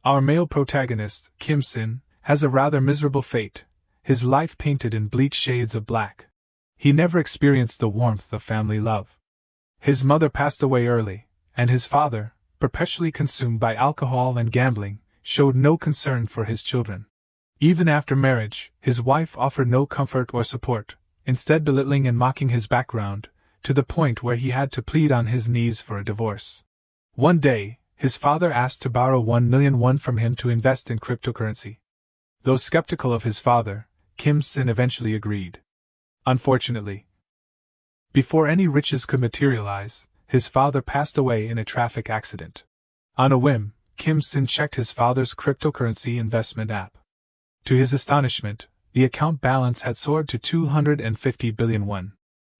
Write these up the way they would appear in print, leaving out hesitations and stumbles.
Our male protagonist, Kim Sin, has a rather miserable fate, his life painted in bleak shades of black. He never experienced the warmth of family love. His mother passed away early, and his father, perpetually consumed by alcohol and gambling, showed no concern for his children. Even after marriage, his wife offered no comfort or support, instead belittling and mocking his background, to the point where he had to plead on his knees for a divorce. One day, his father asked to borrow 1 million won from him to invest in cryptocurrency. Though skeptical of his father, Kim Sin eventually agreed. Unfortunately, before any riches could materialize, his father passed away in a traffic accident. On a whim, Kim Sin checked his father's cryptocurrency investment app. To his astonishment, the account balance had soared to 250 billion won.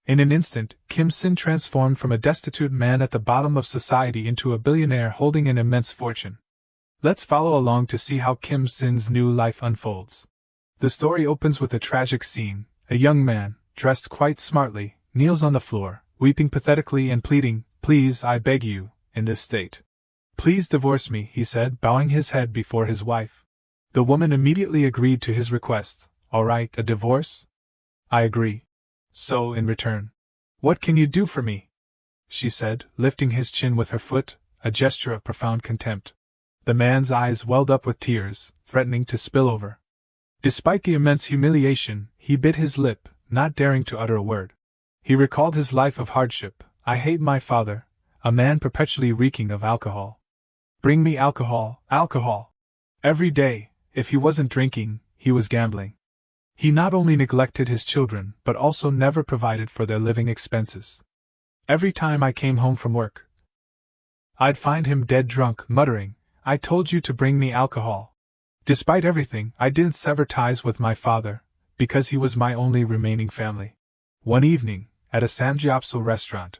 In an instant, Kim Sin transformed from a destitute man at the bottom of society into a billionaire holding an immense fortune. Let's follow along to see how Kim Sin's new life unfolds. The story opens with a tragic scene. A young man, dressed quite smartly, kneels on the floor, weeping pathetically and pleading, "Please, I beg you," in this state. "Please divorce me," he said, bowing his head before his wife. The woman immediately agreed to his request. "All right, a divorce? I agree. So, in return, what can you do for me?" she said, lifting his chin with her foot, a gesture of profound contempt. The man's eyes welled up with tears, threatening to spill over. Despite the immense humiliation, he bit his lip, not daring to utter a word. He recalled his life of hardship. "I hate my father, a man perpetually reeking of alcohol. Bring me alcohol, alcohol. Every day, if he wasn't drinking, he was gambling. He not only neglected his children, but also never provided for their living expenses. Every time I came home from work, I'd find him dead drunk, muttering, 'I told you to bring me alcohol.' Despite everything, I didn't sever ties with my father, because he was my only remaining family." One evening, at a Samgyeopsal restaurant,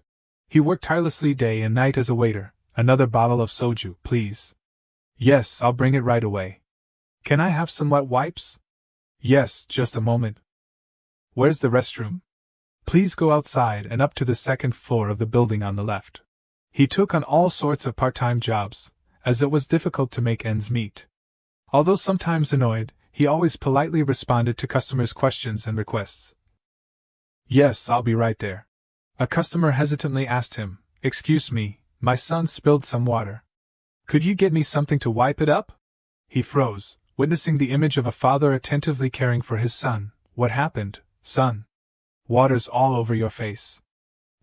he worked tirelessly day and night as a waiter. "Another bottle of soju, please." "Yes, I'll bring it right away." "Can I have some wet wipes?" "Yes, just a moment." "Where's the restroom?" "Please go outside and up to the second floor of the building on the left." He took on all sorts of part-time jobs, as it was difficult to make ends meet. Although sometimes annoyed, he always politely responded to customers' questions and requests. "Yes, I'll be right there." A customer hesitantly asked him, "Excuse me, my son spilled some water. Could you get me something to wipe it up?" He froze, witnessing the image of a father attentively caring for his son. "What happened, son? Water's all over your face."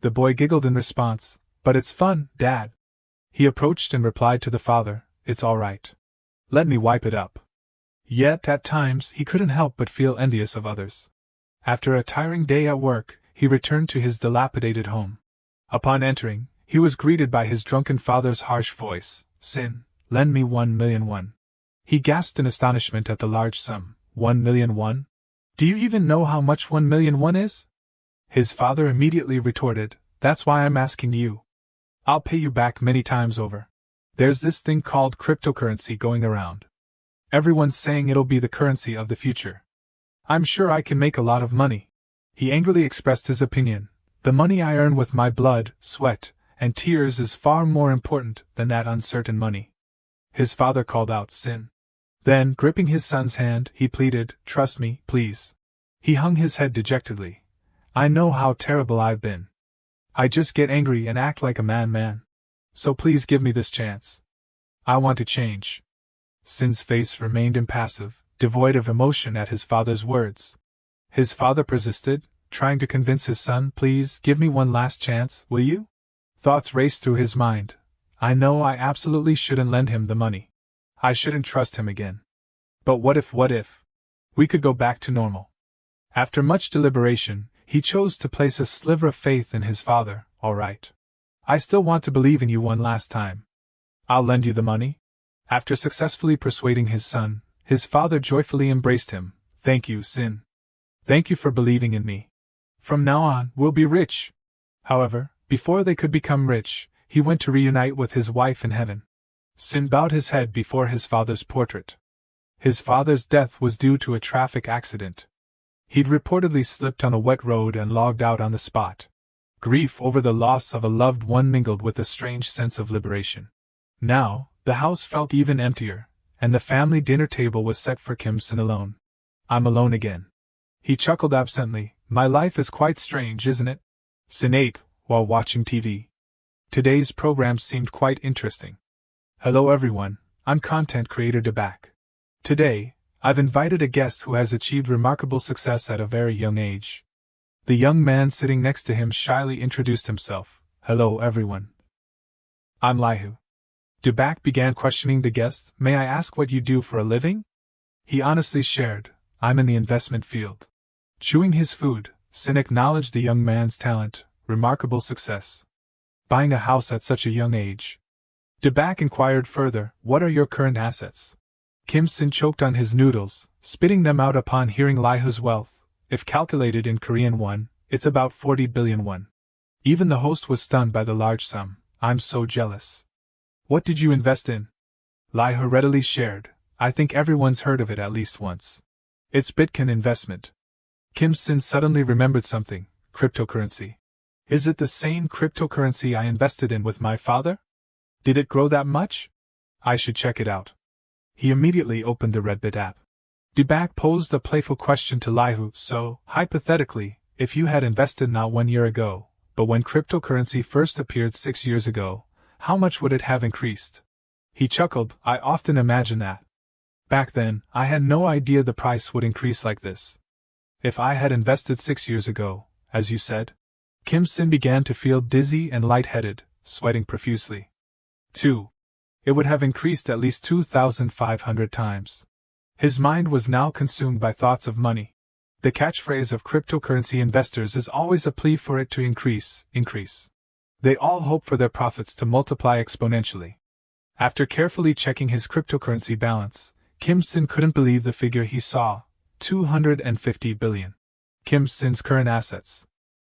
The boy giggled in response, "But it's fun, Dad." He approached and replied to the father, "It's all right. Let me wipe it up." Yet at times he couldn't help but feel envious of others. After a tiring day at work, he returned to his dilapidated home. Upon entering, he was greeted by his drunken father's harsh voice. "Sin, lend me 1 million won." He gasped in astonishment at the large sum. 1 million won? Do you even know how much 1 million won is? His father immediately retorted, "That's why I'm asking you. I'll pay you back many times over. There's this thing called cryptocurrency going around. Everyone's saying it'll be the currency of the future. I'm sure I can make a lot of money." He angrily expressed his opinion. "The money I earn with my blood, sweat, and tears is far more important than that uncertain money." His father called out, "Sin." Then, gripping his son's hand, he pleaded, "Trust me, please." He hung his head dejectedly. "I know how terrible I've been. I just get angry and act like a man. So please give me this chance. I want to change." Sin's face remained impassive, devoid of emotion at his father's words. His father persisted, trying to convince his son, "Please, give me one last chance, will you?" Thoughts raced through his mind. "I know I absolutely shouldn't lend him the money. I shouldn't trust him again. But what if? We could go back to normal." After much deliberation, he chose to place a sliver of faith in his father. "All right. I still want to believe in you one last time. I'll lend you the money." After successfully persuading his son, his father joyfully embraced him. "Thank you, Sin. Thank you for believing in me. From now on, we'll be rich." However, before they could become rich, he went to reunite with his wife in heaven. Sin bowed his head before his father's portrait. His father's death was due to a traffic accident. He'd reportedly slipped on a wet road and logged out on the spot. Grief over the loss of a loved one mingled with a strange sense of liberation. Now, the house felt even emptier, and the family dinner table was set for Kim Sin alone. I'm alone again. He chuckled absently. My life is quite strange, isn't it? Sin ate, while watching TV. Today's program seemed quite interesting. Hello everyone, I'm content creator Debak. Today, I've invited a guest who has achieved remarkable success at a very young age. The young man sitting next to him shyly introduced himself. Hello everyone. I'm Lihu. Debak began questioning the guest. May I ask what you do for a living? He honestly shared, I'm in the investment field. Chewing his food, Sin acknowledged the young man's talent, remarkable success. Buying a house at such a young age. Debak inquired further, what are your current assets? Kim Sin choked on his noodles, spitting them out upon hearing Lihu's wealth. If calculated in Korean won, it's about 40 billion won. Even the host was stunned by the large sum. I'm so jealous. What did you invest in? Lihu readily shared, I think everyone's heard of it at least once. It's Bitcoin investment. Kim Sin suddenly remembered something, cryptocurrency. Is it the same cryptocurrency I invested in with my father? Did it grow that much? I should check it out. He immediately opened the Redbit app. Debak posed a playful question to Lihu, so, hypothetically, if you had invested not 1 year ago, but when cryptocurrency first appeared 6 years ago, how much would it have increased? He chuckled, I often imagine that. Back then, I had no idea the price would increase like this. If I had invested 6 years ago, as you said. Kim Sin began to feel dizzy and lightheaded, sweating profusely. 2. It would have increased at least 2,500 times. His mind was now consumed by thoughts of money. The catchphrase of cryptocurrency investors is always a plea for it to increase. They all hope for their profits to multiply exponentially. After carefully checking his cryptocurrency balance, Kim Sin couldn't believe the figure he saw. 250 billion. Kim Sin's current assets.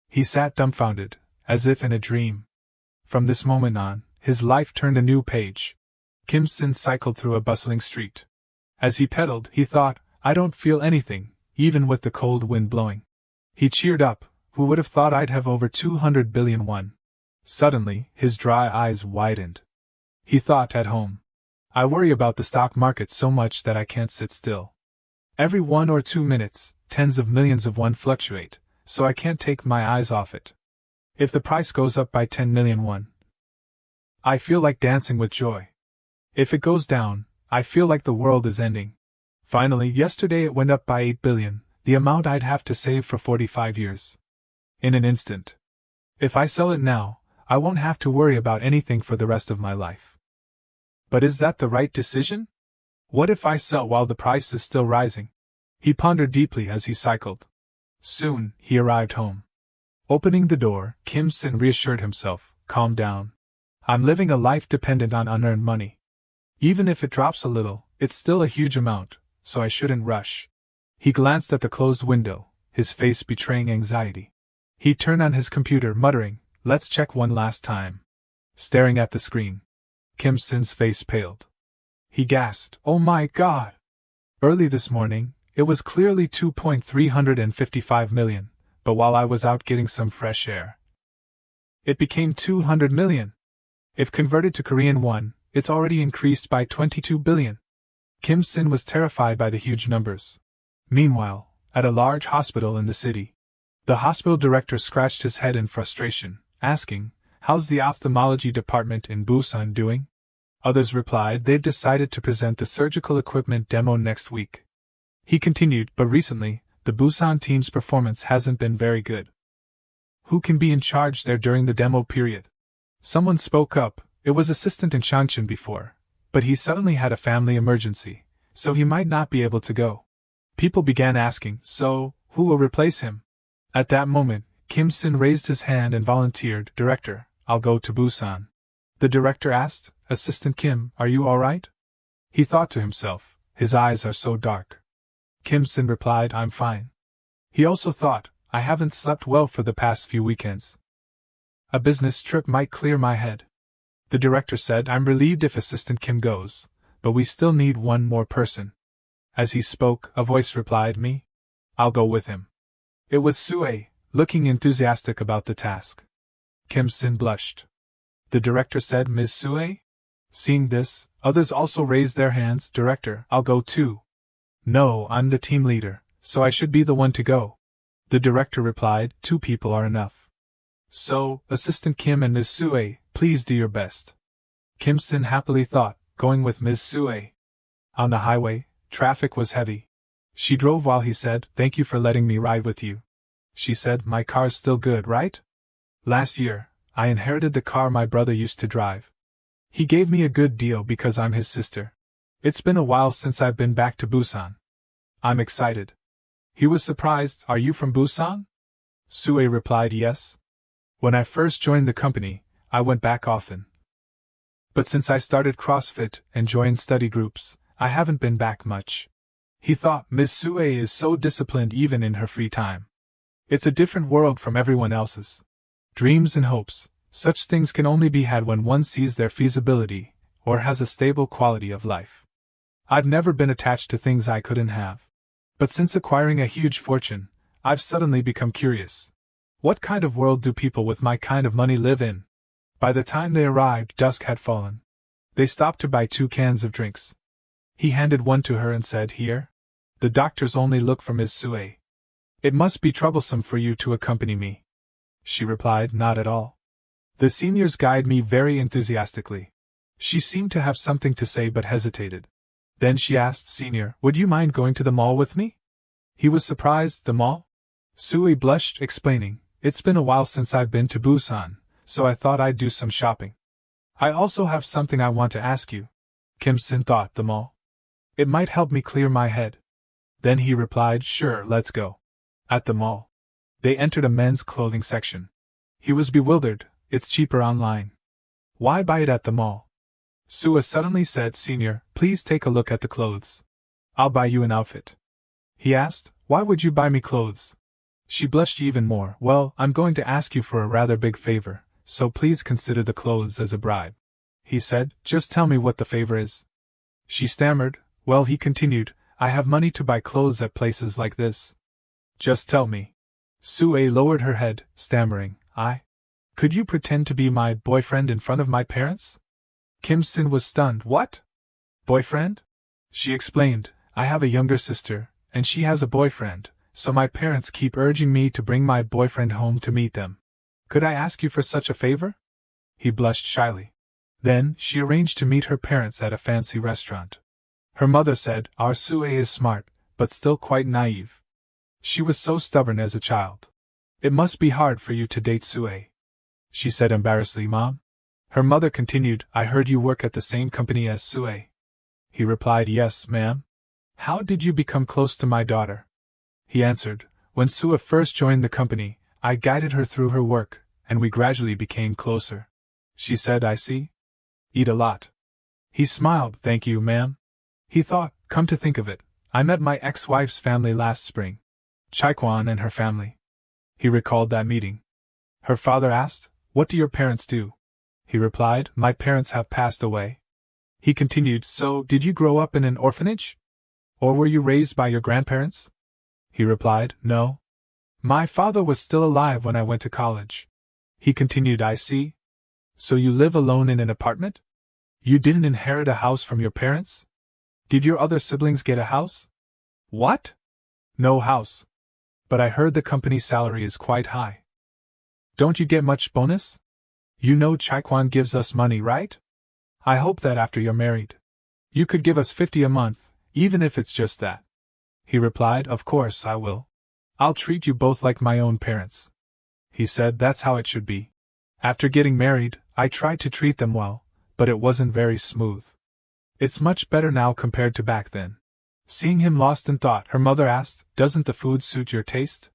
He sat dumbfounded, as if in a dream. From this moment on, his life turned a new page. Kim Sin cycled through a bustling street. As he pedaled, he thought, I don't feel anything, even with the cold wind blowing. He cheered up, who would have thought I'd have over 200 billion won? Suddenly, his dry eyes widened. He thought at home. I worry about the stock market so much that I can't sit still. Every 1 or 2 minutes, tens of millions of won fluctuate, so I can't take my eyes off it. If the price goes up by 10 million won, I feel like dancing with joy. If it goes down, I feel like the world is ending. Finally, yesterday it went up by 8 billion, the amount I'd have to save for 45 years. In an instant. If I sell it now, I won't have to worry about anything for the rest of my life. But is that the right decision? What if I sell while the price is still rising? He pondered deeply as he cycled. Soon, he arrived home. Opening the door, Kim Sin reassured himself, calm down. I'm living a life dependent on unearned money. Even if it drops a little, it's still a huge amount, so I shouldn't rush. He glanced at the closed window, his face betraying anxiety. He turned on his computer, muttering, let's check one last time. Staring at the screen, Kim Sin's face paled. He gasped, oh my God! Early this morning, it was clearly 2.355 million, but while I was out getting some fresh air, it became 200 million. If converted to Korean won, it's already increased by 22 billion. Kim Sin was terrified by the huge numbers. Meanwhile, at a large hospital in the city, the hospital director scratched his head in frustration, asking, how's the ophthalmology department in Busan doing? Others replied they've decided to present the surgical equipment demo next week. He continued, but recently, the Busan team's performance hasn't been very good. Who can be in charge there during the demo period? Someone spoke up. It was assistant in Changchun before, but he suddenly had a family emergency, so he might not be able to go. People began asking, so, who will replace him? At that moment, Kim Sin raised his hand and volunteered, Director, I'll go to Busan. The director asked, Assistant Kim, are you alright? He thought to himself, his eyes are so dark. Kim Sin replied, I'm fine. He also thought, I haven't slept well for the past few weekends. A business trip might clear my head. The director said, I'm relieved if Assistant Kim goes, but we still need one more person. As he spoke, a voice replied, me? I'll go with him. It was Sue, looking enthusiastic about the task. Kim Sin blushed. The director said, Ms. Sue? Seeing this, Others also raised their hands. Director, I'll go too. No, I'm the team leader, so I should be the one to go. The director replied, 2 people are enough. So, Assistant Kim and Ms. Sue, please do your best. Kim Sin happily thought, going with Ms. Sue. On the highway, traffic was heavy. She drove while he said, thank you for letting me ride with you. She said, my car's still good, right? Last year, I inherited the car my brother used to drive. He gave me a good deal because I'm his sister. It's been a while since I've been back to Busan. I'm excited. He was surprised, are you from Busan? Sue replied, yes. When I first joined the company, I went back often. But since I started CrossFit and joined study groups, I haven't been back much. He thought, Ms. Sue is so disciplined even in her free time. It's a different world from everyone else's. Dreams and hopes, such things can only be had when one sees their feasibility, or has a stable quality of life. I've never been attached to things I couldn't have. But since acquiring a huge fortune, I've suddenly become curious. What kind of world do people with my kind of money live in? By the time they arrived, dusk had fallen. They stopped to buy 2 cans of drinks. He handed one to her and said, here. The doctors only look for Ms. Sue. It must be troublesome for you to accompany me. She replied, not at all. The seniors guide me very enthusiastically. She seemed to have something to say but hesitated. Then she asked, Senior, would you mind going to the mall with me? He was surprised, the mall? Sue blushed, explaining, it's been a while since I've been to Busan, so I thought I'd do some shopping. I also have something I want to ask you. Kim Sin thought, the mall? It might help me clear my head. Then he replied, sure, let's go. At the mall. They entered a men's clothing section. He was bewildered, it's cheaper online. Why buy it at the mall? Sue suddenly said, Senior, please take a look at the clothes. I'll buy you an outfit. He asked, why would you buy me clothes? She blushed even more. Well, I'm going to ask you for a rather big favor, so please consider the clothes as a bribe. He said, just tell me what the favor is. She stammered, well, he continued, I have money to buy clothes at places like this. Just tell me. Sue lowered her head, stammering, Could you pretend to be my boyfriend in front of my parents? Kim Sin was stunned. What? Boyfriend? She explained, I have a younger sister, and she has a boyfriend, so my parents keep urging me to bring my boyfriend home to meet them. Could I ask you for such a favor? He blushed shyly. Then, she arranged to meet her parents at a fancy restaurant. Her mother said, our Sue is smart, but still quite naive. She was so stubborn as a child. It must be hard for you to date Sue. She said embarrassedly, Mom. Her mother continued, I heard you work at the same company as Sue. He replied, yes, ma'am. How did you become close to my daughter? He answered, when Sue first joined the company, I guided her through her work, and we gradually became closer. She said, I see. Eat a lot. He smiled, thank you, ma'am. He thought, come to think of it, I met my ex-wife's family last spring. Chaikwan and her family. He recalled that meeting. Her father asked, what do your parents do? He replied, my parents have passed away. He continued, so, did you grow up in an orphanage? Or were you raised by your grandparents? He replied, no. My father was still alive when I went to college. He continued, I see. So you live alone in an apartment? You didn't inherit a house from your parents? Did your other siblings get a house? What? No house. But I heard the company's salary is quite high. Don't you get much bonus? You know Chaikwan gives us money, right? I hope that after you're married, you could give us 50 a month, even if it's just that. He replied, of course I will. I'll treat you both like my own parents. He said, that's how it should be. After getting married, I tried to treat them well, but it wasn't very smooth. It's much better now compared to back then. Seeing him lost in thought, her mother asked, doesn't the food suit your taste?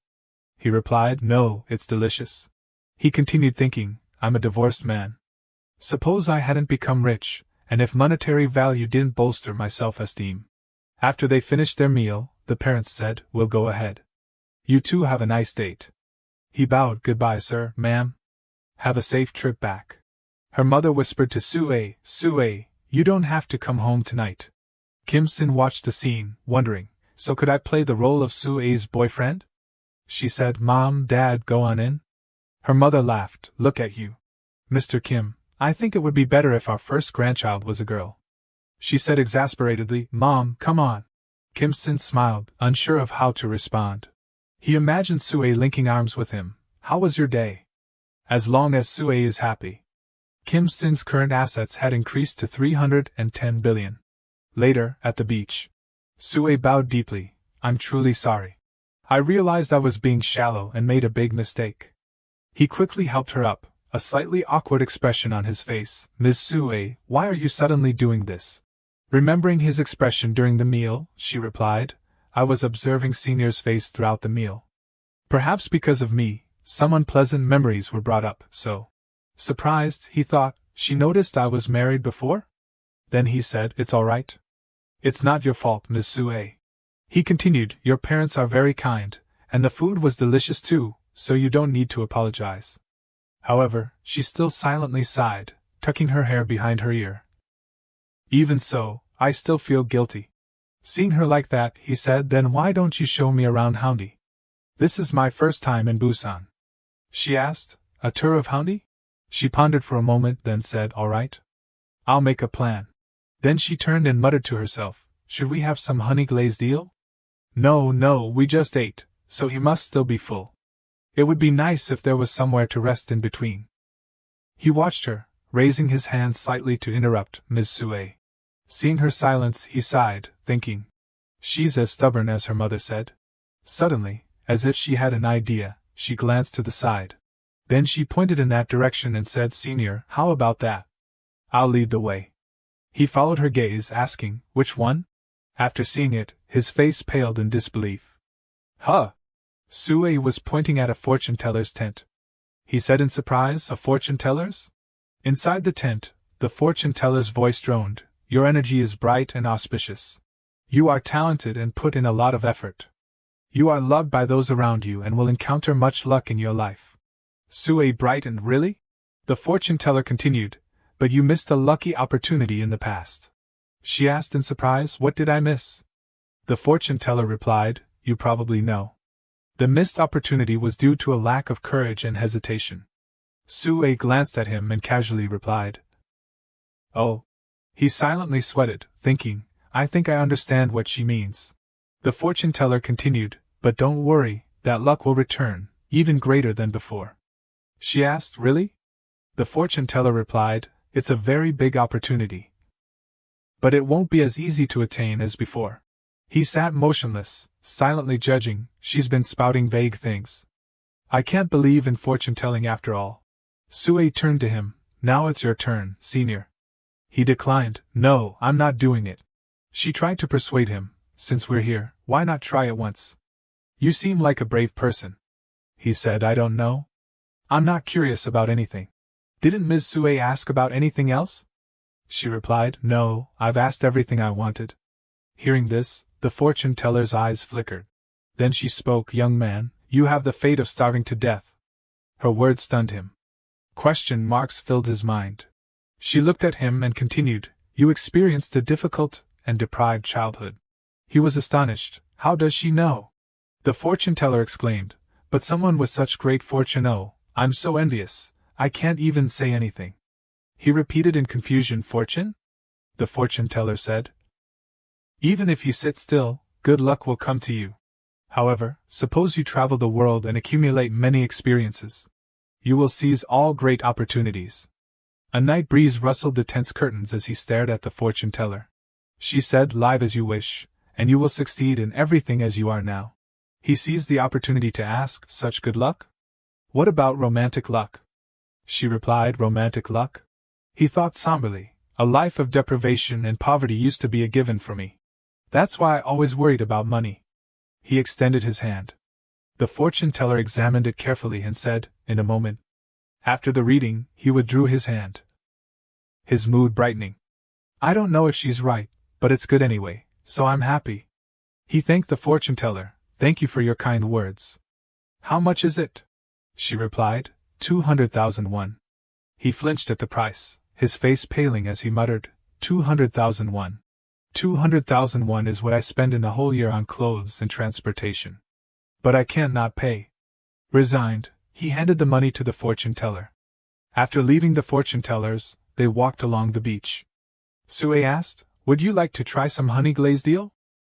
He replied, no, it's delicious. He continued thinking, I'm a divorced man. Suppose I hadn't become rich, and if monetary value didn't bolster my self-esteem. After they finished their meal, the parents said, we'll go ahead. You two have a nice date. He bowed, goodbye sir, ma'am. Have a safe trip back. Her mother whispered to Sue, Sue, you don't have to come home tonight. Kim Sin watched the scene, wondering, so could I play the role of Sue's boyfriend? She said, Mom, Dad, go on in. Her mother laughed, look at you. Mr. Kim, I think it would be better if our first grandchild was a girl. She said exasperatedly, "Mom, come on." Kim Sin smiled, unsure of how to respond. He imagined Sue linking arms with him. "How was your day?" "As long as Sue is happy." Kim Sin's current assets had increased to 310 billion. Later, at the beach. Sue bowed deeply. "I'm truly sorry. I realized I was being shallow and made a big mistake." He quickly helped her up, a slightly awkward expression on his face. "Ms. Sue, why are you suddenly doing this?" Remembering his expression during the meal, she replied, "I was observing Senior's face throughout the meal. Perhaps because of me, some unpleasant memories were brought up, so." Surprised, he thought, she noticed I was married before? Then he said, "It's all right. It's not your fault, Ms. Sue." He continued, "Your parents are very kind, and the food was delicious too, so you don't need to apologize." However, she still silently sighed, tucking her hair behind her ear. "Even so, I still feel guilty." Seeing her like that, he said, "Then why don't you show me around Haeundae? This is my first time in Busan." She asked, "A tour of Haeundae?" She pondered for a moment, then said, "All right. I'll make a plan." Then she turned and muttered to herself, "Should we have some honey-glazed eel?" No, we just ate, so he must still be full. It would be nice if there was somewhere to rest in between." He watched her, raising his hand slightly to interrupt Ms. Sue. Seeing her silence, he sighed, thinking, "She's as stubborn as her mother said." Suddenly, as if she had an idea, she glanced to the side. Then she pointed in that direction and said, "Senior, how about that? I'll lead the way." He followed her gaze, asking, "Which one?" After seeing it, his face paled in disbelief. "Huh!" Sue was pointing at a fortune-teller's tent. He said in surprise, "A fortune-teller's?" Inside the tent, the fortune-teller's voice droned, "Your energy is bright and auspicious. You are talented and put in a lot of effort. You are loved by those around you and will encounter much luck in your life." Sue brightened. "Really?" The fortune-teller continued, "But you missed a lucky opportunity in the past." She asked in surprise, "What did I miss?" The fortune-teller replied, "You probably know. The missed opportunity was due to a lack of courage and hesitation." Sue glanced at him and casually replied, "Oh." He silently sweated, thinking, "I think I understand what she means." The fortune-teller continued, "But don't worry, that luck will return, even greater than before." She asked, "Really?" The fortune-teller replied, "It's a very big opportunity. But it won't be as easy to attain as before." He sat motionless, silently judging. She's been spouting vague things. I can't believe in fortune-telling after all. Sue turned to him, "Now it's your turn, Senior." He declined, "No, I'm not doing it." She tried to persuade him, "Since we're here, why not try it once? You seem like a brave person." He said, "I don't know. I'm not curious about anything." "Didn't Ms. Sue ask about anything else?" She replied, "No, I've asked everything I wanted." Hearing this, the fortune-teller's eyes flickered. Then she spoke, "Young man, you have the fate of starving to death." Her words stunned him. Question marks filled his mind. She looked at him and continued, "You experienced a difficult and deprived childhood." He was astonished. "How does she know?" The fortune-teller exclaimed, "But someone with such great fortune, oh, I'm so envious, I can't even say anything." He repeated in confusion, "Fortune?" The fortune-teller said, "Even if you sit still, good luck will come to you. However, suppose you travel the world and accumulate many experiences. You will seize all great opportunities." A night breeze rustled the tent's curtains as he stared at the fortune-teller. She said, "Live as you wish, and you will succeed in everything as you are now." He seized the opportunity to ask, "Such good luck? What about romantic luck?" She replied, "Romantic luck?" He thought somberly, "A life of deprivation and poverty used to be a given for me. That's why I always worried about money." He extended his hand. The fortune-teller examined it carefully and said, "In a moment." After the reading, he withdrew his hand, his mood brightening. "I don't know if she's right, but it's good anyway, so I'm happy." He thanked the fortune-teller. "Thank you for your kind words." "How much is it?" She replied, 200,000 won. He flinched at the price, his face paling as he muttered, 200,000 won. 200,000 won is what I spend in a whole year on clothes and transportation. But I can't not pay. Resigned, he handed the money to the fortune-teller. After leaving the fortune-tellers, they walked along the beach. Sue asked, Would you like to try some honey glazed eel?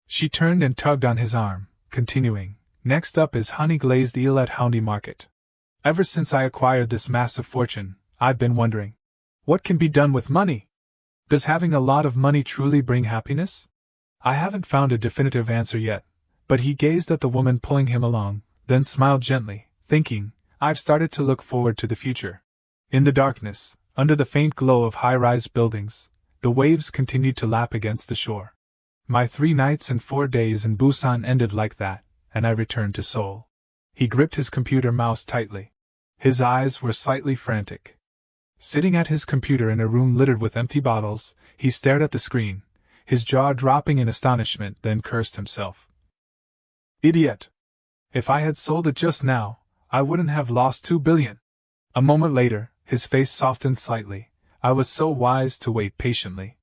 She turned and tugged on his arm, continuing, next up is honey glazed eel at Houndy Market. Ever since I acquired this massive fortune, I've been wondering, what can be done with money? Does having a lot of money truly bring happiness? I haven't found a definitive answer yet, but he gazed at the woman pulling him along, then smiled gently, thinking, I've started to look forward to the future. In the darkness, under the faint glow of high-rise buildings, the waves continued to lap against the shore. My 3 nights and 4 days in Busan ended like that, and I returned to Seoul. He gripped his computer mouse tightly. His eyes were slightly frantic. Sitting at his computer in a room littered with empty bottles, he stared at the screen, his jaw dropping in astonishment, then cursed himself. Idiot! If I had sold it just now, I wouldn't have lost 2 billion. A moment later, his face softened slightly. I was so wise to wait patiently.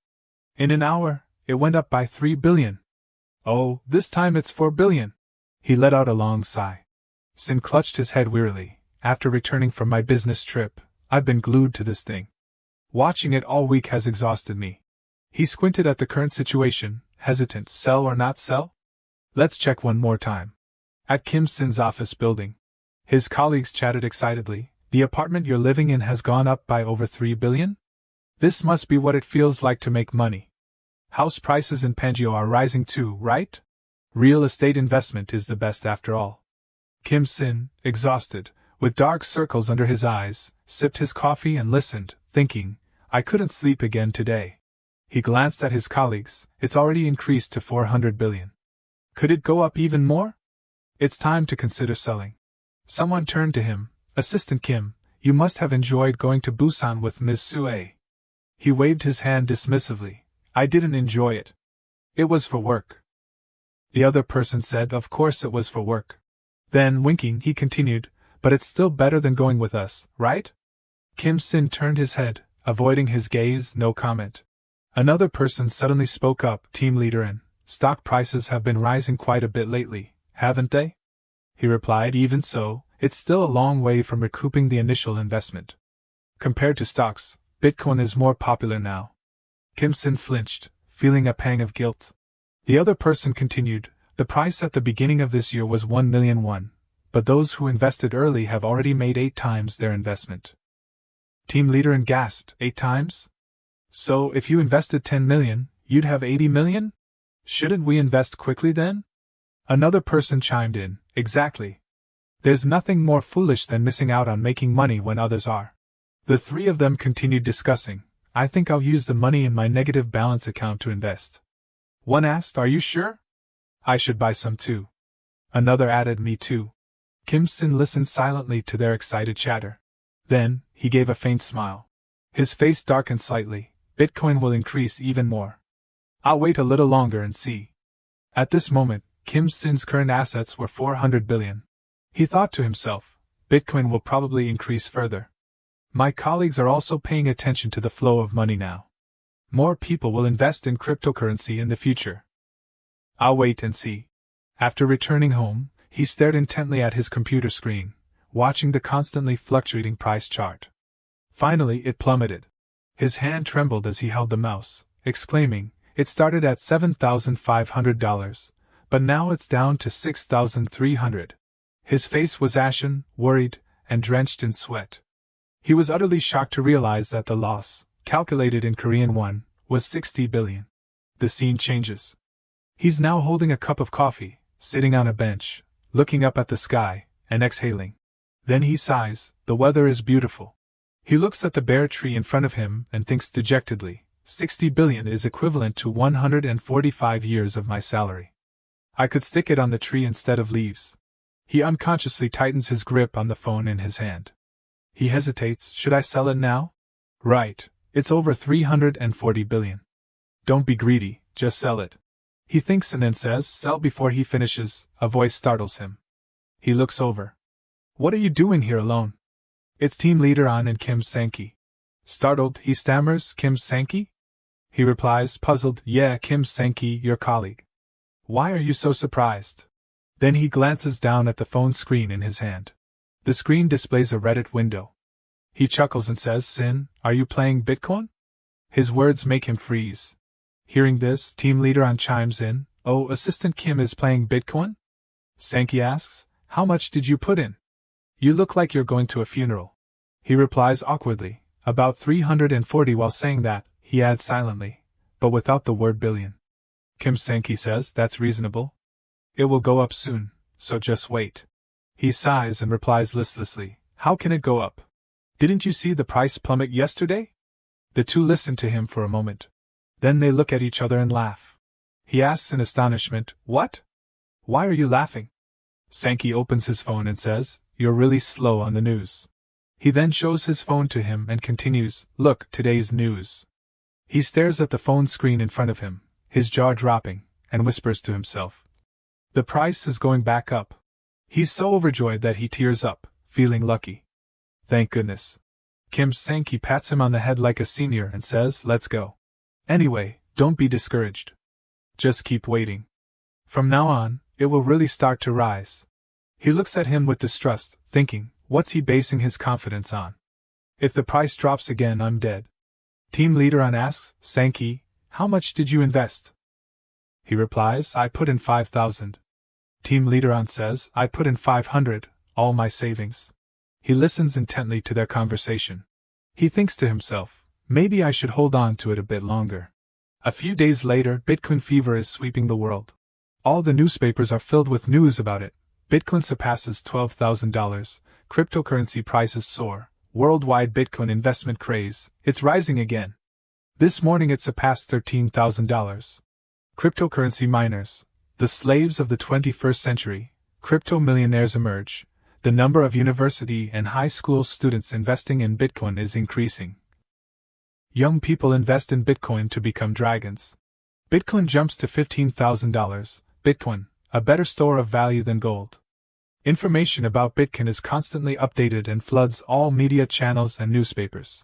In an hour, it went up by 3 billion. Oh, this time it's 4 billion. He let out a long sigh. Sin clutched his head wearily. After returning from my business trip, I've been glued to this thing. Watching it all week has exhausted me. He squinted at the current situation, hesitant, sell or not sell? Let's check one more time. At Kim Sin's office building. His colleagues chatted excitedly. The apartment you're living in has gone up by over 3 billion? This must be what it feels like to make money. House prices in Pangeo are rising too, right? Real estate investment is the best after all. Kim Sin, exhausted, with dark circles under his eyes, sipped his coffee and listened, thinking, I couldn't sleep again today. He glanced at his colleagues. It's already increased to 400 billion. Could it go up even more? It's time to consider selling. Someone turned to him. Assistant Kim, you must have enjoyed going to Busan with Ms. Sue. He waved his hand dismissively. I didn't enjoy it. It was for work. The other person said of course it was for work. Then, winking, he continued, but it's still better than going with us, right? Kim Sin turned his head, avoiding his gaze, no comment. Another person suddenly spoke up, team leader, and stock prices have been rising quite a bit lately, haven't they? He replied, even so, it's still a long way from recouping the initial investment. Compared to stocks, Bitcoin is more popular now. Kim Sin flinched, feeling a pang of guilt. The other person continued, the price at the beginning of this year was 1 million won, but those who invested early have already made 8 times their investment. Team leader gasped, 8 times? So, if you invested 10 million, you'd have 80 million? Shouldn't we invest quickly then? Another person chimed in, exactly. There's nothing more foolish than missing out on making money when others are. The 3 of them continued discussing, I think I'll use the money in my negative balance account to invest. One asked, are you sure? I should buy some too. Another added, me too. Kim Sin listened silently to their excited chatter. Then, he gave a faint smile. His face darkened slightly. Bitcoin will increase even more. I'll wait a little longer and see. At this moment, Kim Sin's current assets were 400 billion. He thought to himself, Bitcoin will probably increase further. My colleagues are also paying attention to the flow of money now. More people will invest in cryptocurrency in the future. I'll wait and see. After returning home, he stared intently at his computer screen, watching the constantly fluctuating price chart. Finally, it plummeted. His hand trembled as he held the mouse, exclaiming, it started at $7,500, but now it's down to $6,300. His face was ashen, worried, and drenched in sweat. He was utterly shocked to realize that the loss, calculated in Korean won, was 60 billion. The scene changes. He's now holding a cup of coffee, sitting on a bench, looking up at the sky, and exhaling. Then he sighs, the weather is beautiful. He looks at the bare tree in front of him and thinks dejectedly, 60 billion is equivalent to 145 years of my salary. I could stick it on the tree instead of leaves. He unconsciously tightens his grip on the phone in his hand. He hesitates, should I sell it now? Right, it's over 340 billion. Don't be greedy, just sell it. He thinks and then says, sell before he finishes. A voice startles him. He looks over. What are you doing here alone? It's team leader An and Kim Sankey. Startled, he stammers, Kim Sankey? He replies, puzzled, yeah, Kim Sankey, your colleague. Why are you so surprised? Then he glances down at the phone screen in his hand. The screen displays a Reddit window. He chuckles and says, Sin, are you playing Bitcoin? His words make him freeze. Hearing this, team leader An chimes in. Oh, Assistant Kim is playing Bitcoin? Sankey asks, how much did you put in? You look like you're going to a funeral. He replies awkwardly, about 340. While saying that, he adds silently, but without the word billion. Kim Sankey says, that's reasonable. It will go up soon, so just wait. He sighs and replies listlessly, how can it go up? Didn't you see the price plummet yesterday? The two listen to him for a moment. Then they look at each other and laugh. He asks in astonishment, what? Why are you laughing? Sankey opens his phone and says, you're really slow on the news. He then shows his phone to him and continues, look, today's news. He stares at the phone screen in front of him, his jaw dropping, and whispers to himself. The price is going back up. He's so overjoyed that he tears up, feeling lucky. Thank goodness. Kim Sankey pats him on the head like a senior and says, let's go. Anyway, don't be discouraged. Just keep waiting. From now on, it will really start to rise. He looks at him with distrust, thinking, what's he basing his confidence on? If the price drops again, I'm dead. Team leader An asks, Sankey, how much did you invest? He replies, I put in 5,000. Team leader An says, I put in 500, all my savings. He listens intently to their conversation. He thinks to himself, maybe I should hold on to it a bit longer. A few days later, Bitcoin fever is sweeping the world. All the newspapers are filled with news about it. Bitcoin surpasses $12,000, cryptocurrency prices soar, worldwide Bitcoin investment craze, it's rising again. This morning it surpassed $13,000. Cryptocurrency miners, the slaves of the 21st century, crypto millionaires emerge. The number of university and high school students investing in Bitcoin is increasing. Young people invest in Bitcoin to become dragons. Bitcoin jumps to $15,000. Bitcoin, a better store of value than gold. Information about Bitcoin is constantly updated and floods all media channels and newspapers.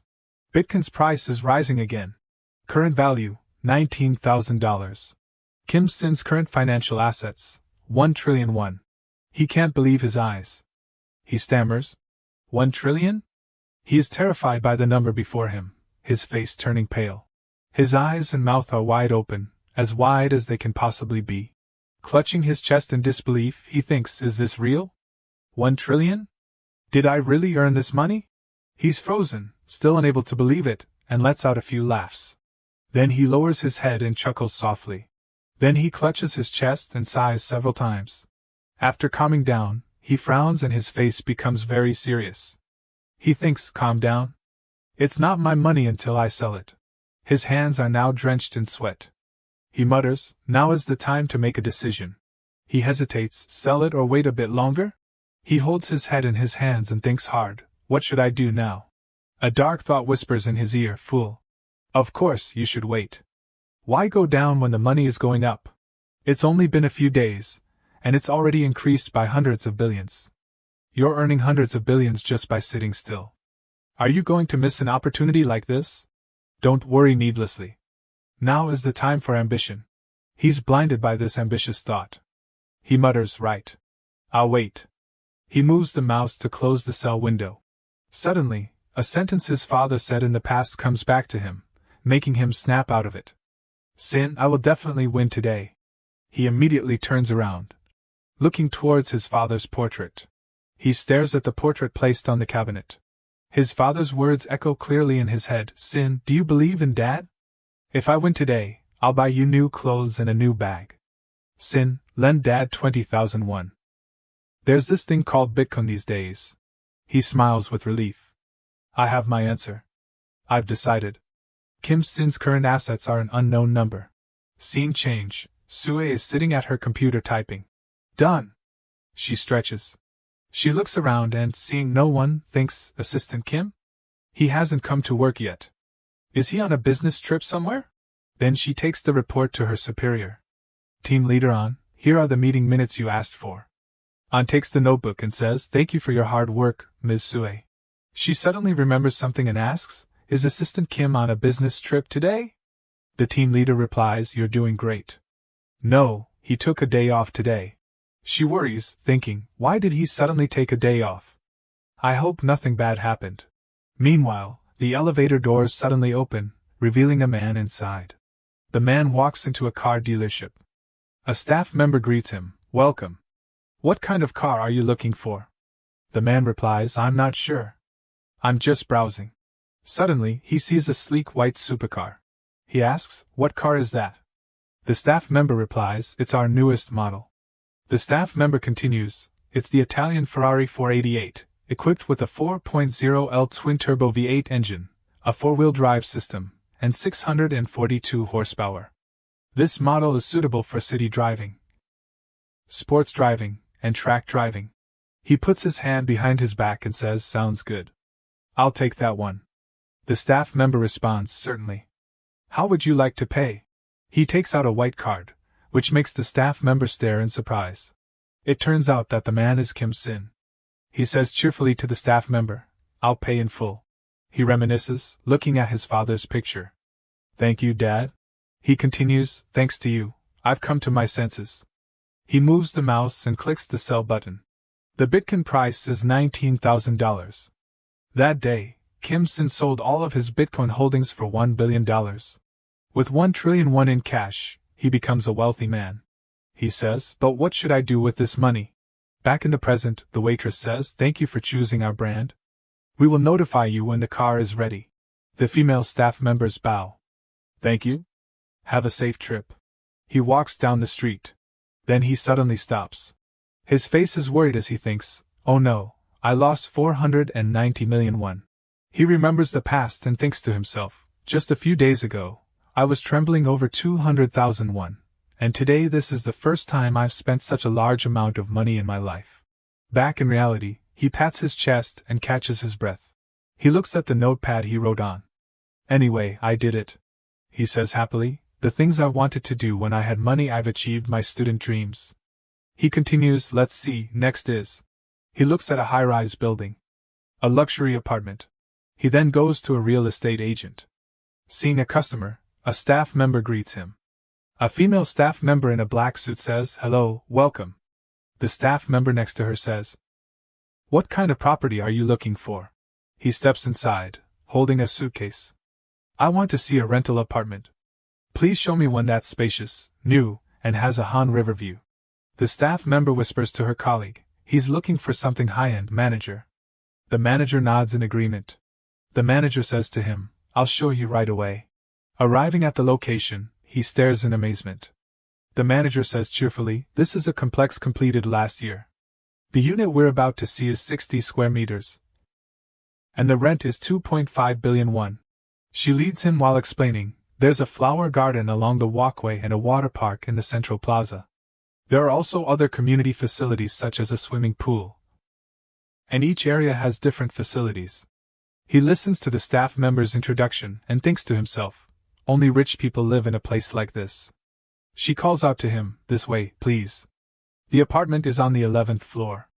Bitcoin's price is rising again. Current value, $19,000. Kim Sin's current financial assets, 1 trillion won. He can't believe his eyes. He stammers, 1 trillion? He is terrified by the number before him, his face turning pale. His eyes and mouth are wide open, as wide as they can possibly be. Clutching his chest in disbelief, he thinks, is this real? 1 trillion? Did I really earn this money? He's frozen, still unable to believe it, and lets out a few laughs. Then he lowers his head and chuckles softly. Then he clutches his chest and sighs several times. After calming down, he frowns and his face becomes very serious. He thinks, calm down. It's not my money until I sell it. His hands are now drenched in sweat. He mutters, now is the time to make a decision. He hesitates, sell it or wait a bit longer? He holds his head in his hands and thinks hard, what should I do now? A dark thought whispers in his ear, fool. Of course you should wait. Why go down when the money is going up? It's only been a few days, and it's already increased by hundreds of billions. You're earning hundreds of billions just by sitting still. Are you going to miss an opportunity like this? Don't worry needlessly. Now is the time for ambition. He's blinded by this ambitious thought. He mutters, right. I'll wait. He moves the mouse to close the cell window. Suddenly, a sentence his father said in the past comes back to him, making him snap out of it. Sin, I will definitely win today. He immediately turns around, looking towards his father's portrait. He stares at the portrait placed on the cabinet. His father's words echo clearly in his head. Sin, do you believe in Dad? If I win today, I'll buy you new clothes and a new bag. Sin, lend Dad 20,001. There's this thing called Bitcoin these days. He smiles with relief. I have my answer. I've decided. Kim Sin's current assets are an unknown number. Scene change. Sue is sitting at her computer typing. Done. She stretches. She looks around and, seeing no one, thinks, Assistant Kim? He hasn't come to work yet. Is he on a business trip somewhere? Then she takes the report to her superior. Team leader An, here are the meeting minutes you asked for. An takes the notebook and says, thank you for your hard work, Ms. Sue. She suddenly remembers something and asks, is Assistant Kim on a business trip today? The team leader replies, you're doing great. No, he took a day off today. She worries, thinking, why did he suddenly take a day off? I hope nothing bad happened. Meanwhile, the elevator doors suddenly open, revealing a man inside. The man walks into a car dealership. A staff member greets him, "Welcome. What kind of car are you looking for?" The man replies, "I'm not sure. I'm just browsing." Suddenly, he sees a sleek white supercar. He asks, "What car is that?" The staff member replies, "It's our newest model." The staff member continues, "It's the Italian Ferrari 488, equipped with a 4.0L twin-turbo V8 engine, a four-wheel drive system, and 642 horsepower. This model is suitable for city driving, sports driving, and track driving." He puts his hand behind his back and says, "Sounds good. I'll take that one." The staff member responds, "Certainly. How would you like to pay?" He takes out a white card, which makes the staff member stare in surprise. It turns out that the man is Kim Sin. He says cheerfully to the staff member, "I'll pay in full." He reminisces, looking at his father's picture. "Thank you, Dad." He continues, "Thanks to you, I've come to my senses." He moves the mouse and clicks the sell button. The Bitcoin price is $19,000. That day, Kim Sin sold all of his Bitcoin holdings for $1 billion. With $1 trillion in cash, he becomes a wealthy man. He says, "But what should I do with this money?" Back in the present, the waitress says, "Thank you for choosing our brand. We will notify you when the car is ready." The female staff members bow. "Thank you. Have a safe trip." He walks down the street. Then he suddenly stops. His face is worried as he thinks, "Oh no, I lost 490 million won." He remembers the past and thinks to himself, "Just a few days ago, I was trembling over 200,000 won, and today this is the first time I've spent such a large amount of money in my life." Back in reality, he pats his chest and catches his breath. He looks at the notepad he wrote on. "Anyway, I did it," he says happily. "The things I wanted to do when I had money, I've achieved my student dreams." He continues, "Let's see, next is." He looks at a high-rise building. A luxury apartment. He then goes to a real estate agent. Seeing a customer, a staff member greets him. A female staff member in a black suit says, "Hello, welcome." The staff member next to her says, "What kind of property are you looking for?" He steps inside, holding a suitcase. "I want to see a rental apartment. Please show me one that's spacious, new, and has a Han River view." The staff member whispers to her colleague, "He's looking for something high-end, manager." The manager nods in agreement. The manager says to him, "I'll show you right away." Arriving at the location, he stares in amazement. The manager says cheerfully, "This is a complex completed last year. The unit we're about to see is 60 square meters. And the rent is 2.5 billion won. She leads him while explaining, "There's a flower garden along the walkway and a water park in the central plaza. There are also other community facilities such as a swimming pool. And each area has different facilities." He listens to the staff member's introduction and thinks to himself, "Only rich people live in a place like this." She calls out to him, "This way, please." The apartment is on the 11th floor.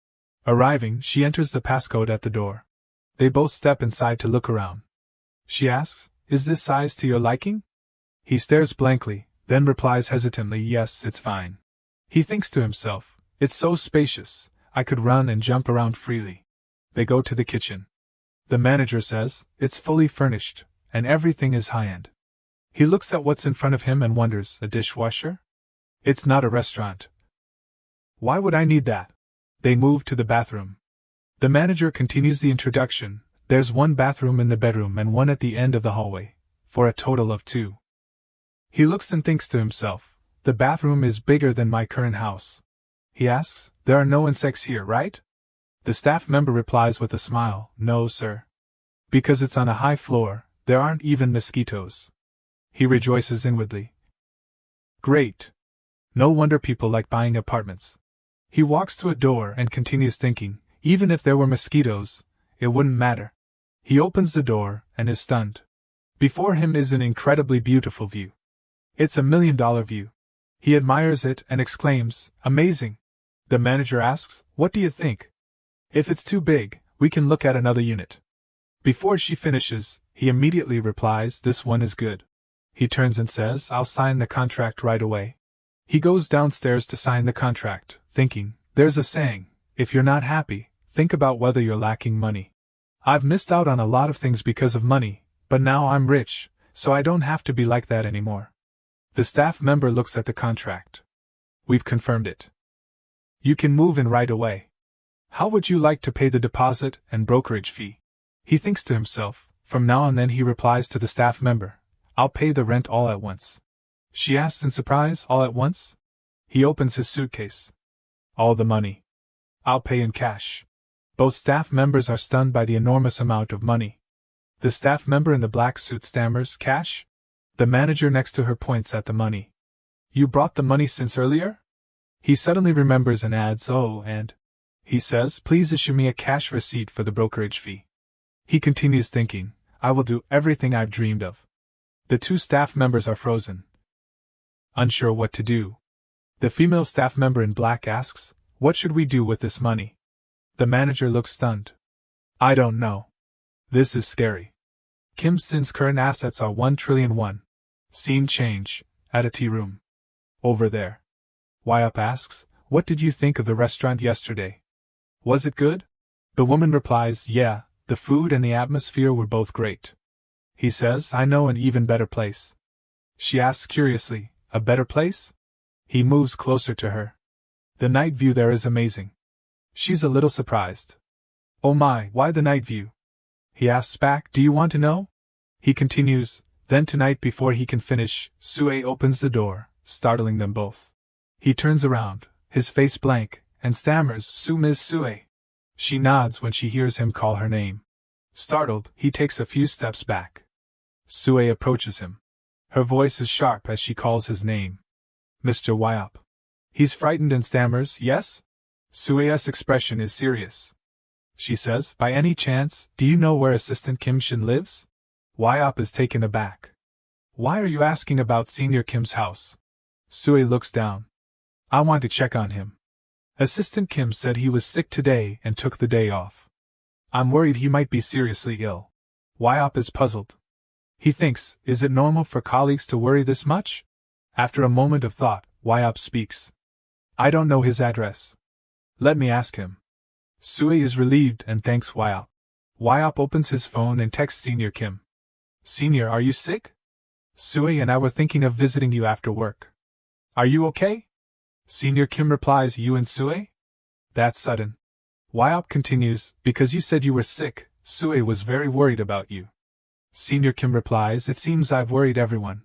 Arriving, she enters the passcode at the door. They both step inside to look around. She asks, "Is this size to your liking?" He stares blankly, then replies hesitantly, "Yes, it's fine." He thinks to himself, "It's so spacious, I could run and jump around freely." They go to the kitchen. The manager says, "It's fully furnished, and everything is high-end." He looks at what's in front of him and wonders, "A dishwasher? It's not a restaurant. Why would I need that?" They move to the bathroom. The manager continues the introduction. There's one bathroom in the bedroom and one at the end of the hallway, for a total of 2. He looks and thinks to himself, "The bathroom is bigger than my current house." He asks, "There are no insects here, right?" The staff member replies with a smile, "No, sir. Because it's on a high floor, there aren't even mosquitoes." He rejoices inwardly. Great. No wonder people like buying apartments. He walks to a door and continues thinking, even if there were mosquitoes, it wouldn't matter. He opens the door and is stunned. Before him is an incredibly beautiful view. It's $1 million view. He admires it and exclaims, "Amazing." The manager asks, "What do you think? If it's too big, we can look at another unit." Before she finishes, he immediately replies, "This one is good." He turns and says, "I'll sign the contract right away." He goes downstairs to sign the contract, thinking, there's a saying, if you're not happy, think about whether you're lacking money. I've missed out on a lot of things because of money, but now I'm rich, so I don't have to be like that anymore. The staff member looks at the contract. We've confirmed it. You can move in right away. How would you like to pay the deposit and brokerage fee? He thinks to himself. From now on then he replies to the staff member, I'll pay the rent all at once. She asks in surprise, all at once? He opens his suitcase. All the money. I'll pay in cash. Both staff members are stunned by the enormous amount of money. The staff member in the black suit stammers, cash? The manager next to her points at the money. You brought the money since earlier? He suddenly remembers and adds, oh, and he says, please issue me a cash receipt for the brokerage fee. He continues thinking, I will do everything I've dreamed of. The two staff members are frozen, unsure what to do. The female staff member in black asks, what should we do with this money? The manager looks stunned. I don't know. This is scary. Kim Sin's current assets are 1 trillion won. Scene change, at a tea room. Over there. Wyup asks, what did you think of the restaurant yesterday? Was it good? The woman replies, yeah, the food and the atmosphere were both great. He says, I know an even better place. She asks curiously, a better place? He moves closer to her. The night view there is amazing. She's a little surprised. Oh my, why the night view? He asks back, do you want to know? He continues, then tonight before he can finish, Sue opens the door, startling them both. He turns around, his face blank, and stammers, Ms. Sue. She nods when she hears him call her name. Startled, he takes a few steps back. Sue approaches him. Her voice is sharp as she calls his name. Mr. Wyup. He's frightened and stammers, yes? Sue's expression is serious. She says, by any chance, do you know where Assistant Kim Shin lives? Wyup is taken aback. Why are you asking about Senior Kim's house? Sue looks down. I want to check on him. Assistant Kim said he was sick today and took the day off. I'm worried he might be seriously ill. Wyup is puzzled. He thinks, is it normal for colleagues to worry this much? After a moment of thought, Wyup speaks. I don't know his address. Let me ask him. Sue is relieved and thanks Wyup. Wyup opens his phone and texts Senior Kim. Senior, are you sick? Sue and I were thinking of visiting you after work. Are you okay? Senior Kim replies, you and Sue? That's sudden. Wyup continues, because you said you were sick, Sue was very worried about you. Senior Kim replies, it seems I've worried everyone.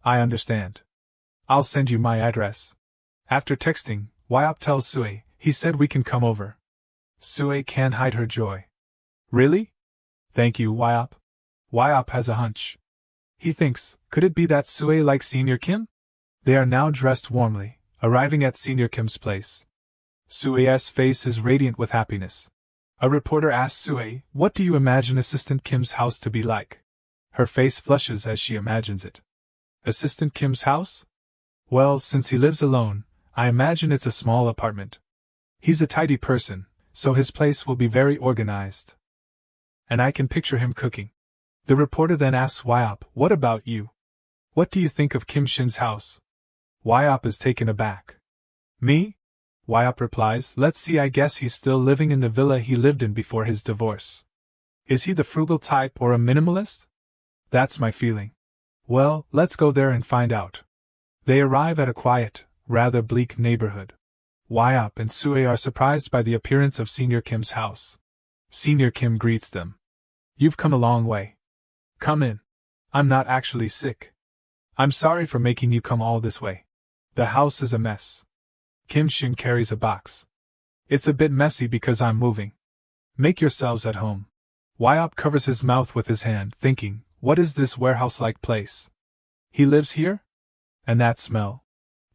I understand. I'll send you my address. After texting, Wyup tells Sue, he said we can come over. Sue can't hide her joy. Really? Thank you, Wyup. Wyup has a hunch. He thinks, could it be that Sue likes Senior Kim? They are now dressed warmly, arriving at Senior Kim's place. Sue's face is radiant with happiness. A reporter asks Sue, what do you imagine Assistant Kim's house to be like? Her face flushes as she imagines it. Assistant Kim's house? Well, since he lives alone, I imagine it's a small apartment. He's a tidy person, so his place will be very organized. And I can picture him cooking. The reporter then asks Wyup, what about you? What do you think of Kim Shin's house? Wyup is taken aback. Me? Wyup replies, let's see, I guess he's still living in the villa he lived in before his divorce. Is he the frugal type or a minimalist? That's my feeling. Well, let's go there and find out. They arrive at a quiet, rather bleak neighborhood. Wyup and Sue are surprised by the appearance of Senior Kim's house. Senior Kim greets them. You've come a long way. Come in. I'm not actually sick. I'm sorry for making you come all this way. The house is a mess. Kim Shin carries a box. It's a bit messy because I'm moving. Make yourselves at home. Wyup covers his mouth with his hand, thinking, what is this warehouse-like place? He lives here? And that smell.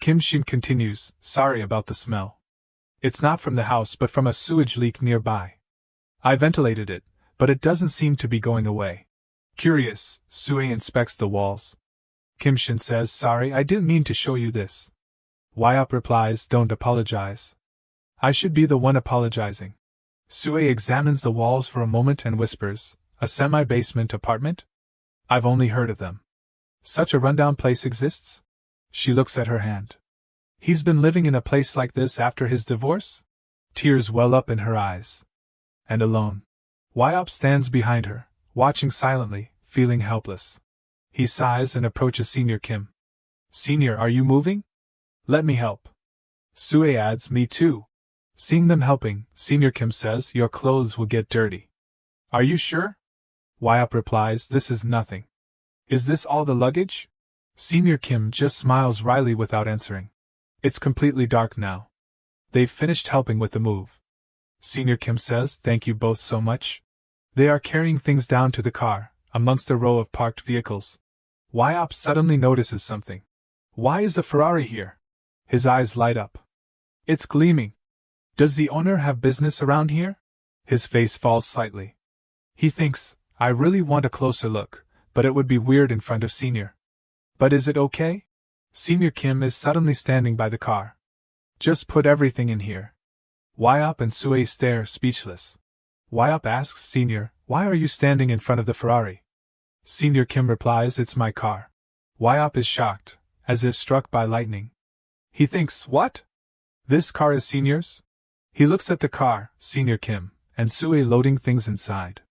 Kim Shin continues, sorry about the smell. It's not from the house but from a sewage leak nearby. I ventilated it, but it doesn't seem to be going away. Curious, Sue inspects the walls. Kim Shin says, sorry, I didn't mean to show you this. Wyup replies, don't apologize. I should be the one apologizing. Sue examines the walls for a moment and whispers, a semi-basement apartment? I've only heard of them. Such a rundown place exists? She looks at her hand. He's been living in a place like this after his divorce? Tears well up in her eyes. And alone. Wyup stands behind her, watching silently, feeling helpless. He sighs and approaches Senior Kim. Senior, are you moving? Let me help. Sue adds, me too. Seeing them helping, Senior Kim says, your clothes will get dirty. Are you sure? Wyatt replies, this is nothing. Is this all the luggage? Senior Kim just smiles wryly without answering. It's completely dark now. They've finished helping with the move. Senior Kim says, thank you both so much. They are carrying things down to the car, amongst a row of parked vehicles. Wyatt suddenly notices something. Why is a Ferrari here? His eyes light up. It's gleaming. Does the owner have business around here? His face falls slightly. He thinks, I really want a closer look, but it would be weird in front of Senior. But is it okay? Senior Kim is suddenly standing by the car. Just put everything in here. Wyatt and Sue stare, speechless. Wyatt asks Senior, why are you standing in front of the Ferrari? Senior Kim replies, it's my car. Wyatt is shocked, as if struck by lightning. He thinks, what? This car is Senior's? He looks at the car, Senior Kim, and Sue loading things inside.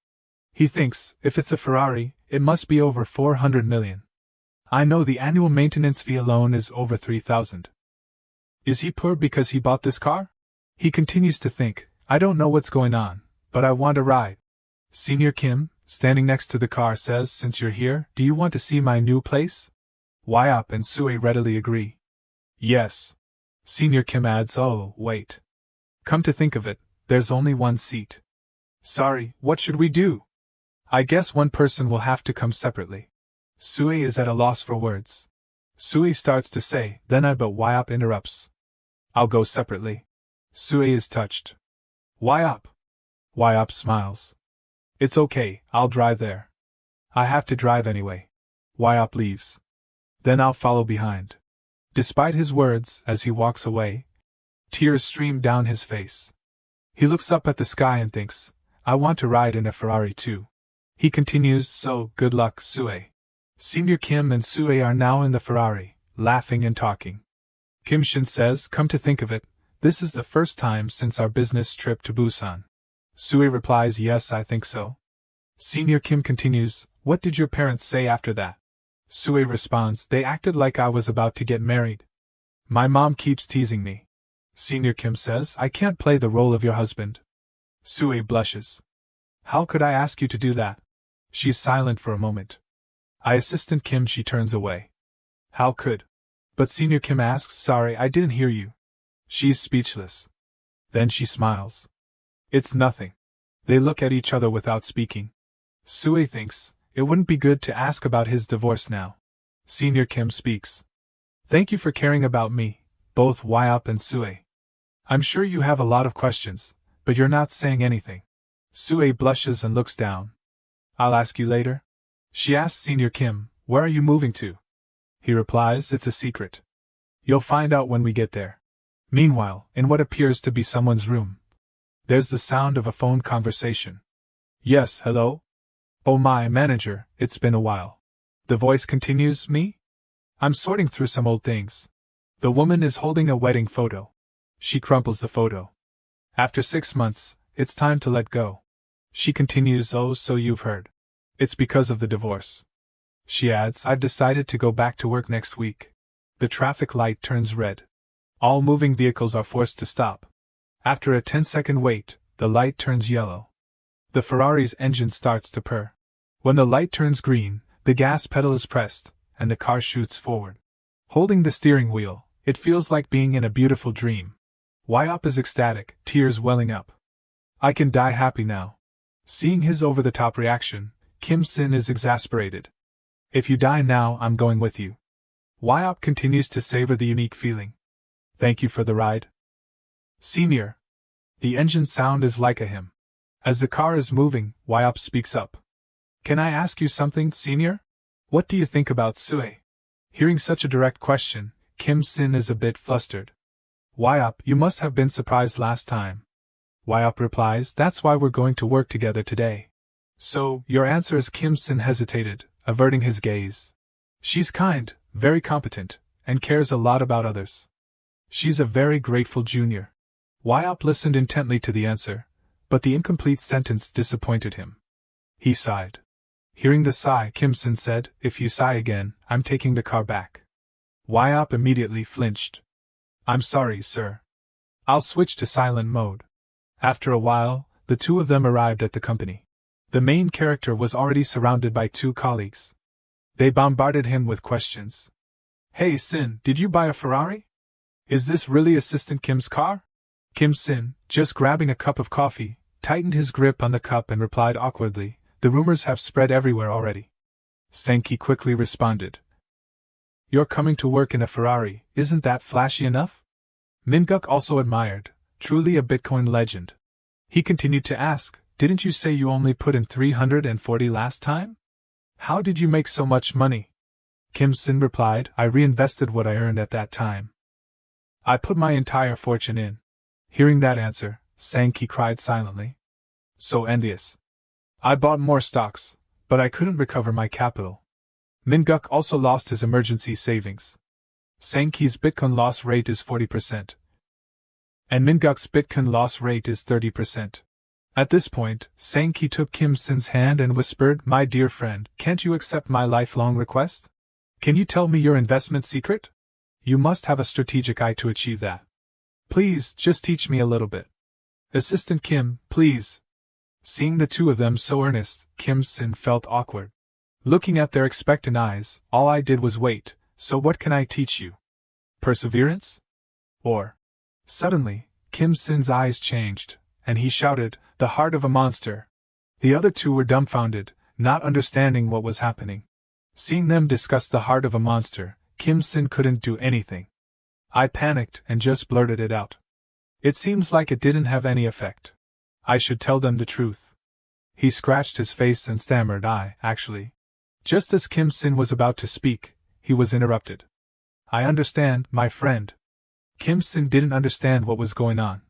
He thinks, if it's a Ferrari, it must be over 400 million. I know the annual maintenance fee alone is over 3,000. Is he poor because he bought this car? He continues to think, I don't know what's going on, but I want a ride. Senior Kim, standing next to the car, says, since you're here, do you want to see my new place? Wyatt and Sue readily agree. Yes. Senior Kim adds, oh, wait. Come to think of it, there's only one seat. Sorry, what should we do? I guess one person will have to come separately. Sue is at a loss for words. Sue starts to say, but Wyatt interrupts. I'll go separately. Sue is touched. Wyatt. Wyatt smiles. It's okay, I'll drive there. I have to drive anyway. Wyatt leaves. Then I'll follow behind. Despite his words, as he walks away, tears stream down his face. He looks up at the sky and thinks, I want to ride in a Ferrari too. He continues, so, good luck, Sue. Senior Kim and Sue are now in the Ferrari, laughing and talking. Kim Shin says, come to think of it, this is the first time since our business trip to Busan. Sue replies, yes, I think so. Senior Kim continues, what did your parents say after that? Sue responds, they acted like I was about to get married. My mom keeps teasing me. Senior Kim says, I can't play the role of your husband. Sue blushes. How could I ask you to do that? She's silent for a moment. Assistant Kim, she turns away. How could? But Senior Kim asks, sorry, I didn't hear you. She's speechless. Then she smiles. It's nothing. They look at each other without speaking. Sue thinks, it wouldn't be good to ask about his divorce now. Senior Kim speaks. Thank you for caring about me, both Wyatt and Sue. I'm sure you have a lot of questions, but you're not saying anything. Sue blushes and looks down. I'll ask you later. She asks Senior Kim, where are you moving to? He replies, it's a secret. You'll find out when we get there. Meanwhile, in what appears to be someone's room, there's the sound of a phone conversation. Yes, hello? Oh my, manager, it's been a while. The voice continues, me? I'm sorting through some old things. The woman is holding a wedding photo. She crumples the photo. After 6 months, it's time to let go. She continues, oh, so you've heard. It's because of the divorce. She adds, I've decided to go back to work next week. The traffic light turns red. All moving vehicles are forced to stop. After a 10-second wait, the light turns yellow. The Ferrari's engine starts to purr. When the light turns green, the gas pedal is pressed, and the car shoots forward. Holding the steering wheel, it feels like being in a beautiful dream. Wyatt is ecstatic, tears welling up. I can die happy now. Seeing his over-the-top reaction, Kim Sin is exasperated. If you die now, I'm going with you. Wyatt continues to savor the unique feeling. Thank you for the ride. Senior. The engine sound is like a hymn. As the car is moving, Wyatt speaks up. Can I ask you something, Senior? What do you think about Sue? Hearing such a direct question, Kim Sin is a bit flustered. Wyatt, you must have been surprised last time. Wyatt replies, that's why we're going to work together today. So, your answer is. Kim Sin hesitated, averting his gaze. She's kind, very competent, and cares a lot about others. She's a very grateful junior. Wyatt listened intently to the answer, but the incomplete sentence disappointed him. He sighed. Hearing the sigh, Kim Sin said, if you sigh again, I'm taking the car back. Wyop immediately flinched. I'm sorry, sir. I'll switch to silent mode. After a while, the two of them arrived at the company. The main character was already surrounded by two colleagues. They bombarded him with questions. Hey Sin, did you buy a Ferrari? Is this really Assistant Kim's car? Kim Sin, just grabbing a cup of coffee, tightened his grip on the cup and replied awkwardly, the rumors have spread everywhere already. Sankey quickly responded. You're coming to work in a Ferrari, isn't that flashy enough? Minguk also admired, truly a Bitcoin legend. He continued to ask, didn't you say you only put in 340 last time? How did you make so much money? Kim Sin replied, I reinvested what I earned at that time. I put my entire fortune in. Hearing that answer, Sankey cried silently. So envious. I bought more stocks, but I couldn't recover my capital. Minguk also lost his emergency savings. Sankey's Bitcoin loss rate is 40%. And Minguk's Bitcoin loss rate is 30%. At this point, Sankey took Kim Sin's hand and whispered, my dear friend, can't you accept my lifelong request? Can you tell me your investment secret? You must have a strategic eye to achieve that. Please, just teach me a little bit. Assistant Kim, please. Seeing the two of them so earnest, Kim Sin felt awkward. Looking at their expectant eyes, all I did was wait, so what can I teach you? Perseverance? Or? Suddenly, Kim Sin's eyes changed, and he shouted, the heart of a monster. The other two were dumbfounded, not understanding what was happening. Seeing them discuss the heart of a monster, Kim Sin couldn't do anything. I panicked and just blurted it out. It seems like it didn't have any effect. I should tell them the truth. He scratched his face and stammered, actually. Just as Kim Sin was about to speak, he was interrupted. I understand, my friend. Kim Sin didn't understand what was going on.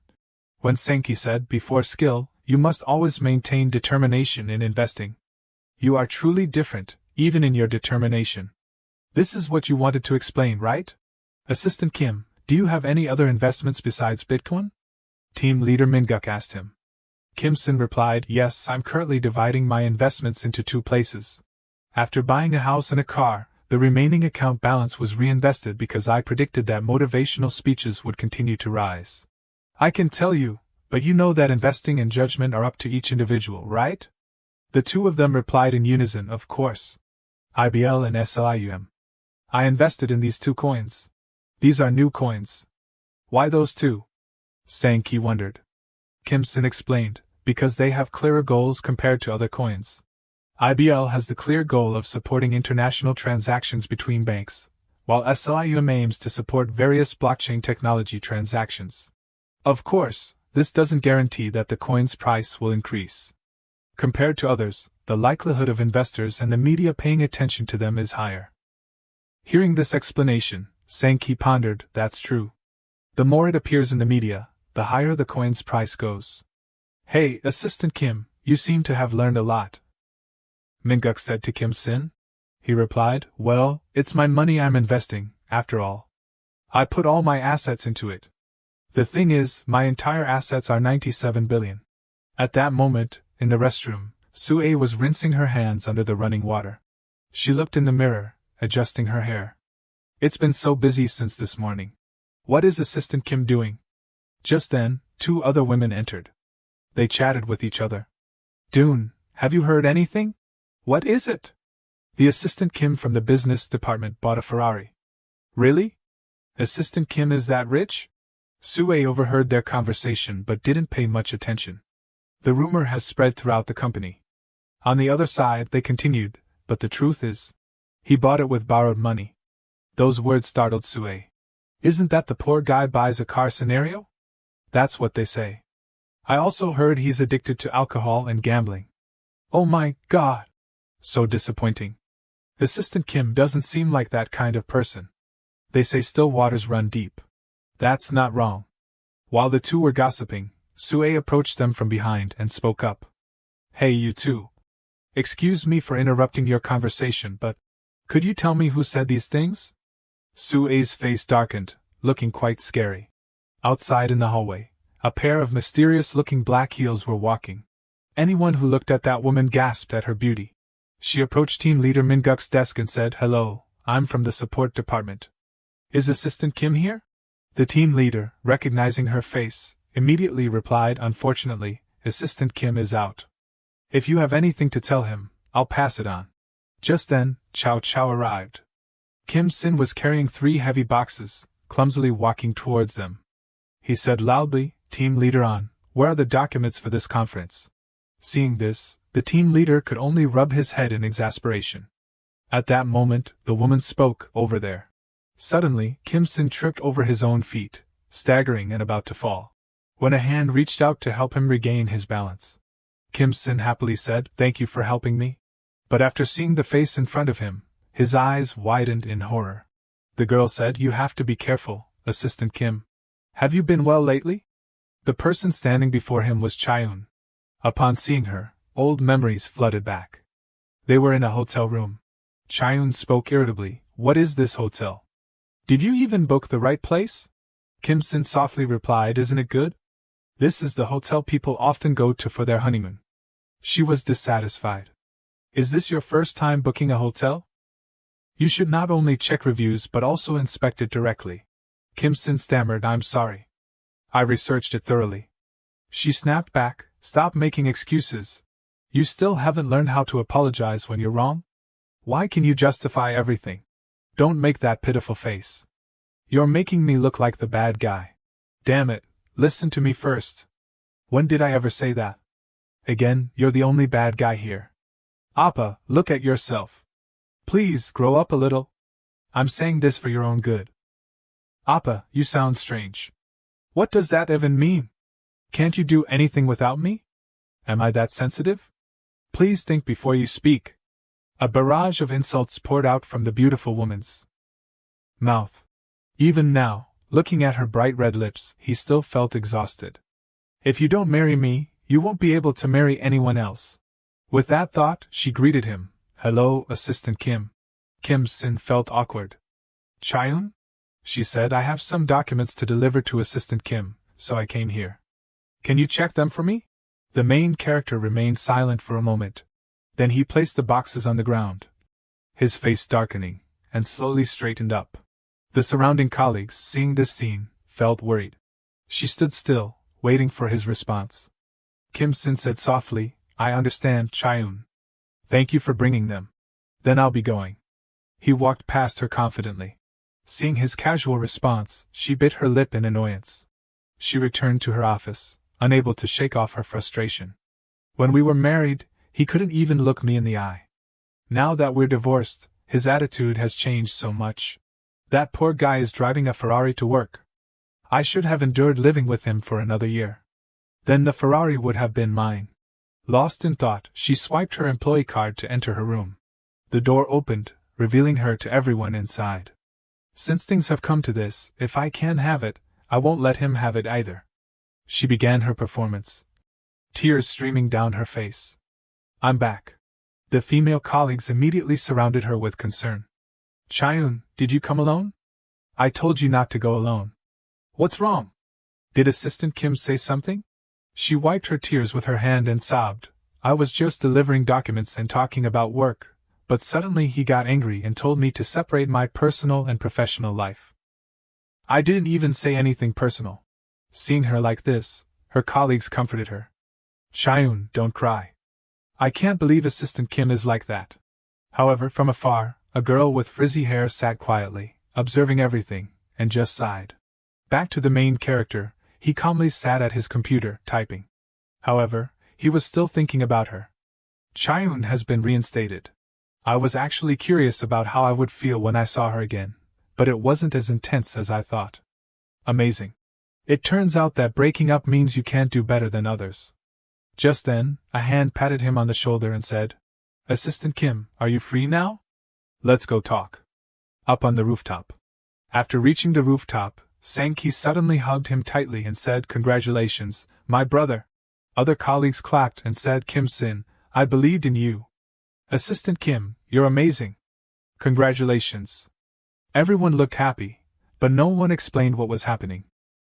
When Sankey said, before skill, you must always maintain determination in investing. You are truly different, even in your determination. This is what you wanted to explain, right? Assistant Kim, do you have any other investments besides Bitcoin? Team leader Minguk asked him. Kim Sin replied, yes, I'm currently dividing my investments into two places. After buying a house and a car, the remaining account balance was reinvested because I predicted that motivational speeches would continue to rise. I can tell you, but you know that investing and judgment are up to each individual, right? The two of them replied in unison, of course. IBL and SLIUM. I invested in these two coins. These are new coins. Why those two? Sankey wondered. Kim Sin explained, because they have clearer goals compared to other coins. IBL has the clear goal of supporting international transactions between banks, while SLIUM aims to support various blockchain technology transactions. Of course, this doesn't guarantee that the coin's price will increase. Compared to others, the likelihood of investors and the media paying attention to them is higher. Hearing this explanation, Sankey pondered, that's true. The more it appears in the media, the higher the coin's price goes. Hey, Assistant Kim, you seem to have learned a lot. Minguk said to Kim Sin. He replied, well, it's my money I'm investing, after all. I put all my assets into it. The thing is, my entire assets are 97 billion. At that moment, in the restroom, Sue was rinsing her hands under the running water. She looked in the mirror, adjusting her hair. It's been so busy since this morning. What is Assistant Kim doing? Just then, two other women entered. They chatted with each other. Dune, have you heard anything? What is it? The Assistant Kim from the business department bought a Ferrari. Really? Assistant Kim is that rich? Sue overheard their conversation but didn't pay much attention. The rumor has spread throughout the company. On the other side, they continued, but the truth is, he bought it with borrowed money. Those words startled Sue. Isn't that the poor guy buys a car scenario? That's what they say. I also heard he's addicted to alcohol and gambling. Oh my God! So disappointing. Assistant Kim doesn't seem like that kind of person. They say still waters run deep. That's not wrong. While the two were gossiping, Sue approached them from behind and spoke up. Hey you two. Excuse me for interrupting your conversation, but could you tell me who said these things? Sue's face darkened, looking quite scary. Outside in the hallway, a pair of mysterious-looking black heels were walking. Anyone who looked at that woman gasped at her beauty. She approached team leader Minguk's desk and said, hello, I'm from the support department. Is Assistant Kim here? The team leader, recognizing her face, immediately replied, unfortunately, Assistant Kim is out. If you have anything to tell him, I'll pass it on. Just then, Chow Chow arrived. Kim Sin was carrying 3 heavy boxes, clumsily walking towards them. He said loudly, Team leader on, where are the documents for this conference? Seeing this, the team leader could only rub his head in exasperation. At that moment, the woman spoke, over there. Suddenly, Kim Sin tripped over his own feet, staggering and about to fall. When a hand reached out to help him regain his balance. Kim Sin happily said, Thank you for helping me. But after seeing the face in front of him, his eyes widened in horror. The girl said, You have to be careful, Assistant Kim. Have you been well lately? The person standing before him was Chayun. Upon seeing her, old memories flooded back. They were in a hotel room. Chayun spoke irritably, What is this hotel? Did you even book the right place? Kim Sin softly replied, Isn't it good? This is the hotel people often go to for their honeymoon. She was dissatisfied. Is this your first time booking a hotel? You should not only check reviews but also inspect it directly. Kim Sin stammered, I'm sorry. I researched it thoroughly. She snapped back, Stop making excuses. You still haven't learned how to apologize when you're wrong? Why can you justify everything? Don't make that pitiful face. You're making me look like the bad guy. Damn it, listen to me first. When did I ever say that? Again, you're the only bad guy here. Appa, look at yourself. Please, grow up a little. I'm saying this for your own good. Appa, you sound strange. What does that even mean? Can't you do anything without me? Am I that sensitive? Please think before you speak. A barrage of insults poured out from the beautiful woman's mouth. Even now, looking at her bright red lips, he still felt exhausted. If you don't marry me, you won't be able to marry anyone else. With that thought, she greeted him. Hello, Assistant Kim. Kim Sin felt awkward. Chayun? She said, I have some documents to deliver to Assistant Kim, so I came here. Can you check them for me? The main character remained silent for a moment. Then he placed the boxes on the ground. His face darkening, and slowly straightened up. The surrounding colleagues, seeing this scene, felt worried. She stood still, waiting for his response. Kim Sin said softly, I understand, Chayun. Thank you for bringing them. Then I'll be going. He walked past her confidently. Seeing his casual response, she bit her lip in annoyance. She returned to her office, unable to shake off her frustration. When we were married, he couldn't even look me in the eye. Now that we're divorced, his attitude has changed so much. That poor guy is driving a Ferrari to work. I should have endured living with him for another year. Then the Ferrari would have been mine. Lost in thought, she swiped her employee card to enter her room. The door opened, revealing her to everyone inside. Since things have come to this, if I can have it, I won't let him have it either. She began her performance. Tears streaming down her face. I'm back. The female colleagues immediately surrounded her with concern. Chayun, did you come alone? I told you not to go alone. What's wrong? Did Assistant Kim say something? She wiped her tears with her hand and sobbed. I was just delivering documents and talking about work, but suddenly he got angry and told me to separate my personal and professional life. I didn't even say anything personal. Seeing her like this, her colleagues comforted her. Chayun, don't cry. I can't believe Assistant Kim is like that. However, from afar, a girl with frizzy hair sat quietly, observing everything, and just sighed. Back to the main character, he calmly sat at his computer, typing. However, he was still thinking about her. Chayun has been reinstated. I was actually curious about how I would feel when I saw her again, but it wasn't as intense as I thought. Amazing. It turns out that breaking up means you can't do better than others. Just then, a hand patted him on the shoulder and said, Assistant Kim, are you free now? Let's go talk. Up on the rooftop. After reaching the rooftop, Sang-ki suddenly hugged him tightly and said, Congratulations, my brother. Other colleagues clapped and said, Kim Sin, I believed in you. Assistant Kim, you're amazing. Congratulations. Everyone looked happy, but no one explained what was happening.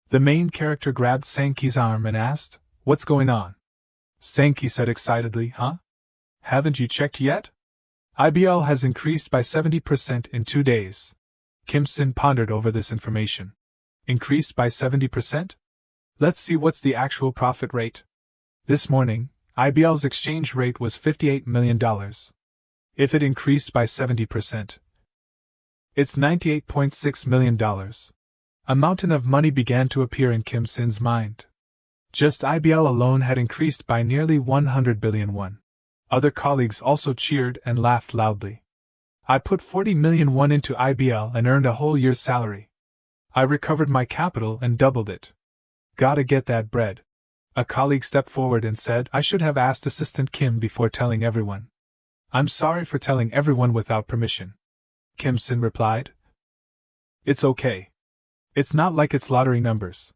The main character grabbed Sang-ki's arm and asked, What's going on? Sang-ki said excitedly, Huh? Haven't you checked yet? IBL has increased by 70% in 2 days. Kim Sin pondered over this information. Increased by 70%? Let's see what's the actual profit rate. This morning, IBL's exchange rate was $58 million. If it increased by 70%, it's $98.6 million. A mountain of money began to appear in Kim Sin's mind. Just IBL alone had increased by nearly 100 billion won. Other colleagues also cheered and laughed loudly. I put 40 million won into IBL and earned a whole year's salary. I recovered my capital and doubled it. Gotta get that bread. A colleague stepped forward and said I should have asked Assistant Kim before telling everyone. I'm sorry for telling everyone without permission. Kim Sin replied. It's okay. It's not like it's lottery numbers.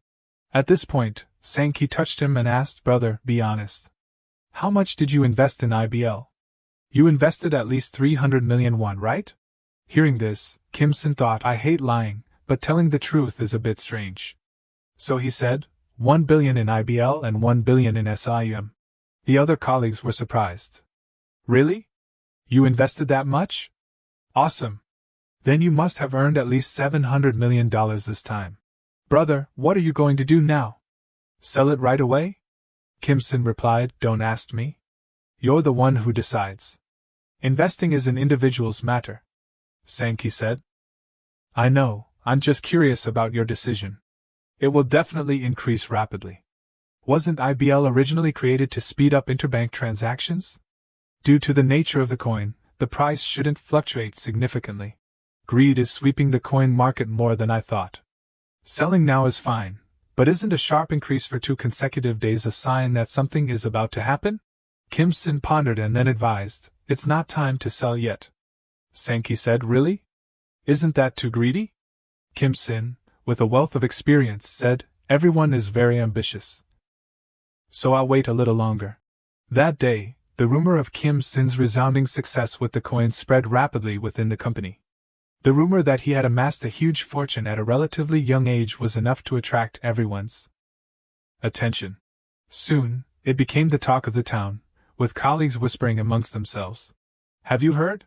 At this point, Sang-ki touched him and asked, Brother, be honest. How much did you invest in IBL? You invested at least 300 million won, right? Hearing this, Kim Sin thought, I hate lying, but telling the truth is a bit strange. So he said, 1 billion in IBL and 1 billion in SIM. The other colleagues were surprised. Really? You invested that much? Awesome. Then you must have earned at least $700 million this time. Brother, what are you going to do now? Sell it right away? Kim Sin replied, Don't ask me. You're the one who decides. Investing is an individual's matter. Sang-ki said. I know, I'm just curious about your decision. It will definitely increase rapidly. Wasn't IBL originally created to speed up interbank transactions? Due to the nature of the coin, the price shouldn't fluctuate significantly. Greed is sweeping the coin market more than I thought. Selling now is fine, but isn't a sharp increase for 2 consecutive days a sign that something is about to happen? Kim Sin pondered and then advised, It's not time to sell yet. Sang-ki said, Really? Isn't that too greedy? Kim Sin, with a wealth of experience, said, Everyone is very ambitious. So I'll wait a little longer. That day, the rumor of Kim Sin's resounding success with the coin spread rapidly within the company. The rumor that he had amassed a huge fortune at a relatively young age was enough to attract everyone's attention. Soon, it became the talk of the town, with colleagues whispering amongst themselves. Have you heard?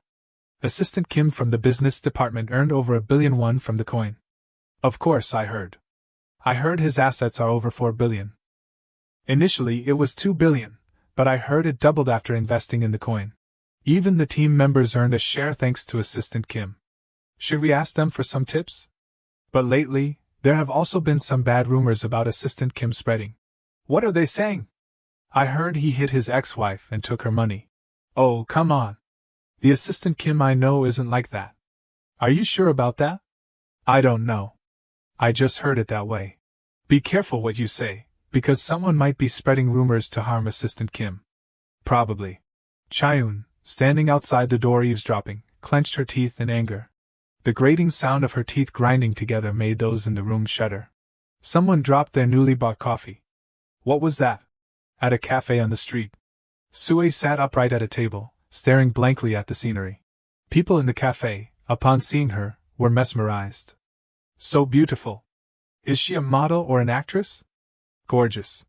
Assistant Kim from the business department earned over 1 billion won from the coin. Of course I heard. I heard his assets are over 4 billion. Initially it was 2 billion, but I heard it doubled after investing in the coin. Even the team members earned a share thanks to Assistant Kim. Should we ask them for some tips? But lately, there have also been some bad rumors about Assistant Kim spreading. What are they saying? I heard he hit his ex-wife and took her money. Oh, come on. The Assistant Kim I know isn't like that. Are you sure about that? I don't know. I just heard it that way. Be careful what you say, because someone might be spreading rumors to harm Assistant Kim. Probably. Chaeun, standing outside the door eavesdropping, clenched her teeth in anger. The grating sound of her teeth grinding together made those in the room shudder. Someone dropped their newly bought coffee. What was that? At a cafe on the street. Sue sat upright at a table, staring blankly at the scenery. People in the cafe, upon seeing her, were mesmerized. So beautiful. Is she a model or an actress? Gorgeous.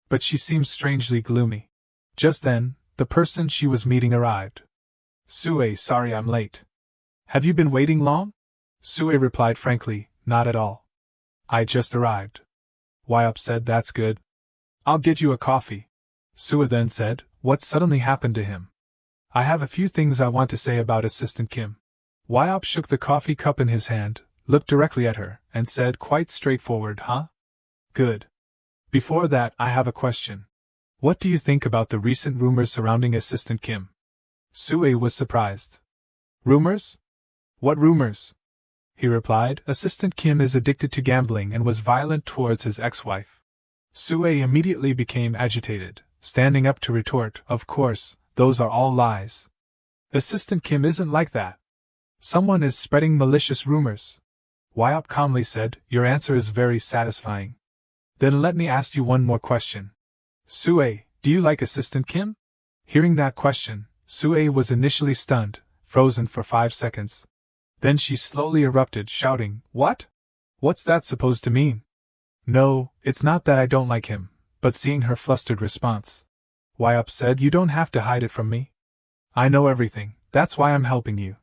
But she seems strangely gloomy. Just then, the person she was meeting arrived. Sue, sorry I'm late. Have you been waiting long? Sue replied frankly, not at all. I just arrived. Wyapp said, that's good. I'll get you a coffee. Sue then said, what suddenly happened to him? I have a few things I want to say about Assistant Kim. Wyapp shook the coffee cup in his hand, looked directly at her, and said quite straightforward, huh? Good. Before that, I have a question. What do you think about the recent rumors surrounding Assistant Kim? Sue was surprised. Rumors? What rumors? He replied, Assistant Kim is addicted to gambling and was violent towards his ex-wife. Sue immediately became agitated, standing up to retort, of course, those are all lies. Assistant Kim isn't like that. Someone is spreading malicious rumors. Wyapp calmly said, your answer is very satisfying. Then let me ask you one more question. Sue, do you like Assistant Kim? Hearing that question, Sue was initially stunned, frozen for 5 seconds. Then she slowly erupted, shouting, What? What's that supposed to mean? No, it's not that I don't like him, but seeing her flustered response. Wyapp said, you don't have to hide it from me. I know everything, that's why I'm helping you.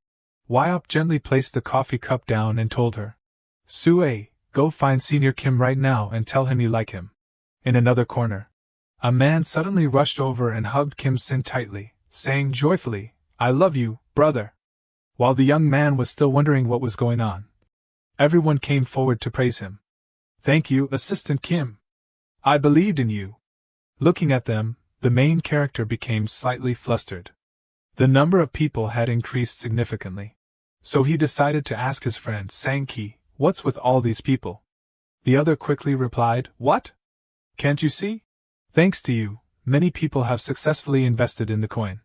Wyatt gently placed the coffee cup down and told her, Sue, go find Senior Kim right now and tell him you like him. In another corner, a man suddenly rushed over and hugged Kim Sin tightly, saying joyfully, I love you, brother. While the young man was still wondering what was going on, everyone came forward to praise him. Thank you, Assistant Kim. I believed in you. Looking at them, the main character became slightly flustered. The number of people had increased significantly. So he decided to ask his friend Sang-ki, what's with all these people? The other quickly replied, What? Can't you see? Thanks to you, many people have successfully invested in the coin.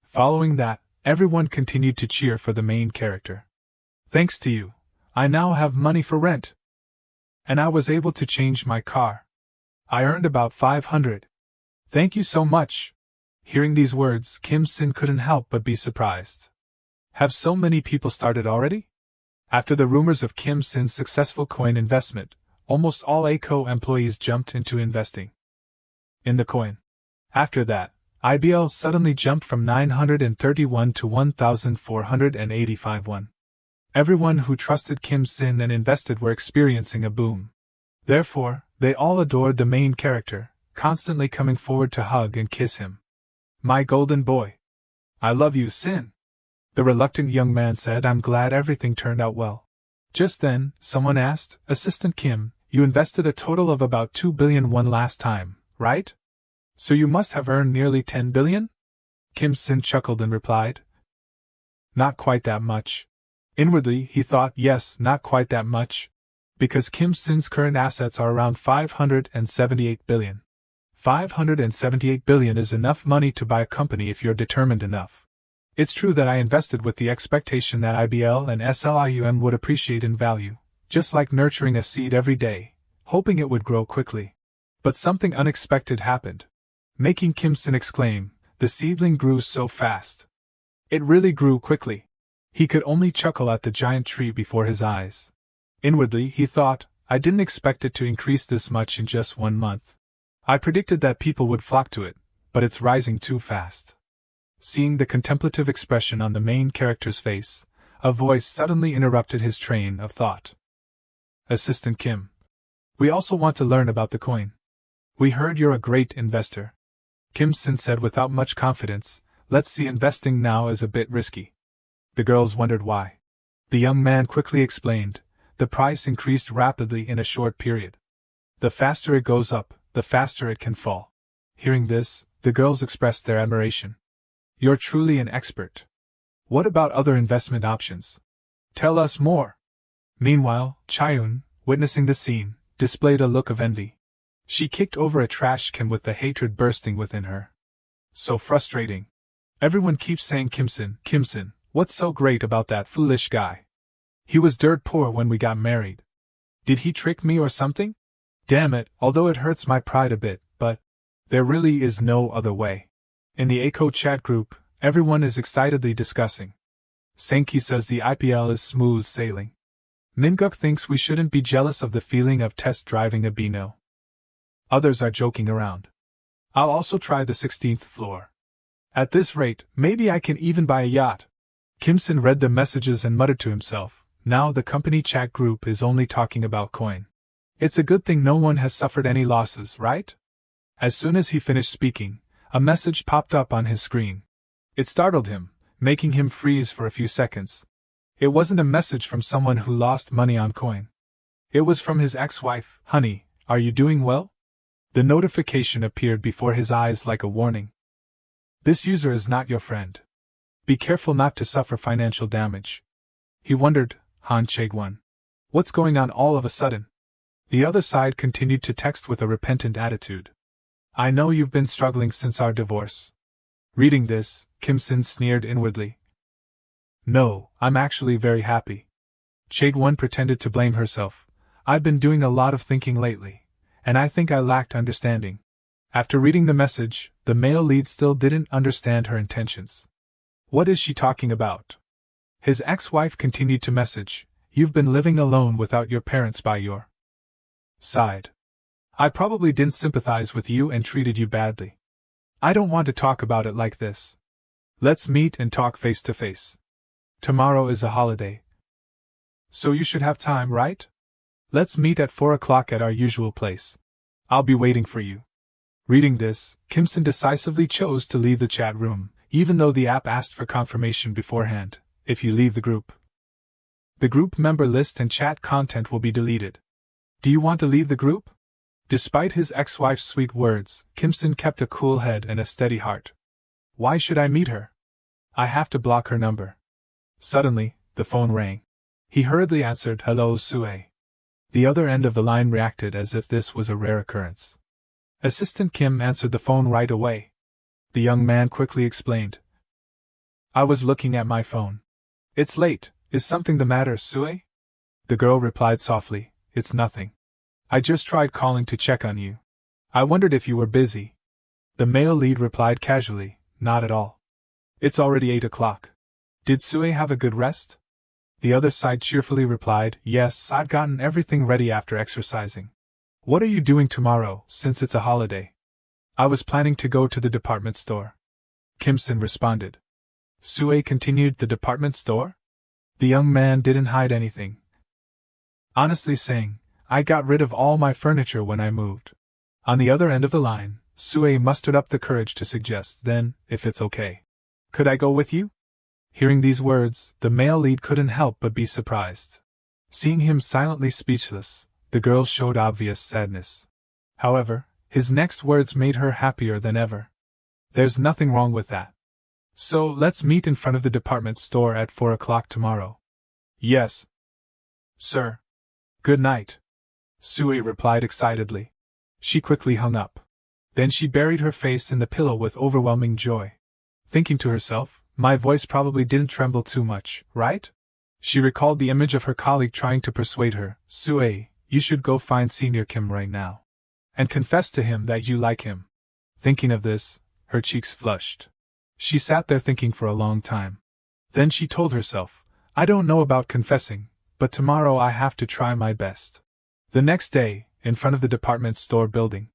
Following that, everyone continued to cheer for the main character. Thanks to you, I now have money for rent. And I was able to change my car. I earned about 500. Thank you so much. Hearing these words, Kim Sin couldn't help but be surprised. Have so many people started already? After the rumors of Kim Sin's successful coin investment, almost all ACO employees jumped into investing in the coin. After that, IBL suddenly jumped from 931 to 1,485 won. Everyone who trusted Kim Sin and invested were experiencing a boom. Therefore, they all adored the main character, constantly coming forward to hug and kiss him. My golden boy. I love you, Sin. The reluctant young man said, I'm glad everything turned out well. Just then, someone asked, Assistant Kim, you invested a total of about 2 billion won last time, right? So you must have earned nearly 10 billion? Kim Sin chuckled and replied, Not quite that much. Inwardly, he thought, yes, not quite that much. Because Kim Sin's current assets are around 578 billion. 578 billion is enough money to buy a company if you're determined enough. It's true that I invested with the expectation that IBL and SLIUM would appreciate in value, just like nurturing a seed every day, hoping it would grow quickly. But something unexpected happened, making Kim Sin exclaim, the seedling grew so fast. It really grew quickly. He could only chuckle at the giant tree before his eyes. Inwardly, he thought, I didn't expect it to increase this much in just 1 month. I predicted that people would flock to it, but it's rising too fast. Seeing the contemplative expression on the main character's face, a voice suddenly interrupted his train of thought. Assistant Kim. We also want to learn about the coin. We heard you're a great investor. Kim Sin said without much confidence, let's see, investing now is a bit risky. The girls wondered why. The young man quickly explained, the price increased rapidly in a short period. The faster it goes up, the faster it can fall. Hearing this, the girls expressed their admiration. You're truly an expert. What about other investment options? Tell us more. Meanwhile, Chayun, witnessing the scene, displayed a look of envy. She kicked over a trash can with the hatred bursting within her. So frustrating. Everyone keeps saying Kim Sin, what's so great about that foolish guy? He was dirt poor when we got married. Did he trick me or something? Damn it, although it hurts my pride a bit, but there really is no other way. In the ACO chat group, everyone is excitedly discussing. Sang-ki says the IPL is smooth sailing. Minguk thinks we shouldn't be jealous of the feeling of test driving a Beano. Others are joking around. I'll also try the 16th floor. At this rate, maybe I can even buy a yacht. Kim Sin read the messages and muttered to himself, now the company chat group is only talking about coin. It's a good thing no one has suffered any losses, right? As soon as he finished speaking, a message popped up on his screen. It startled him, making him freeze for a few seconds. It wasn't a message from someone who lost money on coin. It was from his ex-wife. Honey, are you doing well? The notification appeared before his eyes like a warning. This user is not your friend. Be careful not to suffer financial damage. He wondered, Han Chae-won. What's going on all of a sudden? The other side continued to text with a repentant attitude. I know you've been struggling since our divorce. Reading this, Kim Sin sneered inwardly. No, I'm actually very happy. Chae-won pretended to blame herself. I've been doing a lot of thinking lately, and I think I lacked understanding. After reading the message, the male lead still didn't understand her intentions. What is she talking about? His ex-wife continued to message, you've been living alone without your parents by your side. I probably didn't sympathize with you and treated you badly. I don't want to talk about it like this. Let's meet and talk face to face. Tomorrow is a holiday. So you should have time, right? Let's meet at 4 o'clock at our usual place. I'll be waiting for you. Reading this, Kimson decisively chose to leave the chat room, even though the app asked for confirmation beforehand. If you leave the group member list and chat content will be deleted. Do you want to leave the group? Despite his ex-wife's sweet words, Kimson kept a cool head and a steady heart. Why should I meet her? I have to block her number. Suddenly, the phone rang. He hurriedly answered, "Hello, Sue." The other end of the line reacted as if this was a rare occurrence. Assistant Kim answered the phone right away. The young man quickly explained. I was looking at my phone. It's late. Is something the matter, Sue? The girl replied softly, It's nothing. I just tried calling to check on you. I wondered if you were busy. The male lead replied casually, Not at all. It's already 8 o'clock. Did Sue have a good rest? The other side cheerfully replied, Yes, I've gotten everything ready after exercising. What are you doing tomorrow, since it's a holiday? I was planning to go to the department store. Kimson responded. Sue continued, The department store? The young man didn't hide anything. Honestly saying, I got rid of all my furniture when I moved. On the other end of the line, Sue mustered up the courage to suggest, Then, if it's okay, could I go with you? Hearing these words, the male lead couldn't help but be surprised. Seeing him silently speechless, the girl showed obvious sadness. However, his next words made her happier than ever. There's nothing wrong with that. So, let's meet in front of the department store at 4 o'clock tomorrow. Yes, sir. Good night. Sue replied excitedly. She quickly hung up. Then she buried her face in the pillow with overwhelming joy. Thinking to herself, My voice probably didn't tremble too much, right? She recalled the image of her colleague trying to persuade her, Sue, you should go find Senior Kim right now. And confess to him that you like him. Thinking of this, her cheeks flushed. She sat there thinking for a long time. Then she told herself, I don't know about confessing, but tomorrow I have to try my best. The next day, in front of the department store building,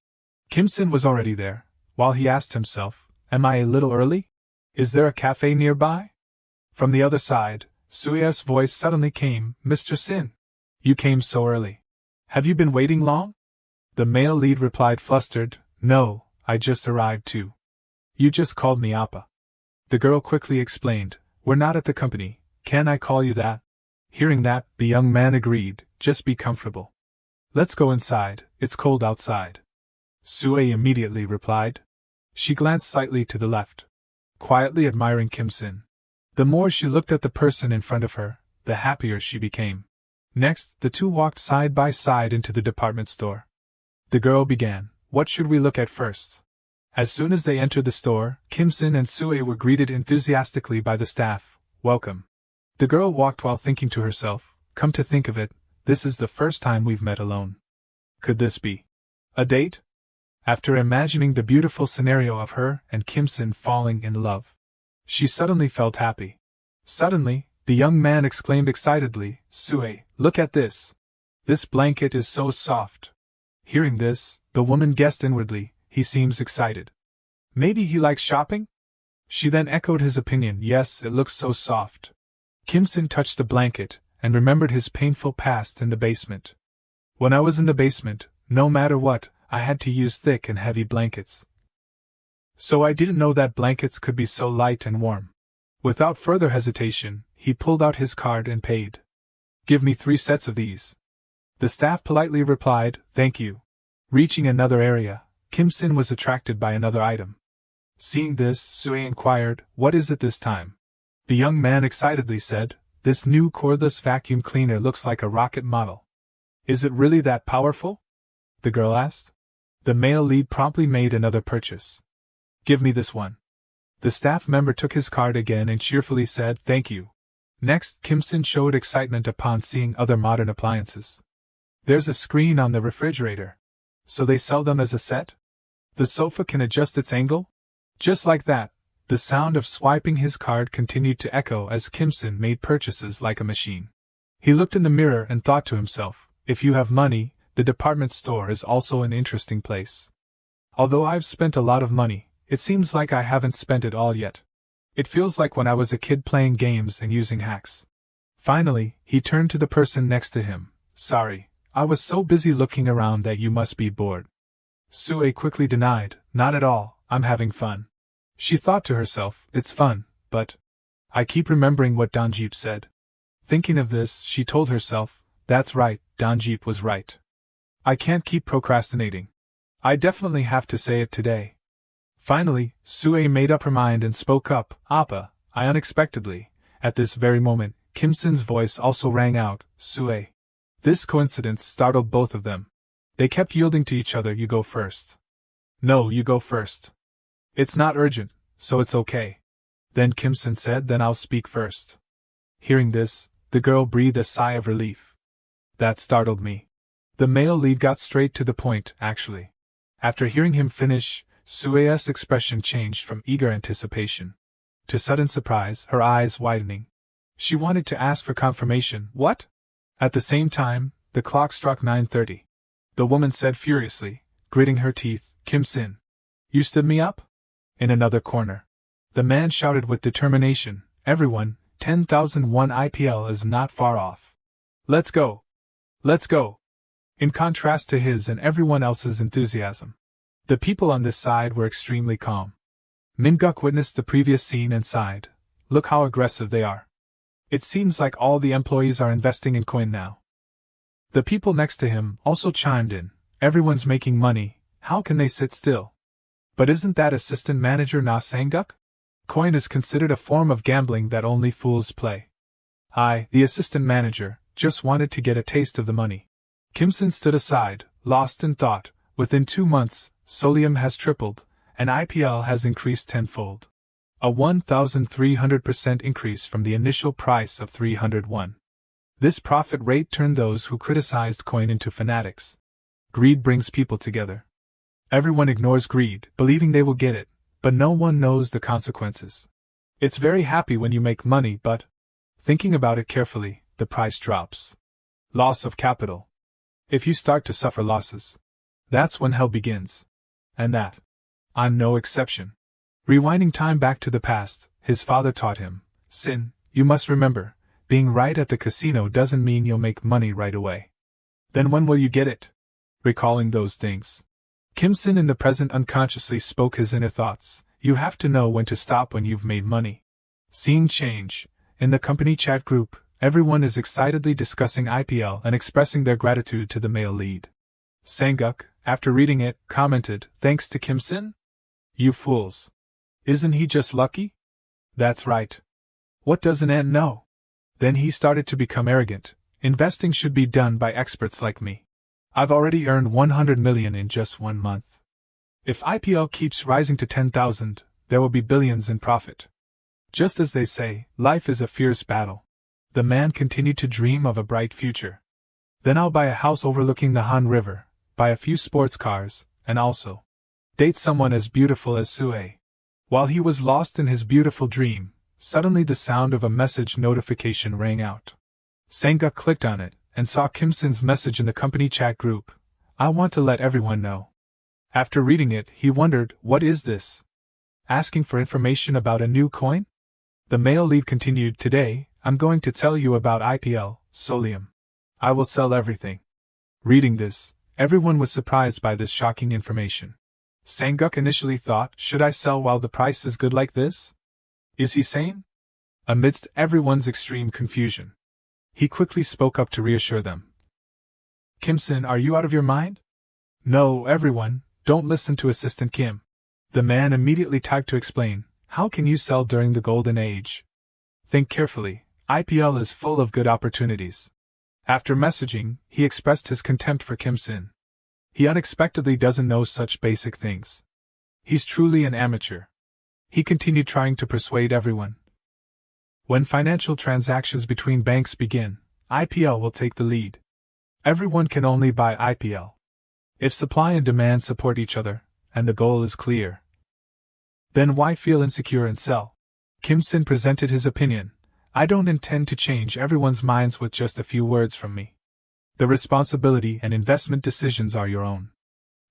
Kimson was already there, while he asked himself, Am I a little early? Is there a cafe nearby? From the other side, Sue's voice suddenly came, Mr. Sin. You came so early. Have you been waiting long? The male lead replied flustered, No, I just arrived too. You just called me Appa. The girl quickly explained, We're not at the company, can I call you that? Hearing that, the young man agreed, Just be comfortable. Let's go inside, it's cold outside. Sue immediately replied. She glanced slightly to the left, quietly admiring Kimson. The more she looked at the person in front of her, the happier she became. Next, the two walked side by side into the department store. The girl began, What should we look at first? As soon as they entered the store, Kimson and Sue were greeted enthusiastically by the staff, Welcome. The girl walked while thinking to herself, Come to think of it, this is the first time we've met alone. Could this be a date? After imagining the beautiful scenario of her and Kimson falling in love, she suddenly felt happy. Suddenly, the young man exclaimed excitedly, Sue, look at this. This blanket is so soft. Hearing this, the woman guessed inwardly, he seems excited. Maybe he likes shopping? She then echoed his opinion, Yes, it looks so soft. Kimson touched the blanket, and remembered his painful past in the basement. When I was in the basement, no matter what, I had to use thick and heavy blankets. So I didn't know that blankets could be so light and warm. Without further hesitation, he pulled out his card and paid. Give me 3 sets of these. The staff politely replied, Thank you. Reaching another area, Kimson was attracted by another item. Seeing this, Sue inquired, What is it this time? The young man excitedly said, This new cordless vacuum cleaner looks like a rocket model. Is it really that powerful? The girl asked. The male lead promptly made another purchase. Give me this one. The staff member took his card again and cheerfully said, Thank you. Next, Kimson showed excitement upon seeing other modern appliances. There's a screen on the refrigerator. So they sell them as a set? The sofa can adjust its angle? Just like that, the sound of swiping his card continued to echo as Kimson made purchases like a machine. He looked in the mirror and thought to himself, If you have money, the department store is also an interesting place. Although I've spent a lot of money, it seems like I haven't spent it all yet. It feels like when I was a kid playing games and using hacks. Finally, he turned to the person next to him. Sorry, I was so busy looking around that you must be bored. Sue quickly denied, not at all, I'm having fun. She thought to herself, it's fun, but I keep remembering what Danjeep said. Thinking of this, she told herself, that's right, Danjeep was right. I can't keep procrastinating. I definitely have to say it today. Finally, Sue made up her mind and spoke up, Appa, I unexpectedly, at this very moment, Kim Sin's voice also rang out, Sue. This coincidence startled both of them. They kept yielding to each other, you go first. No, you go first. It's not urgent, so it's okay. Then Kim Sin said, then I'll speak first. Hearing this, the girl breathed a sigh of relief. That startled me. The male lead got straight to the point, actually. After hearing him finish, Sue's expression changed from eager anticipation to sudden surprise, her eyes widening. She wanted to ask for confirmation. What? At the same time, the clock struck 9:30. The woman said furiously, gritting her teeth, Kim Sin, you stood me up? In another corner, the man shouted with determination, everyone, 10,001 IPL is not far off. Let's go! Let's go! In contrast to his and everyone else's enthusiasm, the people on this side were extremely calm. Min-guk witnessed the previous scene and sighed. Look how aggressive they are. It seems like all the employees are investing in coin now. The people next to him also chimed in. Everyone's making money, how can they sit still? But isn't that assistant manager Na Sang-guk? Coin is considered a form of gambling that only fools play. I, the assistant manager, just wanted to get a taste of the money. Kim Sin stood aside, lost in thought. Within 2 months, Solium has tripled, and IPL has increased tenfold. A 1,300% increase from the initial price of 301. This profit rate turned those who criticized coin into fanatics. Greed brings people together. Everyone ignores greed, believing they will get it, but no one knows the consequences. It's very happy when you make money, but thinking about it carefully, the price drops. Loss of capital. If you start to suffer losses, that's when hell begins. And that, I'm no exception. Rewinding time back to the past, his father taught him, Sin, you must remember, being right at the casino doesn't mean you'll make money right away. Then when will you get it? Recalling those things, Kim Sin in the present unconsciously spoke his inner thoughts. You have to know when to stop when you've made money. Seeing change, in the company chat group, everyone is excitedly discussing IPL and expressing their gratitude to the male lead. Sang-guk, after reading it, commented, thanks to Kim Sin? You fools. Isn't he just lucky? That's right. What does an ant know? Then he started to become arrogant. Investing should be done by experts like me. I've already earned 100 million in just 1 month. If IPL keeps rising to 10,000, there will be billions in profit. Just as they say, life is a fierce battle. The man continued to dream of a bright future. Then I'll buy a house overlooking the Han River, buy a few sports cars, and also date someone as beautiful as Sue. While he was lost in his beautiful dream, suddenly the sound of a message notification rang out. Sang-guk clicked on it, and saw Kim Sin's message in the company chat group. I want to let everyone know. After reading it, he wondered, what is this? Asking for information about a new coin? The male lead continued, today, I'm going to tell you about IPL, Solium. I will sell everything. Reading this, everyone was surprised by this shocking information. Sang-guk initially thought, should I sell while the price is good like this? Is he sane? Amidst everyone's extreme confusion, he quickly spoke up to reassure them. Kim Sin, are you out of your mind? No, everyone, don't listen to Assistant Kim. The man immediately typed to explain, how can you sell during the golden age? Think carefully, IPL is full of good opportunities. After messaging, he expressed his contempt for Kim Sin. He unexpectedly doesn't know such basic things. He's truly an amateur. He continued trying to persuade everyone. When financial transactions between banks begin, IPL will take the lead. Everyone can only buy IPL if supply and demand support each other, and the goal is clear. Then why feel insecure and sell? Kim Sin presented his opinion. I don't intend to change everyone's minds with just a few words from me. The responsibility and investment decisions are your own.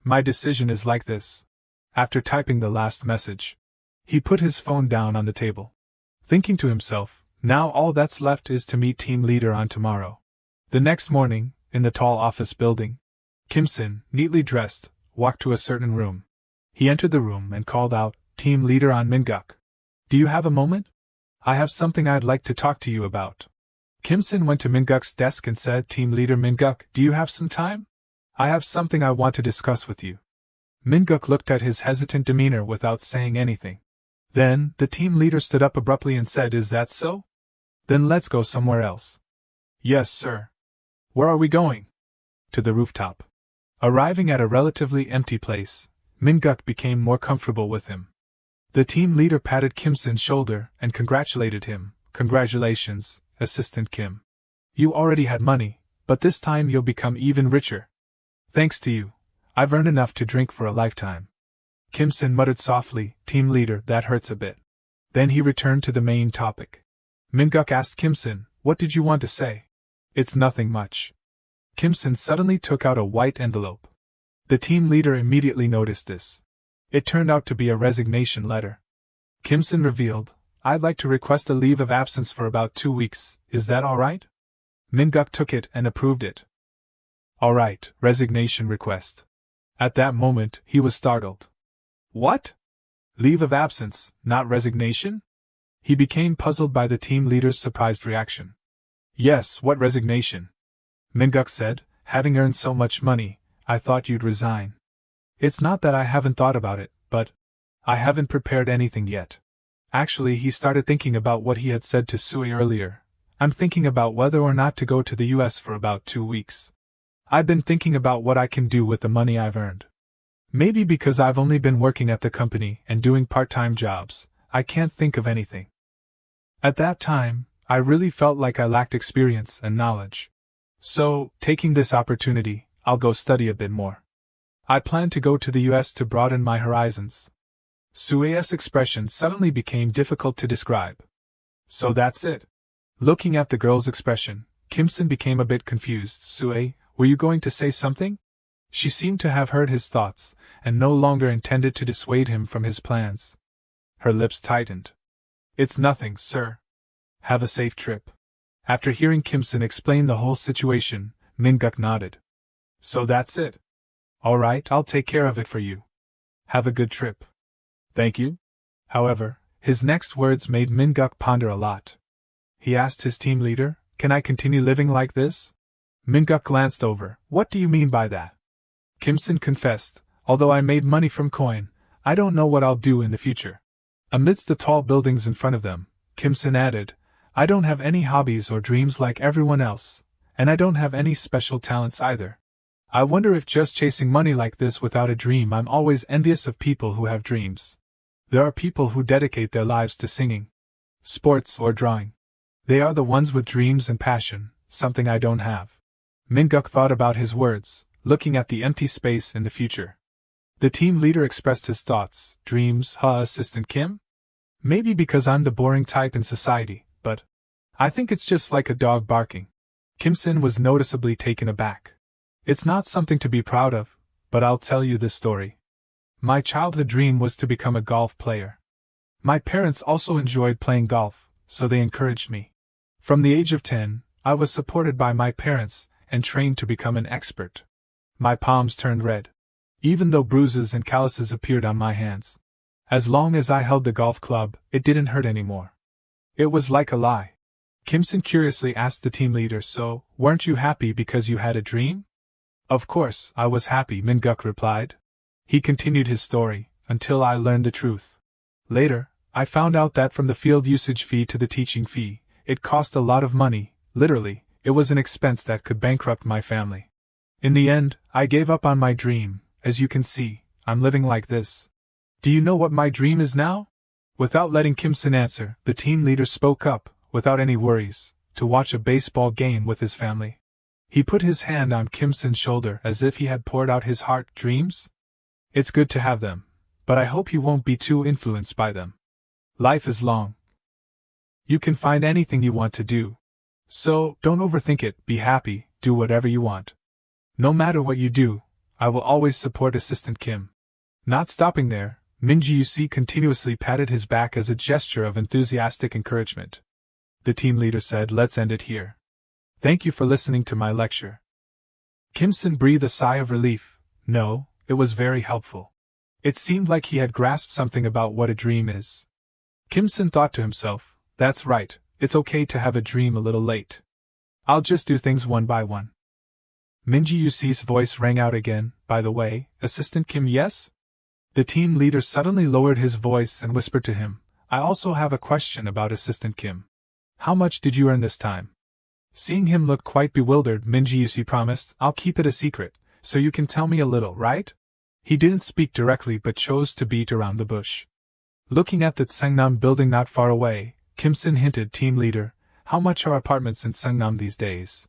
My decision is like this. After typing the last message, He put his phone down on the table, thinking to himself, now all that's left is to meet team leader on tomorrow. The next morning, in the tall office building, Kim Sin, neatly dressed, walked to a certain room. He entered the room and called out, Team leader on Minguk. Do you have a moment? I have something I'd like to talk to you about. Kim Sin went to Minguk's desk and said, Team leader Minguk, do you have some time? I have something I want to discuss with you. Minguk looked at his hesitant demeanor without saying anything. Then, the team leader stood up abruptly and said, Is that so? Then let's go somewhere else. Yes, sir. Where are we going? To the rooftop. Arriving at a relatively empty place, Minguk became more comfortable with him. The team leader patted Kim Sin's shoulder and congratulated him. Congratulations, Assistant Kim. You already had money, but this time you'll become even richer. Thanks to you, I've earned enough to drink for a lifetime. Kim Sin muttered softly, Team leader, that hurts a bit. Then he returned to the main topic. Minguk asked Kim Sin, What did you want to say? It's nothing much. Kim Sin suddenly took out a white envelope. The team leader immediately noticed this. It turned out to be a resignation letter. Kim Sin revealed, I'd like to request a leave of absence for about 2 weeks, is that alright? Minguk took it and approved it. Alright, resignation request. At that moment, he was startled. What? Leave of absence, not resignation? He became puzzled by the team leader's surprised reaction. Yes, what resignation? Minguk said, having earned so much money, I thought you'd resign. It's not that I haven't thought about it, but I haven't prepared anything yet. Actually, he started thinking about what he had said to Sui earlier. I'm thinking about whether or not to go to the US for about 2 weeks. I've been thinking about what I can do with the money I've earned. Maybe because I've only been working at the company and doing part-time jobs, I can't think of anything. At that time, I really felt like I lacked experience and knowledge. So, taking this opportunity, I'll go study a bit more. I plan to go to the US to broaden my horizons. Sui's expression suddenly became difficult to describe. So that's it. Looking at the girl's expression, Kim Sin became a bit confused. Sui, were you going to say something? She seemed to have heard his thoughts, and no longer intended to dissuade him from his plans. Her lips tightened. It's nothing, sir. Have a safe trip. After hearing Kim Sin explain the whole situation, Minguk nodded. So that's it. Alright, I'll take care of it for you. Have a good trip. Thank you. However, his next words made Minguk ponder a lot. He asked his team leader, Can I continue living like this? Minguk glanced over. What do you mean by that? Kim Sin confessed, Although I made money from coin, I don't know what I'll do in the future. Amidst the tall buildings in front of them, Kim Sin added, I don't have any hobbies or dreams like everyone else, and I don't have any special talents either. I wonder if just chasing money like this without a dream. I'm always envious of people who have dreams. There are people who dedicate their lives to singing, sports, or drawing. They are the ones with dreams and passion, something I don't have. Minguk thought about his words, looking at the empty space in the future. The team leader expressed his thoughts. Dreams, huh, Assistant Kim? Maybe because I'm the boring type in society, but I think it's just like a dog barking. Kim Sin was noticeably taken aback. It's not something to be proud of, but I'll tell you this story. My childhood dream was to become a golf player. My parents also enjoyed playing golf, so they encouraged me. From the age of 10, I was supported by my parents and trained to become an expert. My palms turned red, even though bruises and calluses appeared on my hands. As long as I held the golf club, it didn't hurt anymore. It was like a lie. Kim Sin curiously asked the team leader, So, weren't you happy because you had a dream? Of course, I was happy, Minguk replied. He continued his story, until I learned the truth. Later, I found out that from the field usage fee to the teaching fee, it cost a lot of money. Literally, it was an expense that could bankrupt my family. In the end, I gave up on my dream. As you can see, I'm living like this. Do you know what my dream is now? Without letting Kim Sin answer, the team leader spoke up, without any worries, to watch a baseball game with his family. He put his hand on Kim Sin's shoulder as if he had poured out his heart. Dreams? It's good to have them, but I hope you won't be too influenced by them. Life is long. You can find anything you want to do. So, don't overthink it, be happy, do whatever you want. No matter what you do, I will always support Assistant Kim. Not stopping there, Mon4Rch continuously patted his back as a gesture of enthusiastic encouragement. The team leader said, "Let's end it here. Thank you for listening to my lecture." Kim-sin breathed a sigh of relief. No, it was very helpful. It seemed like he had grasped something about what a dream is. Kim-sin thought to himself, "That's right, it's okay to have a dream a little late. I'll just do things one by one." Mon4Rch's voice rang out again, "By the way, Assistant Kim, yes?" The team leader suddenly lowered his voice and whispered to him, "I also have a question about Assistant Kim. How much did you earn this time?" Seeing him look quite bewildered, Mon4Rch promised, "I'll keep it a secret, so you can tell me a little, right?" He didn't speak directly but chose to beat around the bush. Looking at the Tsangnam building not far away, Kim-sin hinted, "Team leader, how much are apartments in Tsangnam these days?"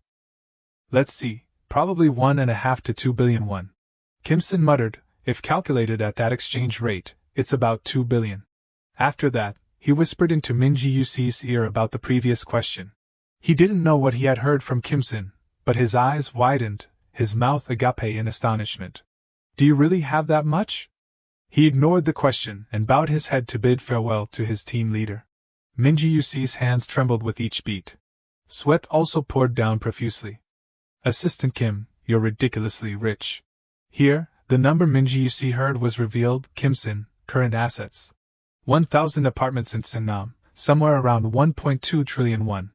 "Let's see, probably 1.5 to 2 billion won." Kim-sin muttered, "If calculated at that exchange rate, it's about 2 billion. After that, he whispered into Mon4Rch's ear about the previous question. He didn't know what he had heard from Kim-sin, but his eyes widened, his mouth agape in astonishment. "Do you really have that much?" He ignored the question and bowed his head to bid farewell to his team leader. Mon4Rch's hands trembled with each beat. Sweat also poured down profusely. "Assistant Kim, you're ridiculously rich." Here, the number Mon4Rch heard was revealed. Kim-sin, current assets. 1,000 apartments in Tsangnam, somewhere around 1.2 trillion won.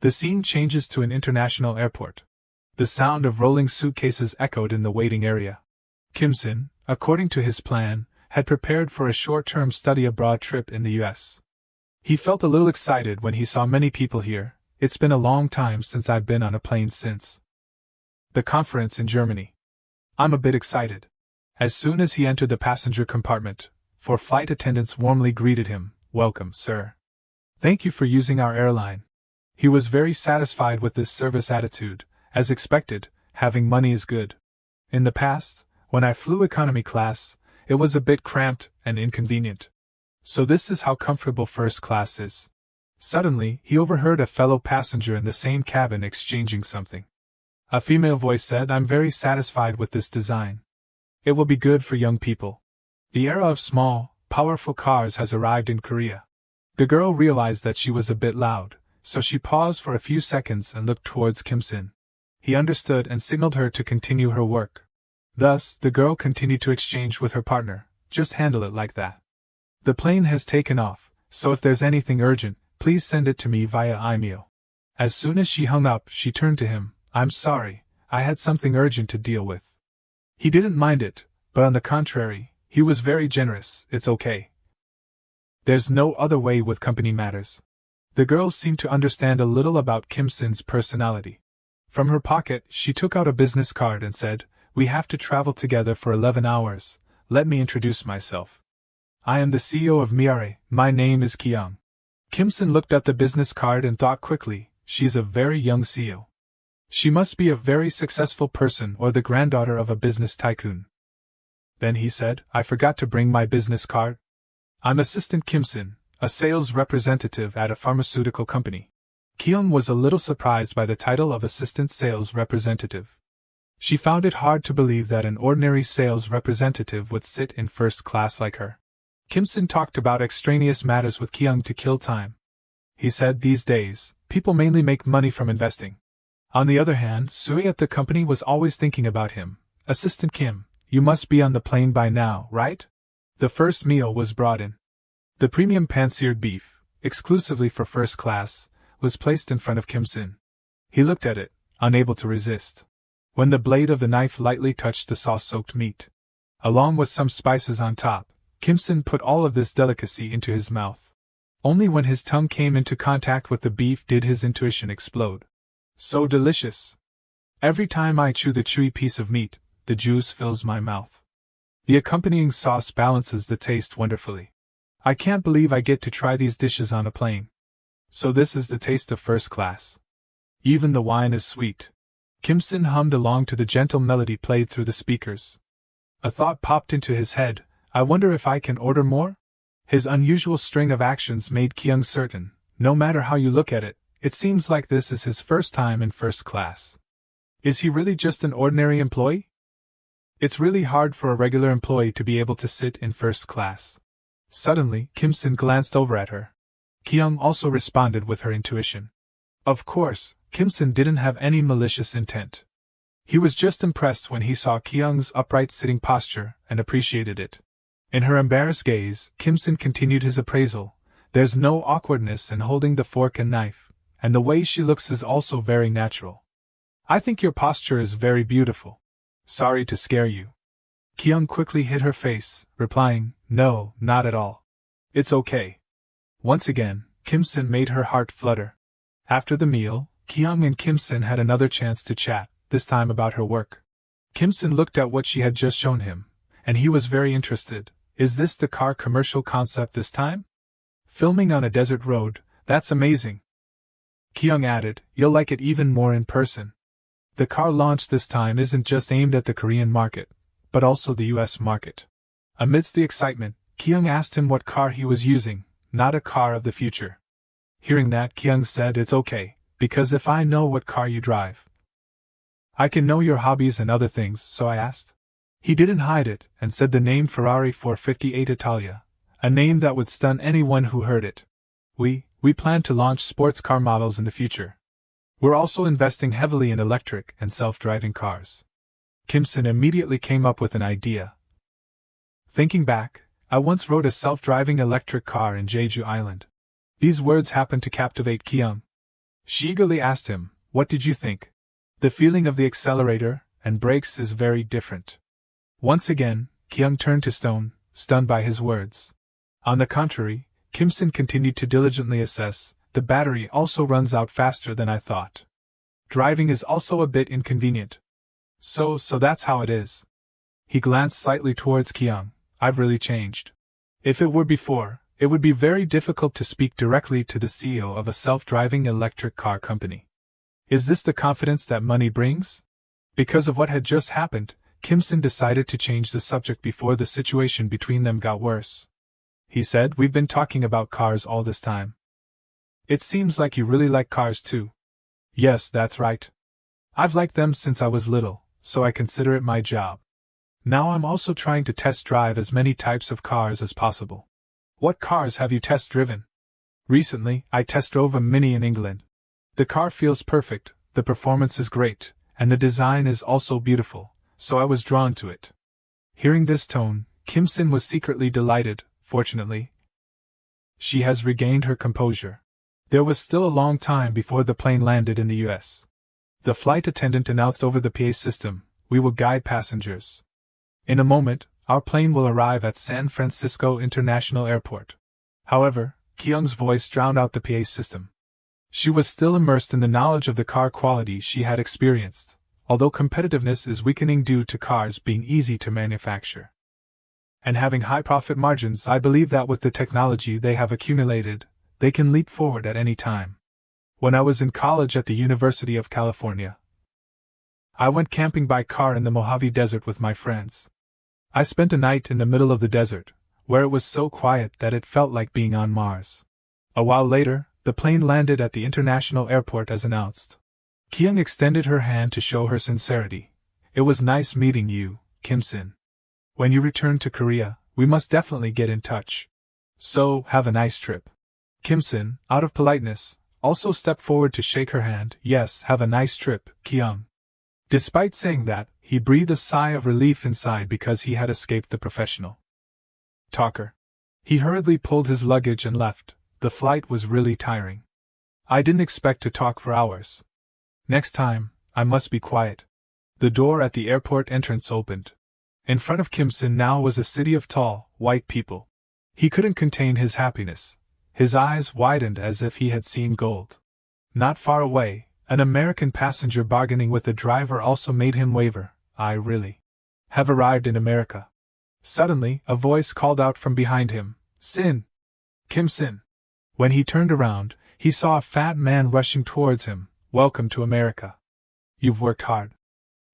The scene changes to an international airport. The sound of rolling suitcases echoed in the waiting area. Kim-sin, according to his plan, had prepared for a short-term study abroad trip in the US. He felt a little excited when he saw many people here. "It's been a long time since I've been on a plane since." The conference in Germany. "I'm a bit excited." As soon as he entered the passenger compartment, 4 flight attendants warmly greeted him, "Welcome, sir. Thank you for using our airline." He was very satisfied with this service attitude. As expected, having money is good. In the past, when I flew economy class, it was a bit cramped and inconvenient. So this is how comfortable first class is. Suddenly, he overheard a fellow passenger in the same cabin exchanging something. A female voice said, "I'm very satisfied with this design. It will be good for young people. The era of small, powerful cars has arrived in Korea." The girl realized that she was a bit loud, so she paused for a few seconds and looked towards Kim-sin. He understood and signaled her to continue her work. Thus, the girl continued to exchange with her partner, "Just handle it like that. The plane has taken off, so if there's anything urgent, please send it to me via email." As soon as she hung up, she turned to him, "I'm sorry, I had something urgent to deal with." He didn't mind it, but on the contrary, he was very generous. "It's okay. There's no other way with company matters." The girl seemed to understand a little about Kim-sin's personality. From her pocket, she took out a business card and said, "We have to travel together for 11 hours. Let me introduce myself. I am the CEO of Mon4Rch. My name is Kyung." Kim-sin looked at the business card and thought quickly, "She's a very young CEO. She must be a very successful person or the granddaughter of a business tycoon." Then he said, "I forgot to bring my business card. I'm Assistant Kim-sin, a sales representative at a pharmaceutical company." Kyung was a little surprised by the title of Assistant Sales Representative. She found it hard to believe that an ordinary sales representative would sit in first class like her. Kim-sin talked about extraneous matters with Kyung to kill time. He said these days, people mainly make money from investing. On the other hand, Sui at the company was always thinking about him. "Assistant Kim, you must be on the plane by now, right?" The first meal was brought in. The premium pan-seared beef, exclusively for first class, was placed in front of Kim-sin. He looked at it, unable to resist. When the blade of the knife lightly touched the sauce-soaked meat, along with some spices on top, Kim-sin put all of this delicacy into his mouth. Only when his tongue came into contact with the beef did his intuition explode. So delicious! Every time I chew the chewy piece of meat, the juice fills my mouth. The accompanying sauce balances the taste wonderfully. I can't believe I get to try these dishes on a plane. So this is the taste of first class. Even the wine is sweet. Kim-sin hummed along to the gentle melody played through the speakers. A thought popped into his head, I wonder if I can order more? His unusual string of actions made Kyung certain, no matter how you look at it, it seems like this is his first time in first class. Is he really just an ordinary employee? It's really hard for a regular employee to be able to sit in first class. Suddenly, Kim Sin glanced over at her. Kyung also responded with her intuition. Of course, Kim Sin didn't have any malicious intent. He was just impressed when he saw Kyung's upright sitting posture and appreciated it. In her embarrassed gaze, Kim Sin continued his appraisal. There's no awkwardness in holding the fork and knife, and the way she looks is also very natural. I think your posture is very beautiful. Sorry to scare you. Kyung quickly hid her face, replying, No, not at all. It's okay. Once again, Kim Sin made her heart flutter. After the meal, Kyung and Kim Sin had another chance to chat, this time about her work. Kim Sin looked at what she had just shown him, and he was very interested. Is this the car commercial concept this time? Filming on a desert road, that's amazing. Kyung added, You'll like it even more in person. The car launch this time isn't just aimed at the Korean market, but also the US market. Amidst the excitement, Kyung asked him what car he was using, not a car of the future. Hearing that, Kyung said, It's okay, because if I know what car you drive, I can know your hobbies and other things, so I asked. He didn't hide it, and said the name Ferrari 458 Italia, a name that would stun anyone who heard it. We plan to launch sports car models in the future. We're also investing heavily in electric and self-driving cars. Kim Sin immediately came up with an idea. Thinking back, I once rode a self-driving electric car in Jeju Island. These words happened to captivate Kyung. She eagerly asked him, What did you think? The feeling of the accelerator and brakes is very different. Once again, Kyung turned to stone, stunned by his words. On the contrary, Kim Sin continued to diligently assess, the battery also runs out faster than I thought. Driving is also a bit inconvenient. So that's how it is. He glanced slightly towards Kyung. I've really changed. If it were before, it would be very difficult to speak directly to the CEO of a self-driving electric car company. Is this the confidence that money brings? Because of what had just happened, Kim Sin decided to change the subject before the situation between them got worse. He said, We've been talking about cars all this time. It seems like you really like cars too. Yes, that's right. I've liked them since I was little, so I consider it my job. Now I'm also trying to test drive as many types of cars as possible. What cars have you test driven? Recently, I test drove a Mini in England. The car feels perfect, the performance is great, and the design is also beautiful, so I was drawn to it. Hearing this tone, Kim Sin was secretly delighted. Fortunately, she has regained her composure. There was still a long time before the plane landed in the US. The flight attendant announced over the PA system, We will guide passengers. In a moment, our plane will arrive at San Francisco International Airport. However, Kyung's voice drowned out the PA system. She was still immersed in the knowledge of the car quality she had experienced, although competitiveness is weakening due to cars being easy to manufacture and having high profit margins. I believe that with the technology they have accumulated, they can leap forward at any time. When I was in college at the University of California, I went camping by car in the Mojave Desert with my friends. I spent a night in the middle of the desert, where it was so quiet that it felt like being on Mars. A while later, the plane landed at the international airport as announced. Kyung extended her hand to show her sincerity. It was nice meeting you, Kim Sin. When you return to Korea, we must definitely get in touch. So, have a nice trip. Kim Sin, out of politeness, also stepped forward to shake her hand. Yes, have a nice trip, Kyung. Despite saying that, he breathed a sigh of relief inside because he had escaped the professional talker. He hurriedly pulled his luggage and left. The flight was really tiring. I didn't expect to talk for hours. Next time, I must be quiet. The door at the airport entrance opened. In front of Kim Sin now was a city of tall, white people. He couldn't contain his happiness. His eyes widened as if he had seen gold. Not far away, an American passenger bargaining with the driver also made him waver. I really have arrived in America. Suddenly, a voice called out from behind him, Sin! Kim Sin! When he turned around, he saw a fat man rushing towards him. Welcome to America. You've worked hard.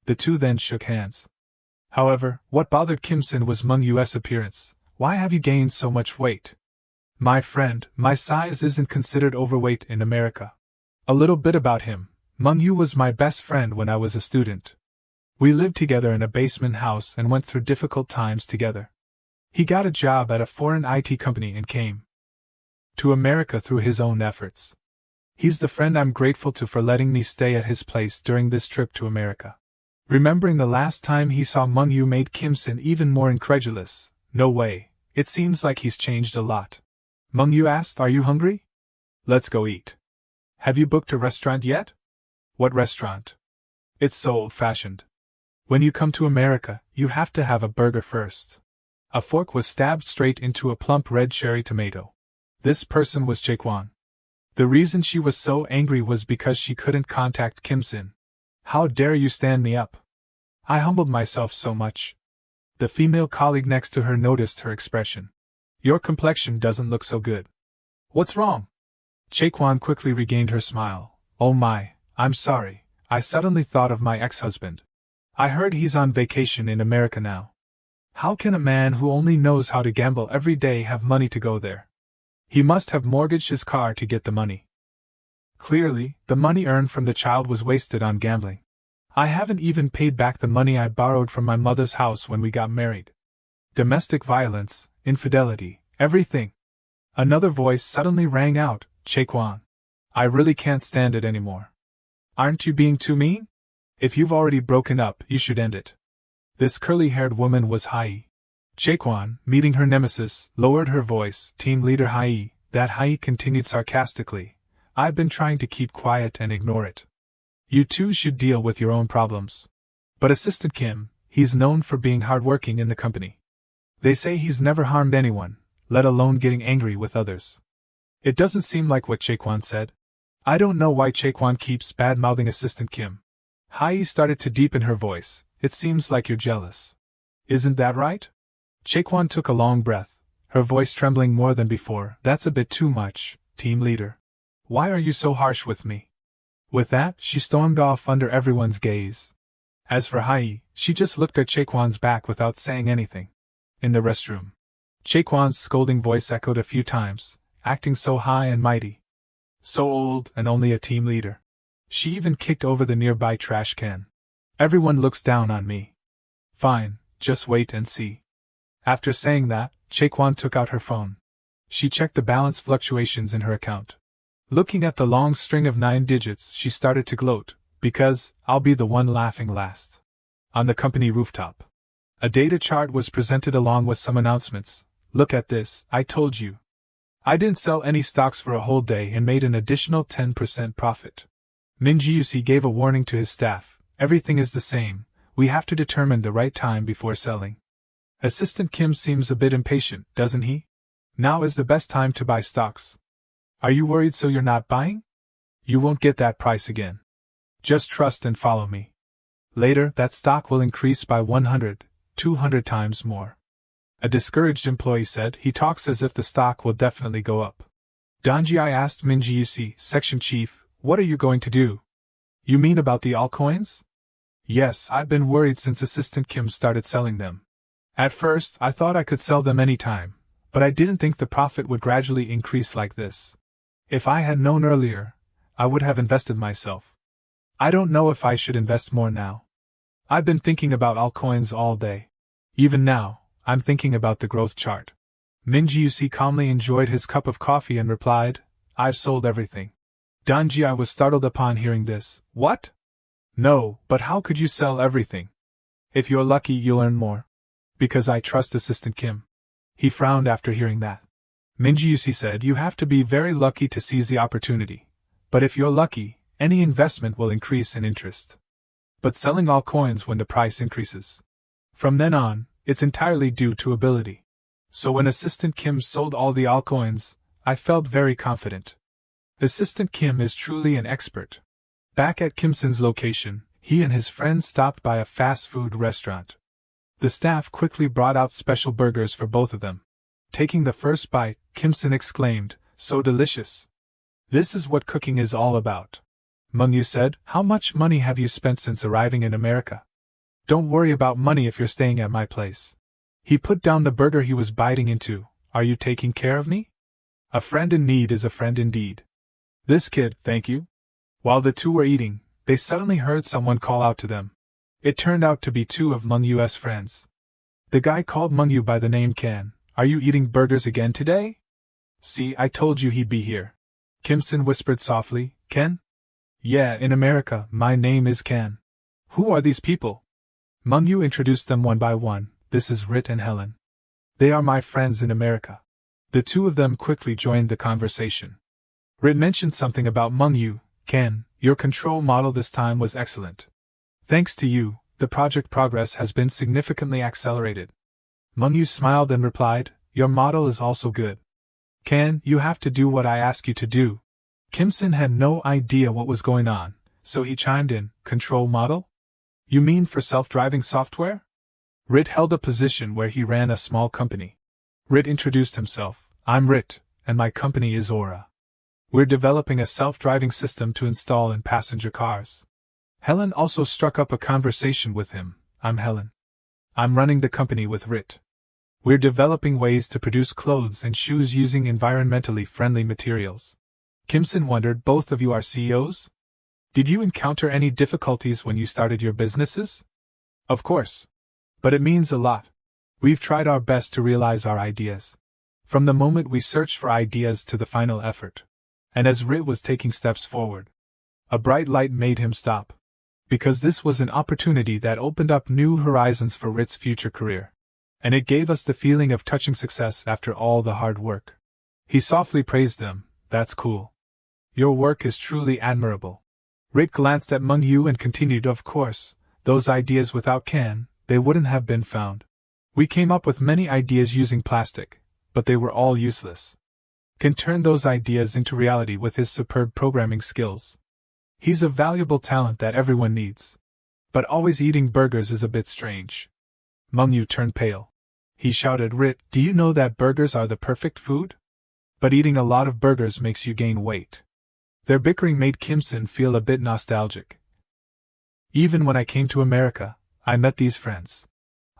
The two then shook hands. However, what bothered Kim Sin was Mung Yu's appearance. Why have you gained so much weight? My friend, my size isn't considered overweight in America. A little bit about him. Mung Yu was my best friend when I was a student. We lived together in a basement house and went through difficult times together. He got a job at a foreign IT company and came to America through his own efforts. He's the friend I'm grateful to for letting me stay at his place during this trip to America. Remembering the last time he saw Meng-yu made Kim Sin even more incredulous. No way, it seems like he's changed a lot. Meng-yu asked, "Are you hungry? Let's go eat. Have you booked a restaurant yet?" "What restaurant? It's so old-fashioned. When you come to America, you have to have a burger first." A fork was stabbed straight into a plump red cherry tomato. This person was Jaekwon. The reason she was so angry was because she couldn't contact Kim Sin. "How dare you stand me up? I humbled myself so much." The female colleague next to her noticed her expression. "Your complexion doesn't look so good. What's wrong?" Jaekwon quickly regained her smile. "Oh my, I'm sorry, I suddenly thought of my ex-husband. I heard he's on vacation in America now. How can a man who only knows how to gamble every day have money to go there? He must have mortgaged his car to get the money. Clearly, the money earned from the child was wasted on gambling. I haven't even paid back the money I borrowed from my mother's house when we got married. Domestic violence, infidelity, everything." Another voice suddenly rang out, "Jaekwon, I really can't stand it anymore. Aren't you being too mean? If you've already broken up, you should end it." This curly-haired woman was Hai. Jaekwon, meeting her nemesis, lowered her voice. "Team leader Hai," that Hai continued sarcastically. "I've been trying to keep quiet and ignore it. You two should deal with your own problems. But Assistant Kim, he's known for being hardworking in the company. They say he's never harmed anyone, let alone getting angry with others." It doesn't seem like what Jaekwon said. "I don't know why Jaekwon keeps bad-mouthing Assistant Kim." Hai started to deepen her voice. "It seems like you're jealous. Isn't that right?" Jaekwon took a long breath, her voice trembling more than before. "That's a bit too much, team leader. Why are you so harsh with me?" With that, she stormed off under everyone's gaze. As for Hai, she just looked at Jaekwon's back without saying anything. In the restroom, Jaekwon's scolding voice echoed a few times, acting so high and mighty. So old and only a team leader. She even kicked over the nearby trash can. "Everyone looks down on me." "Fine, just wait and see." After saying that, Jaekwon took out her phone. She checked the balance fluctuations in her account. Looking at the long string of 9 digits, she started to gloat, because I'll be the one laughing last. On the company rooftop, a data chart was presented along with some announcements. "Look at this, I told you. I didn't sell any stocks for a whole day and made an additional 10% profit." Min Ji-yusi gave a warning to his staff. "Everything is the same, we have to determine the right time before selling." Assistant Kim seems a bit impatient, doesn't he? "Now is the best time to buy stocks. Are you worried so you're not buying? You won't get that price again. Just trust and follow me. Later, that stock will increase by 100, 200 times more." A discouraged employee said. "He talks as if the stock will definitely go up." Donji asked Min Ji-yusi, "Section Chief, what are you going to do?" "You mean about the altcoins?" "Yes, I've been worried since Assistant Kim started selling them. At first, I thought I could sell them any time, but I didn't think the profit would gradually increase like this. If I had known earlier, I would have invested myself. I don't know if I should invest more now. I've been thinking about altcoins all day. Even now, I'm thinking about the growth chart." Min Ji-yusi calmly enjoyed his cup of coffee and replied, "I've sold everything." Donji was startled upon hearing this. "What? No, but how could you sell everything? If you're lucky, you'll earn more." "Because I trust Assistant Kim." He frowned after hearing that. Min Ji-yusi said, "You have to be very lucky to seize the opportunity. But if you're lucky, any investment will increase in interest. But selling all coins when the price increases. From then on, it's entirely due to ability. So when Assistant Kim sold all the altcoins, I felt very confident. Assistant Kim is truly an expert." Back at Kim Sin's location, he and his friends stopped by a fast food restaurant. The staff quickly brought out special burgers for both of them. Taking the first bite, Kim Sin exclaimed, "So delicious. This is what cooking is all about." Meng-yu said, "How much money have you spent since arriving in America?" "Don't worry about money if you're staying at my place." He put down the burger he was biting into. "Are you taking care of me? A friend in need is a friend indeed." "This kid, thank you." While the two were eating, they suddenly heard someone call out to them. It turned out to be two of Mon4Rch's friends. The guy called Mon4Rch by the name Ken. Are you eating burgers again today? See, I told you he'd be here. Kim-sin whispered softly. Ken? Yeah, in America, my name is Ken. Who are these people? Mon4Rch introduced them one by one. This is Rit and Helen. They are my friends in America. The two of them quickly joined the conversation. Rit mentioned something about Mon4Rch. Ken, your control model this time was excellent. Thanks to you, the project progress has been significantly accelerated. Mon4Rch smiled and replied, your model is also good. Ken, you have to do what I ask you to do. Kim-sin had no idea what was going on, so he chimed in, control model? You mean for self-driving software? Rit held a position where he ran a small company. Rit introduced himself. I'm Rit, and my company is Aura. We're developing a self-driving system to install in passenger cars. Helen also struck up a conversation with him. I'm Helen. I'm running the company with Rit. We're developing ways to produce clothes and shoes using environmentally friendly materials. Kim-sin wondered, both of you are CEOs? Did you encounter any difficulties when you started your businesses? Of course. But it means a lot. We've tried our best to realize our ideas. From the moment we searched for ideas to the final effort. And as Rit was taking steps forward, a bright light made him stop. Because this was an opportunity that opened up new horizons for Rit's future career. And it gave us the feeling of touching success after all the hard work. He softly praised them. That's cool. Your work is truly admirable. Rit glanced at Mon4Rch and continued, of course, those ideas without Ken, they wouldn't have been found. We came up with many ideas using plastic, but they were all useless. Ken turned those ideas into reality with his superb programming skills. He's a valuable talent that everyone needs. But always eating burgers is a bit strange. Mon4Rch turned pale. He shouted, Rit, do you know that burgers are the perfect food? But eating a lot of burgers makes you gain weight. Their bickering made Kim-sin feel a bit nostalgic. Even when I came to America, I met these friends.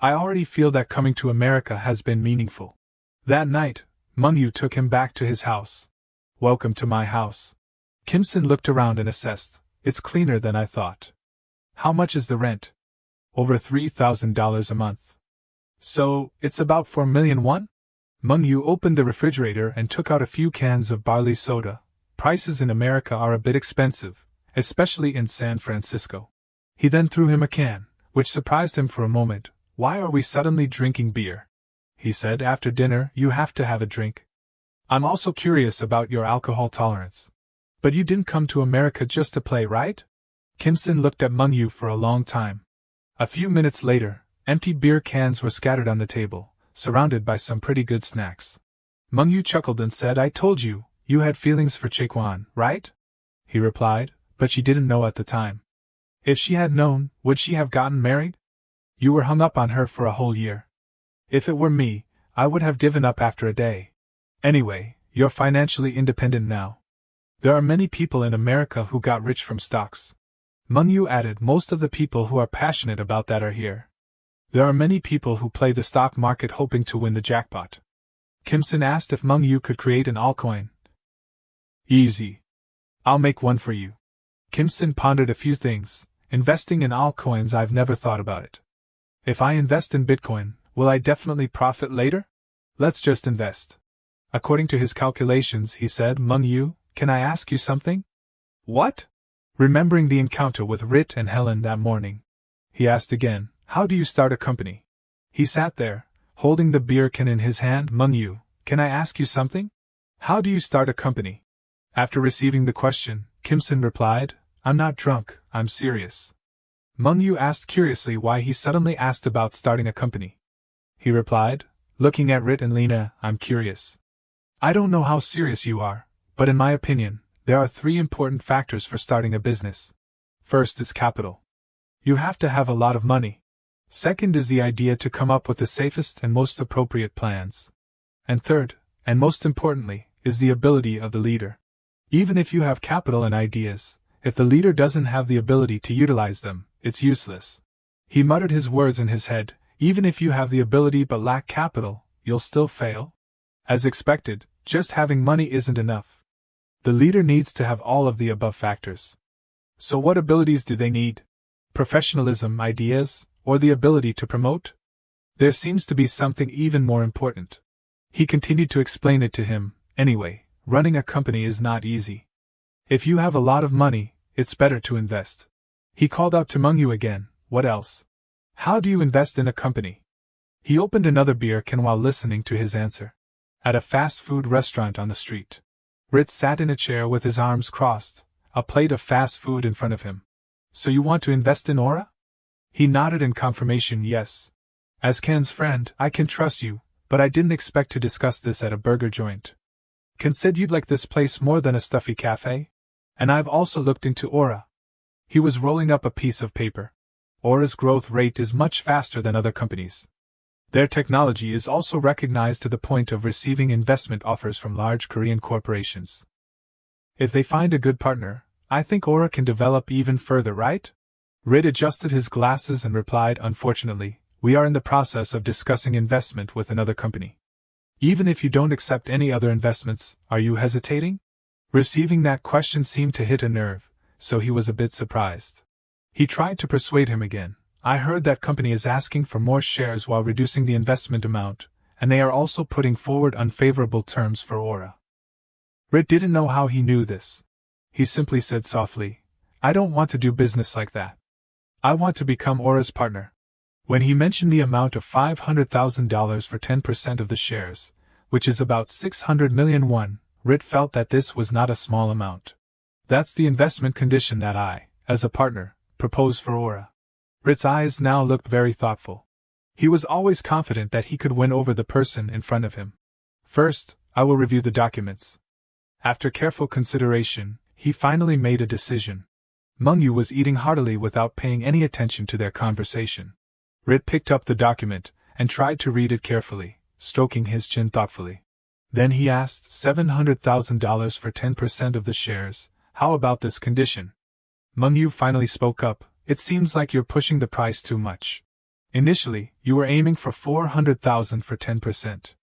I already feel that coming to America has been meaningful. That night, Mon4Rch took him back to his house. Welcome to my house. Kim-sin looked around and assessed. It's cleaner than I thought. How much is the rent? Over $3,000 a month. So, it's about 4 million won? Mon4Rch opened the refrigerator and took out a few cans of barley soda. Prices in America are a bit expensive, especially in San Francisco. He then threw him a can, which surprised him for a moment. Why are we suddenly drinking beer? He said, after dinner, you have to have a drink. I'm also curious about your alcohol tolerance. But you didn't come to America just to play, right? Kim-sin looked at Mon4Rch for a long time. A few minutes later, empty beer cans were scattered on the table, surrounded by some pretty good snacks. Mon4Rch chuckled and said, I told you, you had feelings for Jaekwan, right? He replied, but she didn't know at the time. If she had known, would she have gotten married? You were hung up on her for a whole year. If it were me, I would have given up after a day. Anyway, you're financially independent now. There are many people in America who got rich from stocks. Mon4Rch added, most of the people who are passionate about that are here. There are many people who play the stock market hoping to win the jackpot. Kim-sin asked if Mon4Rch could create an altcoin. Easy. I'll make one for you. Kim-sin pondered a few things. Investing in altcoins, I've never thought about it. If I invest in Bitcoin, will I definitely profit later? Let's just invest. According to his calculations, he said, Mon4Rch, can I ask you something? What? Remembering the encounter with Rit and Helen that morning, he asked again, how do you start a company? He sat there, holding the beer can in his hand. Mon4Rch, can I ask you something? How do you start a company? After receiving the question, Kim-sin replied, I'm not drunk, I'm serious. Mon4Rch asked curiously why he suddenly asked about starting a company. He replied, looking at Rit and Lena, I'm curious. I don't know how serious you are, but in my opinion, there are 3 important factors for starting a business. First is capital. You have to have a lot of money. Second is the idea to come up with the safest and most appropriate plans. And third, and most importantly, is the ability of the leader. Even if you have capital and ideas, if the leader doesn't have the ability to utilize them, it's useless. He muttered his words in his head, even if you have the ability but lack capital, you'll still fail. As expected, just having money isn't enough. The leader needs to have all of the above factors. So what abilities do they need? Professionalism, ideas, or the ability to promote? There seems to be something even more important. He continued to explain it to him. Anyway, running a company is not easy. If you have a lot of money, it's better to invest. He called out to Mon4Rch again. What else? How do you invest in a company? He opened another beer can while listening to his answer. At a fast food restaurant on the street. Ritz sat in a chair with his arms crossed, a plate of fast food in front of him. So you want to invest in Aura? He nodded in confirmation. Yes. As Ken's friend, I can trust you, but I didn't expect to discuss this at a burger joint. Ken said you'd like this place more than a stuffy cafe? And I've also looked into Aura. He was rolling up a piece of paper. Aura's growth rate is much faster than other companies. Their technology is also recognized to the point of receiving investment offers from large Korean corporations. If they find a good partner, I think Aura can develop even further, right? Rit adjusted his glasses and replied, unfortunately, we are in the process of discussing investment with another company. Even if you don't accept any other investments, are you hesitating? Receiving that question seemed to hit a nerve, so he was a bit surprised. He tried to persuade him again. I heard that company is asking for more shares while reducing the investment amount, and they are also putting forward unfavorable terms for Aura. Rit didn't know how he knew this. He simply said softly, I don't want to do business like that. I want to become Aura's partner. When he mentioned the amount of $500,000 for 10% of the shares, which is about 600 million won, Rit felt that this was not a small amount. That's the investment condition that I, as a partner, propose for Aura. Rit's eyes now looked very thoughtful. He was always confident that he could win over the person in front of him. First, I will review the documents. After careful consideration, he finally made a decision. Mon4Rch was eating heartily without paying any attention to their conversation. Rit picked up the document and tried to read it carefully, stroking his chin thoughtfully. Then he asked, $700,000 for 10% of the shares, how about this condition? Mon4Rch finally spoke up, it seems like you're pushing the price too much. Initially, you were aiming for $400,000 for 10%.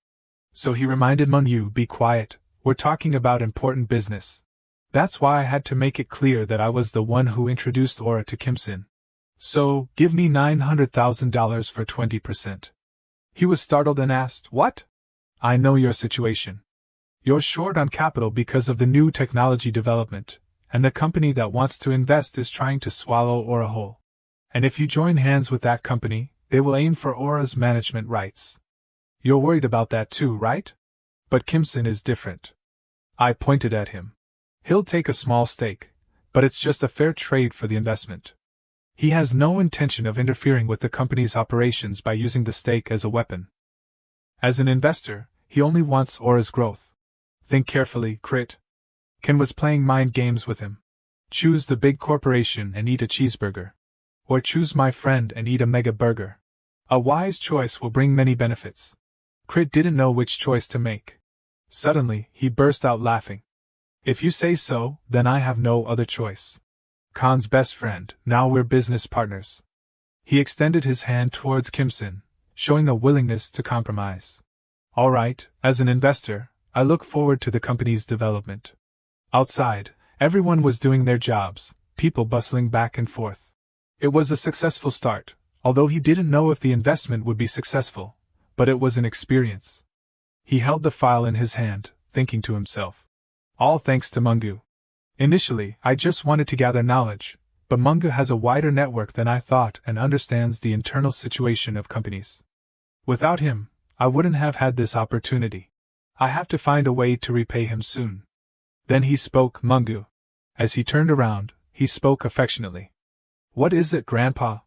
So he reminded Mon4Rch, be quiet, we're talking about important business. That's why I had to make it clear that I was the one who introduced Aura to Kim-sin. So, give me $900,000 for 20%. He was startled and asked, what? I know your situation. You're short on capital because of the new technology development, and the company that wants to invest is trying to swallow Aura whole. And if you join hands with that company, they will aim for Aura's management rights. You're worried about that too, right? But Kim-sin is different. I pointed at him. He'll take a small stake, but it's just a fair trade for the investment. He has no intention of interfering with the company's operations by using the stake as a weapon. As an investor, he only wants Aura's growth. Think carefully, Crit. Ken was playing mind games with him. Choose the big corporation and eat a cheeseburger. Or choose my friend and eat a mega burger. A wise choice will bring many benefits. Crit didn't know which choice to make. Suddenly, he burst out laughing. If you say so, then I have no other choice. Khan's best friend, now we're business partners. He extended his hand towards Kim-sin, showing a willingness to compromise. All right, as an investor, I look forward to the company's development. Outside, everyone was doing their jobs, people bustling back and forth. It was a successful start, although he didn't know if the investment would be successful, but it was an experience. He held the file in his hand, thinking to himself. All thanks to Mon4Rch. Initially, I just wanted to gather knowledge, but Mon4Rch has a wider network than I thought and understands the internal situation of companies. Without him, I wouldn't have had this opportunity. I have to find a way to repay him soon. Then he spoke, Mon4Rch. As he turned around, he spoke affectionately. What is it, Grandpa?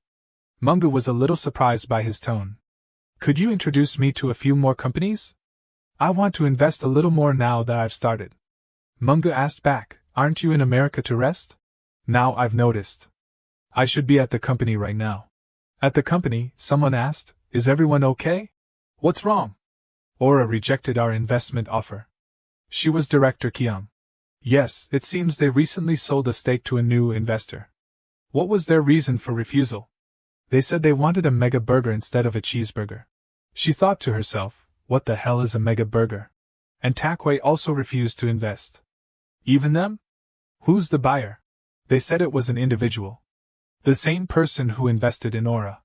Mon4Rch was a little surprised by his tone. Could you introduce me to a few more companies? I want to invest a little more now that I've started. Mon4Rch asked back. Aren't you in America to rest? Now I've noticed. I should be at the company right now. At the company, someone asked, is everyone okay? What's wrong? Aura rejected our investment offer. She was Director Kyung. Yes, it seems they recently sold a stake to a new investor. What was their reason for refusal? They said they wanted a mega burger instead of a cheeseburger. She thought to herself, what the hell is a mega burger? And Takway also refused to invest. Even them? Who's the buyer? They said it was an individual. The same person who invested in Aura.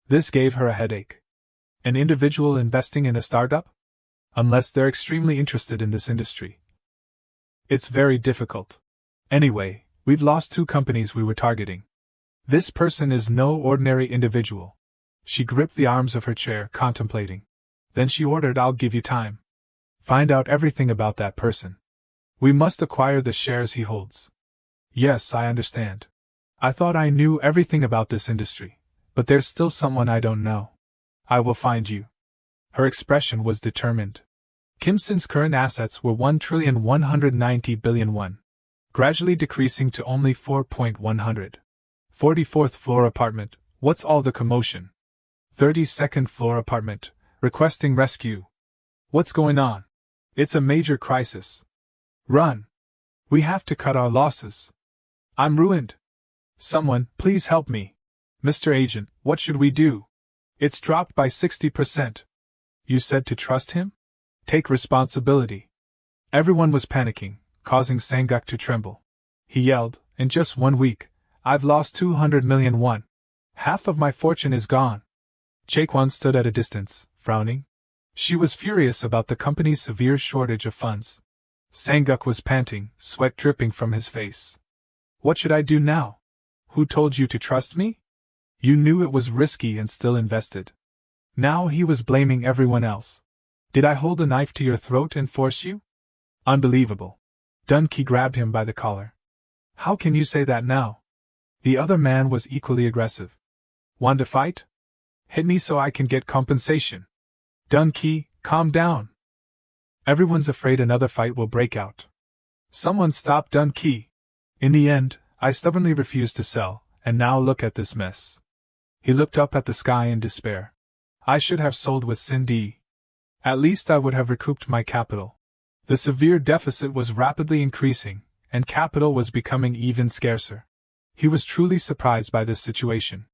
This gave her a headache. An individual investing in a startup? Unless they're extremely interested in this industry. It's very difficult. Anyway, we've lost 2 companies we were targeting. This person is no ordinary individual. She gripped the arms of her chair, contemplating. Then she ordered, I'll give you time. Find out everything about that person. We must acquire the shares he holds. Yes, I understand. I thought I knew everything about this industry, but there's still someone I don't know. I will find you. Her expression was determined. Kim Sin's current assets were 1,190 billion won, gradually decreasing to only 4.100. 44th floor apartment, what's all the commotion? 32nd floor apartment, requesting rescue. What's going on? It's a major crisis. Run. We have to cut our losses. I'm ruined. Someone, please help me. Mr. Agent, what should we do? It's dropped by 60%. You said to trust him? Take responsibility. Everyone was panicking, causing Sang-guk to tremble. He yelled, in just 1 week, I've lost 200 million won. Half of my fortune is gone. Jaekwon stood at a distance, frowning. She was furious about the company's severe shortage of funds. Sang-guk was panting, sweat dripping from his face. What should I do now? Who told you to trust me? You knew it was risky and still invested. Now he was blaming everyone else. Did I hold a knife to your throat and force you? Unbelievable. Dun-ki grabbed him by the collar. How can you say that now? The other man was equally aggressive. Want to fight? Hit me so I can get compensation. Dun-ki, calm down. Everyone's afraid another fight will break out. Someone stop Dun-ki. In the end, I stubbornly refused to sell, and now look at this mess. He looked up at the sky in despair. I should have sold with Cindy. At least I would have recouped my capital. The severe deficit was rapidly increasing, and capital was becoming even scarcer. He was truly surprised by this situation.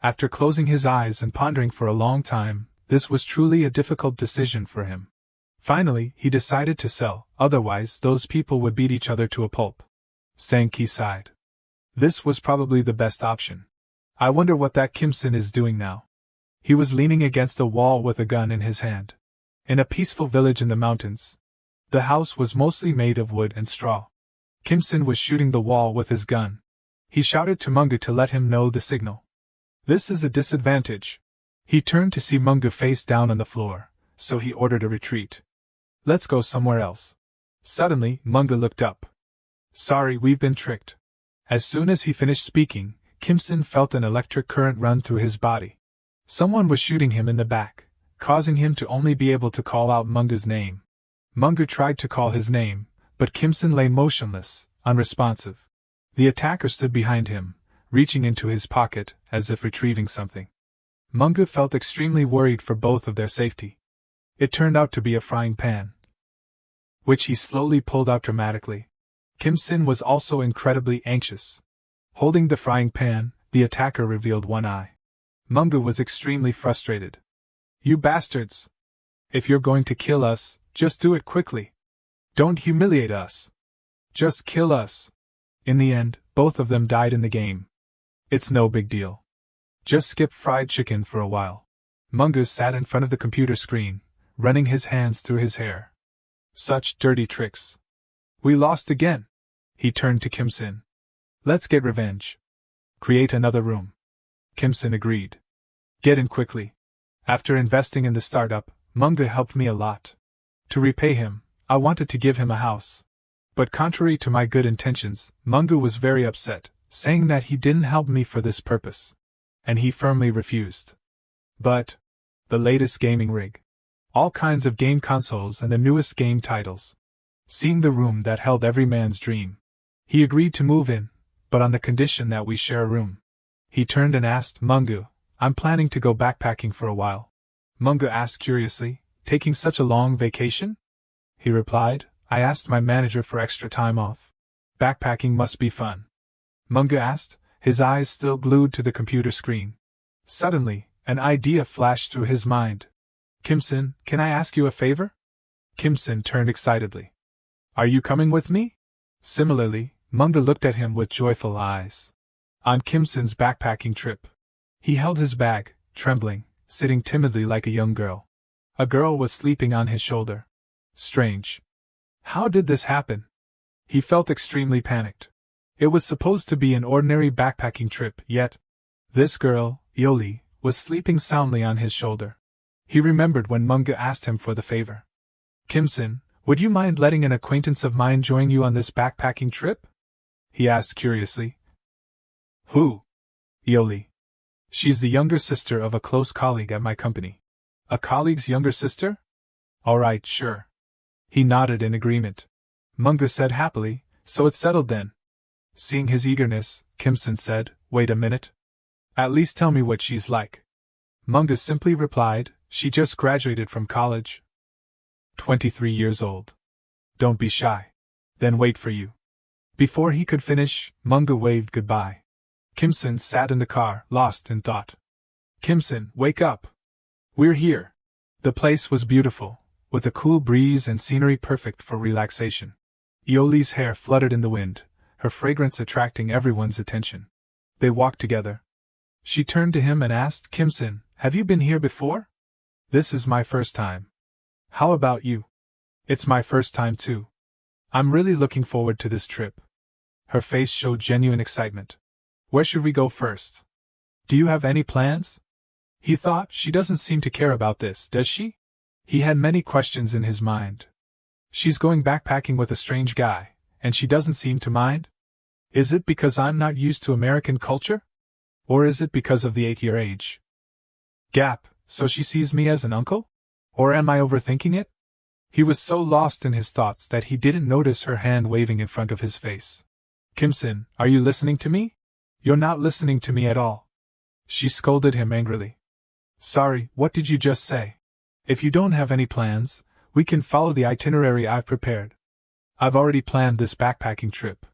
After closing his eyes and pondering for a long time, this was truly a difficult decision for him. Finally, he decided to sell, otherwise those people would beat each other to a pulp. Sang-ki sighed. This was probably the best option. I wonder what that Kim Sin is doing now. He was leaning against a wall with a gun in his hand. In a peaceful village in the mountains. The house was mostly made of wood and straw. Kim Sin was shooting the wall with his gun. He shouted to Mungu to let him know the signal. This is a disadvantage. He turned to see Mungu face down on the floor, so he ordered a retreat. Let's go somewhere else. Suddenly, Mungu looked up. Sorry, we've been tricked. As soon as he finished speaking, Kim Sin felt an electric current run through his body. Someone was shooting him in the back, causing him to only be able to call out Mungu's name. Mungu tried to call his name, but Kim Sin lay motionless, unresponsive. The attacker stood behind him, reaching into his pocket, as if retrieving something. Mungu felt extremely worried for both of their safety. It turned out to be a frying pan, which he slowly pulled out dramatically. Kim Sin was also incredibly anxious. Holding the frying pan, the attacker revealed one eye. Mungu was extremely frustrated. You bastards! If you're going to kill us, just do it quickly. Don't humiliate us. Just kill us. In the end, both of them died in the game. It's no big deal. Just skip fried chicken for a while. Mungu sat in front of the computer screen, running his hands through his hair. Such dirty tricks. We lost again. He turned to Kim Sin. Let's get revenge. Create another room. Kim Sin agreed. Get in quickly. After investing in the startup, Mungu helped me a lot. To repay him, I wanted to give him a house. But contrary to my good intentions, Mungu was very upset, saying that he didn't help me for this purpose. And he firmly refused. But the latest gaming rig. All kinds of game consoles and the newest game titles. Seeing the room that held every man's dream. He agreed to move in, but on the condition that we share a room. He turned and asked Mungu, I'm planning to go backpacking for a while. Mungu asked curiously, taking such a long vacation? He replied, I asked my manager for extra time off. Backpacking must be fun. Mungu asked, his eyes still glued to the computer screen. Suddenly, an idea flashed through his mind. Kim Sin, can I ask you a favor? Kim Sin turned excitedly. Are you coming with me? Similarly, Mungu looked at him with joyful eyes. On Kim-sin's backpacking trip. He held his bag, trembling, sitting timidly like a young girl. A girl was sleeping on his shoulder. Strange. How did this happen? He felt extremely panicked. It was supposed to be an ordinary backpacking trip, yet this girl, Yoli, was sleeping soundly on his shoulder. He remembered when Munga asked him for the favor. Kim-sin, would you mind letting an acquaintance of mine join you on this backpacking trip? He asked curiously. Who? Yoli. She's the younger sister of a close colleague at my company. A colleague's younger sister? All right, sure. He nodded in agreement. Munga said happily, so it's settled then. Seeing his eagerness, Kim-sin said, wait a minute. At least tell me what she's like. Munga simply replied, she just graduated from college. 23 years old. Don't be shy. Then wait for you. Before he could finish, Munga waved goodbye. Kim-sin sat in the car, lost in thought. Kim-sin, wake up. We're here. The place was beautiful, with a cool breeze and scenery perfect for relaxation. Yoli's hair fluttered in the wind, her fragrance attracting everyone's attention. They walked together. She turned to him and asked, Kim-sin, have you been here before? This is my first time. How about you? It's my first time too. I'm really looking forward to this trip. Her face showed genuine excitement. Where should we go first? Do you have any plans? He thought, she doesn't seem to care about this, does she? He had many questions in his mind. She's going backpacking with a strange guy, and she doesn't seem to mind? Is it because I'm not used to American culture? Or is it because of the 8-year age gap, so she sees me as an uncle? Or am I overthinking it? He was so lost in his thoughts that he didn't notice her hand waving in front of his face. Kim-sin, are you listening to me? You're not listening to me at all. She scolded him angrily. Sorry, what did you just say? If you don't have any plans, we can follow the itinerary I've prepared. I've already planned this backpacking trip.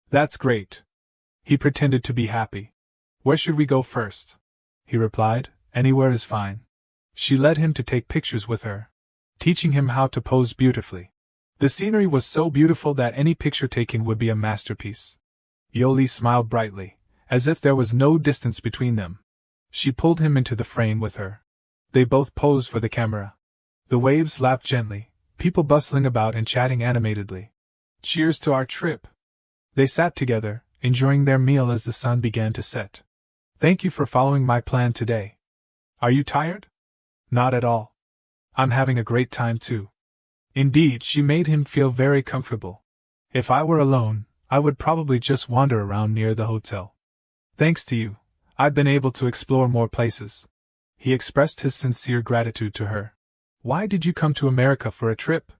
That's great. He pretended to be happy. Where should we go first? He replied, anywhere is fine. She led him to take pictures with her, teaching him how to pose beautifully. The scenery was so beautiful that any picture taken would be a masterpiece. Yoli smiled brightly, as if there was no distance between them. She pulled him into the frame with her. They both posed for the camera. The waves lapped gently, people bustling about and chatting animatedly. Cheers to our trip. They sat together, enjoying their meal as the sun began to set. Thank you for following my plan today. Are you tired? Not at all. I'm having a great time too. Indeed, she made him feel very comfortable. If I were alone, I would probably just wander around near the hotel. Thanks to you, I've been able to explore more places. He expressed his sincere gratitude to her. Why did you come to America for a trip?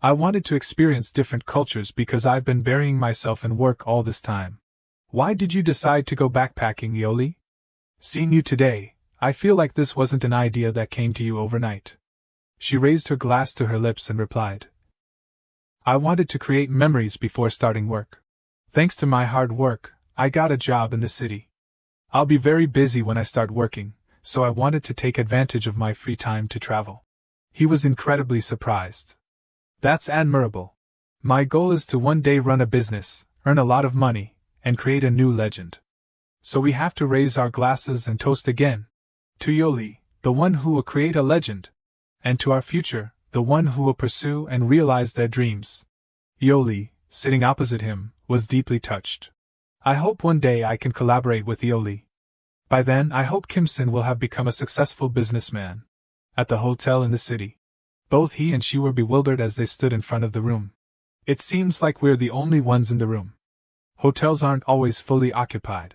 I wanted to experience different cultures because I've been burying myself in work all this time. Why did you decide to go backpacking, Yoli? Seeing you today, I feel like this wasn't an idea that came to you overnight. She raised her glass to her lips and replied. I wanted to create memories before starting work. Thanks to my hard work, I got a job in the city. I'll be very busy when I start working, so I wanted to take advantage of my free time to travel. He was incredibly surprised. That's admirable. My goal is to one day run a business, earn a lot of money, and create a new legend. So we have to raise our glasses and toast again. To Yoli, the one who will create a legend. And to our future, the one who will pursue and realize their dreams. Yoli, sitting opposite him, was deeply touched. I hope one day I can collaborate with Yoli. By then, I hope Kim-sin will have become a successful businessman. At the hotel in the city, both he and she were bewildered as they stood in front of the room. It seems like we're the only ones in the room. Hotels aren't always fully occupied.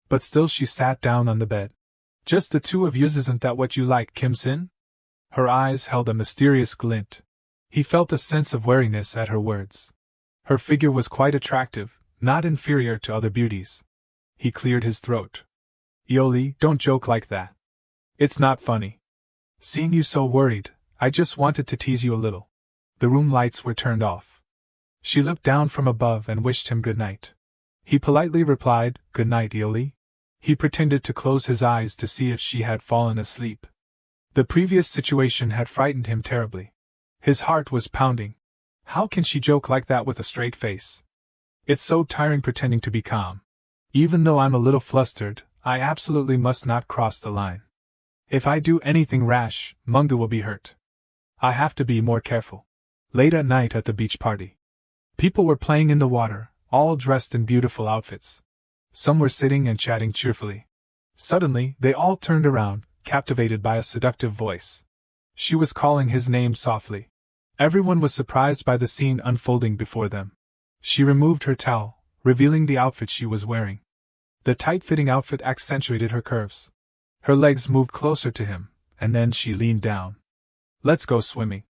But still she sat down on the bed. Just the two of yous, isn't that what you like, Kim-sin? Her eyes held a mysterious glint. He felt a sense of wariness at her words. Her figure was quite attractive, not inferior to other beauties. He cleared his throat. Yoli, don't joke like that. It's not funny. Seeing you so worried, I just wanted to tease you a little. The room lights were turned off. She looked down from above and wished him good night. He politely replied, Good night, Yoli. He pretended to close his eyes to see if she had fallen asleep. The previous situation had frightened him terribly. His heart was pounding. How can she joke like that with a straight face? It's so tiring pretending to be calm. Even though I'm a little flustered, I absolutely must not cross the line. If I do anything rash, Munga will be hurt. I have to be more careful. Late at night at the beach party. People were playing in the water, all dressed in beautiful outfits. Some were sitting and chatting cheerfully. Suddenly, they all turned around, captivated by a seductive voice. She was calling his name softly. Everyone was surprised by the scene unfolding before them. She removed her towel, revealing the outfit she was wearing. The tight-fitting outfit accentuated her curves. Her legs moved closer to him, and then she leaned down. Let's go swimming.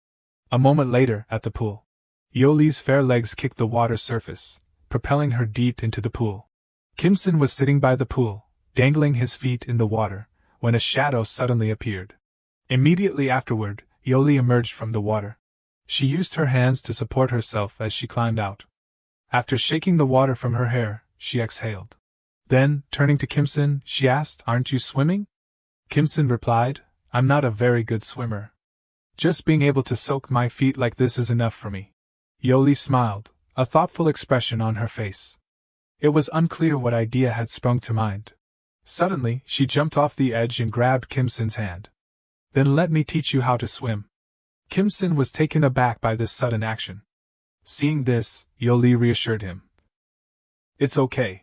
A moment later, at the pool. Yoli's fair legs kicked the water surface, propelling her deep into the pool. Kimson was sitting by the pool, dangling his feet in the water, when a shadow suddenly appeared. Immediately afterward, Yoli emerged from the water. She used her hands to support herself as she climbed out. After shaking the water from her hair, she exhaled. Then, turning to Kimson, she asked, "Aren't you swimming?" Kimson replied, "I'm not a very good swimmer. Just being able to soak my feet like this is enough for me." Yoli smiled, a thoughtful expression on her face. It was unclear what idea had sprung to mind. Suddenly, she jumped off the edge and grabbed Kimson's hand. "Then let me teach you how to swim." Kimson was taken aback by this sudden action. Seeing this, Yoli reassured him. "It's okay.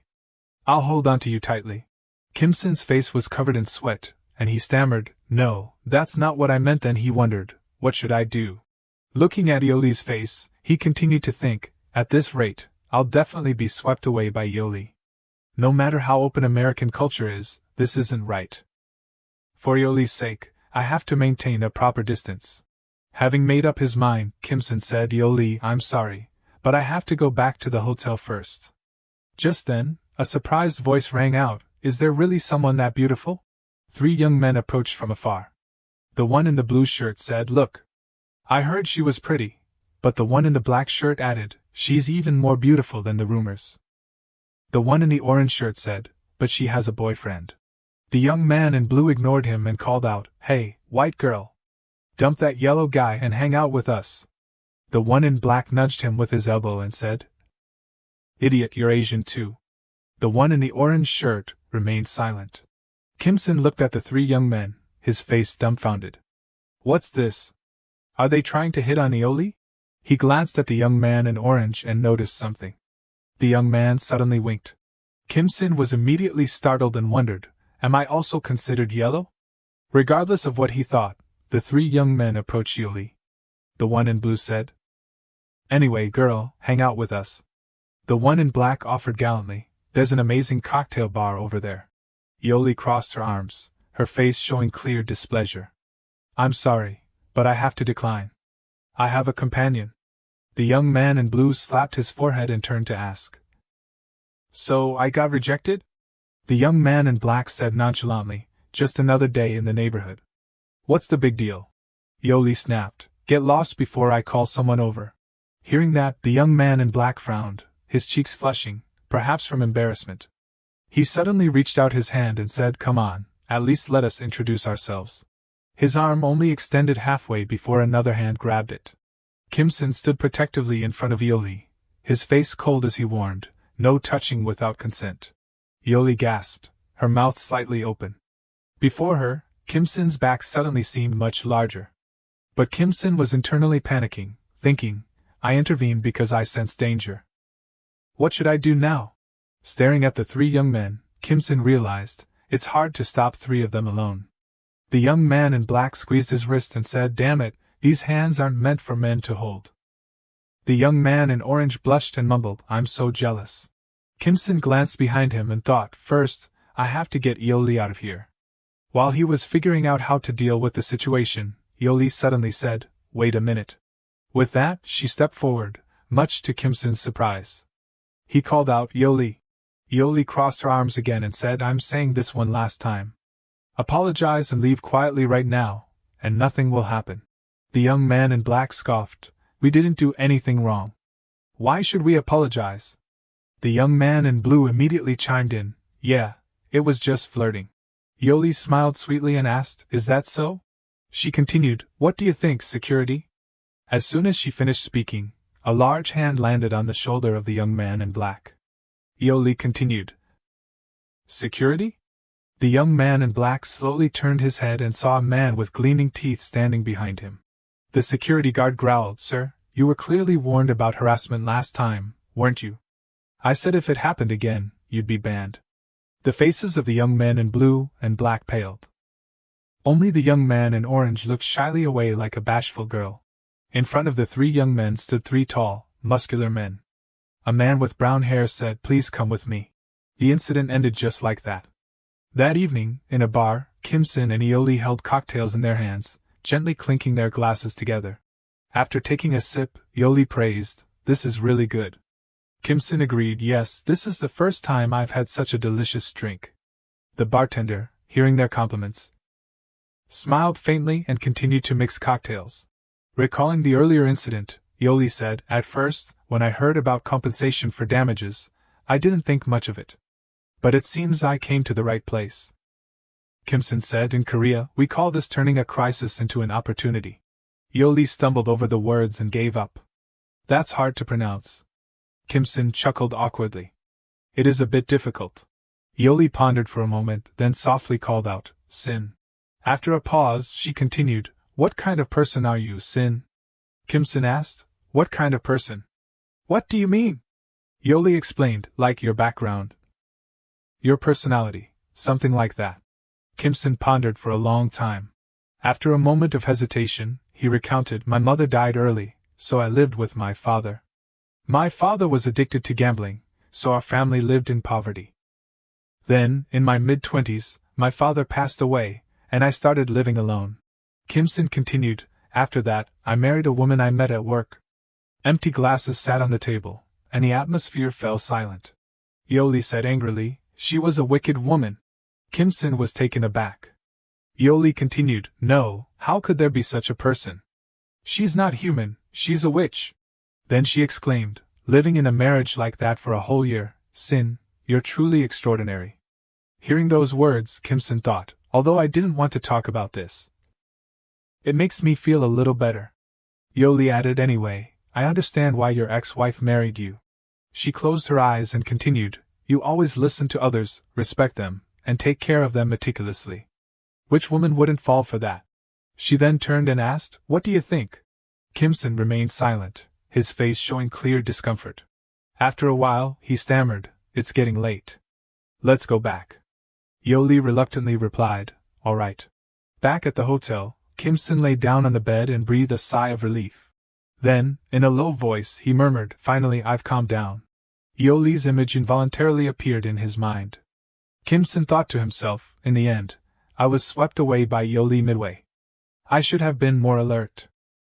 I'll hold on to you tightly." Kimson's face was covered in sweat, and he stammered, "No, that's not what I meant." Then he wondered, what should I do? Looking at Yoli's face, he continued to think, at this rate, I'll definitely be swept away by Yoli. No matter how open American culture is, this isn't right. For Yoli's sake, I have to maintain a proper distance. Having made up his mind, Kimson said, "Yoli, I'm sorry, but I have to go back to the hotel first." Just then, a surprised voice rang out, "Is there really someone that beautiful?" 3 young men approached from afar. The one in the blue shirt said, "Look. I heard she was pretty," but the one in the black shirt added, "She's even more beautiful than the rumors." The one in the orange shirt said, "But she has a boyfriend." The young man in blue ignored him and called out, "Hey, white girl. Dump that yellow guy and hang out with us." The one in black nudged him with his elbow and said, "Idiot, you're Asian too." The one in the orange shirt remained silent. Kimson looked at the 3 young men, his face dumbfounded. What's this? Are they trying to hit on Yoli? He glanced at the young man in orange and noticed something. The young man suddenly winked. Kimson was immediately startled and wondered, am I also considered yellow? Regardless of what he thought, the 3 young men approached Yoli. The one in blue said, "Anyway, girl, hang out with us." The one in black offered gallantly, "There's an amazing cocktail bar over there." Yoli crossed her arms, her face showing clear displeasure. "I'm sorry, but I have to decline. I have a companion." The young man in blue slapped his forehead and turned to ask, "So I got rejected?" The young man in black said nonchalantly, "Just another day in the neighborhood. What's the big deal?" Yoli snapped, "Get lost before I call someone over." Hearing that, the young man in black frowned, his cheeks flushing, perhaps from embarrassment. He suddenly reached out his hand and said, "Come on, at least let us introduce ourselves." His arm only extended halfway before another hand grabbed it. Kimson stood protectively in front of Yoli, his face cold as he warned, "No touching without consent." Yoli gasped, her mouth slightly open. Before her, Kimson's back suddenly seemed much larger. But Kimson was internally panicking, thinking, I intervened because I sensed danger. What should I do now? Staring at the 3 young men, Kimson realized, it's hard to stop 3 of them alone. The young man in black squeezed his wrist and said, "Damn it, these hands aren't meant for men to hold." The young man in orange blushed and mumbled, "I'm so jealous." Kimson glanced behind him and thought, first, I have to get Yoli out of here. While he was figuring out how to deal with the situation, Yoli suddenly said, "Wait a minute." With that, she stepped forward, much to Kimson's surprise. He called out, "Yoli." Yoli crossed her arms again and said, "I'm saying this one last time. Apologize and leave quietly right now, and nothing will happen." The young man in black scoffed, "We didn't do anything wrong. Why should we apologize?" The young man in blue immediately chimed in, "Yeah, it was just flirting." Yoli smiled sweetly and asked, "Is that so?" She continued, "What do you think, security?" As soon as she finished speaking, a large hand landed on the shoulder of the young man in black. Yoli continued, Security? The young man in black slowly turned his head and saw a man with gleaming teeth standing behind him. The security guard growled, "Sir, you were clearly warned about harassment last time, weren't you? I said if it happened again, you'd be banned." The faces of the young men in blue and black paled. Only the young man in orange looked shyly away like a bashful girl. In front of the three young men stood three tall, muscular men. A man with brown hair said, "Please come with me." The incident ended just like that. That evening, in a bar, Kim Sin and Ioli held cocktails in their hands, gently clinking their glasses together. After taking a sip, Ioli praised, "This is really good." Kim Sin agreed, "Yes, this is the first time I've had such a delicious drink." The bartender, hearing their compliments, smiled faintly and continued to mix cocktails. Recalling the earlier incident, Ioli said, "At first, when I heard about compensation for damages, I didn't think much of it. But it seems I came to the right place." Kim Sin said, "In Korea, we call this turning a crisis into an opportunity." Ioli stumbled over the words and gave up. "That's hard to pronounce." Kim Sin chuckled awkwardly. "It is a bit difficult." Ioli pondered for a moment, then softly called out, "Sin." After a pause, she continued, "What kind of person are you, Sin?" Kim Sin asked, "What kind of person? What do you mean?" Ioli explained, "Like your background. Your personality, something like that." Kim Sin pondered for a long time. After a moment of hesitation, he recounted, "My mother died early, so I lived with my father. My father was addicted to gambling, so our family lived in poverty. Then, in my mid-20s, my father passed away, and I started living alone." Kim Sin continued, "After that, I married a woman I met at work." Empty glasses sat on the table, and the atmosphere fell silent. Ioli said angrily, "She was a wicked woman." Kim Sin was taken aback. Ioli continued, "No, how could there be such a person? She's not human, she's a witch." Then she exclaimed, "Living in a marriage like that for a whole year, Sin, you're truly extraordinary." Hearing those words, Kim Sin thought, "Although I didn't want to talk about this, it makes me feel a little better." Ioli added, "Anyway, I understand why your ex-wife married you." She closed her eyes and continued, "You always listen to others, respect them, and take care of them meticulously. Which woman wouldn't fall for that?" She then turned and asked, "What do you think?" Kim Sin remained silent, his face showing clear discomfort. After a while, he stammered, "It's getting late. Let's go back." Ioli reluctantly replied, "All right." Back at the hotel, Kim Sin lay down on the bed and breathed a sigh of relief. Then, in a low voice, he murmured, "Finally, I've calmed down." Ioli's image involuntarily appeared in his mind. Kim Sin thought to himself, "In the end, I was swept away by Ioli midway. I should have been more alert."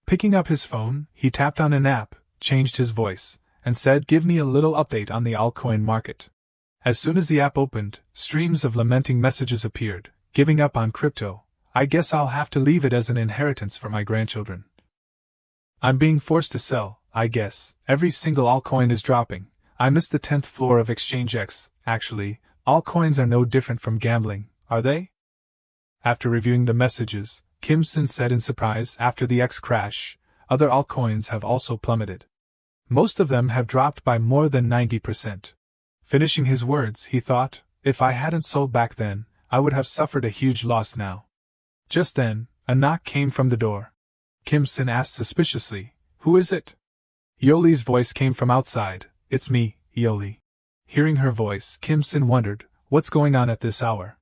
Picking up his phone, he tapped on an app, changed his voice, and said, "Give me a little update on the altcoin market." As soon as the app opened, streams of lamenting messages appeared, "Giving up on crypto. I guess I'll have to leave it as an inheritance for my grandchildren. I'm being forced to sell, I guess. Every single altcoin is dropping. I missed the 10th floor of ExchangeX. Actually, altcoins are no different from gambling, are they?" After reviewing the messages, Kim Sin said in surprise, "After the X crash, other altcoins have also plummeted. Most of them have dropped by more than 90%. Finishing his words, he thought, "If I hadn't sold back then, I would have suffered a huge loss now." Just then, a knock came from the door. Kim Sin asked suspiciously, "Who is it?" Ioli's voice came from outside, "It's me, Ioli." Hearing her voice, Kim Sin wondered, "What's going on at this hour?"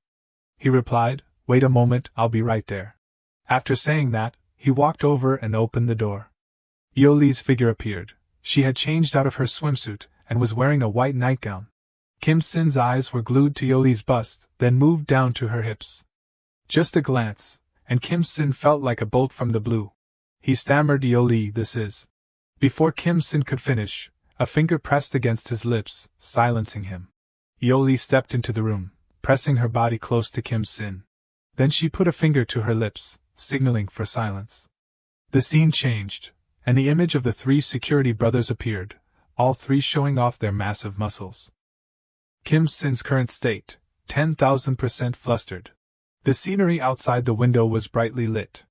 He replied, "Wait a moment, I'll be right there." After saying that, he walked over and opened the door. Ioli's figure appeared. She had changed out of her swimsuit, and was wearing a white nightgown. Kim Sin's eyes were glued to Ioli's bust, then moved down to her hips. Just a glance, and Kim Sin felt like a bolt from the blue. He stammered, "Ioli, this is..." Before Kim Sin could finish, a finger pressed against his lips, silencing him. Ioli stepped into the room, pressing her body close to Kim Sin. Then she put a finger to her lips, signaling for silence. The scene changed, and the image of the three security brothers appeared, all three showing off their massive muscles. Kim Sin's current state, 10,000% flustered. The scenery outside the window was brightly lit.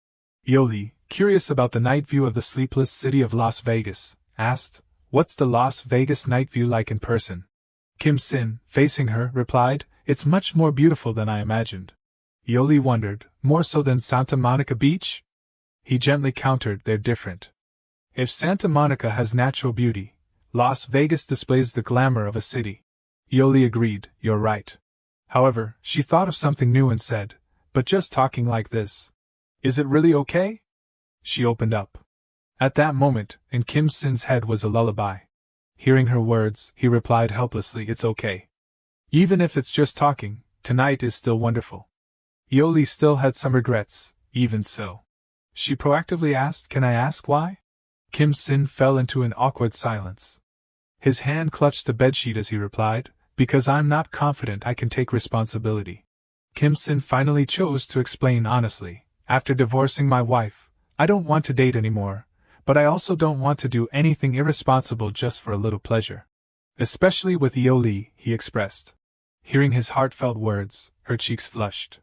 Ioli, curious about the night view of the sleepless city of Las Vegas, asked, "What's the Las Vegas night view like in person?" Kim Sin, facing her, replied, It's much more beautiful than I imagined. Yoli wondered, more so than Santa Monica Beach? He gently countered, they're different. If Santa Monica has natural beauty, Las Vegas displays the glamour of a city. Yoli agreed, you're right. However, she thought of something new and said, but just talking like this. Is it really okay? She opened up. At that moment, in Kim Sin's head was a lullaby. Hearing her words, he replied helplessly, it's okay. Even if it's just talking, tonight is still wonderful. Yoli still had some regrets, even so. She proactively asked, can I ask why? Kim Sin fell into an awkward silence. His hand clutched the bedsheet as he replied, because I'm not confident I can take responsibility. Kim Sin finally chose to explain honestly, after divorcing my wife, I don't want to date anymore, but I also don't want to do anything irresponsible just for a little pleasure. Especially with Yoli, he expressed. Hearing his heartfelt words, her cheeks flushed.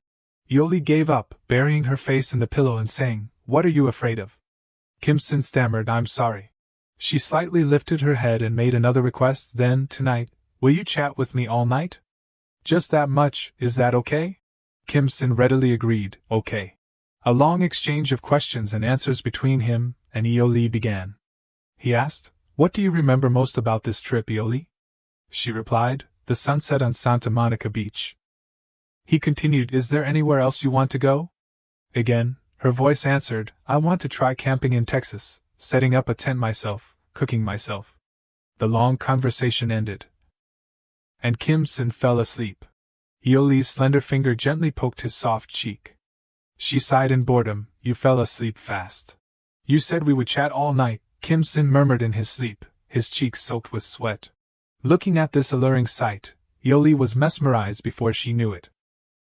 Yoli gave up, burying her face in the pillow and saying, what are you afraid of? Kim Sin stammered, I'm sorry. She slightly lifted her head and made another request, then, tonight, will you chat with me all night? Just that much, is that okay? Kim Sin readily agreed, okay. A long exchange of questions and answers between him and Yoli began. He asked, what do you remember most about this trip, Yoli? She replied, the sunset on Santa Monica Beach. He continued, is there anywhere else you want to go? Again, her voice answered, I want to try camping in Texas, setting up a tent myself, cooking myself. The long conversation ended, and Kim Sin fell asleep. Yoli's slender finger gently poked his soft cheek. She sighed in boredom, you fell asleep fast. You said we would chat all night, Kim Sin murmured in his sleep, his cheeks soaked with sweat. Looking at this alluring sight, Yoli was mesmerized before she knew it.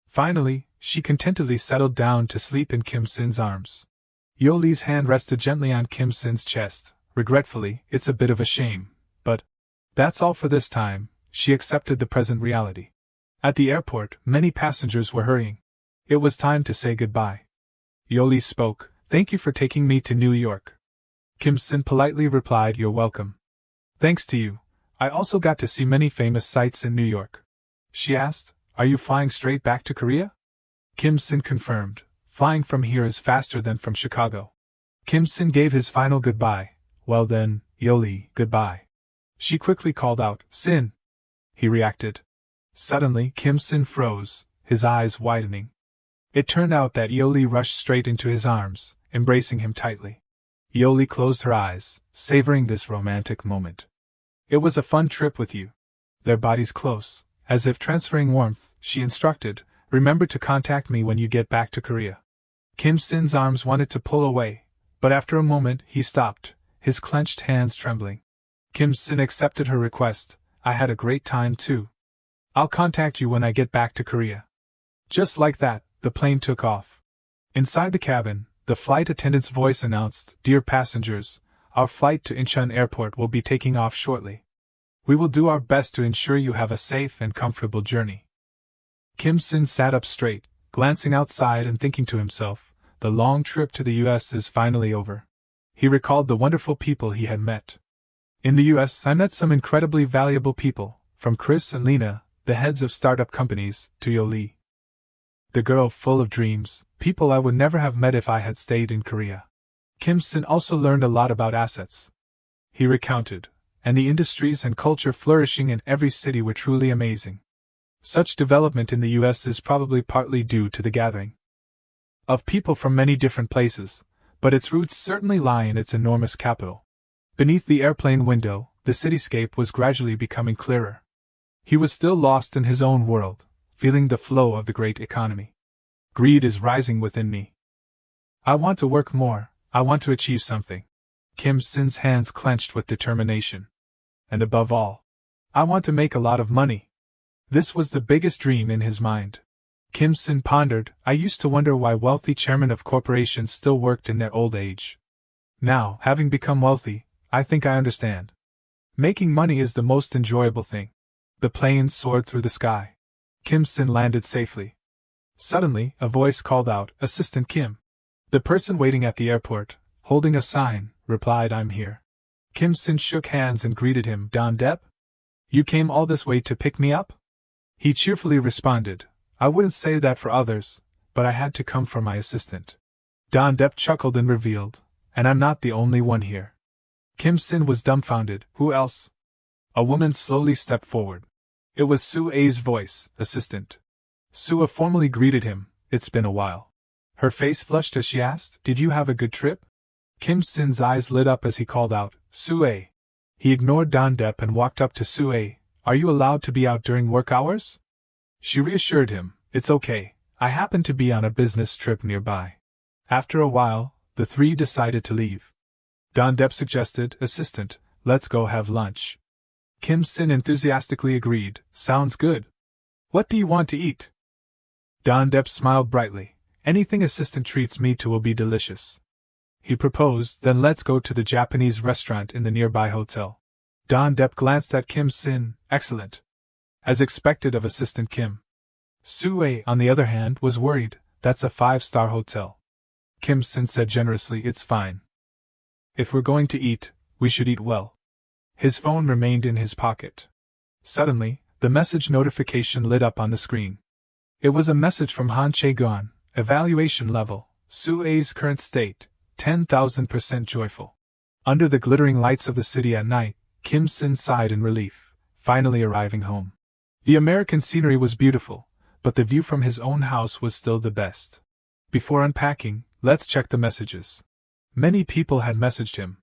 Finally, she contentedly settled down to sleep in Kim Sin's arms. Yoli's hand rested gently on Kim Sin's chest. Regretfully, it's a bit of a shame, but that's all for this time, she accepted the present reality. At the airport, many passengers were hurrying. It was time to say goodbye. Yoli spoke, thank you for taking me to New York. Kim Sin politely replied, you're welcome. Thanks to you, I also got to see many famous sights in New York. She asked, are you flying straight back to Korea? Kim Sin confirmed, flying from here is faster than from Chicago. Kim Sin gave his final goodbye, well then, Yoli, goodbye. She quickly called out, Sin. He reacted. Suddenly, Kim Sin froze, his eyes widening. It turned out that Yoli rushed straight into his arms, embracing him tightly. Yoli closed her eyes, savoring this romantic moment. It was a fun trip with you. Their bodies close, as if transferring warmth, she instructed, remember to contact me when you get back to Korea. Kim Sin's arms wanted to pull away, but after a moment he stopped, his clenched hands trembling. Kim Sin accepted her request, I had a great time too. I'll contact you when I get back to Korea. Just like that, the plane took off. Inside the cabin, the flight attendant's voice announced, Dear passengers, our flight to Incheon Airport will be taking off shortly. We will do our best to ensure you have a safe and comfortable journey. Kim Sin sat up straight, glancing outside and thinking to himself, the long trip to the U.S. is finally over. He recalled the wonderful people he had met. In the U.S., I met some incredibly valuable people, from Chris and Lena, the heads of startup companies, to Yoli, the girl full of dreams, people I would never have met if I had stayed in Korea. Kim Sin also learned a lot about assets. He recounted, and the industries and culture flourishing in every city were truly amazing. Such development in the U.S. is probably partly due to the gathering of people from many different places, but its roots certainly lie in its enormous capital. Beneath the airplane window, the cityscape was gradually becoming clearer. He was still lost in his own world, feeling the flow of the great economy. Greed is rising within me. I want to work more, I want to achieve something. Kim Sin's hands clenched with determination. And above all, I want to make a lot of money. This was the biggest dream in his mind. Kim Sin pondered, I used to wonder why wealthy chairmen of corporations still worked in their old age. Now, having become wealthy, I think I understand. Making money is the most enjoyable thing. The plane soared through the sky. Kim Sin landed safely. Suddenly, a voice called out, Assistant Kim. The person waiting at the airport, holding a sign, replied, I'm here. Kim Sin shook hands and greeted him, Don Depp? You came all this way to pick me up? He cheerfully responded, I wouldn't say that for others, but I had to come for my assistant. Don Depp chuckled and revealed, and I'm not the only one here. Kim Sin was dumbfounded. Who else? A woman slowly stepped forward. It was Sue-A's voice, assistant. Sue formally greeted him. It's been a while. Her face flushed as she asked, Did you have a good trip? Kim Sin's eyes lit up as he called out, Sue-A. He ignored Don Depp and walked up to Sue-A. Are you allowed to be out during work hours? She reassured him, It's okay, I happen to be on a business trip nearby. After a while, the three decided to leave. Don Depp suggested, Assistant, let's go have lunch. Kim Sin enthusiastically agreed, Sounds good. What do you want to eat? Don Depp smiled brightly. Anything assistant treats me to will be delicious. He proposed, Then let's go to the Japanese restaurant in the nearby hotel. Don Depp glanced at Kim Sin, Excellent. As expected of assistant Kim. Sue-A, on the other hand, was worried, That's a 5-star hotel. Kim Sin said generously, It's fine. If we're going to eat, we should eat well. His phone remained in his pocket. Suddenly, the message notification lit up on the screen. It was a message from Han Chae-gon, evaluation level, Sue-A's current state, 10,000% joyful. Under the glittering lights of the city at night, Kim Sin sighed in relief, finally arriving home. The American scenery was beautiful, but the view from his own house was still the best. Before unpacking, let's check the messages. Many people had messaged him.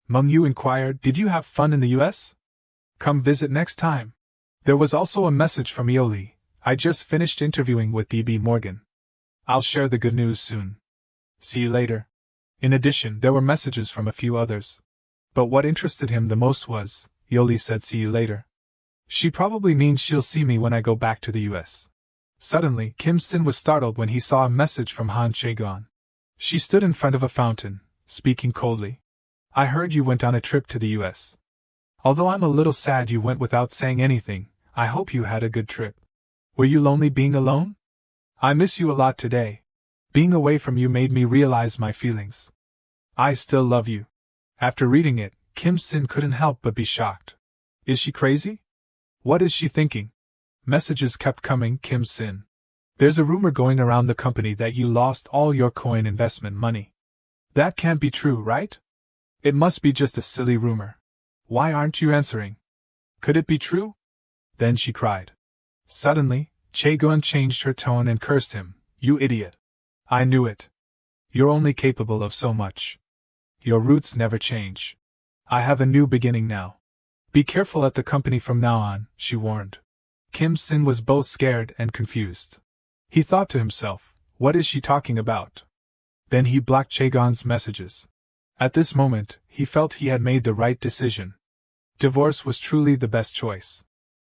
Meng Yu inquired, Did you have fun in the US? Come visit next time. There was also a message from Ioli. I just finished interviewing with DB Morgan. I'll share the good news soon. See you later. In addition, there were messages from a few others. But what interested him the most was, Ioli said see you later. She probably means she'll see me when I go back to the US. Suddenly, Kim Sin was startled when he saw a message from Han Chae-gon. She stood in front of a fountain, speaking coldly. I heard you went on a trip to the US. Although I'm a little sad you went without saying anything, I hope you had a good trip. Were you lonely being alone? I miss you a lot today. Being away from you made me realize my feelings. I still love you. After reading it, Kim Sin couldn't help but be shocked. Is she crazy? What is she thinking? Messages kept coming, Kim Sin. There's a rumor going around the company that you lost all your coin investment money. That can't be true, right? It must be just a silly rumor. Why aren't you answering? Could it be true? Then she cried. Suddenly, Chae-gon changed her tone and cursed him. You idiot. I knew it. You're only capable of so much. Your roots never change. I have a new beginning now. Be careful at the company from now on, she warned. Kim Sin was both scared and confused. He thought to himself, what is she talking about? Then he blocked Chae-gon's messages. At this moment, he felt he had made the right decision. Divorce was truly the best choice.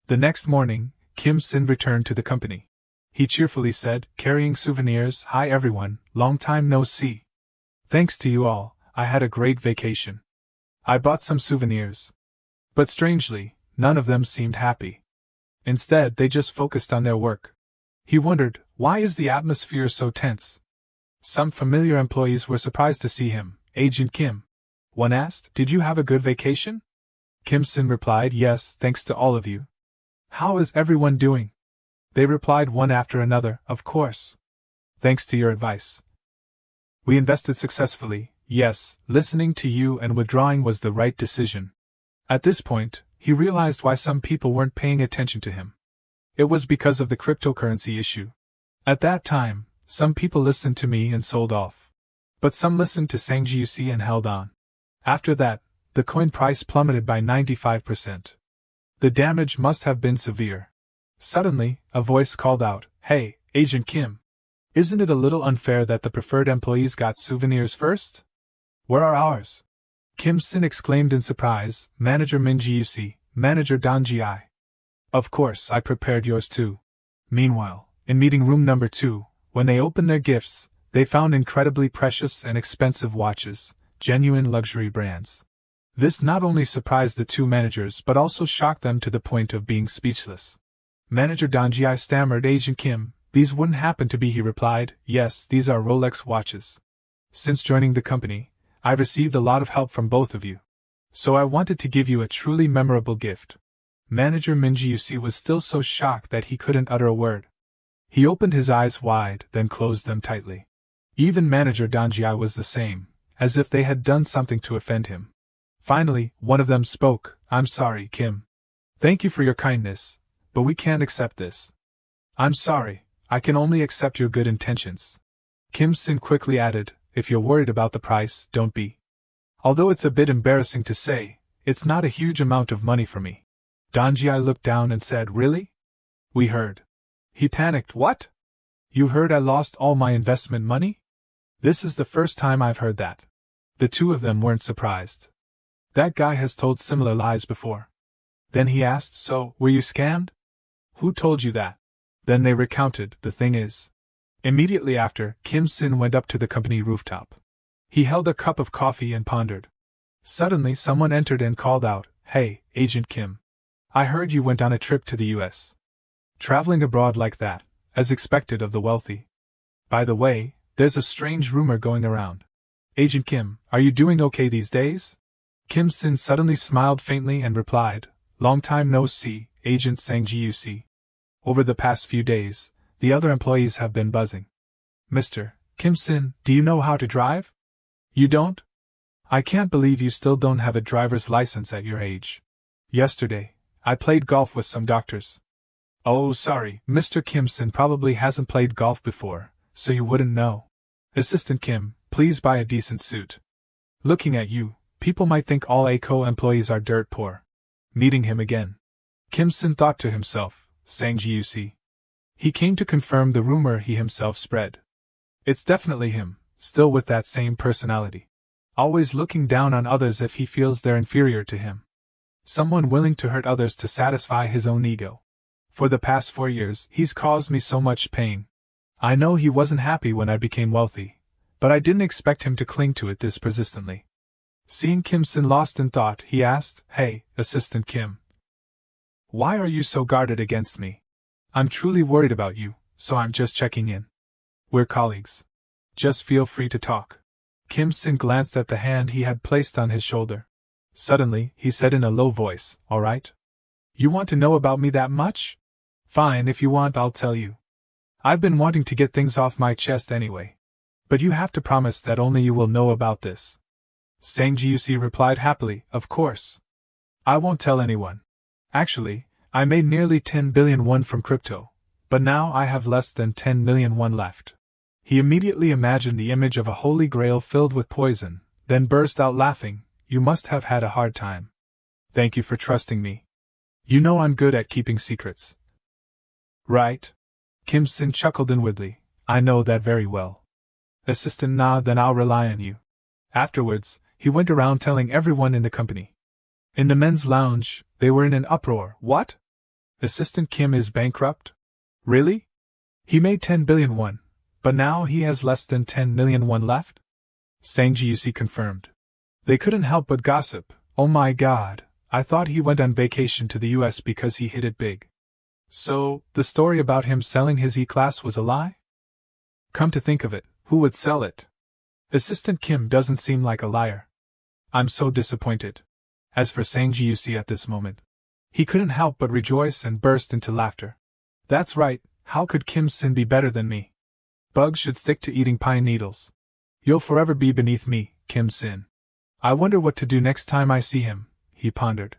The next morning, Kim Sin returned to the company. He cheerfully said, carrying souvenirs, Hi everyone, long time no see. Thanks to you all, I had a great vacation. I bought some souvenirs. But strangely, none of them seemed happy. Instead, they just focused on their work. He wondered, why is the atmosphere so tense? Some familiar employees were surprised to see him. Agent Kim. One asked, Did you have a good vacation? Kim Sin replied, Yes, thanks to all of you. How is everyone doing? They replied one after another, Of course. Thanks to your advice. We invested successfully, yes, listening to you and withdrawing was the right decision. At this point, he realized why some people weren't paying attention to him. It was because of the cryptocurrency issue. At that time, some people listened to me and sold off. But some listened to Sang-Jiusi and held on. After that, the coin price plummeted by 95%. The damage must have been severe. Suddenly, a voice called out, Hey, Agent Kim. Isn't it a little unfair that the preferred employees got souvenirs first? Where are ours? Kim Sin exclaimed in surprise, Manager Min Jiusi, Manager Don Ji. Of course, I prepared yours too. Meanwhile, in meeting room number 2, when they opened their gifts, they found incredibly precious and expensive watches, genuine luxury brands. This not only surprised the two managers but also shocked them to the point of being speechless. Manager Don Ji stammered, Agent Kim, these wouldn't happen to be, he replied, Yes, these are Rolex watches. Since joining the company, I've received a lot of help from both of you. So I wanted to give you a truly memorable gift. Manager Minjiusi was still so shocked that he couldn't utter a word. He opened his eyes wide, then closed them tightly. Even Manager Danjia was the same, as if they had done something to offend him. Finally, one of them spoke. I'm sorry, Kim. Thank you for your kindness, but we can't accept this. I'm sorry, I can only accept your good intentions. Kim Sin quickly added, if you're worried about the price, don't be. Although it's a bit embarrassing to say, it's not a huge amount of money for me. Danjia looked down and said, really? We heard. He panicked, what? You heard I lost all my investment money? This is the first time I've heard that. The two of them weren't surprised. That guy has told similar lies before. Then he asked, so, were you scammed? Who told you that? Then they recounted, the thing is. Immediately after, Kim Sin went up to the company rooftop. He held a cup of coffee and pondered. Suddenly someone entered and called out, hey, Agent Kim. I heard you went on a trip to the US. Traveling abroad like that, as expected of the wealthy. By the way, there's a strange rumor going around. Agent Kim, are you doing okay these days? Kim Sin suddenly smiled faintly and replied, long time no see, Agent Sang Jiusi. Over the past few days, the other employees have been buzzing. Mr. Kim Sin, do you know how to drive? You don't? I can't believe you still don't have a driver's license at your age. Yesterday, I played golf with some doctors. Oh, sorry, Mr. Kim Sin probably hasn't played golf before, so you wouldn't know. Assistant Kim, please buy a decent suit. Looking at you, people might think all ACO employees are dirt poor. Meeting him again. Kim Sin thought to himself, Sang Jiusi. He came to confirm the rumor he himself spread. It's definitely him, still with that same personality. Always looking down on others if he feels they're inferior to him. Someone willing to hurt others to satisfy his own ego. For the past 4 years, he's caused me so much pain. I know he wasn't happy when I became wealthy, but I didn't expect him to cling to it this persistently. Seeing Kim Sin lost in thought, he asked, hey, Assistant Kim. Why are you so guarded against me? I'm truly worried about you, so I'm just checking in. We're colleagues. Just feel free to talk. Kim Sin glanced at the hand he had placed on his shoulder. Suddenly, he said in a low voice, all right? You want to know about me that much? Fine, if you want, I'll tell you. I've been wanting to get things off my chest anyway. But you have to promise that only you will know about this. Sang Jiusi replied happily, of course. I won't tell anyone. Actually, I made nearly 10 billion won from crypto, but now I have less than 10 million won left. He immediately imagined the image of a holy grail filled with poison, then burst out laughing. You must have had a hard time. Thank you for trusting me. You know I'm good at keeping secrets. Right? Kim Sin chuckled inwardly. I know that very well. Assistant Na, then I'll rely on you. Afterwards, he went around telling everyone in the company. In the men's lounge, they were in an uproar. What? Assistant Kim is bankrupt? Really? He made 10 billion won, but now he has less than 10 million won left? Sang Jiusi confirmed. They couldn't help but gossip. Oh my god, I thought he went on vacation to the US because he hit it big. So, the story about him selling his E-Class was a lie? Come to think of it, who would sell it? Assistant Kim doesn't seem like a liar. I'm so disappointed. As for Sang Jiusi at this moment, he couldn't help but rejoice and burst into laughter. That's right, how could Kim Sin be better than me? Bugs should stick to eating pine needles. You'll forever be beneath me, Kim Sin. I wonder what to do next time I see him, he pondered.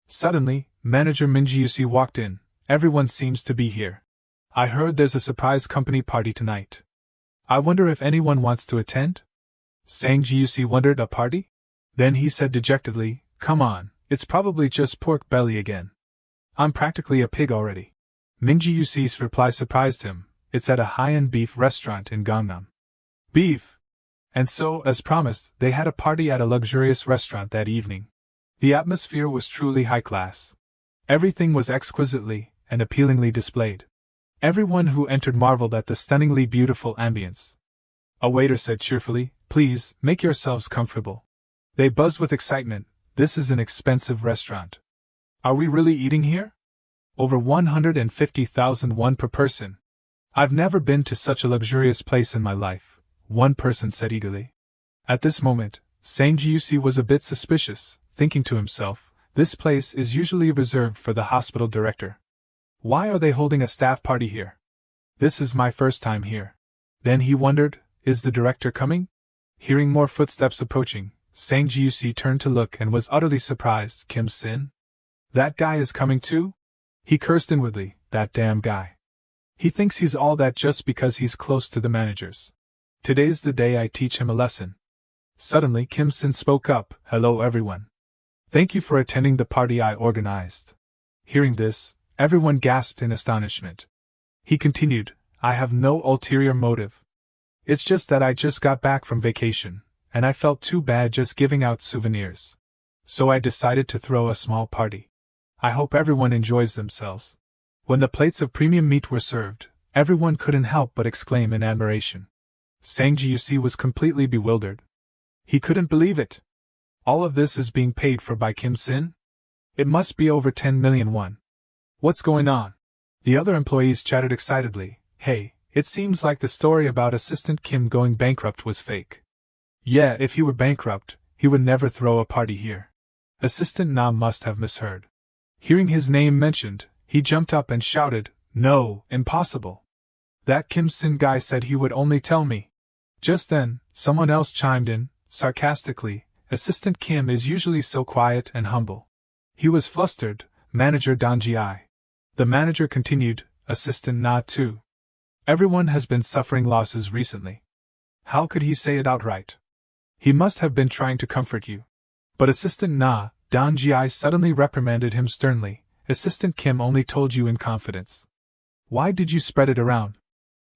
Suddenly, Manager Minjiusi walked in. Everyone seems to be here. I heard there's a surprise company party tonight. I wonder if anyone wants to attend? Sang Jiusi wondered, a party? Then he said dejectedly, come on, it's probably just pork belly again. I'm practically a pig already. Minjiusi's reply surprised him. It's at a high-end beef restaurant in Gangnam. Beef! And so, as promised, they had a party at a luxurious restaurant that evening. The atmosphere was truly high class. Everything was exquisitely and appealingly displayed. Everyone who entered marveled at the stunningly beautiful ambience. A waiter said cheerfully, please, make yourselves comfortable. They buzzed with excitement. This is an expensive restaurant. Are we really eating here? Over 150,000 won per person. I've never been to such a luxurious place in my life, one person said eagerly. At this moment, Sang Jiusi was a bit suspicious, thinking to himself, This place is usually reserved for the hospital director. Why are they holding a staff party here? This is my first time here. Then he wondered, is the director coming? Hearing more footsteps approaching, Sang Jiusi turned to look and was utterly surprised. Kim Sin? That guy is coming too? He cursed inwardly, that damn guy. He thinks he's all that just because he's close to the managers. Today's the day I teach him a lesson. Suddenly Kim Sin spoke up, hello everyone. Thank you for attending the party I organized. Hearing this, everyone gasped in astonishment. He continued, I have no ulterior motive. It's just that I just got back from vacation, and I felt too bad just giving out souvenirs. So I decided to throw a small party. I hope everyone enjoys themselves. When the plates of premium meat were served, everyone couldn't help but exclaim in admiration. Sang Jiusi was completely bewildered. He couldn't believe it. All of this is being paid for by Kim Sin? It must be over 10 million won. What's going on? The other employees chattered excitedly. Hey, it seems like the story about Assistant Kim going bankrupt was fake. Yeah, if he were bankrupt, he would never throw a party here. Assistant Na must have misheard. Hearing his name mentioned, he jumped up and shouted, no, impossible. That Kim Sin guy said he would only tell me. Just then, someone else chimed in, sarcastically, Assistant Kim is usually so quiet and humble. He was flustered, Manager Dan Ji. The manager continued, Assistant Na too. Everyone has been suffering losses recently. How could he say it outright? He must have been trying to comfort you. But Assistant Na, Dan Ji suddenly reprimanded him sternly, Assistant Kim only told you in confidence. Why did you spread it around?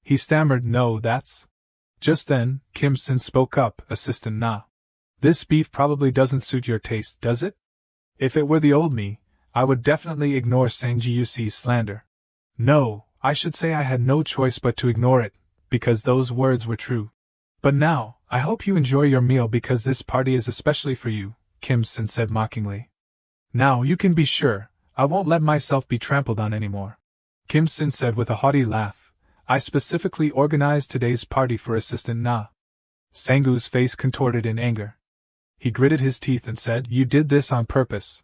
He stammered, no, that's... Just then, Kim Sin spoke up, Assistant Na. This beef probably doesn't suit your taste, does it? If it were the old me, I would definitely ignore Sang Jiusi's slander. No, I should say I had no choice but to ignore it, because those words were true. But now, I hope you enjoy your meal because this party is especially for you, Kim Sin said mockingly. Now you can be sure, I won't let myself be trampled on anymore. Kim Sin said with a haughty laugh. I specifically organized today's party for Assistant Na. Sangu's face contorted in anger. He gritted his teeth and said, you did this on purpose.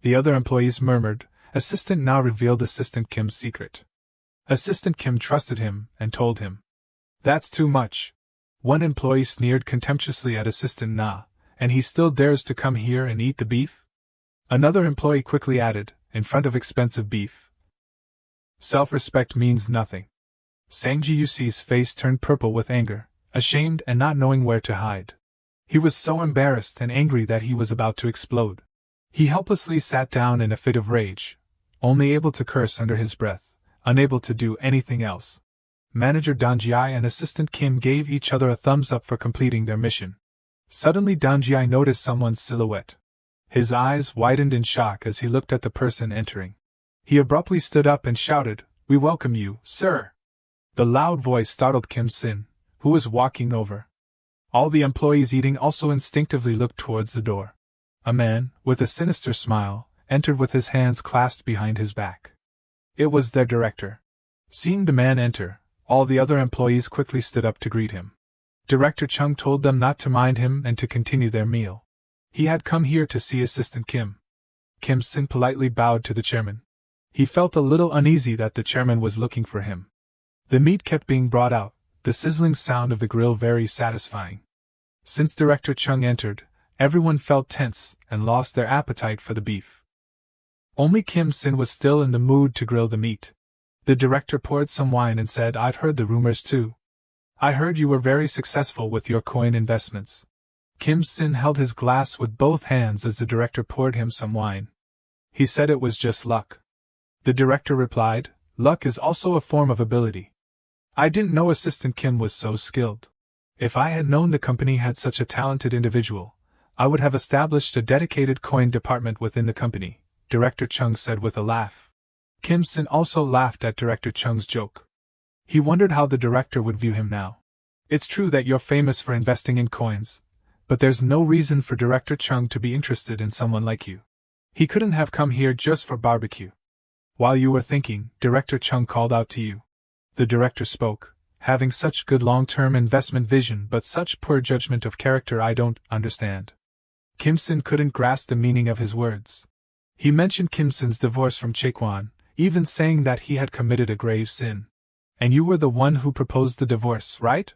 The other employees murmured. Assistant Na revealed Assistant Kim's secret. Assistant Kim trusted him and told him. That's too much. One employee sneered contemptuously at Assistant Na, and he still dares to come here and eat the beef? Another employee quickly added, in front of expensive beef. Self-respect means nothing. Sang Jiusi's face turned purple with anger, ashamed and not knowing where to hide. He was so embarrassed and angry that he was about to explode. He helplessly sat down in a fit of rage, only able to curse under his breath, unable to do anything else. Manager Dan Ji and Assistant Kim gave each other a thumbs up for completing their mission. Suddenly Dan Ji noticed someone's silhouette. His eyes widened in shock as he looked at the person entering. He abruptly stood up and shouted, we welcome you, sir. The loud voice startled Kim Sin, who was walking over. All the employees eating also instinctively looked towards the door. A man, with a sinister smile, entered with his hands clasped behind his back. It was their director. Seeing the man enter, all the other employees quickly stood up to greet him. Director Chung told them not to mind him and to continue their meal. He had come here to see Assistant Kim. Kim Sin politely bowed to the chairman. He felt a little uneasy that the chairman was looking for him. The meat kept being brought out, the sizzling sound of the grill very satisfying. Since Director Chung entered, everyone felt tense and lost their appetite for the beef. Only Kim Sin was still in the mood to grill the meat. The director poured some wine and said, I've heard the rumors too. I heard you were very successful with your coin investments. Kim Sin held his glass with both hands as the director poured him some wine. He said it was just luck. The director replied, luck is also a form of ability. I didn't know Assistant Kim was so skilled. If I had known the company had such a talented individual, I would have established a dedicated coin department within the company, Director Chung said with a laugh. Kim Sin also laughed at Director Chung's joke. He wondered how the director would view him now. It's true that you're famous for investing in coins, but there's no reason for Director Chung to be interested in someone like you. He couldn't have come here just for barbecue. While you were thinking, Director Chung called out to you. The director spoke, having such good long-term investment vision but such poor judgment of character I don't understand. Kim Sin couldn't grasp the meaning of his words. He mentioned Kim Sun's divorce from Jaekwan, even saying that he had committed a grave sin. And you were the one who proposed the divorce, right?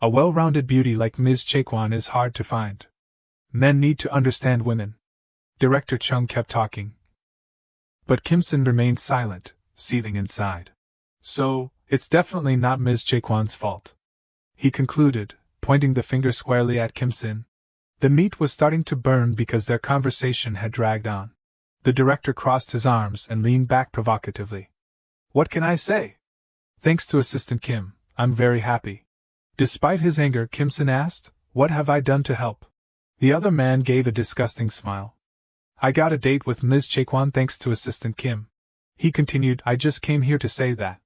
A well-rounded beauty like Ms. Jaekwan is hard to find. Men need to understand women. Director Chung kept talking. But Kim Sun remained silent, seething inside. So, it's definitely not Ms. Jaekwan's fault. He concluded, pointing the finger squarely at Kim Sun. The meat was starting to burn because their conversation had dragged on. The director crossed his arms and leaned back provocatively. What can I say? Thanks to Assistant Kim, I'm very happy. Despite his anger, Kim Sun asked, what have I done to help? The other man gave a disgusting smile. I got a date with Ms. Jaekwan thanks to Assistant Kim. He continued, I just came here to say that.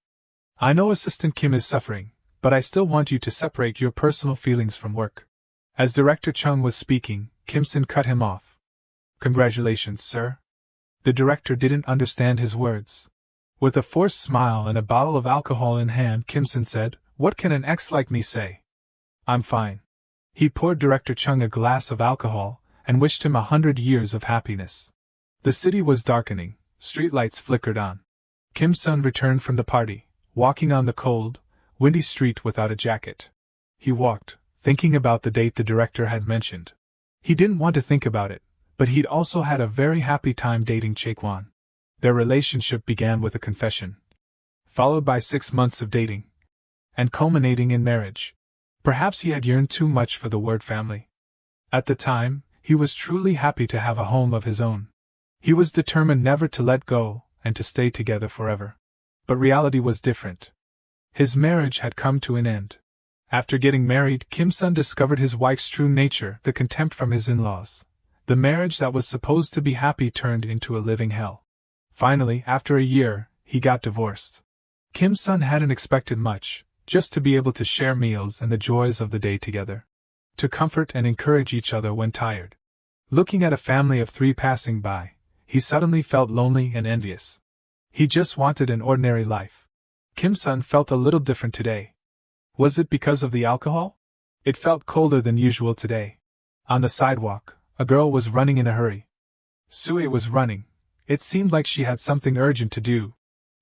I know Assistant Kim is suffering, but I still want you to separate your personal feelings from work. As Director Chung was speaking, Kim Sun cut him off. Congratulations, sir. The director didn't understand his words. With a forced smile and a bottle of alcohol in hand, Kim Sun said, what can an ex like me say? I'm fine. He poured Director Chung a glass of alcohol, and wished him 100 years of happiness. The city was darkening, streetlights flickered on. Kim Sun returned from the party, walking on the cold, windy street without a jacket. He walked, thinking about the date the director had mentioned. He didn't want to think about it, but he'd also had a very happy time dating Jaekwan. Their relationship began with a confession, followed by 6 months of dating, and culminating in marriage. Perhaps he had yearned too much for the word family. At the time, he was truly happy to have a home of his own. He was determined never to let go, and to stay together forever. But reality was different. His marriage had come to an end. After getting married, Kim Sun discovered his wife's true nature, the contempt from his in-laws. The marriage that was supposed to be happy turned into a living hell. Finally, after a year, he got divorced. Kim Sun hadn't expected much, just to be able to share meals and the joys of the day together. To comfort and encourage each other when tired. Looking at a family of 3 passing by, he suddenly felt lonely and envious. He just wanted an ordinary life. Kim Sun felt a little different today. Was it because of the alcohol? It felt colder than usual today. On the sidewalk, a girl was running in a hurry. Sue was running. It seemed like she had something urgent to do.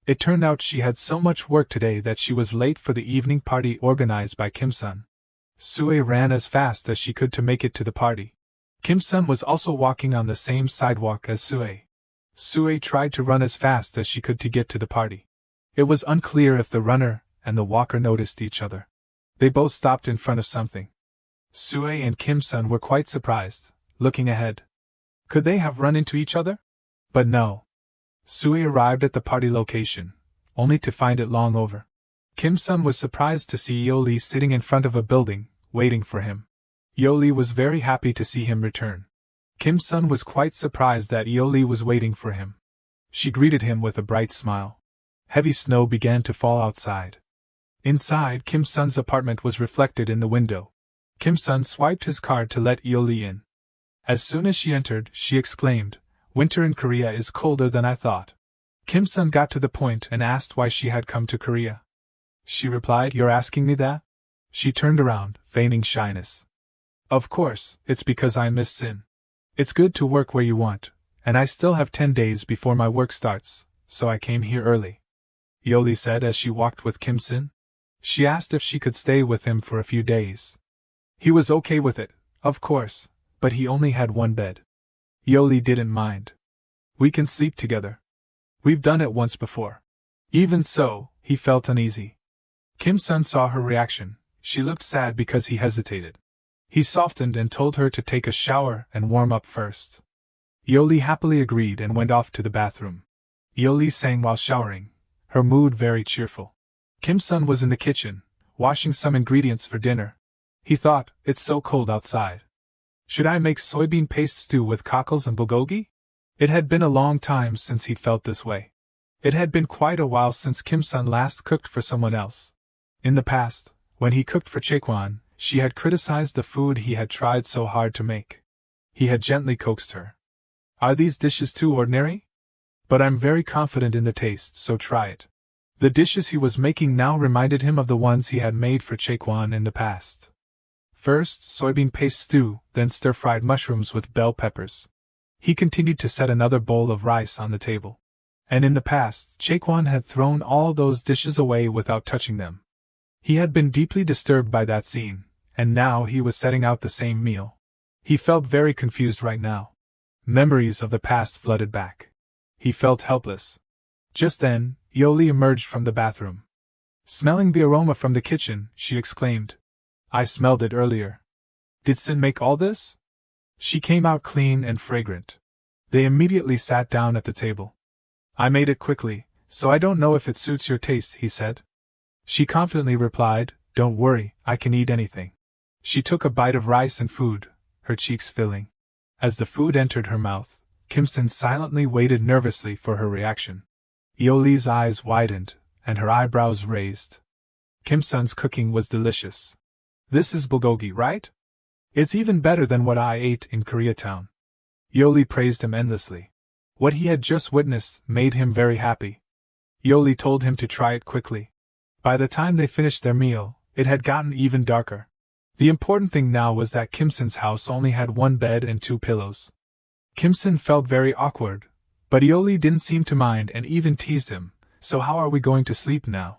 It turned out she had so much work today that she was late for the evening party organized by Kim Sun. Sue ran as fast as she could to make it to the party. Kim Sun was also walking on the same sidewalk as Sue. Sue tried to run as fast as she could to get to the party. It was unclear if the runner and the walker noticed each other. They both stopped in front of something. Sue and Kim Sun were quite surprised, looking ahead. Could they have run into each other? But no. Sue arrived at the party location, only to find it long over. Kim Sun was surprised to see Yoli sitting in front of a building, waiting for him. Yoli was very happy to see him return. Kim Sun was quite surprised that Yoli was waiting for him. She greeted him with a bright smile. Heavy snow began to fall outside. Inside, Kim Sun's apartment was reflected in the window. Kim Sun swiped his card to let Yoli in. As soon as she entered, she exclaimed, "Winter in Korea is colder than I thought." Kim Sun got to the point and asked why she had come to Korea. She replied, "You're asking me that?" She turned around, feigning shyness. "Of course, it's because I miss Sin. It's good to work where you want, and I still have 10 days before my work starts, so I came here early," Yoli said as she walked with Kim Sun. She asked if she could stay with him for a few days. He was okay with it, of course, but he only had one bed. Yoli didn't mind. "We can sleep together. We've done it once before." Even so, he felt uneasy. Kim Sun saw her reaction. She looked sad because he hesitated. He softened and told her to take a shower and warm up first. Yoli happily agreed and went off to the bathroom. Yoli sang while showering, her mood very cheerful. Kim Sun was in the kitchen, washing some ingredients for dinner. He thought, it's so cold outside. Should I make soybean paste stew with cockles and bulgogi? It had been a long time since he'd felt this way. It had been quite a while since Kim Sun last cooked for someone else. In the past, when he cooked for Jaekwan, she had criticized the food he had tried so hard to make. He had gently coaxed her. "Are these dishes too ordinary? But I'm very confident in the taste, so try it." The dishes he was making now reminded him of the ones he had made for Jaekwan in the past. First, soybean paste stew, then stir-fried mushrooms with bell peppers. He continued to set another bowl of rice on the table. And in the past, Jaekwon had thrown all those dishes away without touching them. He had been deeply disturbed by that scene, and now he was setting out the same meal. He felt very confused right now. Memories of the past flooded back. He felt helpless. Just then, Yoli emerged from the bathroom. Smelling the aroma from the kitchen, she exclaimed, "I smelled it earlier. Did Sin make all this?" She came out clean and fragrant. They immediately sat down at the table. "I made it quickly, so I don't know if it suits your taste," he said. She confidently replied, "Don't worry, I can eat anything." She took a bite of rice and food, her cheeks filling. As the food entered her mouth, Kim-sin silently waited nervously for her reaction. Yoli's eyes widened, and her eyebrows raised. Kim-sun's cooking was delicious. "This is bulgogi, right? It's even better than what I ate in Koreatown." Yoli praised him endlessly. What he had just witnessed made him very happy. Yoli told him to try it quickly. By the time they finished their meal, it had gotten even darker. The important thing now was that Kim-sin's house only had one bed and 2 pillows. Kim-sin felt very awkward, but Yoli didn't seem to mind and even teased him, "So how are we going to sleep now?"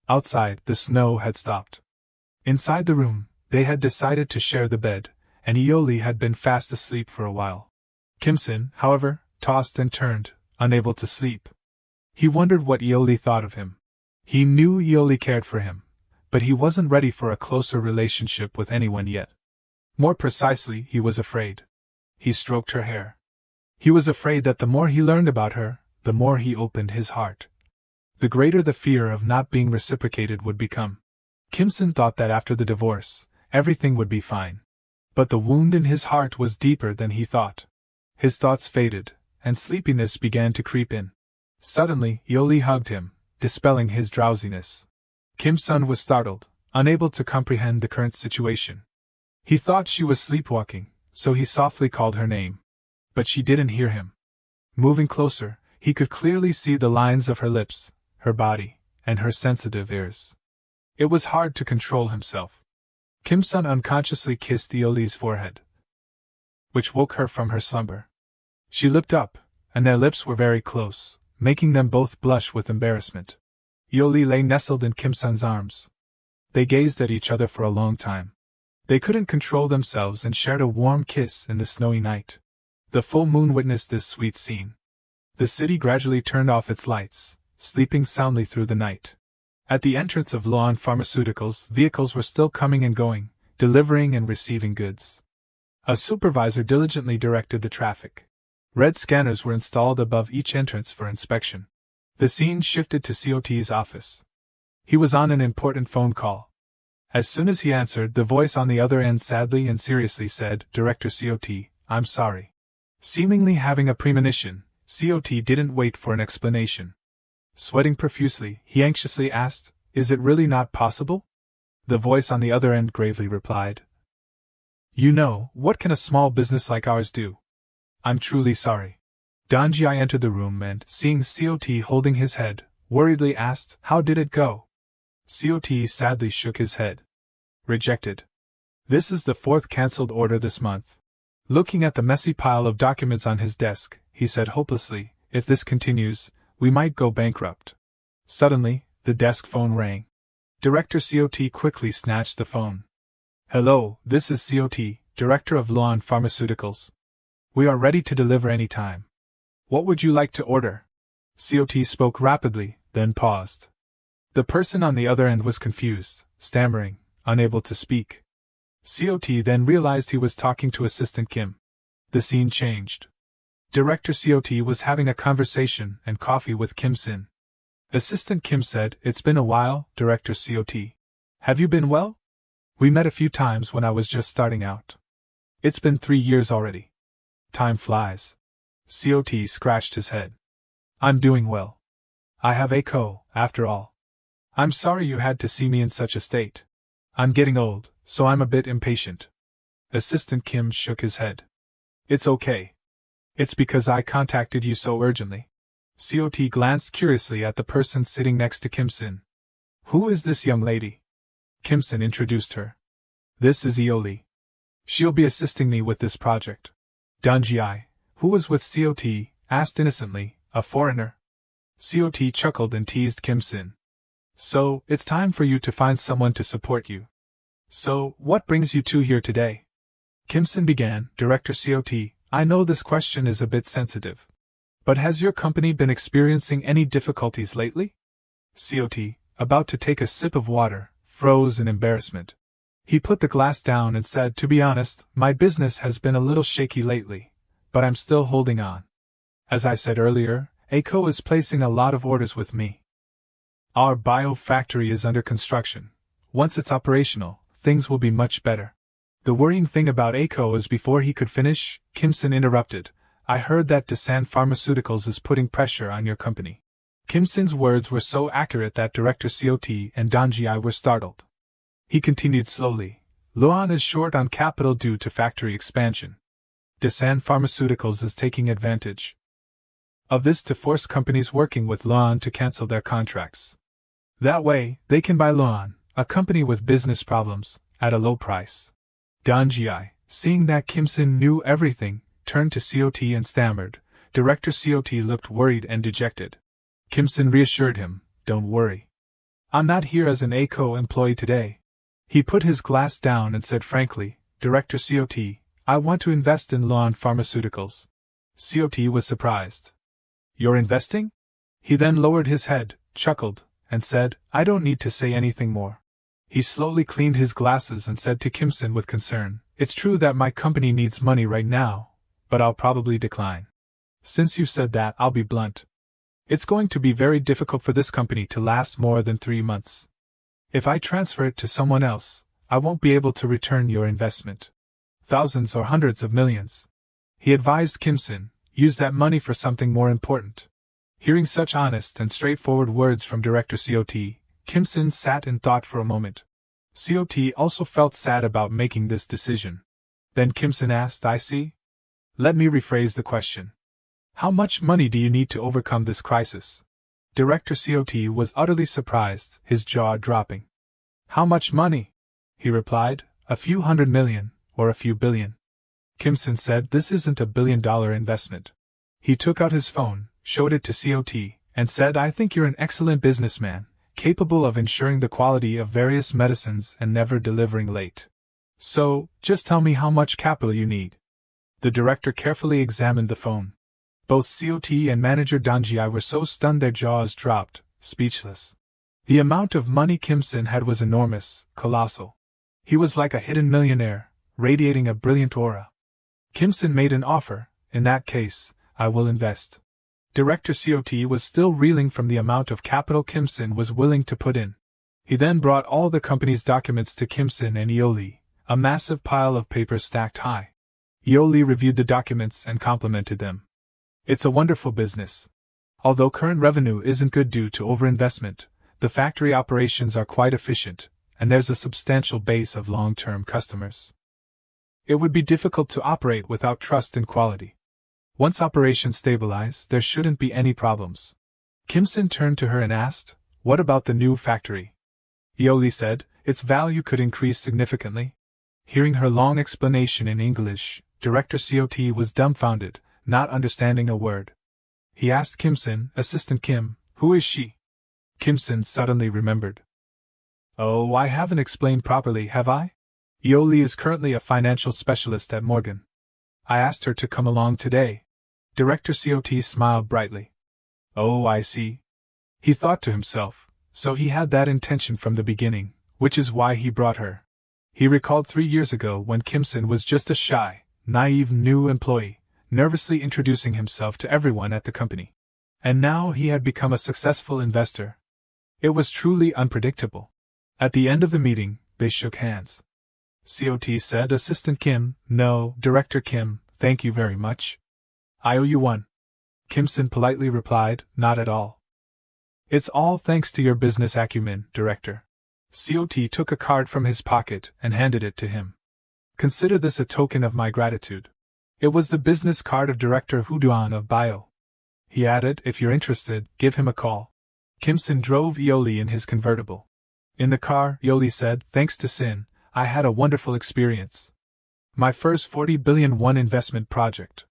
Outside, the snow had stopped. Inside the room, they had decided to share the bed, and Yoli had been fast asleep for a while. Kim-sin, however, tossed and turned, unable to sleep. He wondered what Yoli thought of him. He knew Yoli cared for him, but he wasn't ready for a closer relationship with anyone yet. More precisely, he was afraid. He stroked her hair. He was afraid that the more he learned about her, the more he opened his heart, the greater the fear of not being reciprocated would become. Kim-sin thought that after the divorce, everything would be fine. But the wound in his heart was deeper than he thought. His thoughts faded, and sleepiness began to creep in. Suddenly, Yoli hugged him, dispelling his drowsiness. Kim-sun was startled, unable to comprehend the current situation. He thought she was sleepwalking, so he softly called her name. But she didn't hear him. Moving closer, he could clearly see the lines of her lips, her body, and her sensitive ears. It was hard to control himself. Kim-sun unconsciously kissed Yoli's forehead, which woke her from her slumber. She looked up, and their lips were very close, making them both blush with embarrassment. Yoli lay nestled in Kim-sun's arms. They gazed at each other for a long time. They couldn't control themselves and shared a warm kiss in the snowy night. The full moon witnessed this sweet scene. The city gradually turned off its lights, sleeping soundly through the night. At the entrance of Mon4Rch, vehicles were still coming and going, delivering and receiving goods. A supervisor diligently directed the traffic. Red scanners were installed above each entrance for inspection. The scene shifted to COT's office. He was on an important phone call. As soon as he answered, the voice on the other end sadly and seriously said, "Director COT, I'm sorry." Seemingly having a premonition, COT didn't wait for an explanation. Sweating profusely, he anxiously asked, "Is it really not possible?" The voice on the other end gravely replied, "You know, what can a small business like ours do? I'm truly sorry." Donji entered the room and, seeing COT holding his head, worriedly asked, "How did it go?" COT sadly shook his head. "Rejected. This is the 4th cancelled order this month." Looking at the messy pile of documents on his desk, he said hopelessly, "If this continues, we might go bankrupt." Suddenly, the desk phone rang. Director COT quickly snatched the phone. "Hello, this is COT, Director of Mon4Rch. We are ready to deliver any time. What would you like to order?" COT spoke rapidly, then paused. The person on the other end was confused, stammering, unable to speak. COT then realized he was talking to Assistant Kim. The scene changed. Director COT was having a conversation and coffee with Kim-sin. Assistant Kim said, "It's been a while, Director COT. Have you been well? We met a few times when I was just starting out. It's been 3 years already. Time flies." COT scratched his head. "I'm doing well. I have a after all. I'm sorry you had to see me in such a state. I'm getting old, so I'm a bit impatient." Assistant Kim shook his head. "It's okay. It's because I contacted you so urgently." COT glanced curiously at the person sitting next to Kim-sin. "Who is this young lady?" Kim-sin introduced her. "This is Yoli. She'll be assisting me with this project. Donji, Who was with COT? Asked innocently, a foreigner. COT chuckled and teased Kim Sin. So, it's time for you to find someone to support you. So, what brings you two here today? Kim Sin began. Director COT, I know this question is a bit sensitive. But has your company been experiencing any difficulties lately? COT, about to take a sip of water, froze in embarrassment. He put the glass down and said, to be honest, my business has been a little shaky lately, but I'm still holding on. As I said earlier, ACO is placing a lot of orders with me. Our bio factory is under construction. Once it's operational, things will be much better. The worrying thing about ACO is before he could finish, Kim Sin interrupted, I heard that Dasan Pharmaceuticals is putting pressure on your company. Kim Sin's words were so accurate that Director COT and Donji were startled. He continued slowly, Luan is short on capital due to factory expansion. Dasan Pharmaceuticals is taking advantage of this to force companies working with Luan to cancel their contracts. That way, they can buy Luan, a company with business problems, at a low price. Donji, seeing that Kim Sin knew everything, turned to COT and stammered. Director COT looked worried and dejected. Kim Sin reassured him, don't worry. I'm not here as an ACO employee today. He put his glass down and said frankly, Director COT, I want to invest in Luan Pharmaceuticals. COT was surprised. You're investing? He then lowered his head, chuckled, and said, I don't need to say anything more. He slowly cleaned his glasses and said to Kim Sin with concern, it's true that my company needs money right now, but I'll probably decline. Since you said that, I'll be blunt. It's going to be very difficult for this company to last more than 3 months. If I transfer it to someone else, I won't be able to return your investment. Thousands or hundreds of millions. He advised Kim Sin, use that money for something more important. Hearing such honest and straightforward words from Director COT, Kim Sin sat in thought for a moment. COT also felt sad about making this decision. Then Kim Sin asked, I see? Let me rephrase the question. How much money do you need to overcome this crisis? Director COT was utterly surprised, his jaw dropping. How much money? He replied, a few $100 million, or a few billion. Kim Sin said this isn't a $1 billion investment. He took out his phone, showed it to COT, and said I think you're an excellent businessman, capable of ensuring the quality of various medicines and never delivering late. So, just tell me how much capital you need. The director carefully examined the phone. Both COT and manager Donji were so stunned their jaws dropped, speechless. The amount of money Kim Sin had was enormous, colossal. He was like a hidden millionaire, radiating a brilliant aura. Kim Sin made an offer, in that case, I will invest. Director COT was still reeling from the amount of capital Kim Sin was willing to put in. He then brought all the company's documents to Kim Sin and Ioli, a massive pile of papers stacked high. Ioli reviewed the documents and complimented them. It's a wonderful business. Although current revenue isn't good due to overinvestment, the factory operations are quite efficient, and there's a substantial base of long-term customers. It would be difficult to operate without trust and quality. Once operations stabilize, there shouldn't be any problems. Kim Sin turned to her and asked, what about the new factory? Ioli said, its value could increase significantly. Hearing her long explanation in English, Director COT was dumbfounded, not understanding a word. He asked Kim Sin, Assistant Kim, who is she? Kim Sin suddenly remembered. Oh, I haven't explained properly, have I? Ioli is currently a financial specialist at Morgan. I asked her to come along today. Director COT smiled brightly. Oh, I see. He thought to himself, so he had that intention from the beginning, which is why he brought her. He recalled 3 years ago when Kim Sin was just a shy, naive new employee, nervously introducing himself to everyone at the company. And now he had become a successful investor. It was truly unpredictable. At the end of the meeting, they shook hands. COT said, Assistant Kim, no, Director Kim, thank you very much. I owe you one. Kim Sin politely replied, not at all. It's all thanks to your business acumen, Director. COT took a card from his pocket and handed it to him. Consider this a token of my gratitude. It was the business card of Director Huduan of Bio. He added, if you're interested, give him a call. Kim Sin drove Ioli in his convertible. In the car, Ioli said, thanks to Sin, I had a wonderful experience. My first 40 billion won investment project.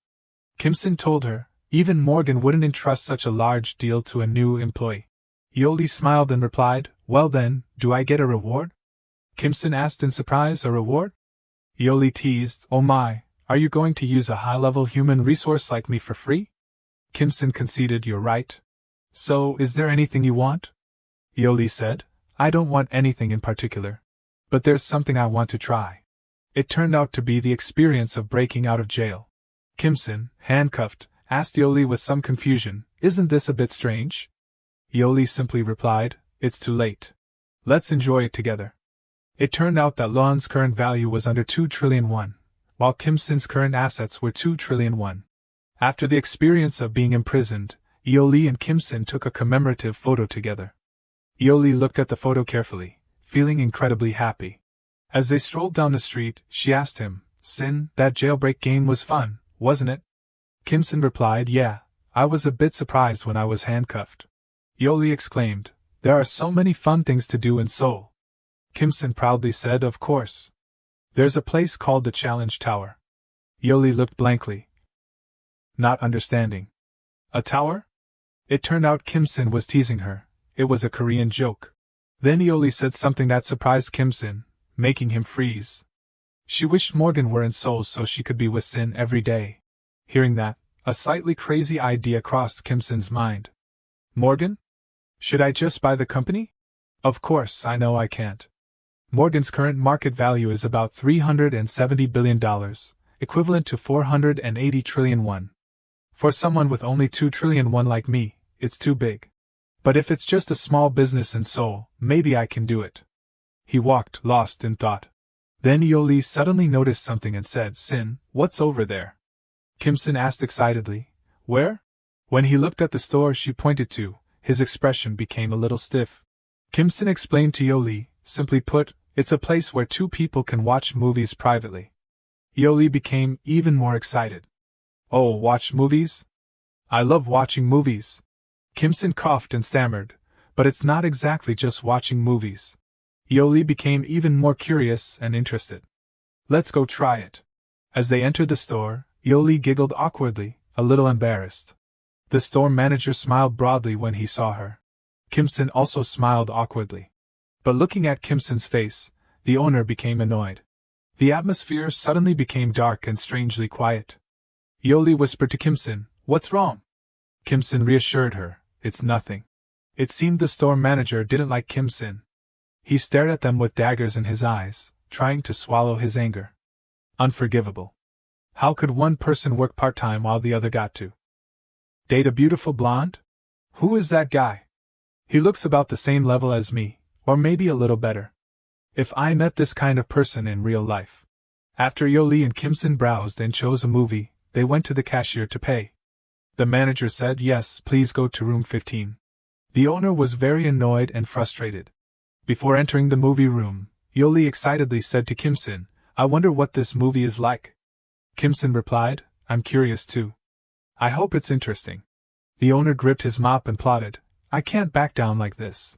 Kim-sin told her. Even Morgan wouldn't entrust such a large deal to a new employee. Yeoli smiled and replied, "Well then, do I get a reward?" Kim-sin asked in surprise. "A reward?" Yeoli teased, "Oh my, are you going to use a high-level human resource like me for free?" Kim-sin conceded, "You're right. So, is there anything you want?" Yeoli said, "I don't want anything in particular. But there's something I want to try." It turned out to be the experience of breaking out of jail. Kim-sin, handcuffed, asked Yeoli with some confusion, "Isn't this a bit strange?" Yeoli simply replied, "It's too late. Let's enjoy it together." It turned out that Lon's current value was under 2 trillion won, while Kim-sin's current assets were 2 trillion won. After the experience of being imprisoned, Yeoli and Kim-sin took a commemorative photo together. Yeoli looked at the photo carefully, feeling incredibly happy. As they strolled down the street, she asked him, "Sin, that jailbreak game was fun, wasn't it?" Kim-sin replied, "Yeah, I was a bit surprised when I was handcuffed." Yeoli exclaimed, "There are so many fun things to do in Seoul." Kim-sin proudly said, "Of course. There's a place called the Challenge Tower." Yeoli looked blankly, not understanding. A tower? It turned out Kim-sin was teasing her. It was a Korean joke. Then Yeoli said something that surprised Kim-sin, making him freeze. She wished Morgan were in Seoul so she could be with Sin every day. Hearing that, a slightly crazy idea crossed Kim-sin's mind. "Morgan? Should I just buy the company? Of course, I know I can't. Morgan's current market value is about $370 billion, equivalent to 480 trillion won. For someone with only 2 trillion won like me, it's too big. But if it's just a small business in Seoul, maybe I can do it." He walked, lost in thought. Then Yeoli suddenly noticed something and said, "Sin, what's over there?" Kim-sin asked excitedly, "Where?" When he looked at the store she pointed to, his expression became a little stiff. Kim-sin explained to Yeoli, "Simply put, it's a place where two people can watch movies privately." Yeoli became even more excited. "Oh, watch movies? I love watching movies." Kim-sin coughed and stammered, "But it's not exactly just watching movies." Yeoli became even more curious and interested. "Let's go try it." As they entered the store, Yeoli giggled awkwardly, a little embarrassed. The store manager smiled broadly when he saw her. Kim-sin also smiled awkwardly. But looking at Kim-sin's face, the owner became annoyed. The atmosphere suddenly became dark and strangely quiet. Yeoli whispered to Kim-sin, "What's wrong?" Kim-sin reassured her, "It's nothing." It seemed the store manager didn't like Kim-sin. He stared at them with daggers in his eyes, trying to swallow his anger. Unforgivable. How could one person work part-time while the other got to date a beautiful blonde? Who is that guy? He looks about the same level as me, or maybe a little better. If I met this kind of person in real life. After Yeoli and Kim-sin browsed and chose a movie, they went to the cashier to pay. The manager said, "Yes, please go to room 15. The owner was very annoyed and frustrated. Before entering the movie room, Yeoli excitedly said to Kim-sin, "I wonder what this movie is like." Kim-sin replied, "I'm curious too. I hope it's interesting." The owner gripped his mop and plotted, "I can't back down like this.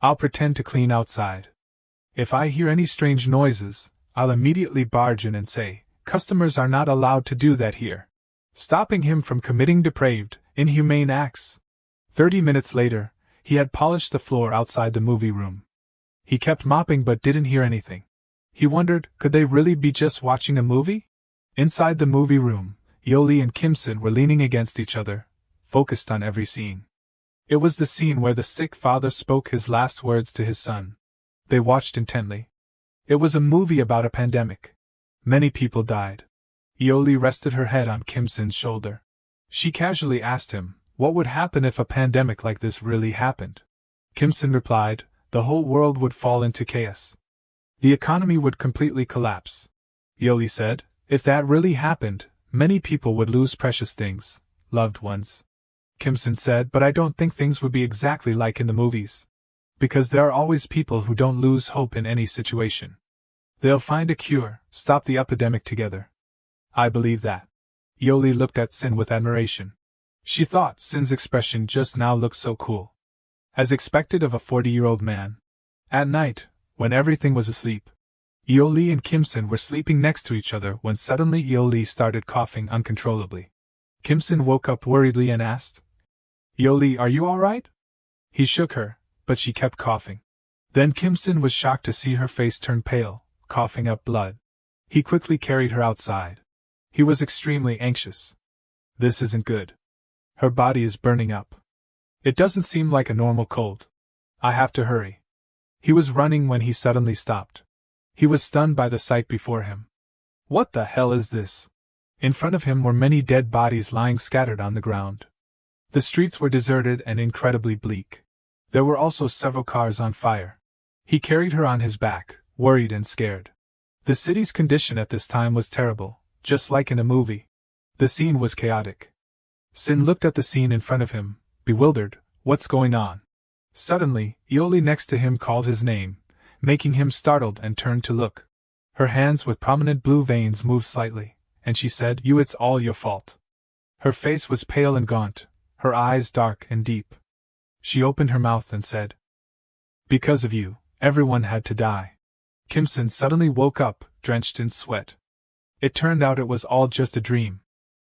I'll pretend to clean outside. If I hear any strange noises, I'll immediately barge in and say, 'Customers are not allowed to do that here,' stopping him from committing depraved, inhumane acts." 30 minutes later, he had polished the floor outside the movie room. He kept mopping but didn't hear anything. He wondered, could they really be just watching a movie? Inside the movie room, Yeoli and Kim-sin were leaning against each other, focused on every scene. It was the scene where the sick father spoke his last words to his son. They watched intently. It was a movie about a pandemic. Many people died. Yeoli rested her head on Kim-sin's shoulder. She casually asked him, what would happen if a pandemic like this really happened? Kim-sin replied, the whole world would fall into chaos. The economy would completely collapse. Yeoli said, if that really happened, many people would lose precious things, loved ones. Kim-sin said, but I don't think things would be exactly like in the movies. Because there are always people who don't lose hope in any situation. They'll find a cure, stop the epidemic together. I believe that. Yeoli looked at Sin with admiration. She thought Sin's expression just now looked so cool. As expected of a 40-year-old man. At night, when everything was asleep, Yeoli and Kim-sin were sleeping next to each other when suddenly Yeoli started coughing uncontrollably. Kim Sin woke up worriedly and asked, Yoli, are you alright? He shook her, but she kept coughing. Then Kim Sin was shocked to see her face turn pale, coughing up blood. He quickly carried her outside. He was extremely anxious. This isn't good. Her body is burning up. It doesn't seem like a normal cold. I have to hurry. He was running when he suddenly stopped. He was stunned by the sight before him. What the hell is this? In front of him were many dead bodies lying scattered on the ground. The streets were deserted and incredibly bleak. There were also several cars on fire. He carried her on his back, worried and scared. The city's condition at this time was terrible, just like in a movie. The scene was chaotic. Sin looked at the scene in front of him, bewildered. What's going on? Suddenly, Yoli next to him called his name, making him startled and turned to look. Her hands with prominent blue veins moved slightly, and she said, You, it's all your fault. Her face was pale and gaunt, her eyes dark and deep. She opened her mouth and said, Because of you, everyone had to die. Kim Sin suddenly woke up, drenched in sweat. It turned out it was all just a dream.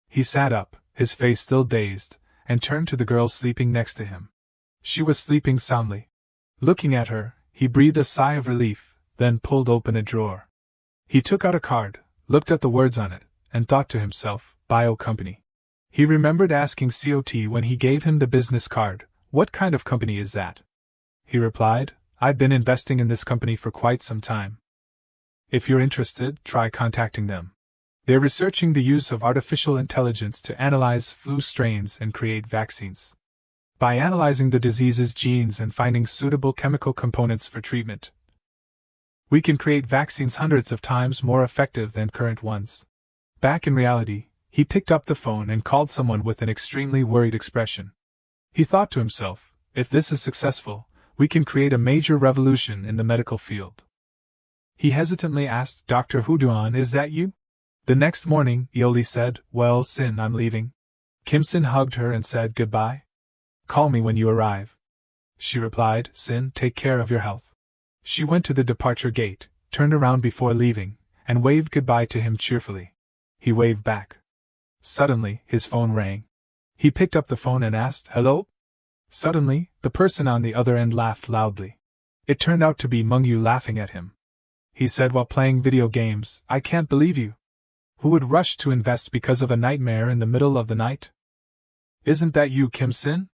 He sat up, his face still dazed, and turned to the girl sleeping next to him. She was sleeping soundly. Looking at her, he breathed a sigh of relief, then pulled open a drawer. He took out a card, looked at the words on it, and thought to himself, Bio Company. He remembered asking COT when he gave him the business card, What kind of company is that? He replied, I've been investing in this company for quite some time. If you're interested, try contacting them. They're researching the use of artificial intelligence to analyze flu strains and create vaccines. By analyzing the disease's genes and finding suitable chemical components for treatment, we can create vaccines hundreds of times more effective than current ones. Back in reality, he picked up the phone and called someone with an extremely worried expression. He thought to himself, if this is successful, we can create a major revolution in the medical field. He hesitantly asked, Dr. Huduan, is that you? The next morning, Yoli said, Well, Sin, I'm leaving. Kim Sin hugged her and said goodbye. Call me when you arrive. She replied, Sin, take care of your health. She went to the departure gate, turned around before leaving, and waved goodbye to him cheerfully. He waved back. Suddenly, his phone rang. He picked up the phone and asked, Hello? Suddenly, the person on the other end laughed loudly. It turned out to be Meng-Yu laughing at him. He said while playing video games, I can't believe you. Who would rush to invest because of a nightmare in the middle of the night? Isn't that you, Kim Sin?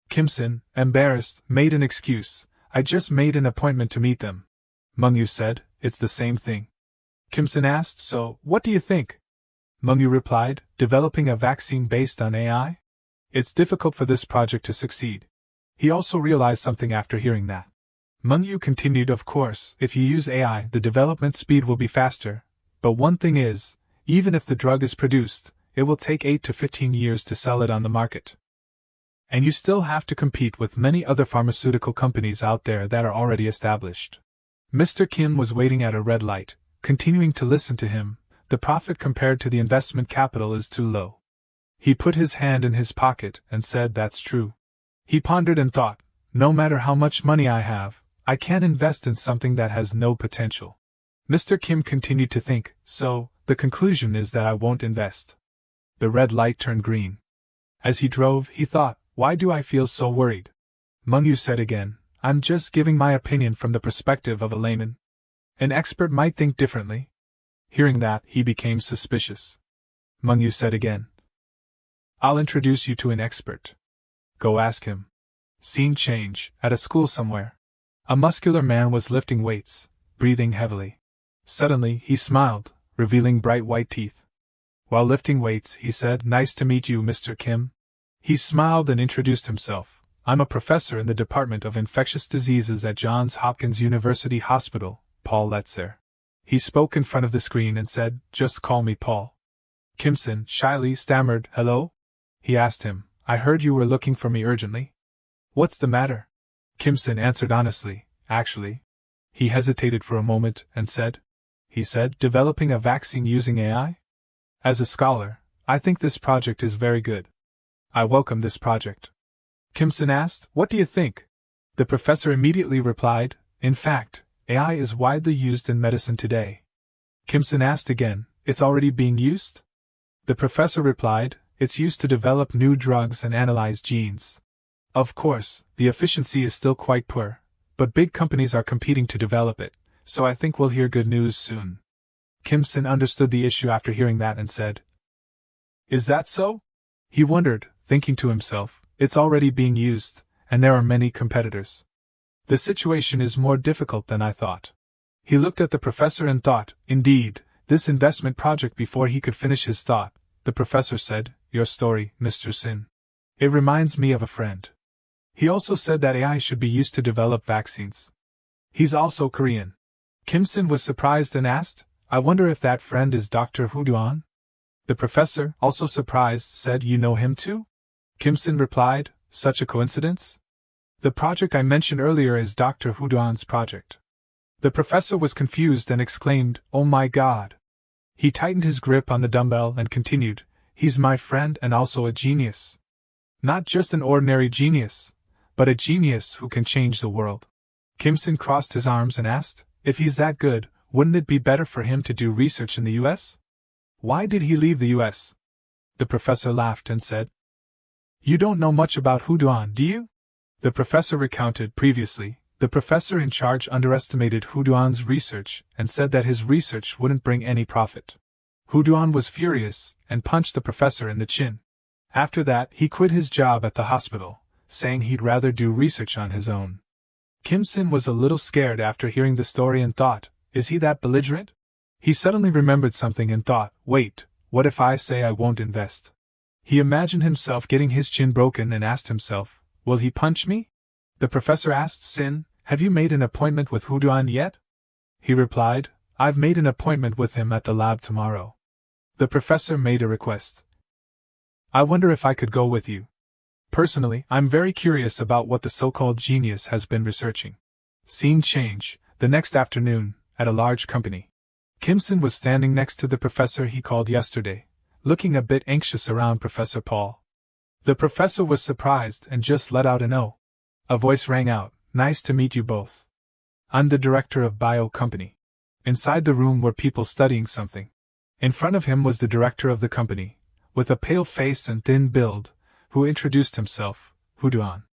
Kim Sin, embarrassed, made an excuse. I just made an appointment to meet them. Meng-Yu said, It's the same thing. Kim Sin asked, So, what do you think? Meng-Yu replied, Developing a vaccine based on AI? It's difficult for this project to succeed. He also realized something after hearing that. Meng-Yu continued, Of course, if you use AI, the development speed will be faster. But one thing is, even if the drug is produced, it will take 8 to 15 years to sell it on the market. And you still have to compete with many other pharmaceutical companies out there that are already established. Mr. Kim was waiting at a red light, continuing to listen to him. The profit compared to the investment capital is too low. He put his hand in his pocket and said, That's true. He pondered and thought, No matter how much money I have, I can't invest in something that has no potential. Mr. Kim continued to think, So, the conclusion is that I won't invest. The red light turned green. As he drove, he thought, Why do I feel so worried? Meng-Yu said again, I'm just giving my opinion from the perspective of a layman. An expert might think differently. Hearing that, he became suspicious. Meng-Yu said again, I'll introduce you to an expert. Go ask him. Scene change, at a school somewhere. A muscular man was lifting weights, breathing heavily. Suddenly, he smiled, revealing bright white teeth. While lifting weights, he said, Nice to meet you, Mr. Kim. He smiled and introduced himself. I'm a professor in the Department of Infectious Diseases at Johns Hopkins University Hospital, Paul Letzer. He spoke in front of the screen and said, Just call me Paul. Kim Sin shyly stammered, Hello? He asked him, I heard you were looking for me urgently. What's the matter? Kim Sin answered honestly, Actually. He hesitated for a moment and said, Developing a vaccine using AI? As a scholar, I think this project is very good. I welcome this project. Kim Sin asked, What do you think? The professor immediately replied, In fact, AI is widely used in medicine today. Kim Sin asked again, It's already being used? The professor replied, It's used to develop new drugs and analyze genes. Of course, the efficiency is still quite poor, but big companies are competing to develop it, so I think we'll hear good news soon. Kim Sin understood the issue after hearing that and said, "Is that so?" He wondered, thinking to himself, it's already being used, and there are many competitors. The situation is more difficult than I thought. He looked at the professor and thought, indeed, this investment project. Before he could finish his thought, the professor said, "Your story, Mr. Sin. It reminds me of a friend. He also said that AI should be used to develop vaccines. He's also Korean." Kim Sin was surprised and asked, "I wonder if that friend is Dr. Hu Duan?" The professor, also surprised, said, "You know him too?" Kim Sin replied, "Such a coincidence? The project I mentioned earlier is Dr. Hu Duan's project." The professor was confused and exclaimed, "Oh my God!" He tightened his grip on the dumbbell and continued, "He's my friend and also a genius. Not just an ordinary genius, but a genius who can change the world." Kim Sin crossed his arms and asked, "If he's that good, wouldn't it be better for him to do research in the US? Why did he leave the US?" The professor laughed and said, "You don't know much about Hu Duan, do you?" The professor recounted previously. The professor in charge underestimated Hu Duan's research and said that his research wouldn't bring any profit. Hu Duan was furious and punched the professor in the chin. After that, he quit his job at the hospital, saying he'd rather do research on his own. Kim Sin was a little scared after hearing the story and thought, is he that belligerent? He suddenly remembered something and thought, wait, what if I say I won't invest? He imagined himself getting his chin broken and asked himself, will he punch me? The professor asked Sin, have you made an appointment with Hu Duan yet? He replied, I've made an appointment with him at the lab tomorrow. The professor made a request. I wonder if I could go with you. Personally, I'm very curious about what the so-called genius has been researching. Scene change, the next afternoon, at a large company. Kim Sin was standing next to the professor he called yesterday, looking a bit anxious around Professor Paul. The professor was surprised and just let out an "Oh." A voice rang out, nice to meet you both. I'm the director of bio company. Inside the room were people studying something. In front of him was the director of the company, with a pale face and thin build, who introduced himself, Hu Duan.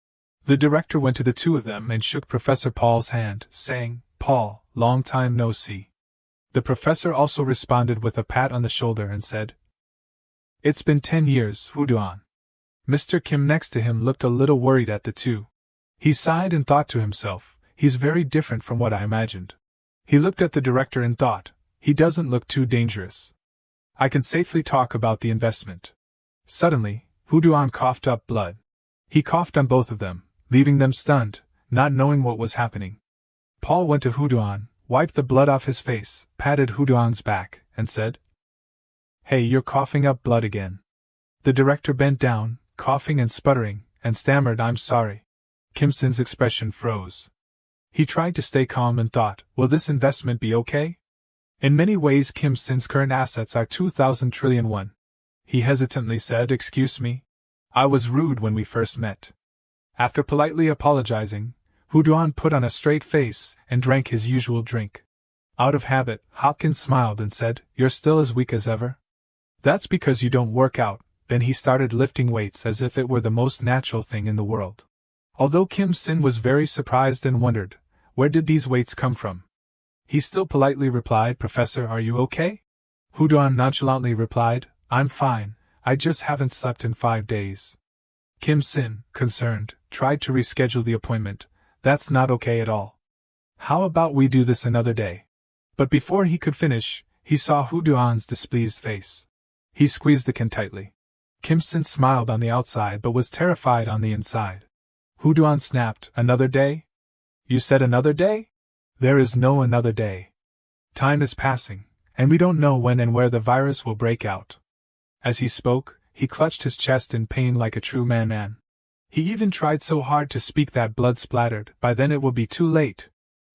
The director went to the two of them and shook Professor Paul's hand, saying, Paul, long time no see. The professor also responded with a pat on the shoulder and said, It's been 10 years, Hu Duan. Mr. Kim next to him looked a little worried at the two. He sighed and thought to himself, he's very different from what I imagined. He looked at the director and thought, he doesn't look too dangerous. I can safely talk about the investment. Suddenly, Hu Duan coughed up blood. He coughed on both of them, leaving them stunned, not knowing what was happening. Paul went to Hu Duan, wiped the blood off his face, patted Hu Duan's back, and said, Hey, you're coughing up blood again. The director bent down, coughing and sputtering, and stammered, I'm sorry. Kim Sin's expression froze. He tried to stay calm and thought, will this investment be okay? In many ways Kim Sin's current assets are 2,000 trillion won. He hesitantly said, Excuse me? I was rude when we first met. After politely apologizing, Hu Duan put on a straight face and drank his usual drink. Out of habit, Hopkins smiled and said, You're still as weak as ever? That's because you don't work out. Then he started lifting weights as if it were the most natural thing in the world. Although Kim Sin was very surprised and wondered, where did these weights come from? He still politely replied, Professor, are you okay? Hu Duan nonchalantly replied, I'm fine, I just haven't slept in 5 days. Kim Sin, concerned, tried to reschedule the appointment. That's not okay at all. How about we do this another day? But before he could finish, he saw Hu Duan's displeased face. He squeezed the can tightly. Kim Sin smiled on the outside but was terrified on the inside. Hu Duan snapped, Another day? You said another day? There is no another day. Time is passing, and we don't know when and where the virus will break out. As he spoke, he clutched his chest in pain like a true man. He even tried so hard to speak that blood splattered, by then it will be too late.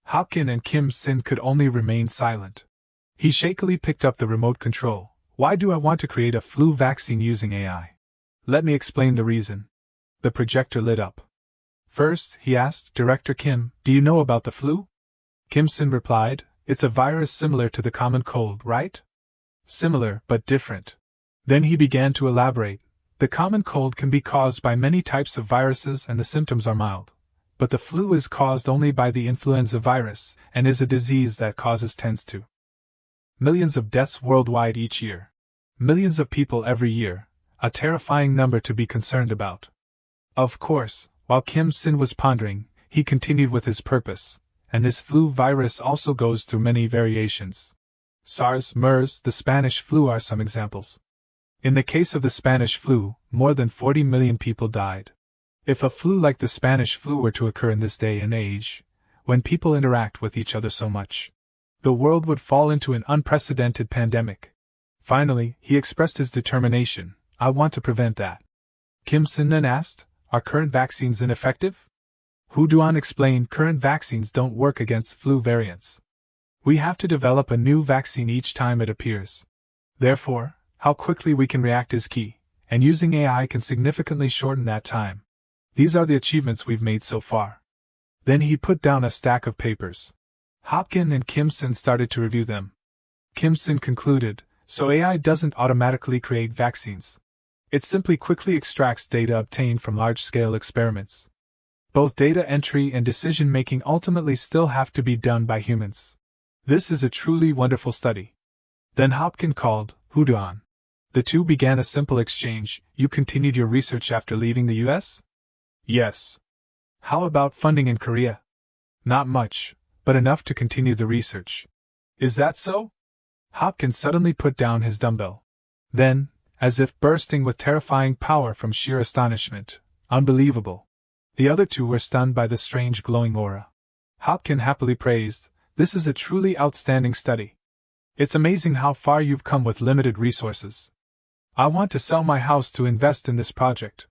Hopkins and Kim Sin could only remain silent. He shakily picked up the remote control. Why do I want to create a flu vaccine using AI? Let me explain the reason. The projector lit up. First, he asked, Director Kim, do you know about the flu? Kim Sin replied, It's a virus similar to the common cold, right? Similar, but different. Then he began to elaborate. The common cold can be caused by many types of viruses and the symptoms are mild. But the flu is caused only by the influenza virus and is a disease that causes tens to millions of deaths worldwide each year. Millions of people every year, a terrifying number to be concerned about. Of course, while Kim Sin was pondering, he continued with his purpose, and this flu virus also goes through many variations. SARS, MERS, the Spanish flu are some examples. In the case of the Spanish flu, more than 40 million people died. If a flu like the Spanish flu were to occur in this day and age, when people interact with each other so much, the world would fall into an unprecedented pandemic. Finally, he expressed his determination. I want to prevent that. Kim Sin then asked, are current vaccines ineffective? Hu Duan explained current vaccines don't work against flu variants. We have to develop a new vaccine each time it appears. Therefore, how quickly we can react is key, and using AI can significantly shorten that time. These are the achievements we've made so far. Then he put down a stack of papers. Hopkins and Kim Sin started to review them. Kim Sin concluded, so AI doesn't automatically create vaccines. It simply quickly extracts data obtained from large-scale experiments. Both data entry and decision-making ultimately still have to be done by humans. This is a truly wonderful study. Then Hopkins called Hu Duan. The two began a simple exchange. You continued your research after leaving the US? Yes. How about funding in Korea? Not much, but enough to continue the research. Is that so? Hopkins suddenly put down his dumbbell. Then, as if bursting with terrifying power from sheer astonishment, unbelievable. The other two were stunned by the strange glowing aura. Hopkins happily praised, this is a truly outstanding study. It's amazing how far you've come with limited resources. I want to sell my house to invest in this project.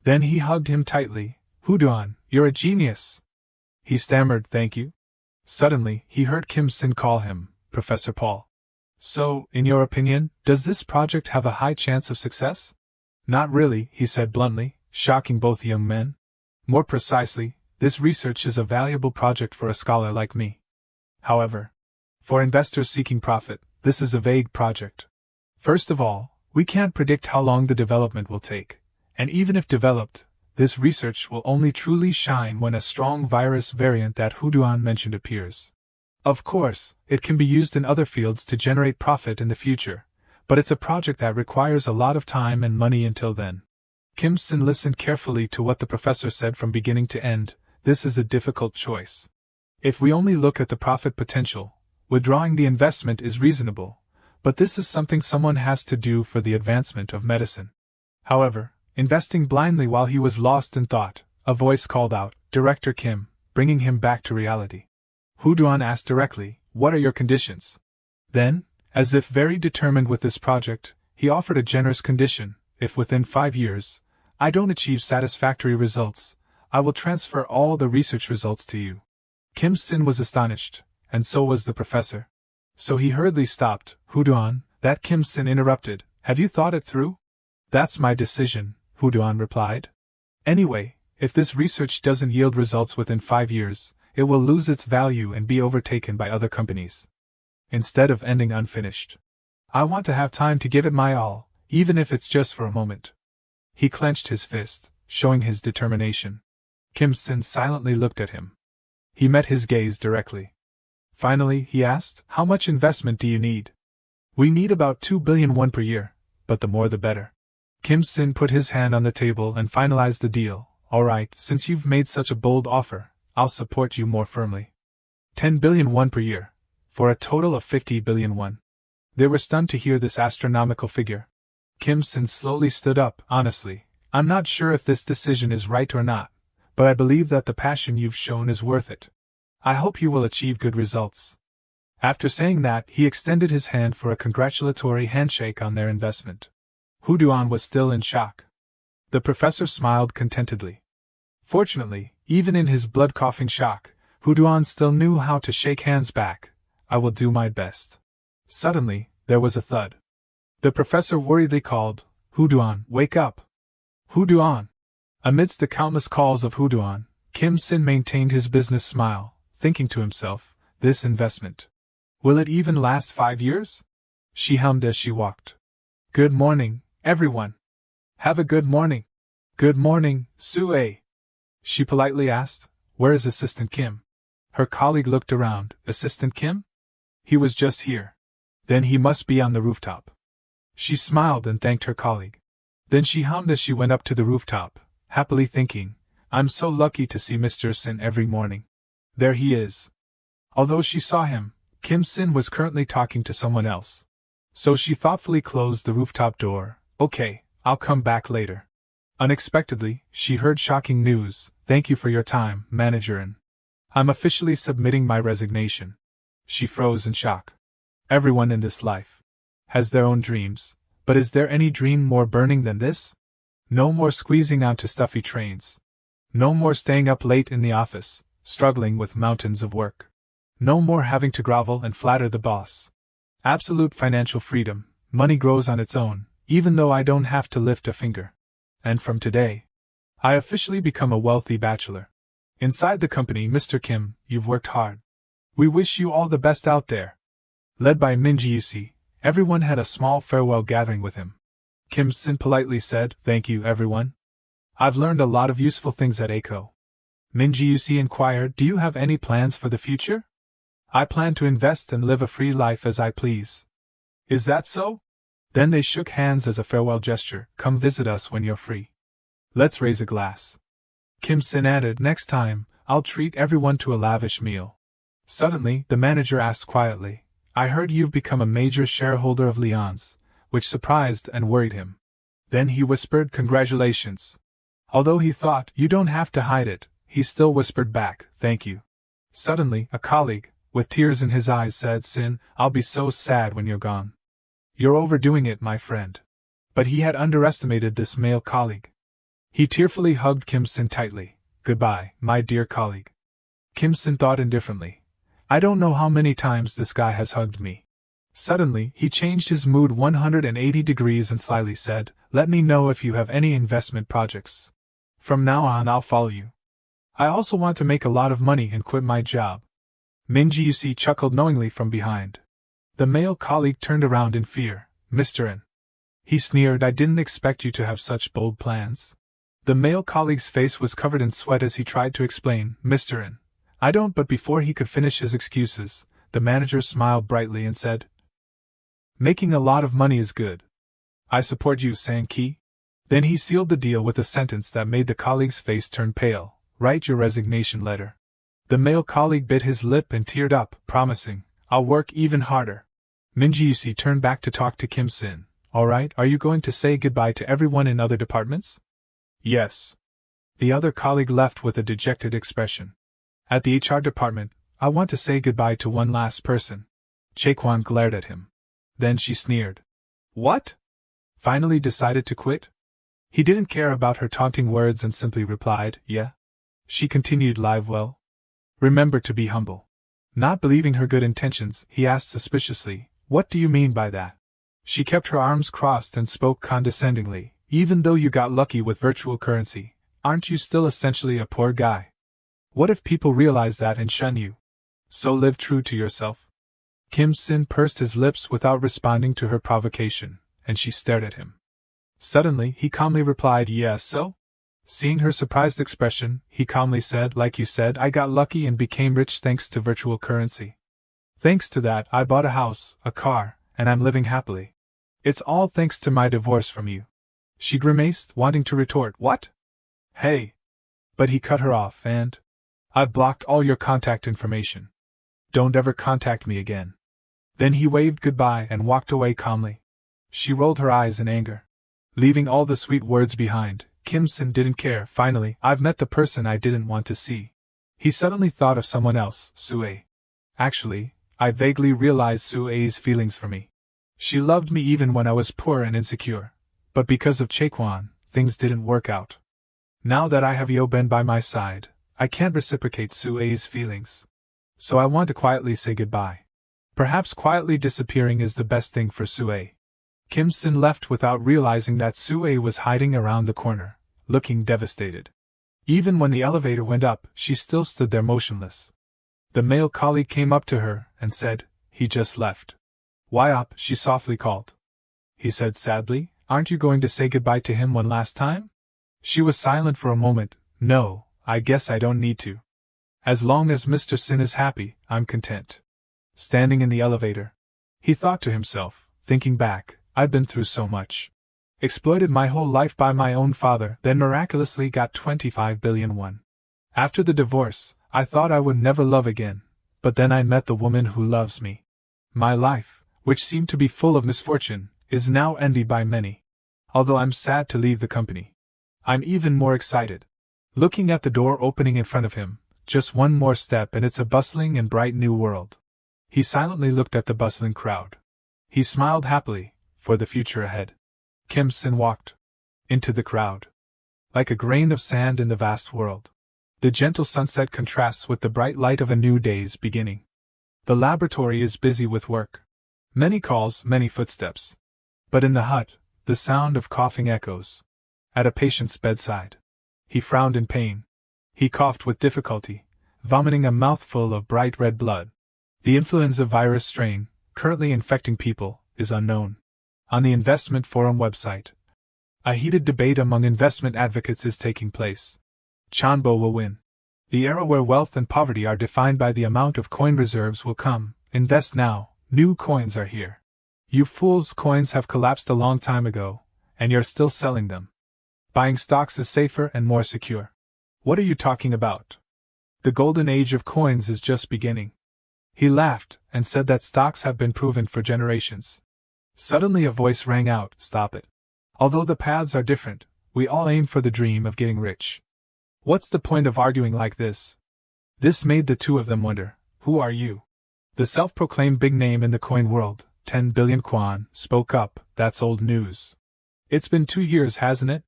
Then he hugged him tightly. Hu Duan, you're a genius. He stammered, thank you. Suddenly, he heard Kim Sin call him, Professor Paul. So, in your opinion, does this project have a high chance of success? Not really, he said bluntly, shocking both young men. More precisely, this research is a valuable project for a scholar like me. However, for investors seeking profit, this is a vague project. First of all, we can't predict how long the development will take, and even if developed, this research will only truly shine when a strong virus variant that Hu Duan mentioned appears. Of course, it can be used in other fields to generate profit in the future, but it's a project that requires a lot of time and money until then. Kim Sin listened carefully to what the professor said from beginning to end. This is a difficult choice. If we only look at the profit potential, withdrawing the investment is reasonable, but this is something someone has to do for the advancement of medicine. However, investing blindly while he was lost in thought, a voice called out, Director Kim, bringing him back to reality. Hu Duan asked directly, what are your conditions? Then, as if very determined with this project, he offered a generous condition. If within 5 years, I don't achieve satisfactory results, I will transfer all the research results to you. Kim Sin was astonished, and so was the professor. So he hurriedly stopped. Hu Duan, that Kim Sin interrupted, have you thought it through? That's my decision, Hu Duan replied. Anyway, if this research doesn't yield results within 5 years, it will lose its value and be overtaken by other companies. Instead of ending unfinished. I want to have time to give it my all, even if it's just for a moment. He clenched his fist, showing his determination. Kim Sin silently looked at him. He met his gaze directly. Finally, he asked, how much investment do you need? We need about 2 billion won per year, but the more the better. Kim Sin put his hand on the table and finalized the deal. All right, since you've made such a bold offer, I'll support you more firmly. 10 billion won per year, for a total of 50 billion won. They were stunned to hear this astronomical figure. Kim Sin slowly stood up. Honestly, I'm not sure if this decision is right or not, but I believe that the passion you've shown is worth it. I hope you will achieve good results. After saying that, he extended his hand for a congratulatory handshake on their investment. Hu Duan was still in shock. The professor smiled contentedly. Fortunately, even in his blood-coughing shock, Hu Duan still knew how to shake hands back. I will do my best. Suddenly, there was a thud. The professor worriedly called, Hu Duan, wake up! Hu Duan! Amidst the countless calls of Hu Duan, Kim Sin maintained his business smile, thinking to himself, this investment. Will it even last 5 years? She hummed as she walked. Good morning, everyone. Have a good morning. Good morning, Sue. She politely asked. Where is Assistant Kim? Her colleague looked around. Assistant Kim? He was just here. Then he must be on the rooftop. She smiled and thanked her colleague. Then she hummed as she went up to the rooftop, happily thinking, I'm so lucky to see Mr. Sin every morning. There he is. Although she saw him, Kim Sin was currently talking to someone else. So she thoughtfully closed the rooftop door. Okay, I'll come back later. Unexpectedly, she heard shocking news. Thank you for your time, Manager. I'm officially submitting my resignation. She froze in shock. Everyone in this life has their own dreams, but is there any dream more burning than this? No more squeezing onto stuffy trains. No more staying up late in the office, struggling with mountains of work. No more having to grovel and flatter the boss. Absolute financial freedom. Money grows on its own, even though I don't have to lift a finger. And from today, I officially become a wealthy bachelor. Inside the company, Mr. Kim, you've worked hard. We wish you all the best out there. Led by Min4Rch, everyone had a small farewell gathering with him. Kim Sin politely said, Thank you, everyone. I've learned a lot of useful things at ACO. Min4Rch inquired, Do you have any plans for the future? I plan to invest and live a free life as I please. Is that so? Then they shook hands as a farewell gesture. Come visit us when you're free. Let's raise a glass. Kim Sin added, Next time, I'll treat everyone to a lavish meal. Suddenly, the manager asked quietly, I heard you've become a major shareholder of Leon's, which surprised and worried him. Then he whispered, Congratulations. Although he thought, You don't have to hide it, he still whispered back, Thank you. Suddenly, a colleague, with tears in his eyes, said, Sin, I'll be so sad when you're gone. You're overdoing it, my friend. But he had underestimated this male colleague. He tearfully hugged Kim Sin tightly. Goodbye, my dear colleague. Kim Sin thought indifferently. I don't know how many times this guy has hugged me. Suddenly, he changed his mood 180 degrees and slyly said, Let me know if you have any investment projects. From now on, I'll follow you. I also want to make a lot of money and quit my job. Min4Rch chuckled knowingly from behind. The male colleague turned around in fear. Mr. N. He sneered, I didn't expect you to have such bold plans. The male colleague's face was covered in sweat as he tried to explain, Mr. N. I don't, but before he could finish his excuses, the manager smiled brightly and said, Making a lot of money is good. I support you, San-ki. Then he sealed the deal with a sentence that made the colleague's face turn pale. Write your resignation letter. The male colleague bit his lip and teared up, promising, I'll work even harder. Min4Rch turned back to talk to Kim Sin. Alright, are you going to say goodbye to everyone in other departments? Yes. The other colleague left with a dejected expression. At the HR department, I want to say goodbye to one last person. Jaquan glared at him. Then she sneered. What? Finally decided to quit? He didn't care about her taunting words and simply replied, Yeah. She continued, Live well. Remember to be humble. Not believing her good intentions, he asked suspiciously, What do you mean by that? She kept her arms crossed and spoke condescendingly, Even though you got lucky with virtual currency, aren't you still essentially a poor guy? What if people realize that and shun you? So live true to yourself. Kim Sin pursed his lips without responding to her provocation, and she stared at him. Suddenly, he calmly replied, Yes, so? Seeing her surprised expression, he calmly said, Like you said, I got lucky and became rich thanks to virtual currency. Thanks to that, I bought a house, a car, and I'm living happily. It's all thanks to my divorce from you. She grimaced, wanting to retort, What? Hey! But he cut her off and, I've blocked all your contact information. Don't ever contact me again. Then he waved goodbye and walked away calmly. She rolled her eyes in anger. Leaving all the sweet words behind, Kim Sin didn't care. Finally, I've met the person I didn't want to see. He suddenly thought of someone else, Sue. Actually, I vaguely realized Sue's feelings for me. She loved me even when I was poor and insecure. But because of Jaquan, things didn't work out. Now that I have Yoben by my side, I can't reciprocate Sue's feelings. So I want to quietly say goodbye. Perhaps quietly disappearing is the best thing for Sue. Kim Sin left without realizing that Sue was hiding around the corner, looking devastated. Even when the elevator went up, she still stood there motionless. The male colleague came up to her and said, He just left. Why up? She softly called. He said sadly, Aren't you going to say goodbye to him one last time? She was silent for a moment. No, I guess I don't need to. As long as Mr. Sin is happy, I'm content. Standing in the elevator, he thought to himself, thinking back, I've been through so much. Exploited my whole life by my own father, then miraculously got 25 billion won. After the divorce, I thought I would never love again, but then I met the woman who loves me. My life, which seemed to be full of misfortune, is now envied by many. Although I'm sad to leave the company, I'm even more excited. Looking at the door opening in front of him, just one more step and it's a bustling and bright new world. He silently looked at the bustling crowd. He smiled happily, for the future ahead. Kim Sin walked into the crowd. Like a grain of sand in the vast world. The gentle sunset contrasts with the bright light of a new day's beginning. The laboratory is busy with work. Many calls, many footsteps. But in the hut, the sound of coughing echoes. At a patient's bedside. He frowned in pain. He coughed with difficulty, vomiting a mouthful of bright red blood. The influenza virus strain, currently infecting people, is unknown. On the investment forum website, a heated debate among investment advocates is taking place. Chanbo will win. The era where wealth and poverty are defined by the amount of coin reserves will come. Invest now, new coins are here. You fools, coins have collapsed a long time ago, and you're still selling them. Buying stocks is safer and more secure. What are you talking about? The golden age of coins is just beginning. He laughed and said that stocks have been proven for generations. Suddenly a voice rang out, stop it. Although the paths are different, we all aim for the dream of getting rich. What's the point of arguing like this? This made the two of them wonder, who are you? The self-proclaimed big name in the coin world, 10 billion Kwan, spoke up, that's old news. It's been 2 years, hasn't it?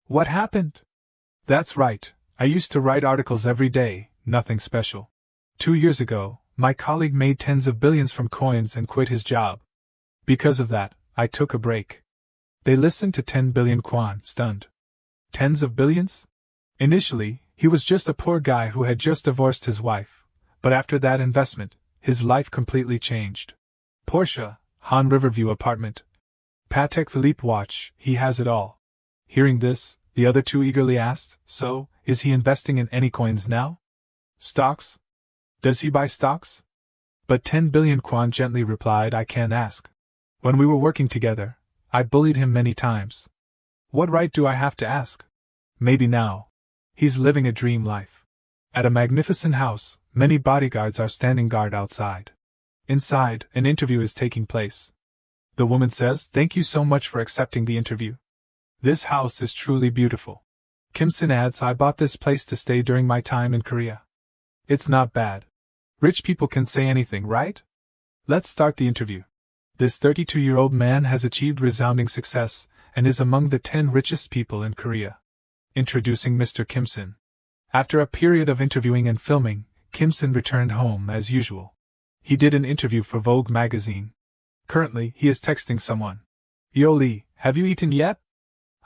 What happened? That's right, I used to write articles every day, nothing special. 2 years ago, my colleague made tens of billions from coins and quit his job. Because of that, I took a break. They listened to 10 billion Kwan, stunned. Tens of billions? Initially, he was just a poor guy who had just divorced his wife, but after that investment, his life completely changed. Porsche, Han Riverview apartment. Patek Philippe watch, he has it all. Hearing this, the other two eagerly asked, so, is he investing in any coins now? Stocks? Does he buy stocks? But 10 billion Kwan gently replied, I can't ask. When we were working together, I bullied him many times. What right do I have to ask? Maybe now. He's living a dream life. At a magnificent house, many bodyguards are standing guard outside. Inside, an interview is taking place. The woman says, thank you so much for accepting the interview. This house is truly beautiful. Kim Sin adds, I bought this place to stay during my time in Korea. It's not bad. Rich people can say anything, right? Let's start the interview. This 32-year-old man has achieved resounding success and is among the 10 richest people in Korea. Introducing Mr. Kim Sin. After a period of interviewing and filming, Kim Sin returned home as usual. He did an interview for Vogue magazine. Currently, he is texting someone. Yo Lee, have you eaten yet?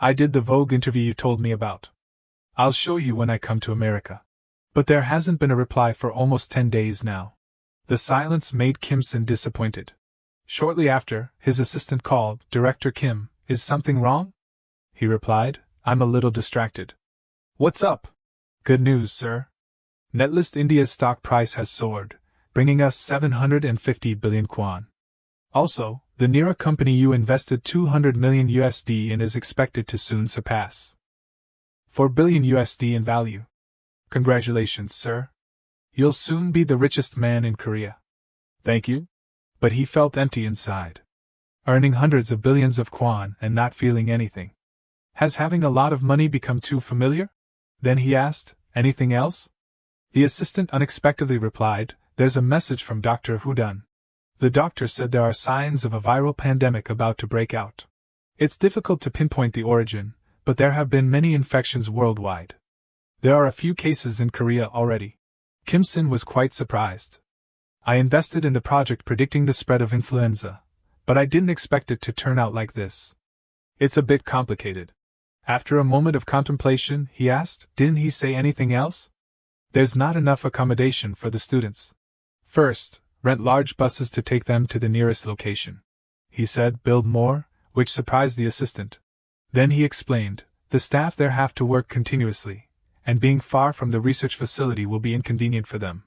I did the Vogue interview you told me about. I'll show you when I come to America. But there hasn't been a reply for almost 10 days now. The silence made Kim Sin disappointed. Shortly after, his assistant called, Director Kim, is something wrong? He replied, I'm a little distracted. What's up? Good news, sir. Netlist India's stock price has soared, bringing us 750 billion Kwan. Also, the Nira company you invested 200 million USD in is expected to soon surpass 4 billion USD in value. Congratulations, sir. You'll soon be the richest man in Korea. Thank you. But he felt empty inside. Earning hundreds of billions of Kwan and not feeling anything. Has having a lot of money become too familiar? Then he asked, anything else? The assistant unexpectedly replied, there's a message from Dr. Hudan. The doctor said there are signs of a viral pandemic about to break out. It's difficult to pinpoint the origin, but there have been many infections worldwide. There are a few cases in Korea already. Kim Sin was quite surprised. I invested in the project predicting the spread of influenza, but I didn't expect it to turn out like this. It's a bit complicated. After a moment of contemplation, he asked, didn't he say anything else? There's not enough accommodation for the students. First, rent large buses to take them to the nearest location. He said, build more, which surprised the assistant. Then he explained, the staff there have to work continuously, and being far from the research facility will be inconvenient for them.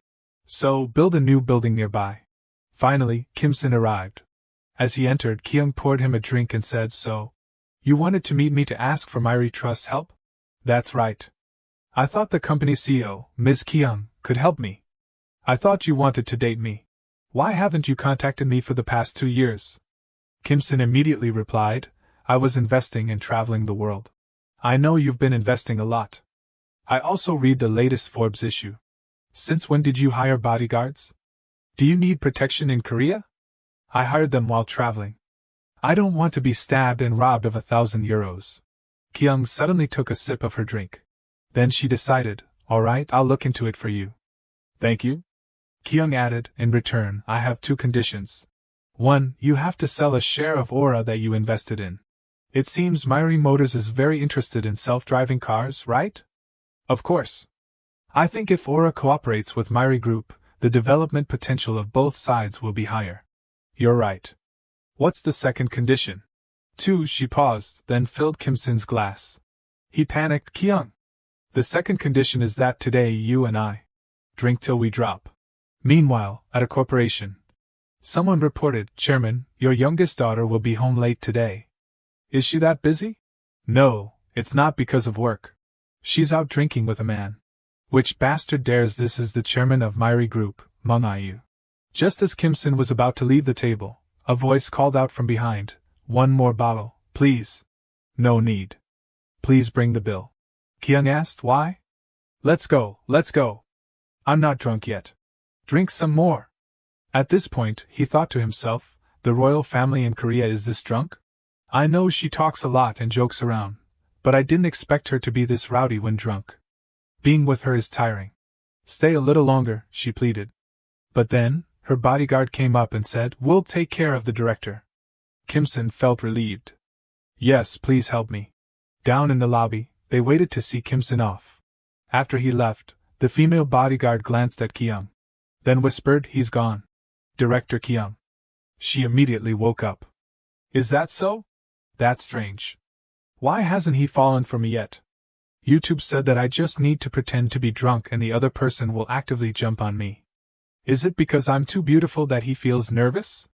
So, build a new building nearby. Finally, Kim-sin arrived. As he entered, Kyung poured him a drink and said, so, you wanted to meet me to ask for Mon4Rch Trust's help? That's right. I thought the company's CEO, Ms. Kyung, could help me. I thought you wanted to date me. Why haven't you contacted me for the past 2 years? Kim-sin immediately replied, I was investing and traveling the world. I know you've been investing a lot. I also read the latest Forbes issue. Since when did you hire bodyguards? Do you need protection in Korea? I hired them while traveling. I don't want to be stabbed and robbed of 1,000 euros. Kyung suddenly took a sip of her drink. Then she decided, all right, I'll look into it for you. Thank you. Kyung added, in return, I have 2 conditions. 1, you have to sell a share of Aura that you invested in. It seems Mon4Rch Motors is very interested in self-driving cars, right? Of course. I think if Aura cooperates with Mon4Rch Group, the development potential of both sides will be higher. You're right. What's the second condition? 2, she paused, then filled Kim-sin's glass. He panicked, Kyung. The second condition is that today you and I drink till we drop. Meanwhile, at a corporation, someone reported, Chairman, your youngest daughter will be home late today. Is she that busy? No, it's not because of work. She's out drinking with a man. Which bastard dares? This is the chairman of Mon4Rch Group, Mon4Rch. Just as Kim-sin was about to leave the table, a voice called out from behind, one more bottle, please. No need. Please bring the bill. Kyung asked, why? Let's go. I'm not drunk yet. Drink some more. At this point, he thought to himself, the royal family in Korea is this drunk? I know she talks a lot and jokes around, but I didn't expect her to be this rowdy when drunk. Being with her is tiring. Stay a little longer, she pleaded. But then, her bodyguard came up and said, we'll take care of the director. Kim-sin felt relieved. Yes, please help me. Down in the lobby, they waited to see Kim-sin off. After he left, the female bodyguard glanced at Kyung. Then whispered, he's gone. Director Kyung. She immediately woke up. Is that so? That's strange. Why hasn't he fallen for me yet? YouTube said that I just need to pretend to be drunk and the other person will actively jump on me. Is it because I'm too beautiful that he feels nervous?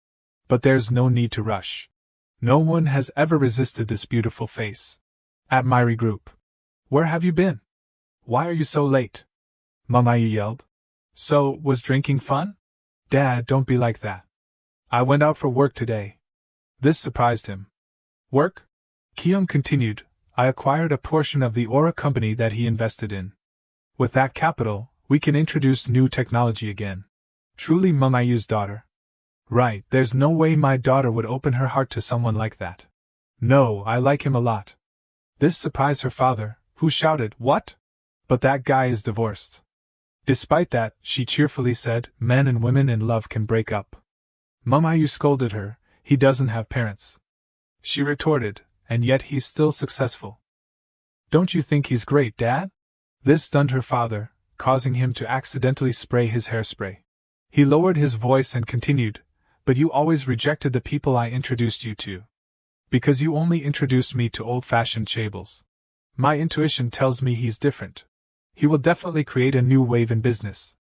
But there's no need to rush. No one has ever resisted this beautiful face. At Mon4Rch Group. Where have you been? Why are you so late? Mon4Rch yelled. So, was drinking fun? Dad, don't be like that. I went out for work today. This surprised him. Work? Kyung continued, I acquired a portion of the Aura company that he invested in. With that capital, we can introduce new technology again. Truly Mon4Rch's daughter. Right, there's no way my daughter would open her heart to someone like that. No, I like him a lot. This surprised her father, who shouted, what? But that guy is divorced. Despite that, she cheerfully said, men and women in love can break up. Mon4Rch scolded her, he doesn't have parents. She retorted, and yet he's still successful. Don't you think he's great, Dad? This stunned her father, causing him to accidentally spray his hairspray. He lowered his voice and continued, but you always rejected the people I introduced you to. Because you only introduced me to old-fashioned chaebol. My intuition tells me he's different. He will definitely create a new wave in business.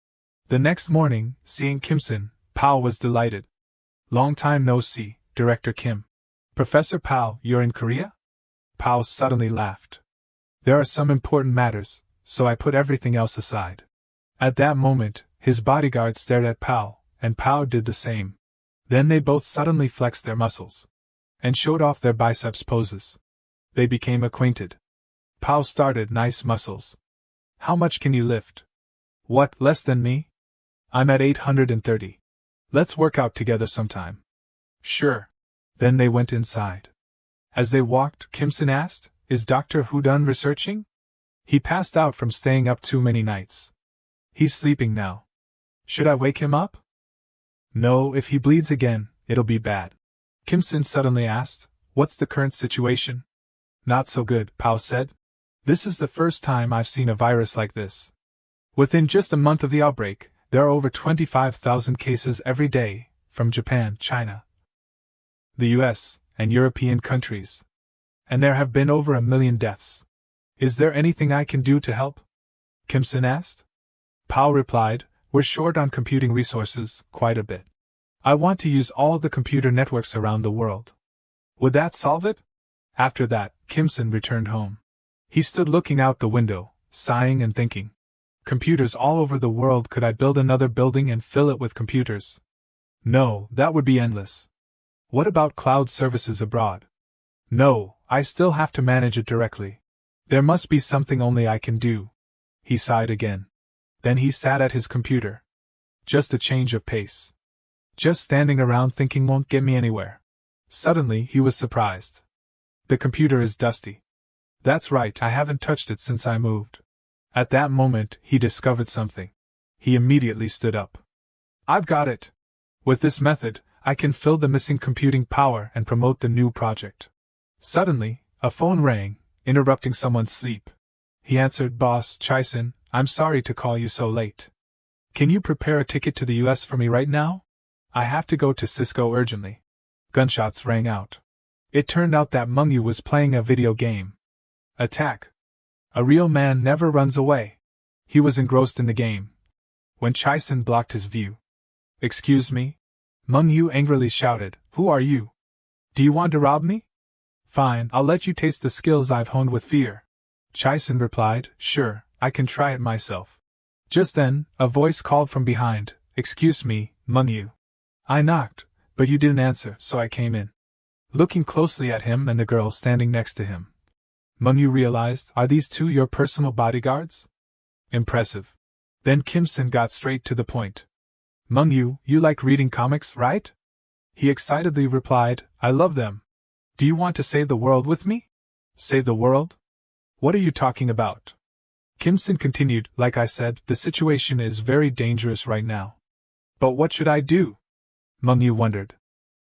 The next morning, seeing Kim-sin, Pao was delighted. Long time no see, Director Kim. Professor Pao, you're in Korea? Pao suddenly laughed. There are some important matters, so I put everything else aside. At that moment, his bodyguard stared at Pao, and Pao did the same. Then they both suddenly flexed their muscles and showed off their biceps poses. They became acquainted. Pao started, nice muscles. How much can you lift? What, less than me? I'm at 830. Let's work out together sometime. Sure. Then they went inside. As they walked, Kim-sin asked, is Dr. Hu done researching? He passed out from staying up too many nights. He's sleeping now. Should I wake him up? No, if he bleeds again, it'll be bad. Kim-sin suddenly asked, what's the current situation? Not so good, Pao said. This is the first time I've seen a virus like this. Within just a month of the outbreak, there are over 25,000 cases every day, from Japan, China, the US, and European countries. And there have been over 1 million deaths. Is there anything I can do to help? Kim Sin asked. Pao replied, we're short on computing resources, quite a bit. I want to use all the computer networks around the world. Would that solve it? After that, Kim Sin returned home. He stood looking out the window, sighing and thinking. Computers all over the world. Could I build another building and fill it with computers? No, that would be endless. What about cloud services abroad? No, I still have to manage it directly. There must be something only I can do. He sighed again. Then he sat at his computer. Just a change of pace. Just standing around thinking won't get me anywhere. Suddenly he was surprised. The computer is dusty. That's right, I haven't touched it since I moved. At that moment, he discovered something. He immediately stood up. I've got it. With this method, I can fill the missing computing power and promote the new project. Suddenly, a phone rang, interrupting someone's sleep. He answered, Boss Chai-sin, I'm sorry to call you so late. Can you prepare a ticket to the US for me right now? I have to go to Cisco urgently. Gunshots rang out. It turned out that Mon4Rch was playing a video game. Attack. A real man never runs away. He was engrossed in the game. When Chai-sin blocked his view. Excuse me? Mon4Rch angrily shouted, Who are you? Do you want to rob me? Fine, I'll let you taste the skills I've honed with fear. Chai-sin replied, Sure, I can try it myself. Just then, a voice called from behind, Excuse me, Mon4Rch. I knocked, but you didn't answer, so I came in. Looking closely at him and the girl standing next to him, Mon4Rch realized, Are these two your personal bodyguards? Impressive. Then Kim Sin got straight to the point. Mon4Rch, you like reading comics, right? He excitedly replied, I love them. Do you want to save the world with me? Save the world? What are you talking about? Kim Sin continued, Like I said, the situation is very dangerous right now. But what should I do? Mon4Rch wondered.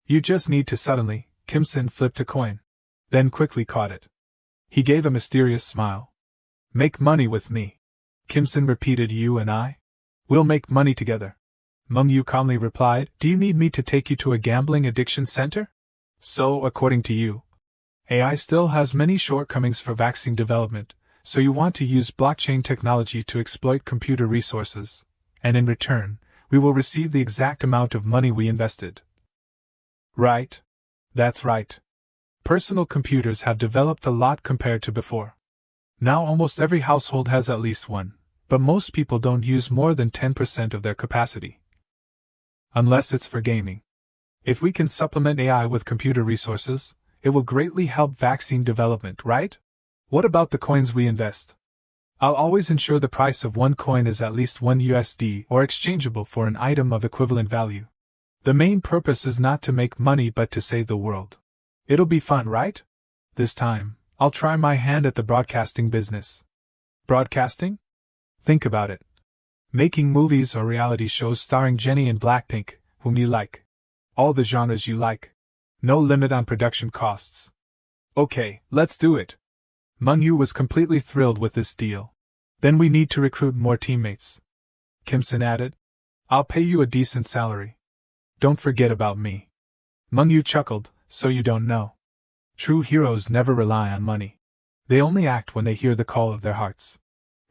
You just need to suddenly. Kim Sin flipped a coin. Then quickly caught it. He gave a mysterious smile. Make money with me. Kim Sin repeated, You and I? We'll make money together. Mon4Rch calmly replied, Do you need me to take you to a gambling addiction center? So, according to you, AI still has many shortcomings for vaccine development, so you want to use blockchain technology to exploit computer resources, and in return, we will receive the exact amount of money we invested. Right? That's right. Personal computers have developed a lot compared to before. Now almost every household has at least one, but most people don't use more than 10% of their capacity. Unless it's for gaming. If we can supplement AI with computer resources, it will greatly help vaccine development, right? What about the coins we invest? I'll always ensure the price of one coin is at least $1 or exchangeable for an item of equivalent value. The main purpose is not to make money but to save the world. It'll be fun, right? This time, I'll try my hand at the broadcasting business. Broadcasting? Think about it. Making movies or reality shows starring Jennie and Blackpink, whom you like. All the genres you like. No limit on production costs. Okay, let's do it. Mon4Rch was completely thrilled with this deal. Then we need to recruit more teammates. Kim Sin added. I'll pay you a decent salary. Don't forget about me. Mon4Rch chuckled, So you don't know. True heroes never rely on money. They only act when they hear the call of their hearts.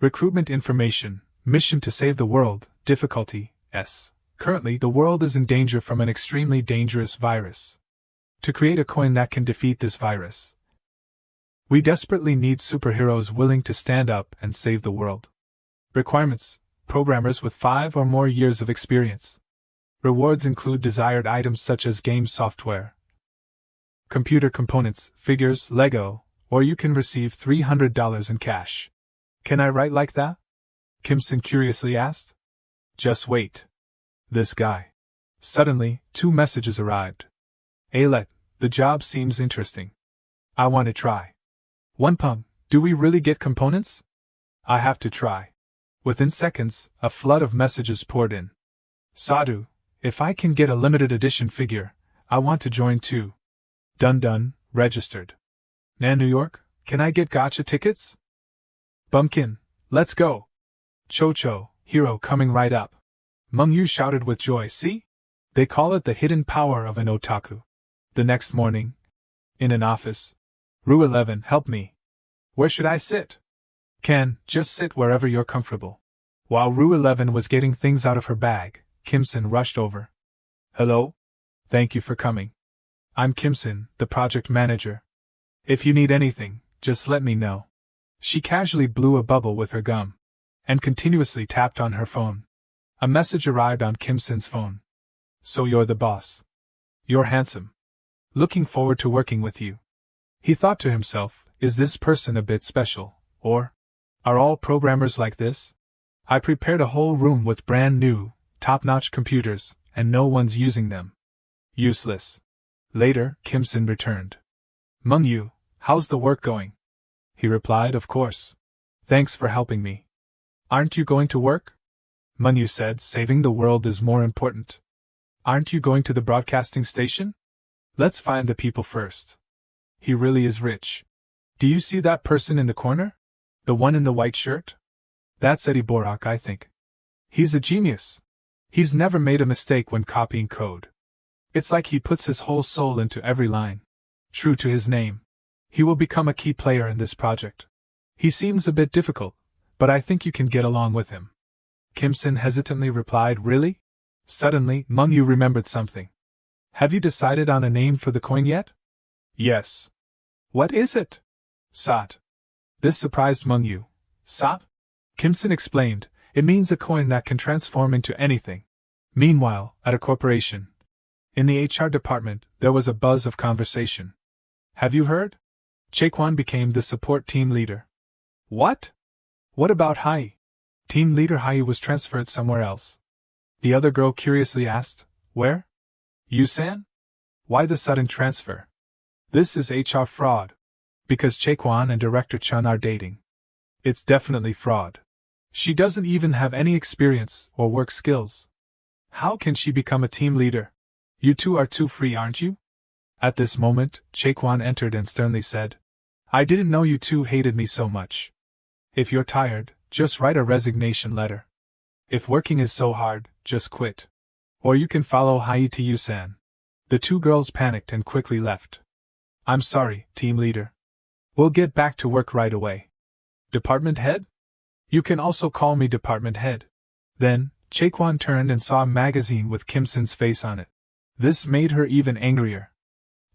Recruitment information, mission to save the world, difficulty, S. Currently, the world is in danger from an extremely dangerous virus. To create a coin that can defeat this virus, we desperately need superheroes willing to stand up and save the world. Requirements: programmers with 5 or more years of experience. Rewards include desired items such as game software, computer components, figures, Lego, or you can receive $300 in cash. Can I write like that? Kim Sin curiously asked. Just wait. This guy. Suddenly, 2 messages arrived. Alet, the job seems interesting. I want to try. 1 pump, do we really get components? I have to try. Within seconds, a flood of messages poured in. Sadhu, if I can get a limited edition figure, I want to join too. Dun, registered. Nan New York, can I get gotcha tickets? Bumpkin, let's go. Cho, hero coming right up. Mon4Rch shouted with joy, See? They call it the hidden power of an otaku. The next morning, In an office. Room 11, help me. Where should I sit? Can, just sit wherever you're comfortable. While Room 11 was getting things out of her bag, Kimson rushed over. Hello? Thank you for coming. I'm Kimson, the project manager. If you need anything, just let me know. She casually blew a bubble with her gum and continuously tapped on her phone. A message arrived on Kimson's phone. So you're the boss. You're handsome. Looking forward to working with you. He thought to himself, is this person a bit special, or are all programmers like this? I prepared a whole room with brand new, top-notch computers, and no one's using them. Useless. Later, Kimson returned. Mon4Rch, how's the work going? He replied, of course. Thanks for helping me. Aren't you going to work? Mon4Rch said, saving the world is more important. Aren't you going to the broadcasting station? Let's find the people first. He really is rich. Do you see that person in the corner? The one in the white shirt? That's Eddie Borak, I think. He's a genius. He's never made a mistake when copying code. It's like he puts his whole soul into every line. True to his name. He will become a key player in this project. He seems a bit difficult, but I think you can get along with him. Kimson hesitantly replied, really? Suddenly, Mon4Rch remembered something. Have you decided on a name for the coin yet? Yes. What is it? Sot. This surprised Mon4Rch. Sot? Kimson explained, it means a coin that can transform into anything. Meanwhile, at a corporation, in the HR department, there was a buzz of conversation. Have you heard? Jaquan became the support team leader. What? What about Hai? Team leader Hai was transferred somewhere else. The other girl curiously asked, where? Yusan? Why the sudden transfer? This is HR fraud. Because Jaquan and Director Chun are dating. It's definitely fraud. She doesn't even have any experience or work skills. How can she become a team leader? You two are too free, aren't you? At this moment, Jaquan entered and sternly said, I didn't know you two hated me so much. If you're tired, just write a resignation letter. If working is so hard, just quit. Or you can follow Hai to Yusan. The two girls panicked and quickly left. I'm sorry, team leader. We'll get back to work right away. Department head? You can also call me department head. Then, Jaquan turned and saw a magazine with Kimson's face on it. This made her even angrier.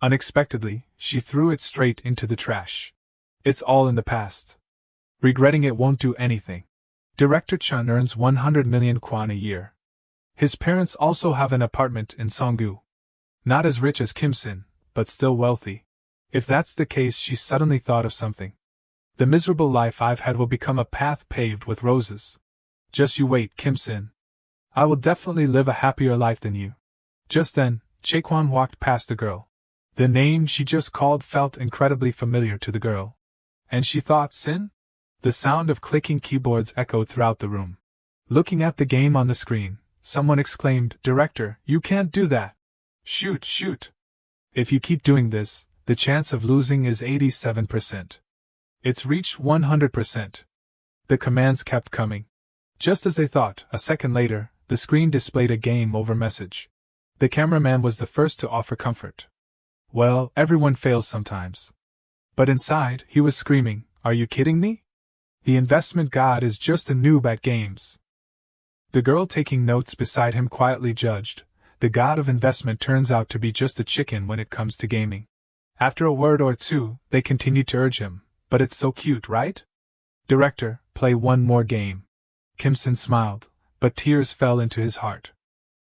Unexpectedly, she threw it straight into the trash. It's all in the past. Regretting it won't do anything. Director Chun earns 100 million kwon a year. His parents also have an apartment in Songgu. Not as rich as Kimson, but still wealthy. If that's the case, she suddenly thought of something. The miserable life I've had will become a path paved with roses. Just you wait, Kimson. I will definitely live a happier life than you. Just then, Jaquan walked past the girl. The name she just called felt incredibly familiar to the girl. And she thought, Sin? The sound of clicking keyboards echoed throughout the room. Looking at the game on the screen, someone exclaimed, Director, you can't do that. Shoot, shoot. If you keep doing this, the chance of losing is 87%. It's reached 100%. The commands kept coming. Just as they thought, a second later, the screen displayed a game over message. The cameraman was the first to offer comfort. Well, everyone fails sometimes. But inside, he was screaming, Are you kidding me? The investment god is just a noob at games. The girl taking notes beside him quietly judged, the god of investment turns out to be just a chicken when it comes to gaming. After a word or two, they continued to urge him, but it's so cute, right? Director, play one more game. Kimson smiled, but tears fell into his heart.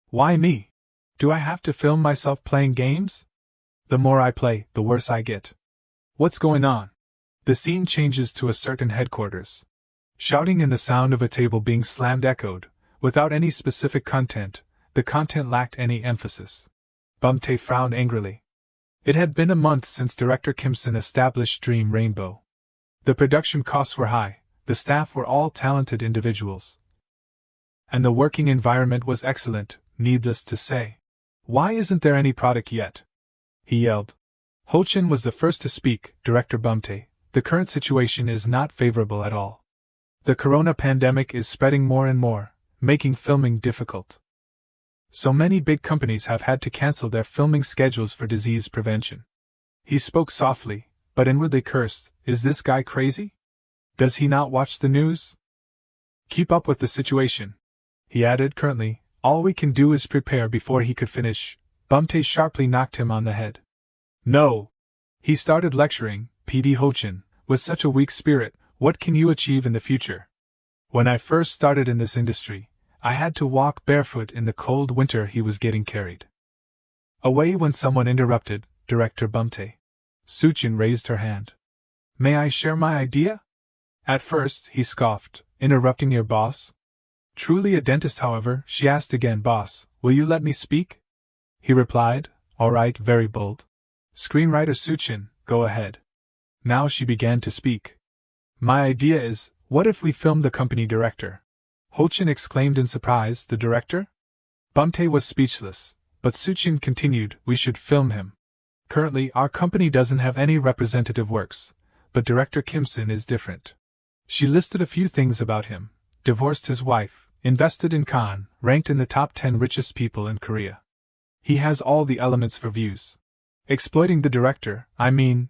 Why me? Do I have to film myself playing games? The more I play, the worse I get. What's going on? The scene changes to a certain headquarters. Shouting and the sound of a table being slammed echoed, without any specific content. The content lacked any emphasis. Bumtae frowned angrily. It had been a month since Director Kimson established Dream Rainbow. The production costs were high, the staff were all talented individuals. And the working environment was excellent, needless to say. Why isn't there any product yet? He yelled. Ho-chin was the first to speak, Director Bumtae. The current situation is not favorable at all. The corona pandemic is spreading more and more, making filming difficult. So many big companies have had to cancel their filming schedules for disease prevention. He spoke softly, but inwardly cursed. Is this guy crazy? Does he not watch the news? Keep up with the situation, he added curtly. All we can do is prepare. Before he could finish, Bumte sharply knocked him on the head. No! He started lecturing. PD Ho-chin, with such a weak spirit, what can you achieve in the future? When I first started in this industry, I had to walk barefoot in the cold winter. He was getting carried away when someone interrupted. Director Bumte. Suchin raised her hand. May I share my idea? At first, he scoffed. Interrupting your boss? Truly a dentist, however, she asked again. Boss, will you let me speak? He replied, all right, very bold. Screenwriter Suchin, go ahead. Now she began to speak. My idea is, what if we film the company director? Ho-chin exclaimed in surprise. The director? Bumte was speechless, but Suchin continued, we should film him. Currently, our company doesn't have any representative works, but director Kim-sin is different. She listed a few things about him. Divorced his wife, invested in Khan, ranked in the top 10 richest people in Korea. He has all the elements for views. Exploiting the director, I mean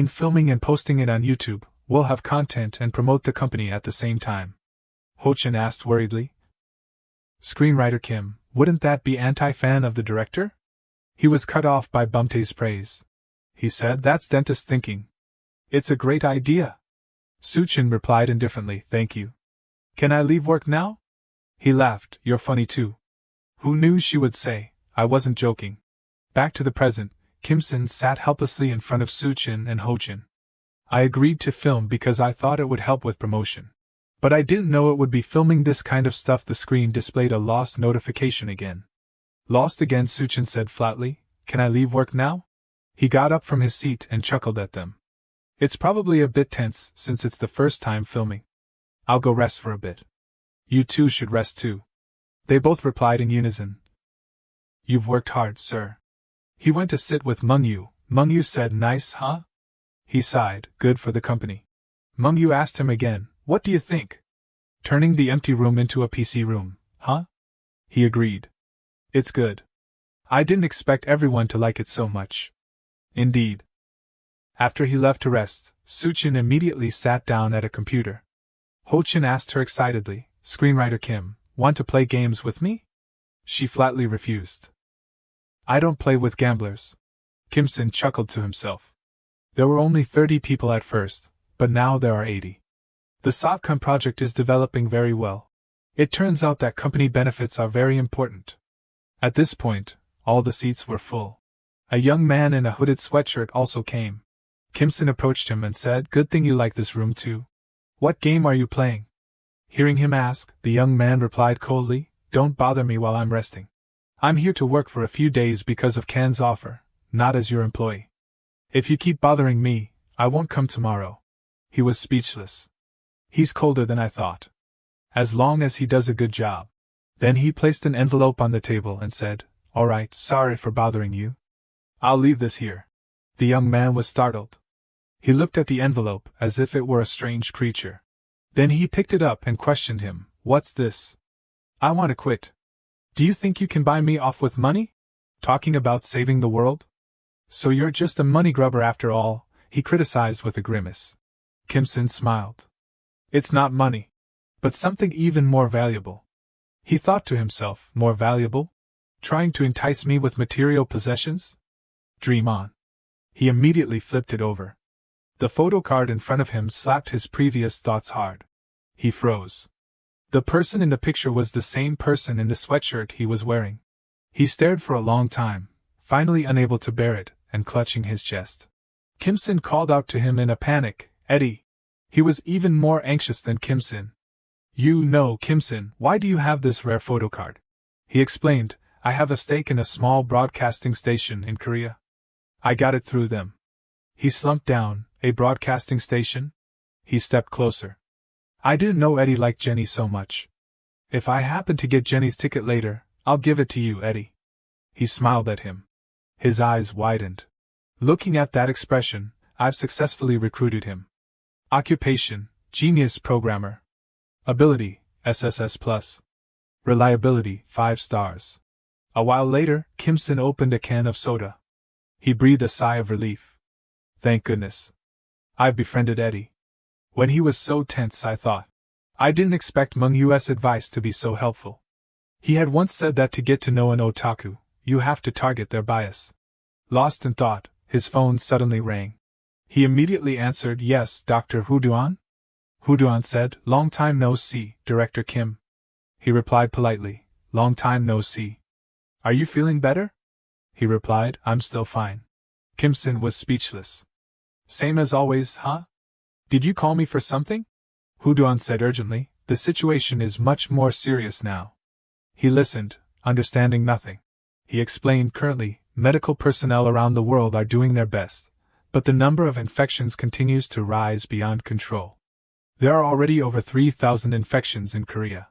filming and posting it on YouTube. We'll have content and promote the company at the same time. Ho-chin asked worriedly. Screenwriter Kim, wouldn't that be anti-fan of the director? He was cut off by Bumte's praise. He said, that's dentist thinking. It's a great idea. Suchin replied indifferently, thank you. Can I leave work now? He laughed, you're funny too. Who knew she would say, I wasn't joking. Back to the present, Kim-sin sat helplessly in front of Suchin and Ho-chin. I agreed to film because I thought it would help with promotion. But I didn't know it would be filming this kind of stuff. The screen displayed a lost notification again. Lost again, Suchin said flatly. Can I leave work now? He got up from his seat and chuckled at them. It's probably a bit tense since it's the first time filming. I'll go rest for a bit. You two should rest too. They both replied in unison. You've worked hard, sir. He went to sit with Meng-yu. Meng-yu said, nice, huh? He sighed, good for the company. Meng-yu asked him again, what do you think? Turning the empty room into a PC room, huh? He agreed. It's good. I didn't expect everyone to like it so much. Indeed. After he left to rest, Suchin immediately sat down at a computer. Ho-chin asked her excitedly, Screenwriter Kim, want to play games with me? She flatly refused. I don't play with gamblers. Kim-sin chuckled to himself. There were only 30 people at first, but now there are 80. The Sotcom project is developing very well. It turns out that company benefits are very important. At this point, all the seats were full. A young man in a hooded sweatshirt also came. Kim-sin approached him and said, good thing you like this room too. What game are you playing? Hearing him ask, the young man replied coldly, don't bother me while I'm resting. I'm here to work for a few days because of Kan's offer, not as your employee. If you keep bothering me, I won't come tomorrow. He was speechless. He's colder than I thought. As long as he does a good job. Then he placed an envelope on the table and said, all right, sorry for bothering you. I'll leave this here. The young man was startled. He looked at the envelope as if it were a strange creature. Then he picked it up and questioned him, what's this? I want to quit. Do you think you can buy me off with money? Talking about saving the world? So you're just a money grubber after all, he criticized with a grimace. Kim-sin smiled. It's not money. But something even more valuable. He thought to himself, more valuable? Trying to entice me with material possessions? Dream on. He immediately flipped it over. The photo card in front of him slapped his previous thoughts hard. He froze. The person in the picture was the same person in the sweatshirt he was wearing. He stared for a long time, finally unable to bear it, and clutching his chest. Kim-sin called out to him in a panic, Eddie. He was even more anxious than Kim-sin. You know, Kim-sin, why do you have this rare photo card? He explained, I have a stake in a small broadcasting station in Korea. I got it through them. He slumped down, a broadcasting station? He stepped closer. I didn't know Eddie liked Jenny so much. If I happen to get Jenny's ticket later, I'll give it to you, Eddie. He smiled at him. His eyes widened. Looking at that expression, I've successfully recruited him. Occupation, genius programmer. Ability, SSS+. Reliability, 5 stars. A while later, Kim-sin opened a can of soda. He breathed a sigh of relief. Thank goodness. I've befriended Eddie. When he was so tense, I thought. I didn't expect Mon4Rch's advice to be so helpful. He had once said that to get to know an otaku, you have to target their bias. Lost in thought, his phone suddenly rang. He immediately answered, Yes, Dr. Huduan? Huduan said, Long time no see, Director Kim. He replied politely, Long time no see. Are you feeling better? He replied, I'm still fine. Kim-sin was speechless. Same as always, huh? Did you call me for something? Huduan said urgently, the situation is much more serious now. He listened, understanding nothing. He explained currently, medical personnel around the world are doing their best, but the number of infections continues to rise beyond control. There are already over 3,000 infections in Korea.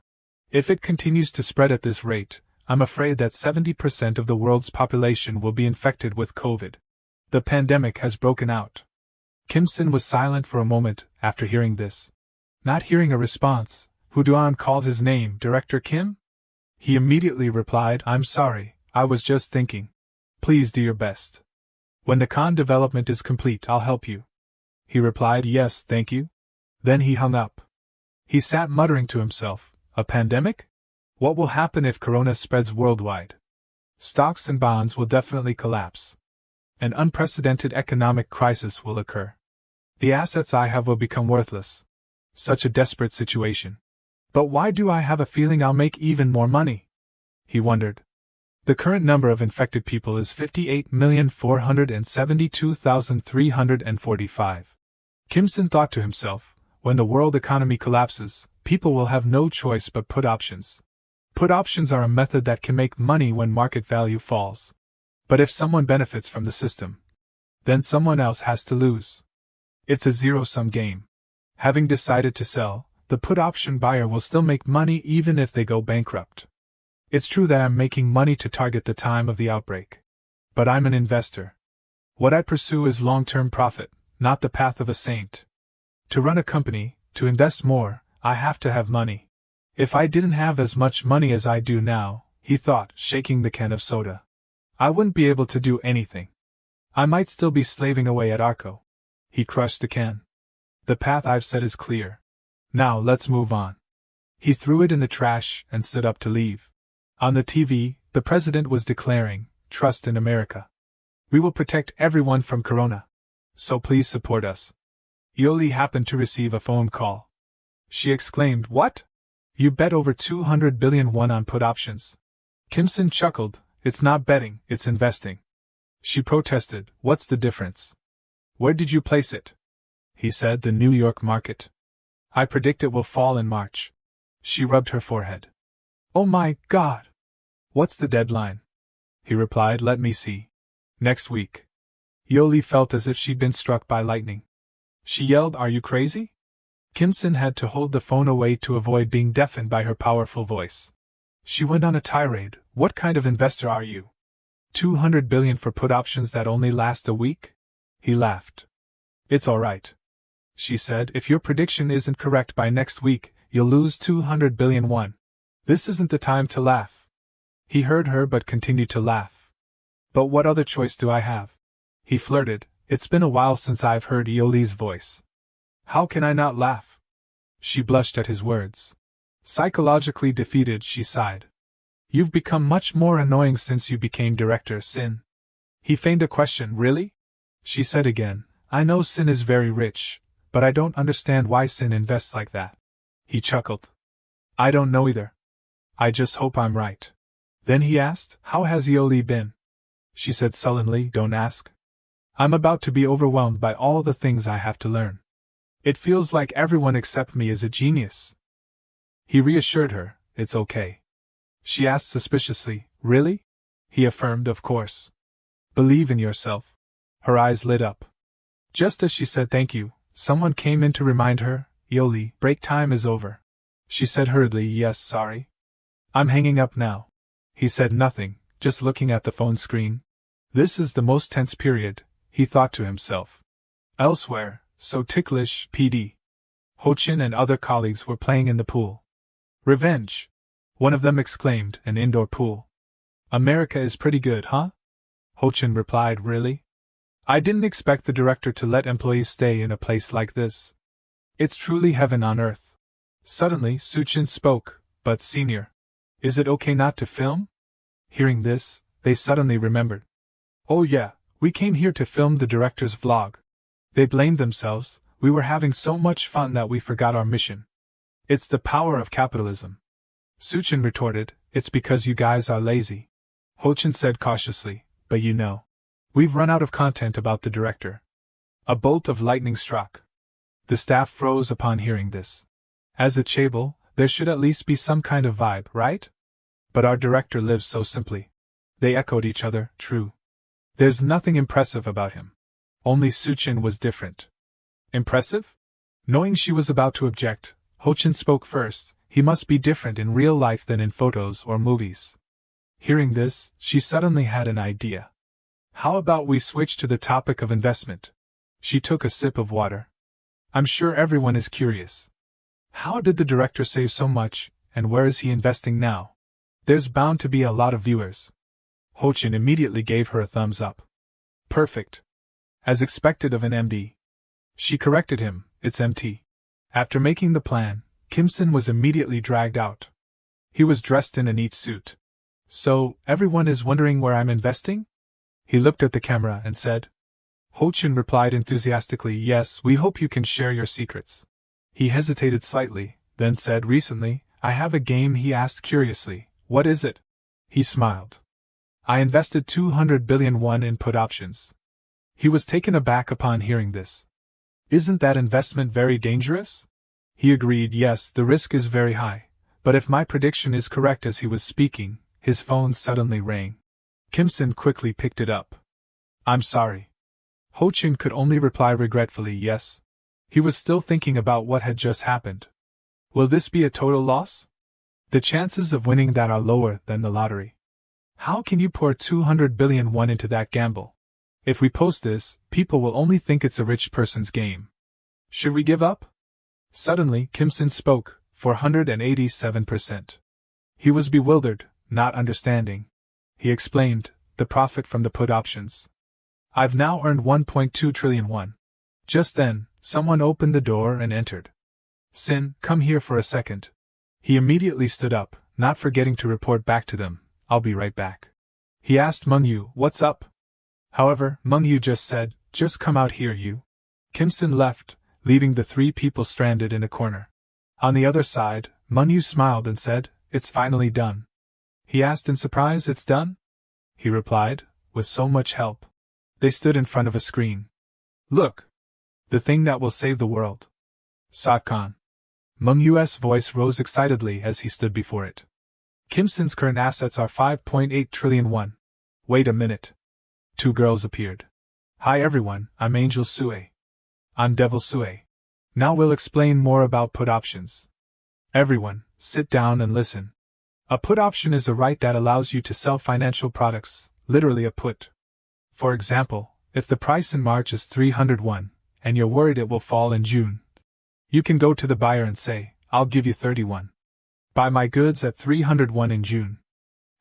If it continues to spread at this rate, I'm afraid that 70% of the world's population will be infected with COVID. The pandemic has broken out. Kim-sin was silent for a moment after hearing this. Not hearing a response, Huduan called his name, Director Kim? He immediately replied, I'm sorry, I was just thinking. Please do your best. When the con development is complete, I'll help you. He replied, Yes, thank you. Then he hung up. He sat muttering to himself, a pandemic? What will happen if corona spreads worldwide? Stocks and bonds will definitely collapse. An unprecedented economic crisis will occur. The assets I have will become worthless. Such a desperate situation. But why do I have a feeling I'll make even more money? He wondered. The current number of infected people is 58,472,345. Kim-sin thought to himself, when the world economy collapses, people will have no choice but put options. Put options are a method that can make money when market value falls. But if someone benefits from the system, then someone else has to lose. It's a zero-sum game. Having decided to sell, the put option buyer will still make money even if they go bankrupt. It's true that I'm making money to target the time of the outbreak. But I'm an investor. What I pursue is long-term profit, not the path of a saint. To run a company, to invest more, I have to have money. If I didn't have as much money as I do now, he thought, shaking the can of soda, I wouldn't be able to do anything. I might still be slaving away at Arco. He crushed the can. The path I've set is clear. Now let's move on. He threw it in the trash and stood up to leave. On the TV, the president was declaring, Trust in America. We will protect everyone from corona. So please support us. Yoli happened to receive a phone call. She exclaimed, What? You bet over 200 billion won on put options. Kim-sin chuckled, It's not betting, it's investing. She protested, What's the difference? Where did you place it? He said, The New York market. I predict it will fall in March. She rubbed her forehead. Oh my God! What's the deadline? He replied, Let me see. Next week. Yoli felt as if she'd been struck by lightning. She yelled, Are you crazy? Kim-sin had to hold the phone away to avoid being deafened by her powerful voice. She went on a tirade, What kind of investor are you? 200 billion for put options that only last a week? He laughed. It's all right. She said, If your prediction isn't correct by next week, you'll lose 200 billion won. This isn't the time to laugh. He heard her but continued to laugh. But what other choice do I have? He flirted, It's been a while since I've heard Ioli's voice. How can I not laugh? She blushed at his words. Psychologically defeated, she sighed. You've become much more annoying since you became Director Sin. He feigned a question, Really? She said again, I know Sin is very rich, but I don't understand why Sin invests like that. He chuckled. I don't know either. I just hope I'm right. Then he asked, How has Ioli been? She said sullenly, Don't ask. I'm about to be overwhelmed by all the things I have to learn. It feels like everyone except me is a genius. He reassured her, It's okay. She asked suspiciously, Really? He affirmed, Of course. Believe in yourself. Her eyes lit up. Just as she said thank you, someone came in to remind her, Ioli, break time is over. She said hurriedly, Yes, sorry. I'm hanging up now. He said nothing, just looking at the phone screen. This is the most tense period, he thought to himself. Elsewhere, so ticklish, PD. Ho-chin and other colleagues were playing in the pool. Revenge! One of them exclaimed, An indoor pool. America is pretty good, huh? Ho-chin replied, really? I didn't expect the director to let employees stay in a place like this. It's truly heaven on earth. Suddenly, Soo-chin spoke, but senior. Is it okay not to film? Hearing this, they suddenly remembered. Oh yeah, we came here to film the director's vlog. They blamed themselves. We were having so much fun that we forgot our mission. It's the power of capitalism. Soo-chin retorted, it's because you guys are lazy. Ho-chin said cautiously, but you know. We've run out of content about the director. A bolt of lightning struck. The staff froze upon hearing this. As a chaebol, there should at least be some kind of vibe, right? But our director lives so simply. They echoed each other, true. There's nothing impressive about him. Only Soo-chin was different. Impressive? Knowing she was about to object, Ho-chin spoke first. He must be different in real life than in photos or movies. Hearing this, she suddenly had an idea. How about we switch to the topic of investment? She took a sip of water. I'm sure everyone is curious. How did the director save so much, and where is he investing now? There's bound to be a lot of viewers. Ho-chin immediately gave her a thumbs up. Perfect. As expected of an MD. She corrected him, it's MT. After making the plan, Kim-sin was immediately dragged out. He was dressed in a neat suit. So, everyone is wondering where I'm investing? He looked at the camera and said. Ho-chin replied enthusiastically, yes, we hope you can share your secrets. He hesitated slightly, then said, recently, I have a game. He asked curiously, what is it? He smiled. I invested 200 billion won in put options. He was taken aback upon hearing this. Isn't that investment very dangerous? He agreed, yes, the risk is very high, but if my prediction is correct. As he was speaking, his phone suddenly rang. Kim-sin quickly picked it up. I'm sorry. Ho-chin could only reply regretfully, yes. He was still thinking about what had just happened. Will this be a total loss? The chances of winning that are lower than the lottery. How can you pour 200 billion won into that gamble? If we post this, people will only think it's a rich person's game. Should we give up? Suddenly, Kim-sin spoke, 487%. He was bewildered, not understanding. He explained, the profit from the put options. I've now earned 1.2 trillion won. Just then, someone opened the door and entered. Sin, come here for a second. He immediately stood up, not forgetting to report back to them, I'll be right back. He asked Meng-yu, what's up? However, Meng-yu just said, just come out here, you. Kim-sin left, leaving the three people stranded in a corner. On the other side, Meng-yu smiled and said, it's finally done. He asked in surprise, it's done? He replied, with so much help. They stood in front of a screen. Look! The thing that will save the world. Sakon. Meng-yu's voice rose excitedly as he stood before it. Kim-sin's current assets are 5.8 trillion won. Wait a minute. Two girls appeared. Hi everyone, I'm Angel Sue. I'm Devil Sue. Now we'll explain more about put options. Everyone, sit down and listen. A put option is a right that allows you to sell financial products, literally a put. For example, if the price in March is 300 won, and you're worried it will fall in June, you can go to the buyer and say, I'll give you 31. Buy my goods at 300 won in June.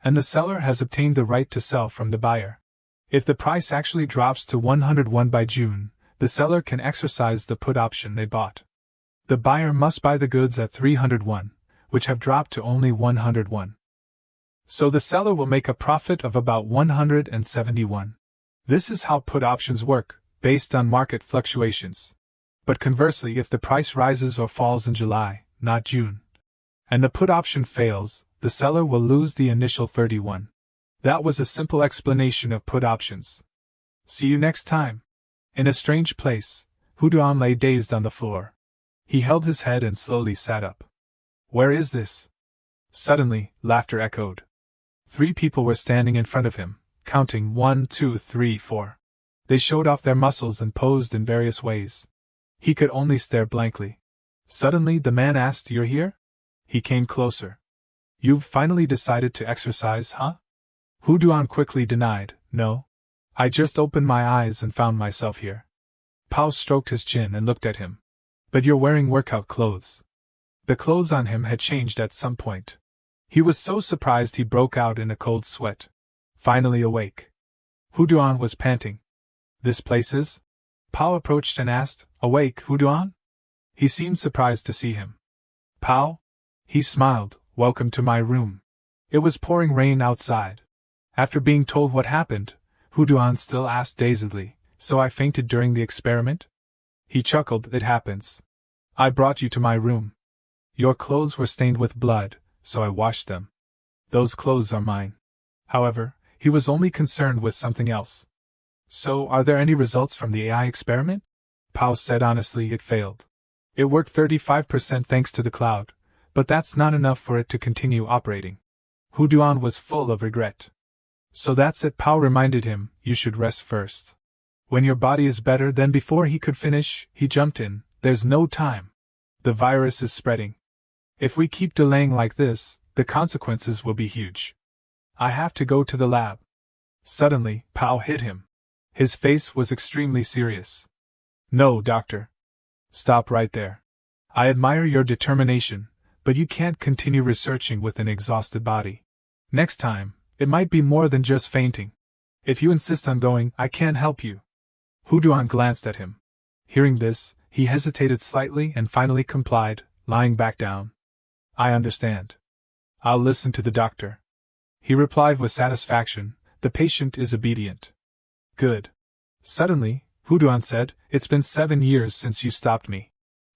And the seller has obtained the right to sell from the buyer. If the price actually drops to 100 won by June, the seller can exercise the put option they bought. The buyer must buy the goods at 300 won, which have dropped to only 100 won. So the seller will make a profit of about 171. This is how put options work, based on market fluctuations. But conversely, if the price rises or falls in July, not June, and the put option fails, the seller will lose the initial 31. That was a simple explanation of put options. See you next time. In a strange place, Huduan lay dazed on the floor. He held his head and slowly sat up. Where is this? Suddenly, laughter echoed. 3 people were standing in front of him, counting 1, 2, 3, 4. They showed off their muscles and posed in various ways. He could only stare blankly. Suddenly the man asked, You're here? He came closer. You've finally decided to exercise, huh? Huduan quickly denied, No. I just opened my eyes and found myself here. Pao stroked his chin and looked at him. But you're wearing workout clothes. The clothes on him had changed at some point. He was so surprised he broke out in a cold sweat. Finally awake. Huduan was panting. This place is? Pao approached and asked, awake, Huduan? He seemed surprised to see him. Pao? He smiled, welcome to my room. It was pouring rain outside. After being told what happened, Huduan still asked dazedly, so I fainted during the experiment? He chuckled, it happens. I brought you to my room. Your clothes were stained with blood, so I washed them. Those clothes are mine. However, he was only concerned with something else. So, are there any results from the AI experiment? Pao said honestly, it failed. It worked 35% thanks to the cloud, but that's not enough for it to continue operating. Huduan was full of regret. So that's it, Pao reminded him, you should rest first. When your body is better. Then before he could finish, he jumped in, there's no time. The virus is spreading. If we keep delaying like this, the consequences will be huge. I have to go to the lab. Suddenly, Pao hit him. His face was extremely serious. No, doctor. Stop right there. I admire your determination, but you can't continue researching with an exhausted body. Next time, it might be more than just fainting. If you insist on going, I can't help you. Huduan glanced at him. Hearing this, he hesitated slightly and finally complied, lying back down. I understand. I'll listen to the doctor. He replied with satisfaction, the patient is obedient. Good. Suddenly, Huduan said, it's been 7 years since you stopped me.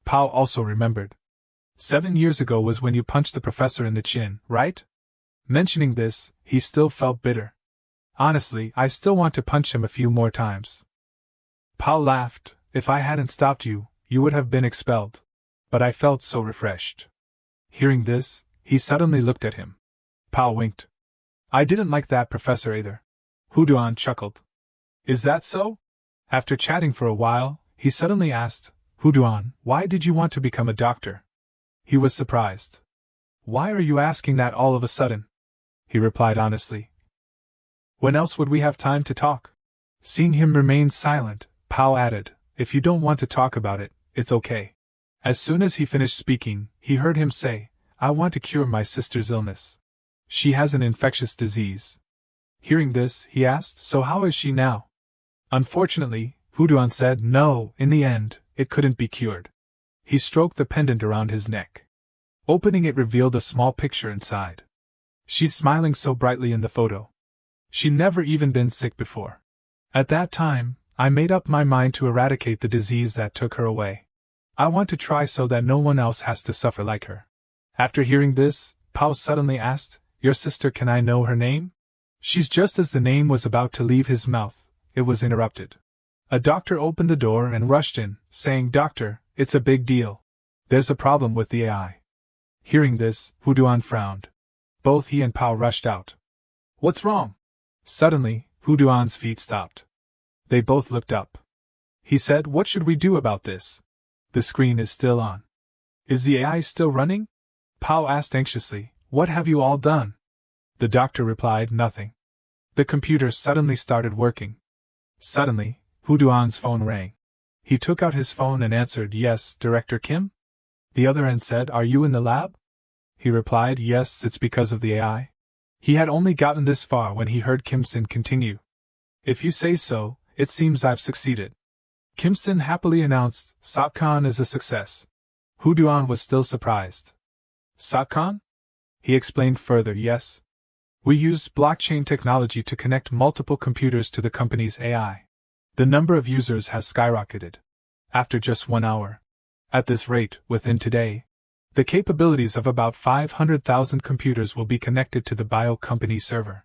Pao also remembered. 7 years ago was when you punched the professor in the chin, right? Mentioning this, he still felt bitter. Honestly, I still want to punch him a few more times. Pao laughed, if I hadn't stopped you, you would have been expelled. But I felt so refreshed. Hearing this, he suddenly looked at him. Pao winked. I didn't like that professor either. Huduan chuckled. Is that so? After chatting for a while, he suddenly asked, Huduan, why did you want to become a doctor? He was surprised. Why are you asking that all of a sudden? He replied honestly. When else would we have time to talk? Seeing him remain silent, Pao added, if you don't want to talk about it, it's okay. As soon as he finished speaking, he heard him say, I want to cure my sister's illness. She has an infectious disease. Hearing this, he asked, so how is she now? Unfortunately, Huduan said, no, in the end, it couldn't be cured. He stroked the pendant around his neck. Opening it revealed a small picture inside. She's smiling so brightly in the photo. She'd never even been sick before. At that time, I made up my mind to eradicate the disease that took her away. I want to try so that no one else has to suffer like her. After hearing this, Pao suddenly asked, your sister, can I know her name? She's just as the name was about to leave his mouth, it was interrupted. A doctor opened the door and rushed in, saying, Doctor, it's a big deal. There's a problem with the AI. Hearing this, Huduan frowned. Both he and Pao rushed out. What's wrong? Suddenly, Huduan's feet stopped. They both looked up. He said, what should we do about this? The screen is still on. Is the AI still running? Pao asked anxiously, what have you all done? The doctor replied, nothing. The computer suddenly started working. Suddenly, Huduan's phone rang. He took out his phone and answered, yes, Director Kim? The other end said, are you in the lab? He replied, yes, it's because of the AI. He had only gotten this far when he heard Kim-sin continue. If you say so, it seems I've succeeded. Kim-sin happily announced, Satcon is a success. Huduan was still surprised. Satcon? He explained further, yes. We use blockchain technology to connect multiple computers to the company's AI. The number of users has skyrocketed. After just 1 hour. At this rate, within today, the capabilities of about 500,000 computers will be connected to the bio company server.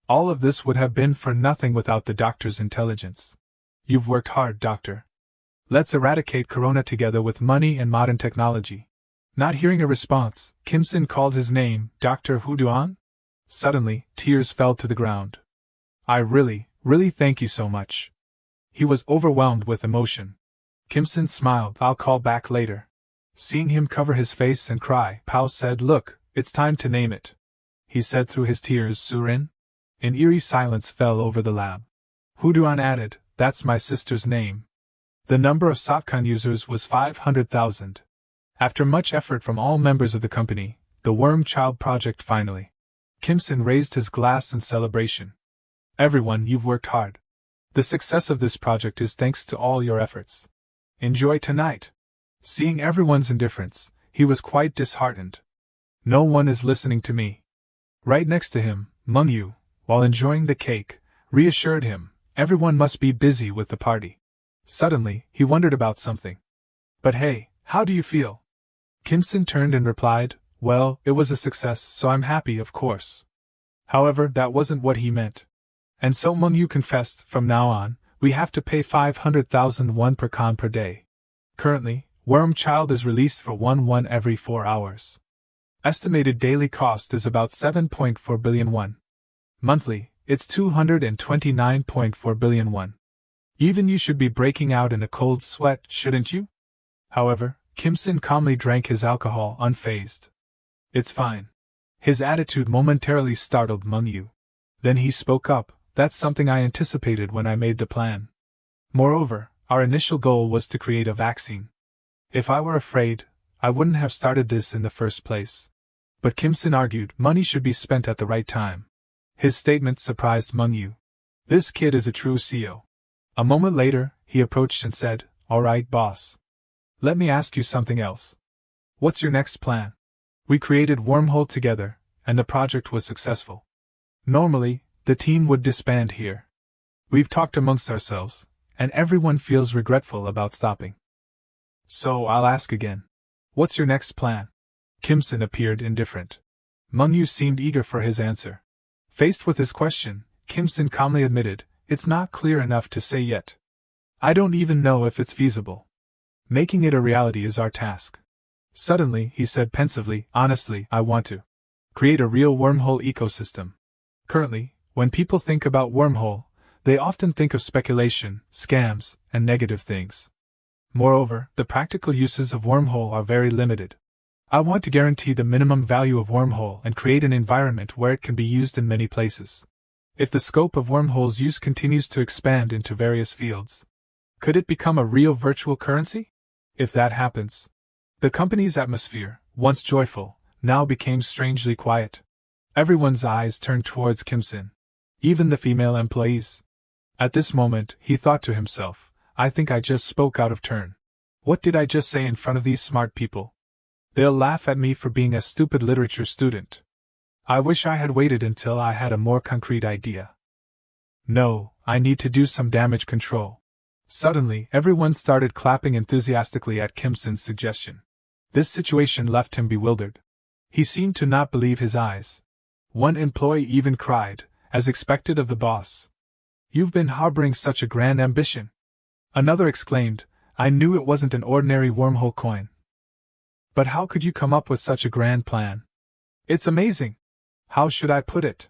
All of this would have been for nothing without the doctor's intelligence. You've worked hard, doctor. Let's eradicate Corona together with money and modern technology. Not hearing a response, Kim-sin called his name, Dr. Huduan? Suddenly, tears fell to the ground. I really thank you so much. He was overwhelmed with emotion. Kim-sin smiled, I'll call back later. Seeing him cover his face and cry, Pao said, look, it's time to name it. He said through his tears, Surin. An eerie silence fell over the lab. Huduan added, that's my sister's name. The number of Satcon users was 500,000. After much effort from all members of the company, the Worm Child project finally. Kim-sin raised his glass in celebration. Everyone, you've worked hard. The success of this project is thanks to all your efforts. Enjoy tonight. Seeing everyone's indifference, he was quite disheartened. No one is listening to me. Right next to him, Mon4Rch, while enjoying the cake, reassured him, everyone must be busy with the party. Suddenly, he wondered about something. But hey, how do you feel? Kim-sin turned and replied, well, it was a success, so I'm happy, of course. However, that wasn't what he meant. And so Mon4Rch confessed, from now on, we have to pay 500,000 won per con per day. Currently, Worm Child is released for 1 won every 4 hours. Estimated daily cost is about 7.4 billion won. Monthly, it's 229.4 billion won. Even you should be breaking out in a cold sweat, shouldn't you? However, Kim-sin calmly drank his alcohol unfazed. It's fine. His attitude momentarily startled Mon4Rch. Then he spoke up, that's something I anticipated when I made the plan. Moreover, our initial goal was to create a vaccine. If I were afraid, I wouldn't have started this in the first place. But Kim-sin argued money should be spent at the right time. His statement surprised Mon4Rch. This kid is a true CEO. A moment later, he approached and said, alright boss. Let me ask you something else. What's your next plan? We created Wormhole together, and the project was successful. Normally, the team would disband here. We've talked amongst ourselves, and everyone feels regretful about stopping. So I'll ask again. What's your next plan? Kim-sin appeared indifferent. Mon4Rch seemed eager for his answer. Faced with his question, Kim-sin calmly admitted, it's not clear enough to say yet. I don't even know if it's feasible. Making it a reality is our task. Suddenly, he said pensively, honestly, I want to create a real wormhole ecosystem. Currently, when people think about wormhole, they often think of speculation, scams, and negative things. Moreover, the practical uses of wormhole are very limited. I want to guarantee the minimum value of wormhole and create an environment where it can be used in many places. If the scope of wormhole's use continues to expand into various fields, could it become a real virtual currency? If that happens, the company's atmosphere, once joyful, now became strangely quiet. Everyone's eyes turned towards Kim-sin. Even the female employees. At this moment, he thought to himself, I think I just spoke out of turn. What did I just say in front of these smart people? They'll laugh at me for being a stupid literature student. I wish I had waited until I had a more concrete idea. No, I need to do some damage control. Suddenly, everyone started clapping enthusiastically at Kim-sin's suggestion. This situation left him bewildered. He seemed to not believe his eyes. One employee even cried, as expected of the boss. You've been harboring such a grand ambition. Another exclaimed, I knew it wasn't an ordinary wormhole coin. But how could you come up with such a grand plan? It's amazing. How should I put it?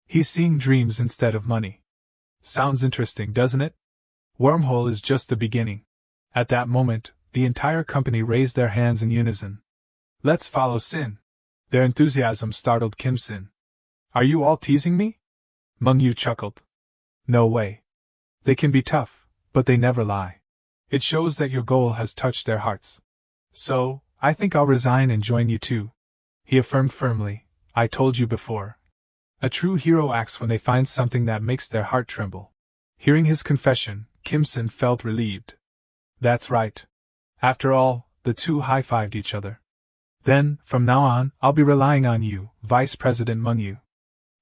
He's seeing dreams instead of money. Sounds interesting, doesn't it? Wormhole is just the beginning. At that moment, the entire company raised their hands in unison. Let's follow Sin. Their enthusiasm startled Kim-sin. Are you all teasing me? Mon4Rch chuckled. No way. They can be tough, but they never lie. It shows that your goal has touched their hearts. So, I think I'll resign and join you too. He affirmed firmly, I told you before. A true hero acts when they find something that makes their heart tremble. Hearing his confession, Kim-sin felt relieved. That's right. After all, the two high-fived each other. Then, from now on, I'll be relying on you, Vice President Mon4Rch.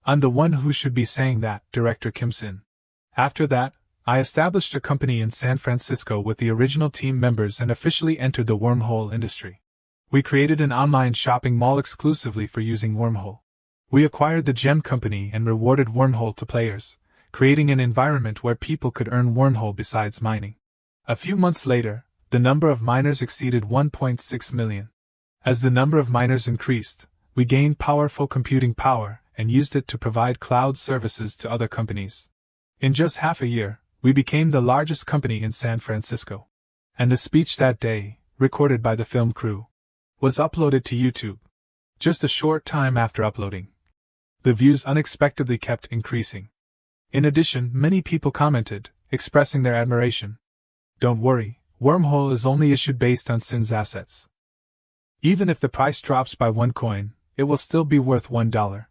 I'm the one who should be saying that, Director Kim-sin. After that, I established a company in San Francisco with the original team members and officially entered the wormhole industry. We created an online shopping mall exclusively for using Wormhole. We acquired the gem company and rewarded Wormhole to players, creating an environment where people could earn Wormhole besides mining. A few months later, the number of miners exceeded 1.6 million. As the number of miners increased, we gained powerful computing power and used it to provide cloud services to other companies. In just half a year, we became the largest company in San Francisco. And the speech that day, recorded by the film crew, was uploaded to YouTube. Just a short time after uploading, the views unexpectedly kept increasing. In addition, many people commented, expressing their admiration. Don't worry, Wormhole is only issued based on Sin's assets. Even if the price drops by 1 coin, it will still be worth $1.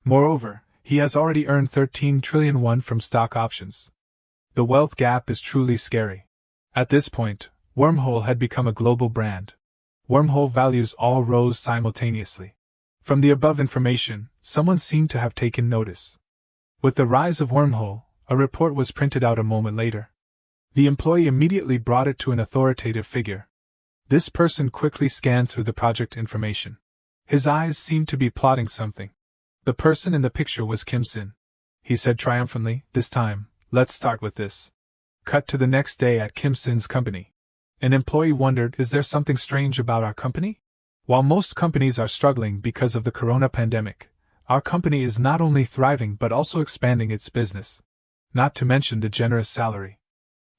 Moreover, He has already earned 13 trillion won from stock options. The wealth gap is truly scary. At this point, Wormhole had become a global brand. Wormhole values all rose simultaneously. From the above information, someone seemed to have taken notice. With the rise of Wormhole, a report was printed out a moment later. The employee immediately brought it to an authoritative figure. This person quickly scanned through the project information. His eyes seemed to be plotting something. The person in the picture was Kim Sin. He said triumphantly, "This time, let's start with this." Cut to the next day at Kim Sin's company. An employee wondered, "Is there something strange about our company? While most companies are struggling because of the corona pandemic, our company is not only thriving but also expanding its business. Not to mention the generous salary.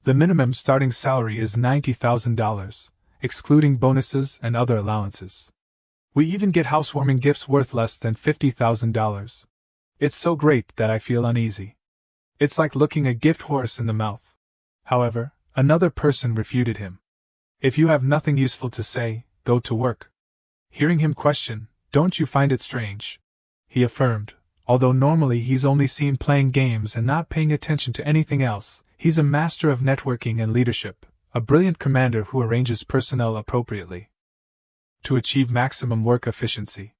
The minimum starting salary is $90,000, excluding bonuses and other allowances. We even get housewarming gifts worth less than $50,000. It's so great that I feel uneasy. It's like looking a gift horse in the mouth." However, another person refuted him. "If you have nothing useful to say, go to work." Hearing him question, "Don't you find it strange?" he affirmed, although normally he's only seen playing games and not paying attention to anything else, he's a master of networking and leadership, a brilliant commander who arranges personnel appropriately to achieve maximum work efficiency.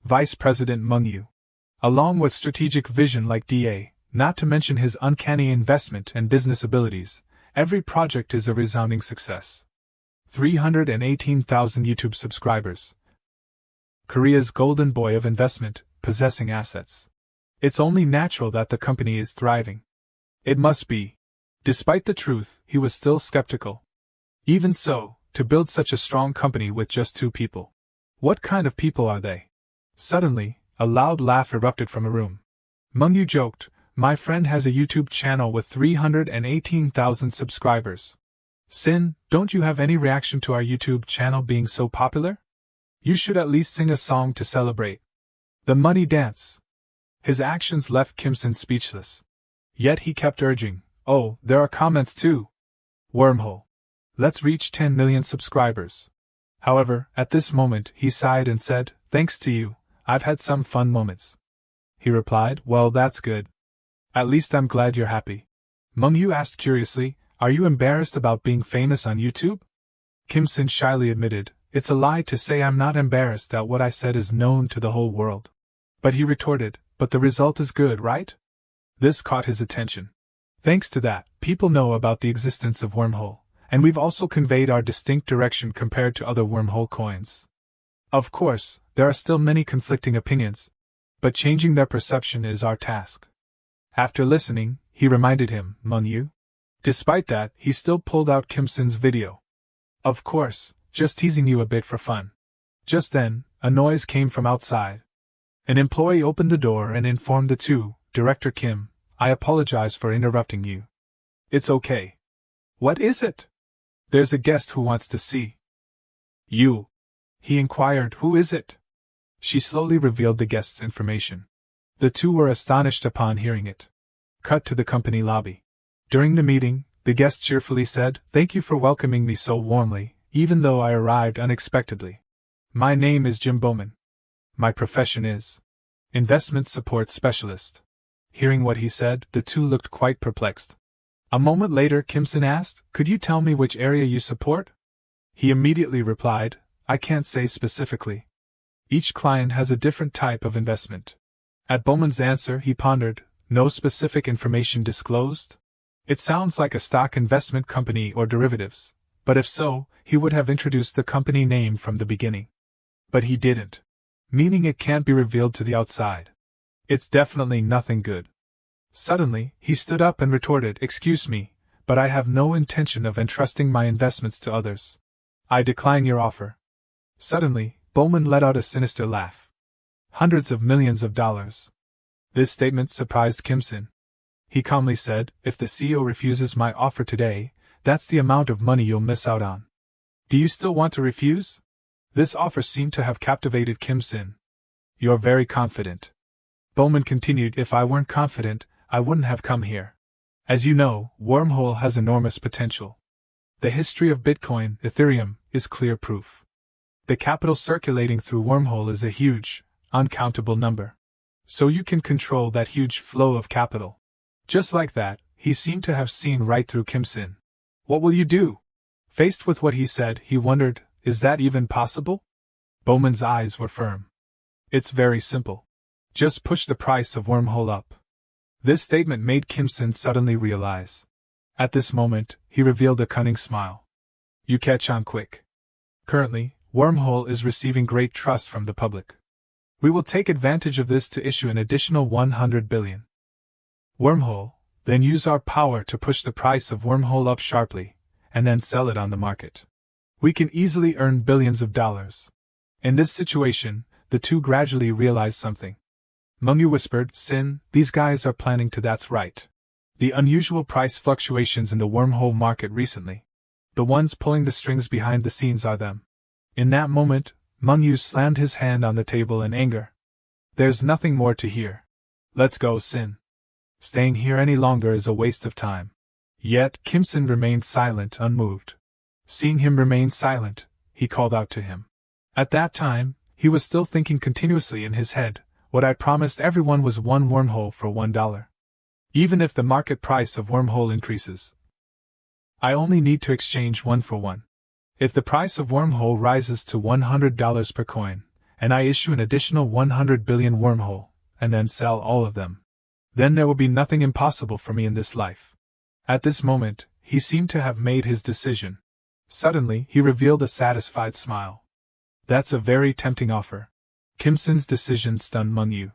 Vice President Mon4Rch, along with strategic vision like DA, not to mention his uncanny investment and business abilities, every project is a resounding success. 318,000 YouTube subscribers. Korea's golden boy of investment, possessing assets. It's only natural that the company is thriving. It must be. Despite the truth, he was still skeptical. Even so, to build such a strong company with just 2 people. What kind of people are they? Suddenly, a loud laugh erupted from a room. Mon4Rch joked, "My friend has a YouTube channel with 318,000 subscribers. Sin, don't you have any reaction to our YouTube channel being so popular? You should at least sing a song to celebrate. The money dance." His actions left Kim Sin speechless. Yet he kept urging, "Oh, there are comments too. Wormhole. Let's reach 10 million subscribers." However, at this moment he sighed and said, "Thanks to you, I've had some fun moments." He replied, "Well, that's good. At least I'm glad you're happy." Mon4Rch asked curiously, "Are you embarrassed about being famous on YouTube?" Kim Sin shyly admitted, "It's a lie to say I'm not embarrassed that what I said is known to the whole world." But he retorted, "But the result is good, right?" This caught his attention. "Thanks to that, people know about the existence of Wormhole, and we've also conveyed our distinct direction compared to other Wormhole coins. Of course, there are still many conflicting opinions, but changing their perception is our task." After listening, he reminded him, "Mon4Rch." Despite that, he still pulled out Kim Sin's video. "Of course, just teasing you a bit for fun." Just then, a noise came from outside. An employee opened the door and informed the two, "Director Kim, I apologize for interrupting you." "It's okay." "What is it?" "There's a guest who wants to see you." He inquired, "Who is it?" She slowly revealed the guest's information. The two were astonished upon hearing it. Cut to the company lobby. During the meeting, the guest cheerfully said, "Thank you for welcoming me so warmly, even though I arrived unexpectedly. My name is Jim Bowman. My profession is investment support specialist." Hearing what he said, the two looked quite perplexed. A moment later, Kim Sin asked, "Could you tell me which area you support?" He immediately replied, "I can't say specifically. Each client has a different type of investment." At Bowman's answer, he pondered, "No specific information disclosed?" It sounds like a stock investment company or derivatives, but if so, he would have introduced the company name from the beginning. But he didn't. Meaning it can't be revealed to the outside. It's definitely nothing good. Suddenly, he stood up and retorted, "Excuse me, but I have no intention of entrusting my investments to others. I decline your offer." Suddenly, Bowman let out a sinister laugh. Hundreds of millions of dollars. This statement surprised Kim Sin. He calmly said, "If the CEO refuses my offer today, that's the amount of money you'll miss out on. Do you still want to refuse?" This offer seemed to have captivated Kim Sin. "You're very confident." Bowman continued, "If I weren't confident, I wouldn't have come here. As you know, Wormhole has enormous potential. The history of Bitcoin, Ethereum, is clear proof. The capital circulating through Wormhole is a huge, uncountable number. So you can control that huge flow of capital. Just like that, he seemed to have seen right through Kim Sin. What will you do? Faced with what he said, he wondered, is that even possible? Bowman's eyes were firm. It's very simple. Just push the price of Wormhole up. This statement made Kim Sin suddenly realize. At this moment, he revealed a cunning smile. You catch on quick. Currently, Wormhole is receiving great trust from the public. We will take advantage of this to issue an additional 100 billion. Wormhole, then use our power to push the price of Wormhole up sharply, and then sell it on the market. We can easily earn billions of dollars. In this situation, the two gradually realized something. Mon4Rch whispered, Sin, these guys are planning to that's right. The unusual price fluctuations in the Wormhole market recently. The ones pulling the strings behind the scenes are them. In that moment, Mon4Rch slammed his hand on the table in anger. There's nothing more to hear. Let's go, Sin. Staying here any longer is a waste of time. Yet, Kim Sin remained silent, unmoved. Seeing him remain silent, he called out to him. At that time, he was still thinking continuously in his head, what I promised everyone was one Wormhole for $1. Even if the market price of Wormhole increases, I only need to exchange 1 for 1. If the price of Wormhole rises to $100 per coin, and I issue an additional 100 billion Wormhole, and then sell all of them, then there will be nothing impossible for me in this life. At this moment, he seemed to have made his decision. Suddenly, he revealed a satisfied smile. That's a very tempting offer. Kim Sin's decision stunned Mon4Rch.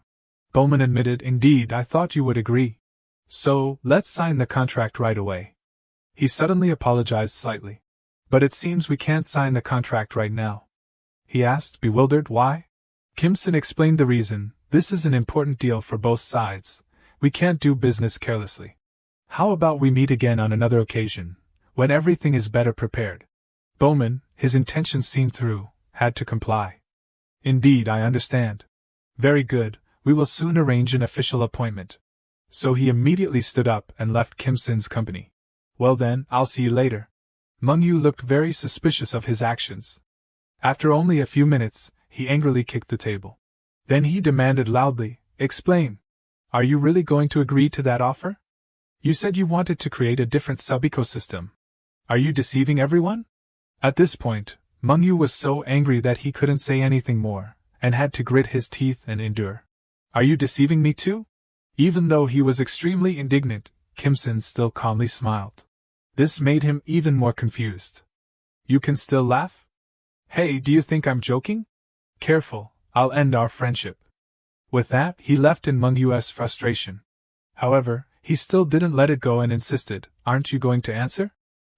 Bowman admitted, Indeed, I thought you would agree. So, let's sign the contract right away. He suddenly apologized slightly. But it seems we can't sign the contract right now. He asked, bewildered, why? Kim Sin explained the reason. This is an important deal for both sides. We can't do business carelessly. How about we meet again on another occasion, when everything is better prepared? Bowman, his intentions seen through, had to comply. Indeed, I understand. Very good, we will soon arrange an official appointment. So he immediately stood up and left Kim Sin's company. Well then, I'll see you later. Mon4Rch looked very suspicious of his actions. After only a few minutes, he angrily kicked the table. Then he demanded loudly, Explain. Are you really going to agree to that offer? You said you wanted to create a different sub-ecosystem. Are you deceiving everyone? At this point, Mon4Rch was so angry that he couldn't say anything more, and had to grit his teeth and endure. Are you deceiving me too? Even though he was extremely indignant, Kim Sin still calmly smiled. This made him even more confused. You can still laugh? Hey, do you think I'm joking? Careful, I'll end our friendship. With that, he left in Mon4Rch's frustration. However, he still didn't let it go and insisted, Aren't you going to answer?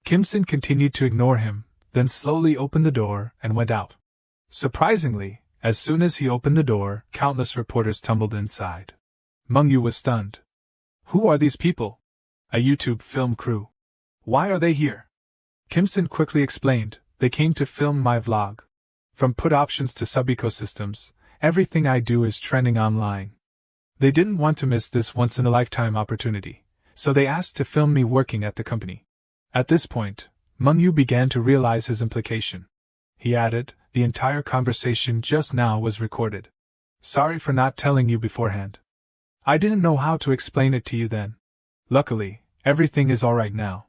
Kim Sin continued to ignore him, then slowly opened the door and went out. Surprisingly, as soon as he opened the door, countless reporters tumbled inside. Mon4Rch was stunned. Who are these people? A YouTube film crew. Why are they here? Kim Sin quickly explained, they came to film my vlog. From put options to sub-ecosystems, everything I do is trending online. They didn't want to miss this once-in-a-lifetime opportunity, so they asked to film me working at the company. At this point, Mon4Rch began to realize his implication. He added, the entire conversation just now was recorded. Sorry for not telling you beforehand. I didn't know how to explain it to you then. Luckily, everything is alright now.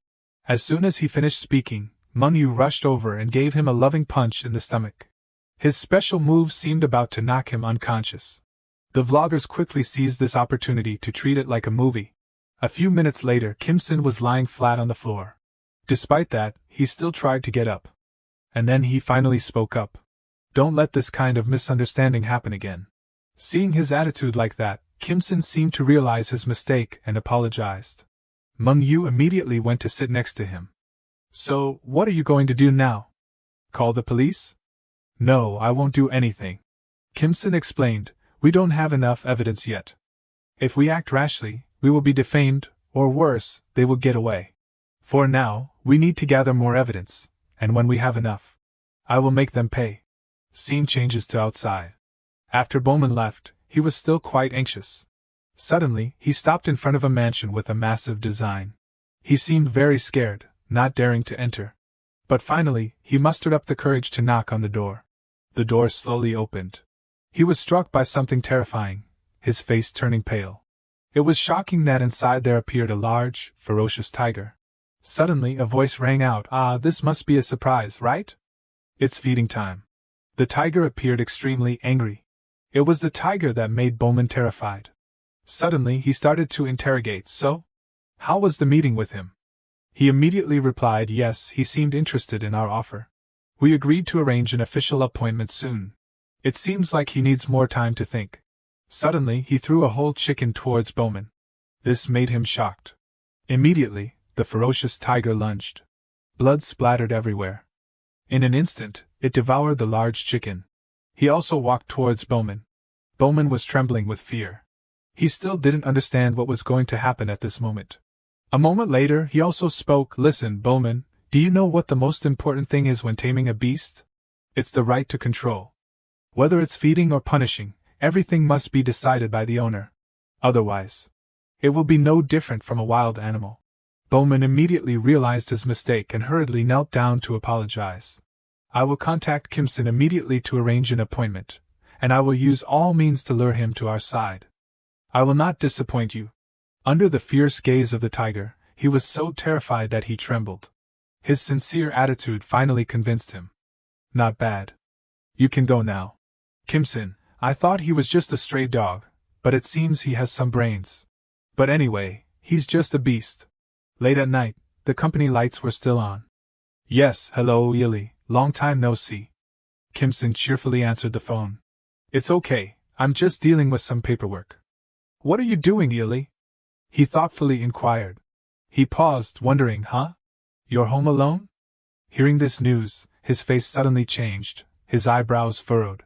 As soon as he finished speaking, Mon4Rch rushed over and gave him a loving punch in the stomach. His special move seemed about to knock him unconscious. The vloggers quickly seized this opportunity to treat it like a movie. A few minutes later, Kim Sin was lying flat on the floor. Despite that, he still tried to get up. And then he finally spoke up. Don't let this kind of misunderstanding happen again. Seeing his attitude like that, Kim Sin seemed to realize his mistake and apologized. Mon4Rch immediately went to sit next to him. So, what are you going to do now? Call the police? No, I won't do anything. Kim Sin explained, we don't have enough evidence yet. If we act rashly, we will be defamed, or worse, they will get away. For now, we need to gather more evidence, and when we have enough, I will make them pay. Scene changes to outside. After Bowman left, he was still quite anxious. Suddenly, he stopped in front of a mansion with a massive design. He seemed very scared, not daring to enter. But finally, he mustered up the courage to knock on the door. The door slowly opened. He was struck by something terrifying. his face turning pale. It was shocking that inside there appeared a large, ferocious tiger. Suddenly a voice rang out, "Ah, this must be a surprise, right? It's feeding time." The tiger appeared extremely angry. It was the tiger that made Bowman terrified. Suddenly he started to interrogate, "So? How was the meeting with him?" He immediately replied, "Yes, he seemed interested in our offer. We agreed to arrange an official appointment soon. It seems like he needs more time to think." Suddenly he threw a whole chicken towards Bowman. This made him shocked. Immediately, the ferocious tiger lunged. Blood splattered everywhere. In an instant, it devoured the large chicken. He also walked towards Bowman. Bowman was trembling with fear. He still didn't understand what was going to happen at this moment. A moment later, he also spoke, "Listen, Bowman, do you know what the most important thing is when taming a beast? It's the right to control. Whether it's feeding or punishing, everything must be decided by the owner. Otherwise, it will be no different from a wild animal." Bowman immediately realized his mistake and hurriedly knelt down to apologize. "I will contact Kimson immediately to arrange an appointment, and I will use all means to lure him to our side. I will not disappoint you." Under the fierce gaze of the tiger, he was so terrified that he trembled. His sincere attitude finally convinced him. "Not bad. You can go now. Kimson, I thought he was just a stray dog, but it seems he has some brains. But anyway, he's just a beast." Late at night, the company lights were still on. "Yes, hello, Yili, long time no see." Kimson cheerfully answered the phone. "It's okay, I'm just dealing with some paperwork." "What are you doing, Yili?" he thoughtfully inquired. He paused, wondering, "Huh? You're home alone?" Hearing this news, his face suddenly changed, his eyebrows furrowed.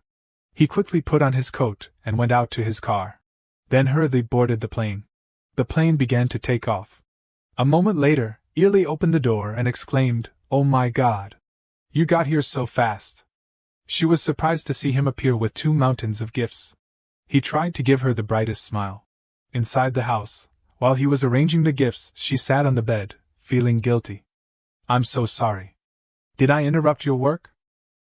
He quickly put on his coat and went out to his car. Then hurriedly boarded the plane. The plane began to take off. A moment later, Yili opened the door and exclaimed, "Oh my God! You got here so fast." She was surprised to see him appear with 2 mountains of gifts. He tried to give her the brightest smile. Inside the house, while he was arranging the gifts, she sat on the bed, feeling guilty. "I'm so sorry. Did I interrupt your work?"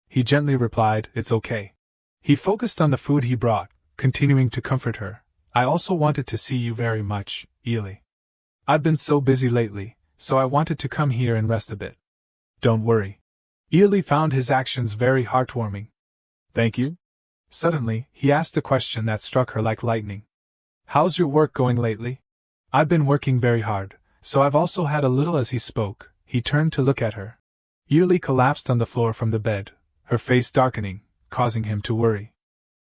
He gently replied, "It's okay." He focused on the food he brought, continuing to comfort her. "I also wanted to see you very much, Yili. I've been so busy lately, so I wanted to come here and rest a bit." "Don't worry." Yili found his actions very heartwarming. "Thank you?" Suddenly, he asked a question that struck her like lightning. "How's your work going lately?" "I've been working very hard, so I've also had a little." As he spoke, he turned to look at her. Yili collapsed on the floor from the bed, her face darkening, causing him to worry.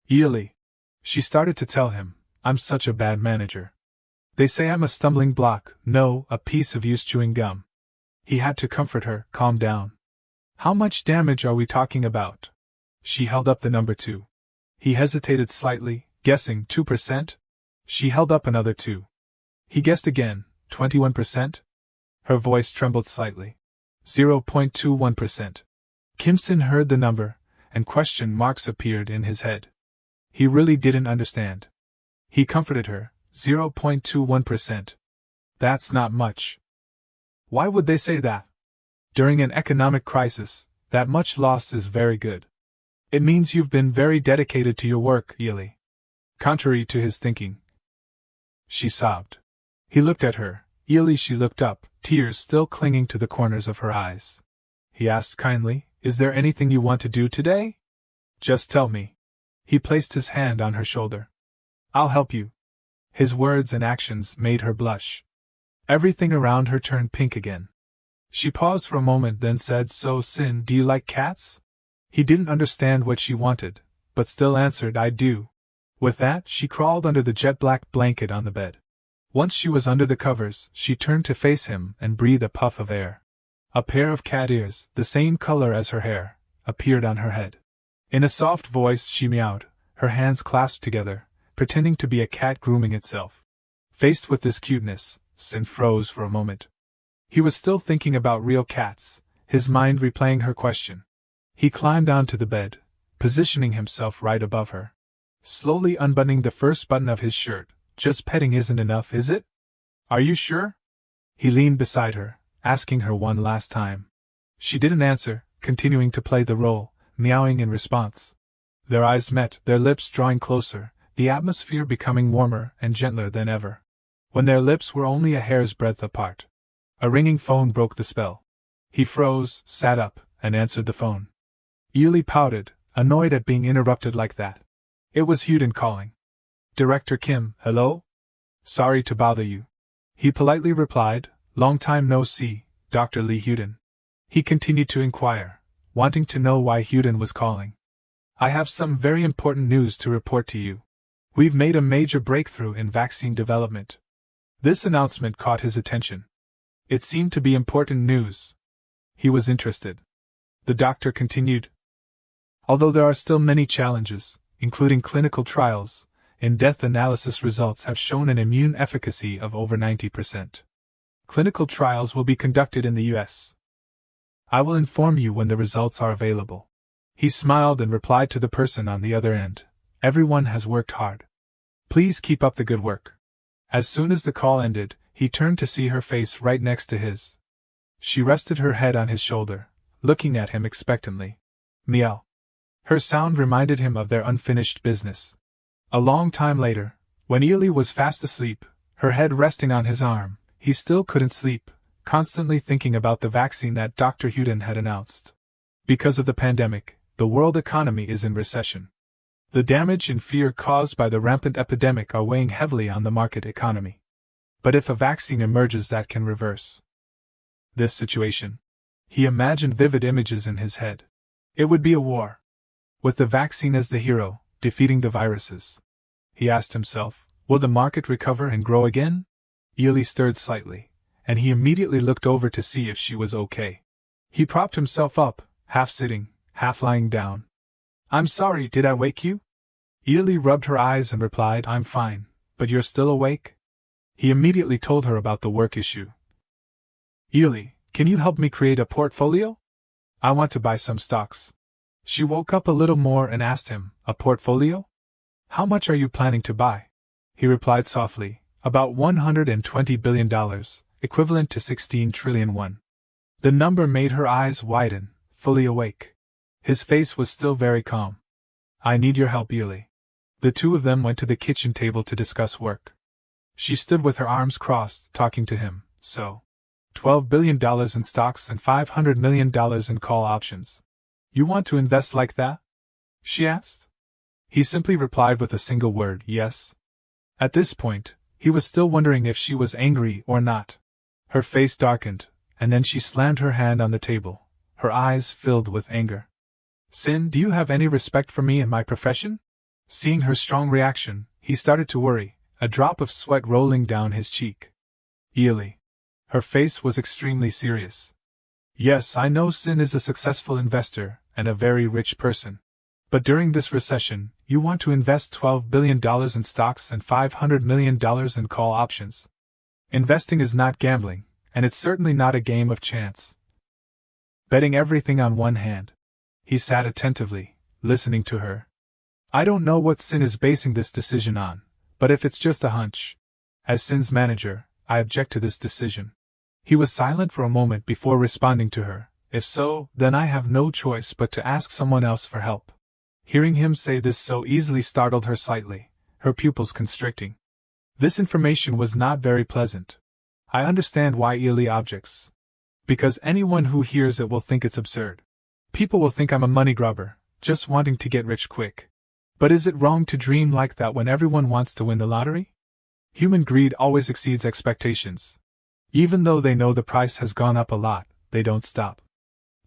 "Yili," she started to tell him, "I'm such a bad manager. They say I'm a stumbling block, no, a piece of used chewing gum." He had to comfort her, "Calm down. How much damage are we talking about?" She held up the number 2. He hesitated slightly, guessing 2%. She held up another 2. He guessed again, 21%. Her voice trembled slightly. 0.21%. Kimson heard the number, and question marks appeared in his head. He really didn't understand. He comforted her, 0.21%. That's not much. Why would they say that? During an economic crisis, that much loss is very good. It means you've been very dedicated to your work, Yili. Contrary to his thinking. She sobbed. He looked at her. Yili, she looked up, tears still clinging to the corners of her eyes. He asked kindly, "Is there anything you want to do today? Just tell me." He placed his hand on her shoulder. "I'll help you." His words and actions made her blush. Everything around her turned pink again. She paused for a moment, then said, "So, Sin, do you like cats?" He didn't understand what she wanted, but still answered, "I do." With that, she crawled under the jet-black blanket on the bed. Once she was under the covers, she turned to face him and breathed a puff of air. A pair of cat ears, the same color as her hair, appeared on her head. In a soft voice she meowed, her hands clasped together, pretending to be a cat grooming itself. Faced with this cuteness, Sin froze for a moment. He was still thinking about real cats, his mind replaying her question. He climbed onto the bed, positioning himself right above her. Slowly unbuttoning the first button of his shirt. "Just petting isn't enough, is it? Are you sure?" He leaned beside her, asking her one last time. She didn't answer, continuing to play the role, meowing in response. Their eyes met, their lips drawing closer, the atmosphere becoming warmer and gentler than ever. When their lips were only a hair's breadth apart. A ringing phone broke the spell. He froze, sat up, and answered the phone. Ely pouted, annoyed at being interrupted like that. It was Huden calling. Director Kim, hello? Sorry to bother you. He politely replied, long time no see, Dr. Lee Huden. He continued to inquire, wanting to know why Huden was calling. I have some very important news to report to you. We've made a major breakthrough in vaccine development. This announcement caught his attention. It seemed to be important news. He was interested. The doctor continued. Although there are still many challenges, including clinical trials, in-depth analysis results have shown an immune efficacy of over 90%. Clinical trials will be conducted in the U.S. I will inform you when the results are available. He smiled and replied to the person on the other end. Everyone has worked hard. Please keep up the good work. As soon as the call ended, he turned to see her face right next to his. She rested her head on his shoulder, looking at him expectantly. Meow. Her sound reminded him of their unfinished business. A long time later, when Ely was fast asleep, her head resting on his arm, he still couldn't sleep, constantly thinking about the vaccine that Dr. Huden had announced. Because of the pandemic, the world economy is in recession. The damage and fear caused by the rampant epidemic are weighing heavily on the market economy. But if a vaccine emerges that can reverse this situation, he imagined vivid images in his head. It would be a war. With the vaccine as the hero, defeating the viruses. He asked himself, will the market recover and grow again? Ely stirred slightly, and he immediately looked over to see if she was okay. He propped himself up, half sitting, half lying down. I'm sorry, did I wake you? Ely rubbed her eyes and replied, I'm fine, but you're still awake? He immediately told her about the work issue. Ely, can you help me create a portfolio? I want to buy some stocks. She woke up a little more and asked him, a portfolio? How much are you planning to buy? He replied softly, about $120 billion, equivalent to 16 trillion won. The number made her eyes widen, fully awake. His face was still very calm. I need your help, Ely. The two of them went to the kitchen table to discuss work. She stood with her arms crossed, talking to him. So, $12 billion in stocks and $500 million in call options. You want to invest like that? She asked. He simply replied with a single word, yes. At this point, he was still wondering if she was angry or not. Her face darkened, and then she slammed her hand on the table, her eyes filled with anger. Sin, do you have any respect for me and my profession? Seeing her strong reaction, he started to worry, a drop of sweat rolling down his cheek. Ely. Her face was extremely serious. Yes, I know Sin is a successful investor and a very rich person. But during this recession, you want to invest $12 billion in stocks and $500 million in call options. Investing is not gambling, and it's certainly not a game of chance. Betting everything on one hand. He sat attentively, listening to her. I don't know what Sin is basing this decision on, but if it's just a hunch. As Sin's manager, I object to this decision. He was silent for a moment before responding to her. If so, then I have no choice but to ask someone else for help. Hearing him say this so easily startled her slightly, her pupils constricting. This information was not very pleasant. I understand why Ely objects. Because anyone who hears it will think it's absurd. People will think I'm a money grubber, just wanting to get rich quick. But is it wrong to dream like that when everyone wants to win the lottery? Human greed always exceeds expectations. Even though they know the price has gone up a lot, they don't stop.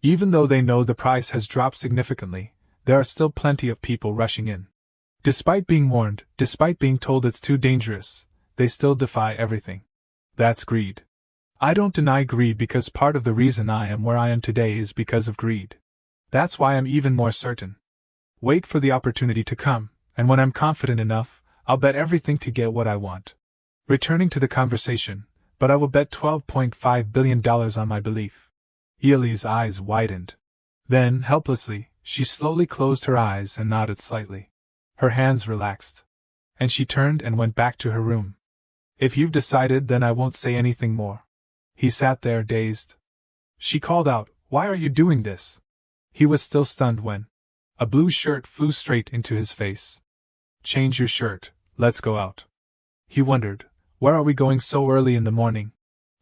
Even though they know the price has dropped significantly, there are still plenty of people rushing in. Despite being warned, despite being told it's too dangerous, they still defy everything. That's greed. I don't deny greed because part of the reason I am where I am today is because of greed. That's why I'm even more certain. Wait for the opportunity to come, and when I'm confident enough, I'll bet everything to get what I want. Returning to the conversation, but I will bet $12.5 billion on my belief. Ely's eyes widened. Then, helplessly, she slowly closed her eyes and nodded slightly. Her hands relaxed. And she turned and went back to her room. If you've decided, then I won't say anything more. He sat there dazed. She called out, Why are you doing this? He was still stunned when a blue shirt flew straight into his face. change your shirt, let's go out. He wondered, where are we going so early in the morning?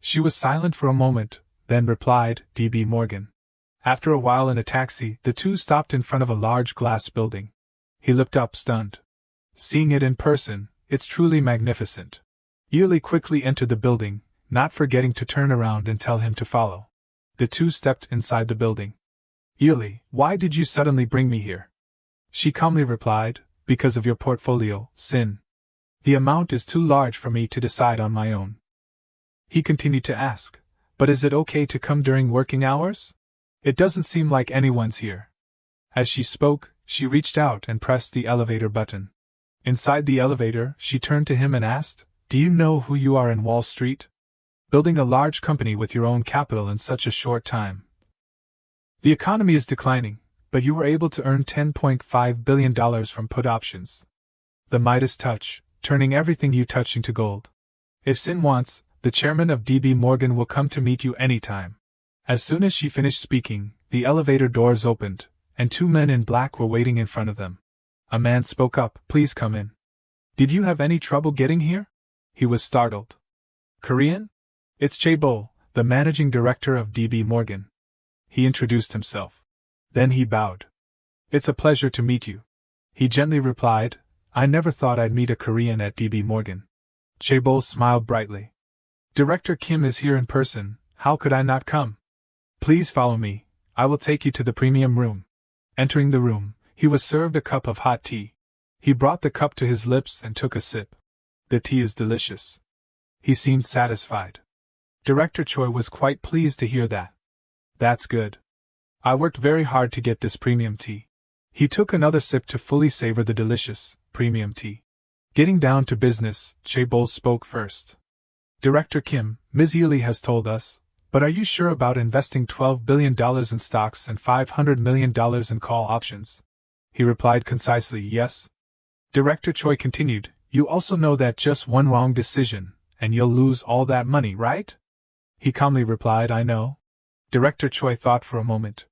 She was silent for a moment, then replied, DB Morgan. After a while in a taxi, the two stopped in front of a large glass building. He looked up stunned. Seeing it in person, it's truly magnificent. Ely quickly entered the building, not forgetting to turn around and tell him to follow. The two stepped inside the building. Ely, why did you suddenly bring me here? She calmly replied, because of your portfolio, Sin. The amount is too large for me to decide on my own. He continued to ask, but is it okay to come during working hours? It doesn't seem like anyone's here. As she spoke, she reached out and pressed the elevator button. Inside the elevator, she turned to him and asked, do you know who you are in Wall Street? Building a large company with your own capital in such a short time. The economy is declining, but you were able to earn $10.5 billion from put options. The Midas touch, turning everything you touch into gold. If Sin wants, the chairman of DB Morgan will come to meet you anytime. As soon as she finished speaking, the elevator doors opened, and two men in black were waiting in front of them. A man spoke up, please come in. Did you have any trouble getting here? He was startled. Korean? It's Chaebol, the managing director of DB Morgan. He introduced himself. Then he bowed. It's a pleasure to meet you. He gently replied, I never thought I'd meet a Korean at DB Morgan. Chaebol smiled brightly. Director Kim is here in person, how could I not come? Please follow me, I will take you to the premium room. Entering the room, he was served a cup of hot tea. He brought the cup to his lips and took a sip. The tea is delicious. He seemed satisfied. Director Choi was quite pleased to hear that. That's good. I worked very hard to get this premium tea. He took another sip to fully savor the delicious, premium tea. Getting down to business, Chaebol spoke first. Director Kim, Ms. Ely has told us, but are you sure about investing $12 billion in stocks and $500 million in call options? He replied concisely, yes. Director Choi continued, you also know that just one wrong decision, and you'll lose all that money, right? He calmly replied, I know. Director Choi thought for a moment.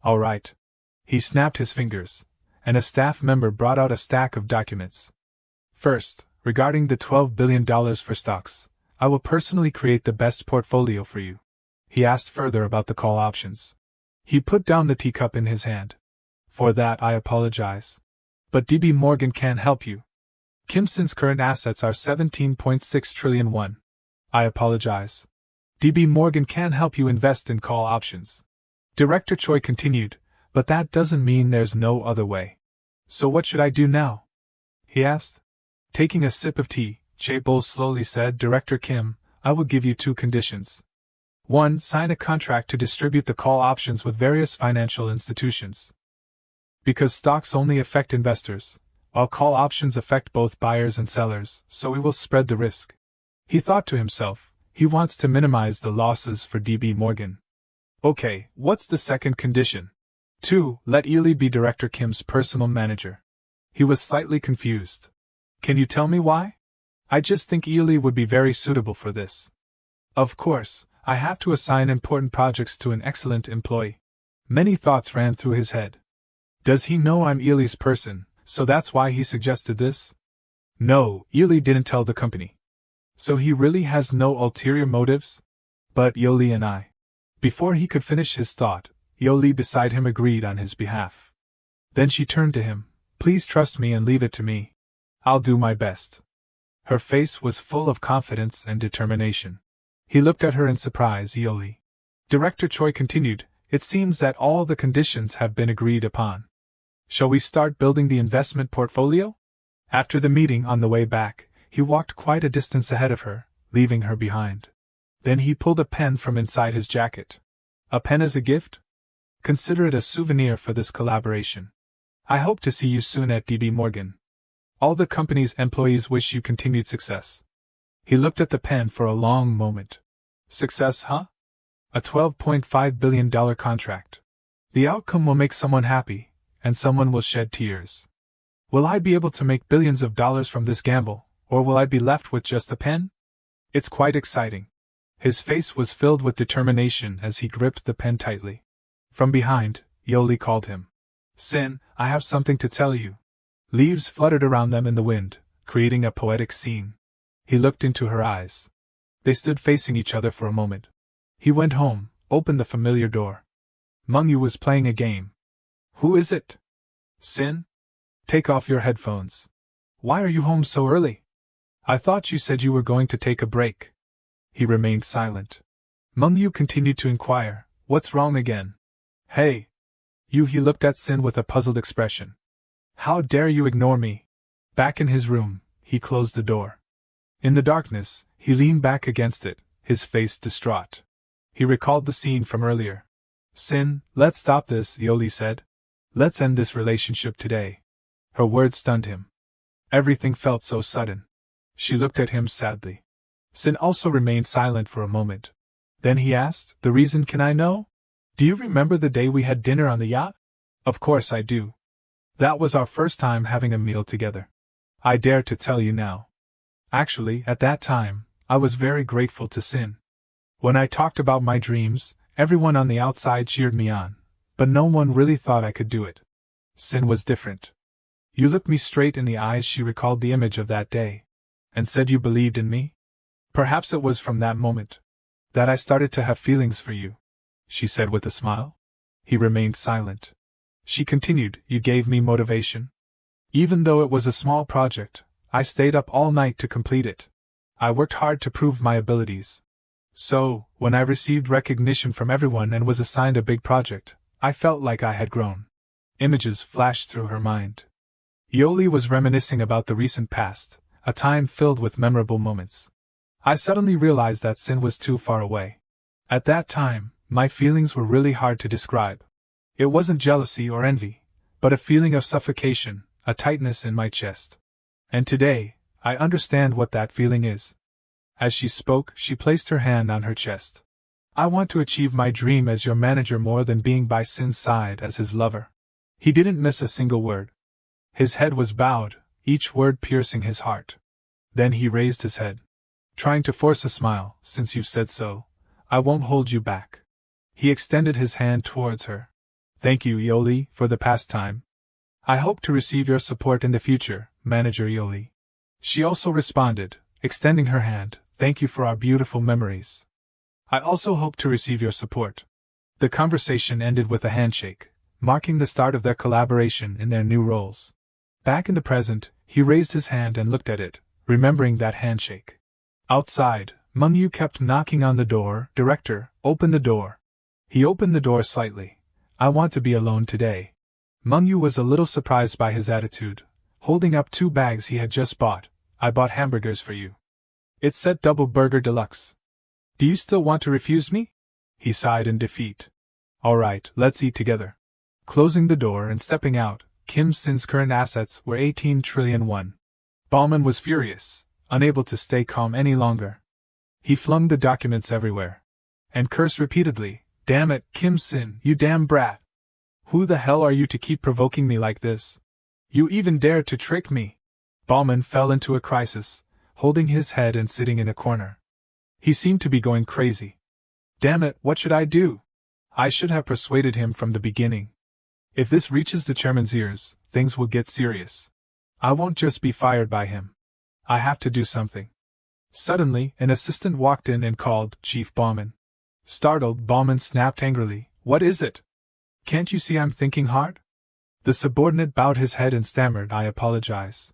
All right. He snapped his fingers, and a staff member brought out a stack of documents. First, regarding the $12 billion for stocks, I will personally create the best portfolio for you. He asked further about the call options. He put down the teacup in his hand. For that I apologize. But DB Morgan can help you. Kim Sin's current assets are 17.6 trillion won. I apologize. DB Morgan can help you invest in call options. Director Choi continued, but that doesn't mean there's no other way. So what should I do now? He asked. Taking a sip of tea, Chaebol slowly said, Director Kim, I will give you two conditions. 1. Sign a contract to distribute the call options with various financial institutions. Because stocks only affect investors, while call options affect both buyers and sellers, so we will spread the risk. He thought to himself, he wants to minimize the losses for DB Morgan. Okay, what's the second condition? 2. Let Ely be Director Kim's personal manager. He was slightly confused. Can you tell me why? I just think Ely would be very suitable for this. Of course, I have to assign important projects to an excellent employee. Many thoughts ran through his head. Does he know I'm Ely's person, so that's why he suggested this? No, Ely didn't tell the company. So he really has no ulterior motives? But Yoli and I. Before he could finish his thought, Yoli beside him agreed on his behalf. Then she turned to him, please trust me and leave it to me. I'll do my best. Her face was full of confidence and determination. He looked at her in surprise, Yoli. Director Choi continued, it seems that all the conditions have been agreed upon. Shall we start building the investment portfolio? After the meeting on the way back, he walked quite a distance ahead of her, leaving her behind. Then he pulled a pen from inside his jacket. A pen as a gift? Consider it a souvenir for this collaboration. I hope to see you soon at DB Morgan. All the company's employees wish you continued success. He looked at the pen for a long moment. Success, huh? A $12.5 billion contract. The outcome will make someone happy, and someone will shed tears. Will I be able to make billions of dollars from this gamble, or will I be left with just the pen? It's quite exciting. His face was filled with determination as he gripped the pen tightly. From behind, Yoli called him. Sin, I have something to tell you. Leaves fluttered around them in the wind, creating a poetic scene. He looked into her eyes. They stood facing each other for a moment. He went home, opened the familiar door. Mengyu was playing a game. Who is it? Sin? Take off your headphones. Why are you home so early? I thought you said you were going to take a break. He remained silent. Mengyu continued to inquire, what's wrong again? Hey! You, he looked at Sin with a puzzled expression. How dare you ignore me? Back in his room, he closed the door. In the darkness, he leaned back against it, his face distraught. He recalled the scene from earlier. Sin, let's stop this, Yoli said. Let's end this relationship today. Her words stunned him. Everything felt so sudden. She looked at him sadly. Sin also remained silent for a moment. Then he asked, the reason, can I know? Do you remember the day we had dinner on the yacht? Of course I do. That was our first time having a meal together. I dare to tell you now. Actually, at that time, I was very grateful to Sin. When I talked about my dreams, everyone on the outside cheered me on, but no one really thought I could do it. Sin was different. You looked me straight in the eyes. She recalled the image of that day, and said you believed in me? Perhaps it was from that moment that I started to have feelings for you, she said with a smile. He remained silent. She continued, you gave me motivation. Even though it was a small project, I stayed up all night to complete it. I worked hard to prove my abilities. So, when I received recognition from everyone and was assigned a big project, I felt like I had grown. Images flashed through her mind. Yoli was reminiscing about the recent past, a time filled with memorable moments. I suddenly realized that Sin was too far away. At that time, my feelings were really hard to describe. It wasn't jealousy or envy, but a feeling of suffocation, a tightness in my chest. And today, I understand what that feeling is. As she spoke, she placed her hand on her chest. I want to achieve my dream as your manager more than being by Sin's side as his lover. He didn't miss a single word. His head was bowed, each word piercing his heart. Then he raised his head. Trying to force a smile, since you've said so, I won't hold you back. He extended his hand towards her. Thank you, Yoli, for the past time. I hope to receive your support in the future, Manager Yoli. She also responded, extending her hand, thank you for our beautiful memories. I also hope to receive your support. The conversation ended with a handshake, marking the start of their collaboration in their new roles. Back in the present, he raised his hand and looked at it, remembering that handshake. Outside, Mengyu kept knocking on the door. Director, open the door. He opened the door slightly. I want to be alone today. Mengyu was a little surprised by his attitude, holding up 2 bags he had just bought. I bought hamburgers for you. It said double burger deluxe. Do you still want to refuse me? He sighed in defeat. All right, let's eat together. Closing the door and stepping out, Kim Sin's current assets were 18 trillion won. Bauman was furious, unable to stay calm any longer. He flung the documents everywhere and cursed repeatedly, damn it, Kim Sin, you damn brat. Who the hell are you to keep provoking me like this? You even dare to trick me. Bauman fell into a crisis, holding his head and sitting in a corner. He seemed to be going crazy. Damn it, what should I do? I should have persuaded him from the beginning. If this reaches the chairman's ears, things will get serious. I won't just be fired by him. I have to do something. Suddenly, an assistant walked in and called, Chief Bauman. Startled, Bauman snapped angrily, what is it? Can't you see I'm thinking hard? The subordinate bowed his head and stammered, I apologize.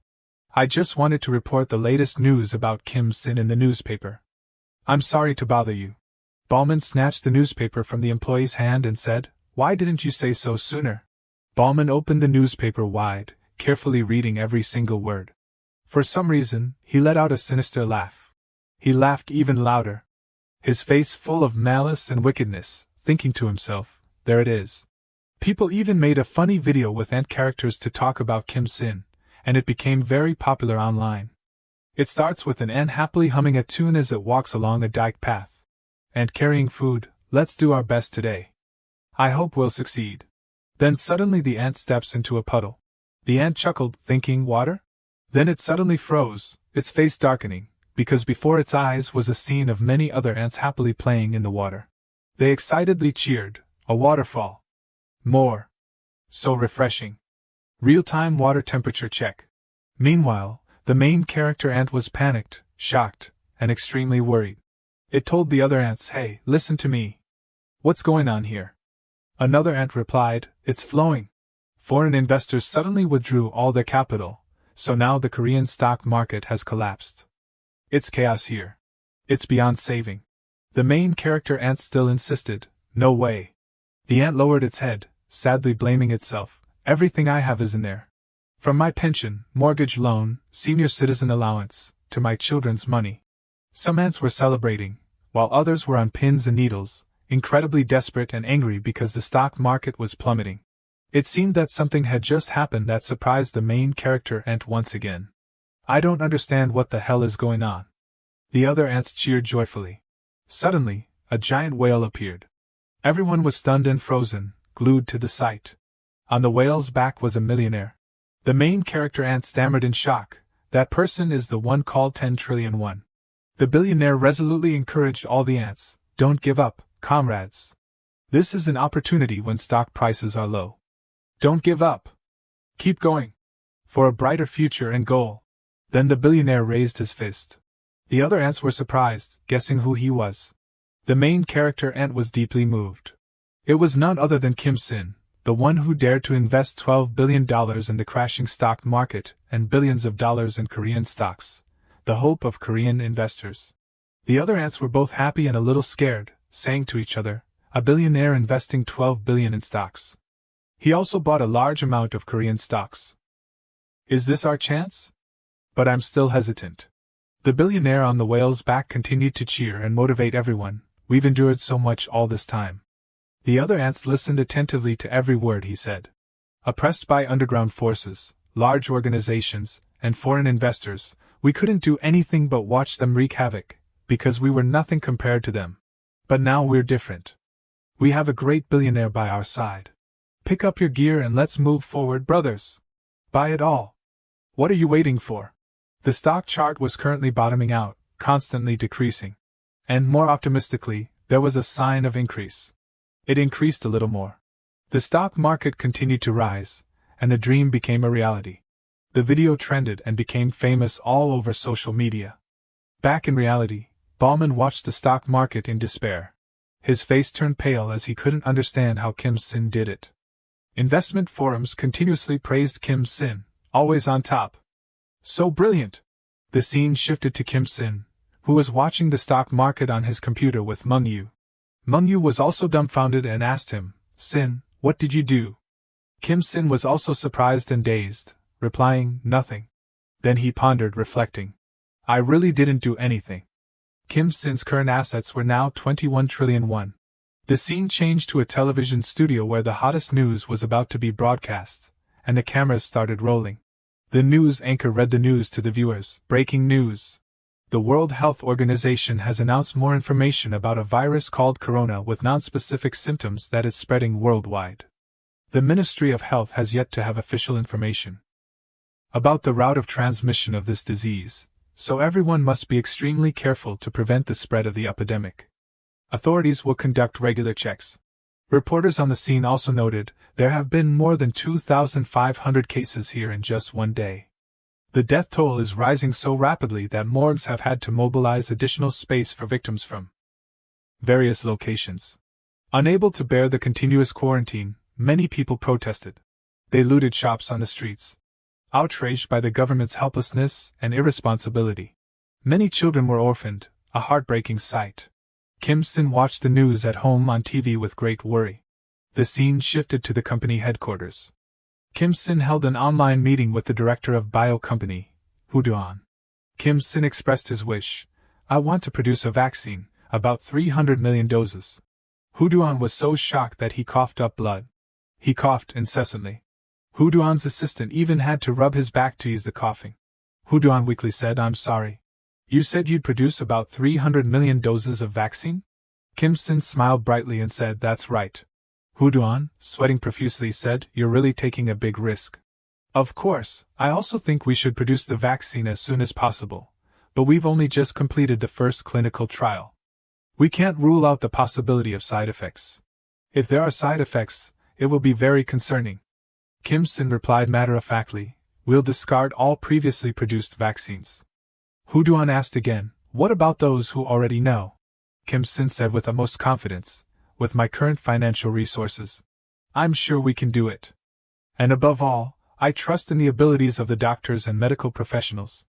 I just wanted to report the latest news about Kim Sin in the newspaper. I'm sorry to bother you. Bauman snatched the newspaper from the employee's hand and said, why didn't you say so sooner? Bauman opened the newspaper wide, carefully reading every single word. For some reason, he let out a sinister laugh. He laughed even louder. His face full of malice and wickedness, thinking to himself, there it is. People even made a funny video with ant characters to talk about Kim Sin, and it became very popular online. It starts with an ant happily humming a tune as it walks along a dike path. And carrying food, let's do our best today. I hope we'll succeed. Then suddenly the ant steps into a puddle. The ant chuckled, thinking, water? Then it suddenly froze, its face darkening, because before its eyes was a scene of many other ants happily playing in the water. They excitedly cheered, a waterfall. More. So refreshing. Real-time water temperature check. Meanwhile, the main character ant was panicked, shocked, and extremely worried. It told the other ants, "Hey, listen to me. What's going on here?" Another ant replied, "It's flowing." Foreign investors suddenly withdrew all their capital, so now the Korean stock market has collapsed. It's chaos here. It's beyond saving. The main character ant still insisted, "No way." The ant lowered its head, sadly blaming itself. "Everything I have is in there. From my pension, mortgage loan, senior citizen allowance, to my children's money." Some ants were celebrating, while others were on pins and needles, incredibly desperate and angry because the stock market was plummeting. It seemed that something had just happened that surprised the main character ant once again. "I don't understand what the hell is going on." The other ants cheered joyfully. Suddenly, a giant whale appeared. Everyone was stunned and frozen, glued to the sight. On the whale's back was a millionaire. The main character ant stammered in shock, "That person is the one called 10 trillion won." The billionaire resolutely encouraged all the ants, "Don't give up, comrades. This is an opportunity when stock prices are low. Don't give up. Keep going. For a brighter future and goal." Then the billionaire raised his fist. The other ants were surprised, guessing who he was. The main character ant was deeply moved. It was none other than Kim Sin, the one who dared to invest $12 billion in the crashing stock market and billions of dollars in Korean stocks, the hope of Korean investors. The other ants were both happy and a little scared, saying to each other, "A billionaire investing $12 billion in stocks. He also bought a large amount of Korean stocks. Is this our chance?" But I'm still hesitant. The billionaire on the whale's back continued to cheer and motivate everyone. "We've endured so much all this time." The other ants listened attentively to every word he said. Oppressed by underground forces, large organizations, and foreign investors, we couldn't do anything but watch them wreak havoc, because we were nothing compared to them. But now we're different. We have a great billionaire by our side. Pick up your gear and let's move forward, brothers. Buy it all. What are you waiting for? The stock chart was currently bottoming out, constantly decreasing. And more optimistically, there was a sign of increase. It increased a little more. The stock market continued to rise, and the dream became a reality. The video trended and became famous all over social media. Back in reality, Ballman watched the stock market in despair. His face turned pale as he couldn't understand how Kim Sin did it. Investment forums continuously praised Kim Sin, always on top. So brilliant! The scene shifted to Kim Sin, who was watching the stock market on his computer with Mung-yu. Mung-yu was also dumbfounded and asked him, "Sin, what did you do?" Kim Sin was also surprised and dazed, replying, "Nothing." Then he pondered, reflecting, "I really didn't do anything." Kim Sin's current assets were now 21 trillion won. The scene changed to a television studio where the hottest news was about to be broadcast, and the cameras started rolling. The news anchor read the news to the viewers. Breaking news. The World Health Organization has announced more information about a virus called corona with nonspecific symptoms that is spreading worldwide. The Ministry of Health has yet to have official information about the route of transmission of this disease, so everyone must be extremely careful to prevent the spread of the epidemic. Authorities will conduct regular checks. Reporters on the scene also noted, there have been more than 2,500 cases here in just one day. The death toll is rising so rapidly that morgues have had to mobilize additional space for victims from various locations. Unable to bear the continuous quarantine, many people protested. They looted shops on the streets, outraged by the government's helplessness and irresponsibility. Many children were orphaned, a heartbreaking sight. Kim Sin watched the news at home on TV with great worry. The scene shifted to the company headquarters. Kim Sin held an online meeting with the director of bio company, Woo Do-an. Kim Sin expressed his wish, "I want to produce a vaccine, about 300 million doses." Woo Do-an was so shocked that he coughed up blood. He coughed incessantly. Woo Do-an's assistant even had to rub his back to ease the coughing. Woo Do-an weakly said, "I'm sorry. You said you'd produce about 300 million doses of vaccine?" Kim Sin smiled brightly and said, "That's right." Woo Do-an, sweating profusely, said, "You're really taking a big risk." "Of course, I also think we should produce the vaccine as soon as possible, but we've only just completed the first clinical trial. We can't rule out the possibility of side effects. If there are side effects, it will be very concerning." Kim Sin replied matter-of-factly, we'll discard all previously produced vaccines. Hu Duan asked again, what about those who already know? Kim Sin said with utmost confidence, with my current financial resources, I'm sure we can do it. And above all, I trust in the abilities of the doctors and medical professionals.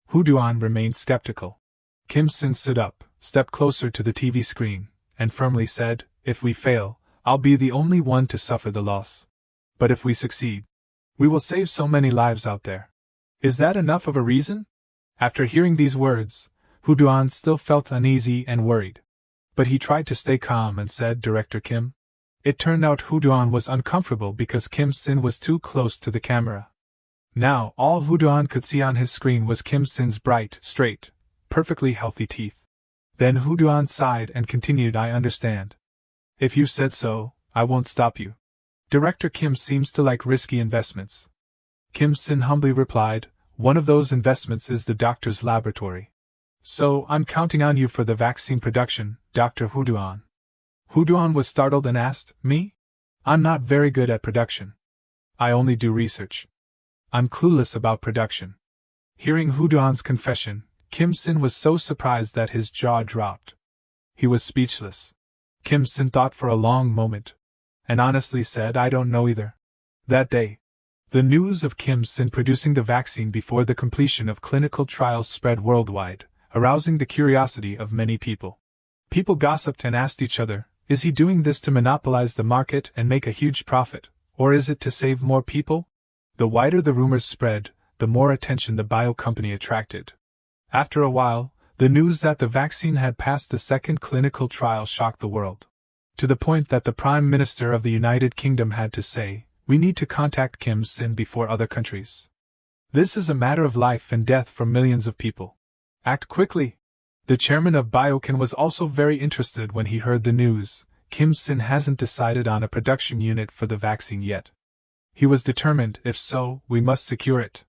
Hu Duan remained skeptical. Kim Sin stood up, stepped closer to the TV screen, and firmly said, if we fail, I'll be the only one to suffer the loss. But if we succeed, we will save so many lives out there. Is that enough of a reason? After hearing these words, Hu Duan still felt uneasy and worried. But he tried to stay calm and said, Director Kim. It turned out Hu Duan was uncomfortable because Kim Sin was too close to the camera. Now, all Hu Duan could see on his screen was Kim Sin's bright, straight, perfectly healthy teeth. Then Hu Duan sighed and continued, I understand. If you said so, I won't stop you. Director Kim seems to like risky investments. Kim Sin humbly replied, one of those investments is the doctor's laboratory. So, I'm counting on you for the vaccine production, Dr. Hu Duan. Hu Duan was startled and asked, me? I'm not very good at production. I only do research. I'm clueless about production. Hearing Hu Duan's confession, Kim Sin was so surprised that his jaw dropped. He was speechless. Kim Sin thought for a long moment, and honestly said, I don't know either. That day, the news of Kim Sin producing the vaccine before the completion of clinical trials spread worldwide, arousing the curiosity of many people. People gossiped and asked each other, is he doing this to monopolize the market and make a huge profit, or is it to save more people? The wider the rumors spread, the more attention the bio company attracted. After a while, the news that the vaccine had passed the second clinical trial shocked the world. To the point that the Prime Minister of the United Kingdom had to say, we need to contact Kim Sin before other countries. This is a matter of life and death for millions of people. Act quickly. The chairman of Biocan was also very interested when he heard the news. Kim Sin hasn't decided on a production unit for the vaccine yet. He was determined, if so, we must secure it.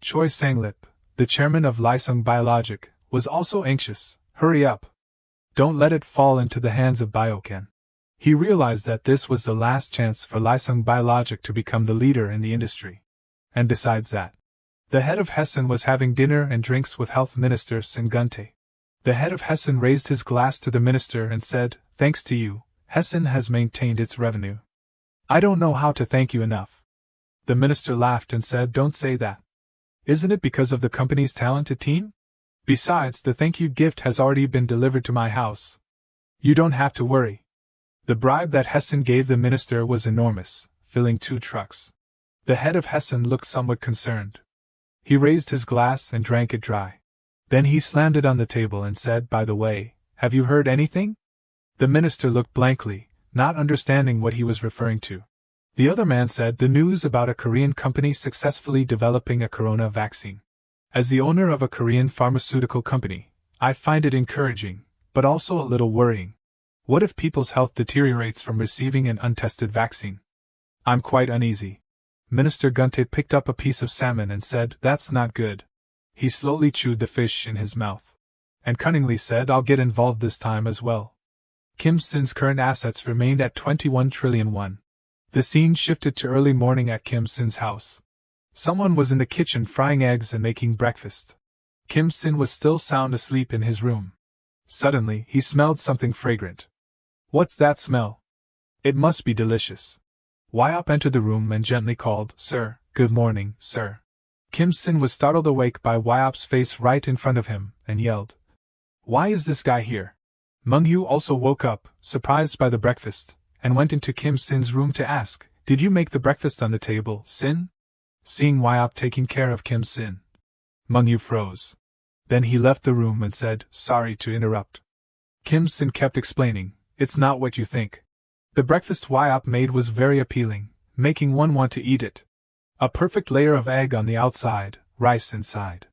Choi Sanglip, the chairman of Lysung Biologic, was also anxious. Hurry up. Don't let it fall into the hands of Biocan. He realized that this was the last chance for Lysung Biologic to become the leader in the industry. And besides that, the head of Hessen was having dinner and drinks with Health Minister Sin Gunte. The head of Hessen raised his glass to the minister and said, thanks to you, Hessen has maintained its revenue. I don't know how to thank you enough. The minister laughed and said, don't say that. Isn't it because of the company's talented team? Besides, the thank you gift has already been delivered to my house. You don't have to worry. The bribe that Hessen gave the minister was enormous, filling 2 trucks. The head of Hessen looked somewhat concerned. He raised his glass and drank it dry. Then he slammed it on the table and said, by the way, have you heard anything? The minister looked blankly, not understanding what he was referring to. The other man said, the news about a Korean company successfully developing a corona vaccine. As the owner of a Korean pharmaceutical company, I find it encouraging, but also a little worrying. What if people's health deteriorates from receiving an untested vaccine? I'm quite uneasy. Minister Gunte picked up a piece of salmon and said, that's not good. He slowly chewed the fish in his mouth, and cunningly said, I'll get involved this time as well. Kim Sin's current assets remained at 21 trillion won. The scene shifted to early morning at Kim Sin's house. Someone was in the kitchen frying eggs and making breakfast. Kim Sin was still sound asleep in his room. Suddenly, he smelled something fragrant. What's that smell? It must be delicious. Whyop entered the room and gently called, Sir, good morning, sir. Kim Sin was startled awake by Whyop's face right in front of him, and yelled, why is this guy here? Meng-yu also woke up, surprised by the breakfast, and went into Kim Sin's room to ask, did you make the breakfast on the table, Sin? Seeing Whyop taking care of Kim Sin, Meng-yu froze. Then he left the room and said, sorry to interrupt. Kim Sin kept explaining, it's not what you think. The breakfast Whyop made was very appealing, making one want to eat it. A perfect layer of egg on the outside, rice inside.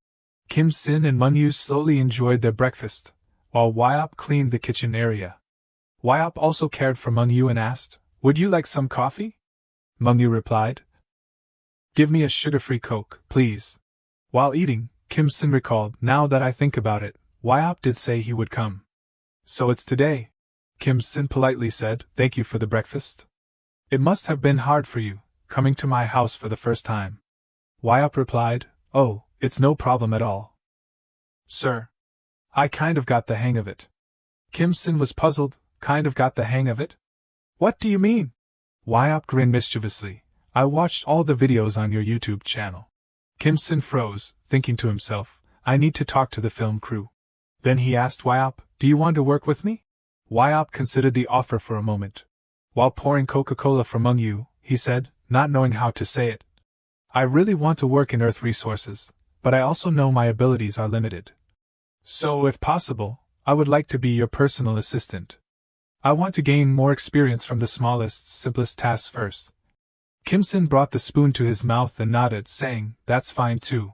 Kim Sin and Meng-yu slowly enjoyed their breakfast, while Whyop cleaned the kitchen area. Whyop also cared for Meng-yu and asked, would you like some coffee? Meng-yu replied, give me a sugar-free Coke, please. While eating, Kim Sin recalled, now that I think about it, Whyop did say he would come. So it's today. Kim Sin politely said, thank you for the breakfast. It must have been hard for you, coming to my house for the first time. Wyatt replied, "Oh, it's no problem at all, sir. I kind of got the hang of it." Kim Sin was puzzled. Kind of got the hang of it? What do you mean? Wyatt grinned mischievously. I watched all the videos on your YouTube channel. Kim Sin froze, thinking to himself, I need to talk to the film crew. Then he asked Wyatt, do you want to work with me? Wyatt considered the offer for a moment. While pouring Coca-Cola for Mon4Rch, he said, not knowing how to say it. I really want to work in Earth resources, but I also know my abilities are limited. So, if possible, I would like to be your personal assistant. I want to gain more experience from the smallest, simplest tasks first. Kim Sin brought the spoon to his mouth and nodded, saying, that's fine too.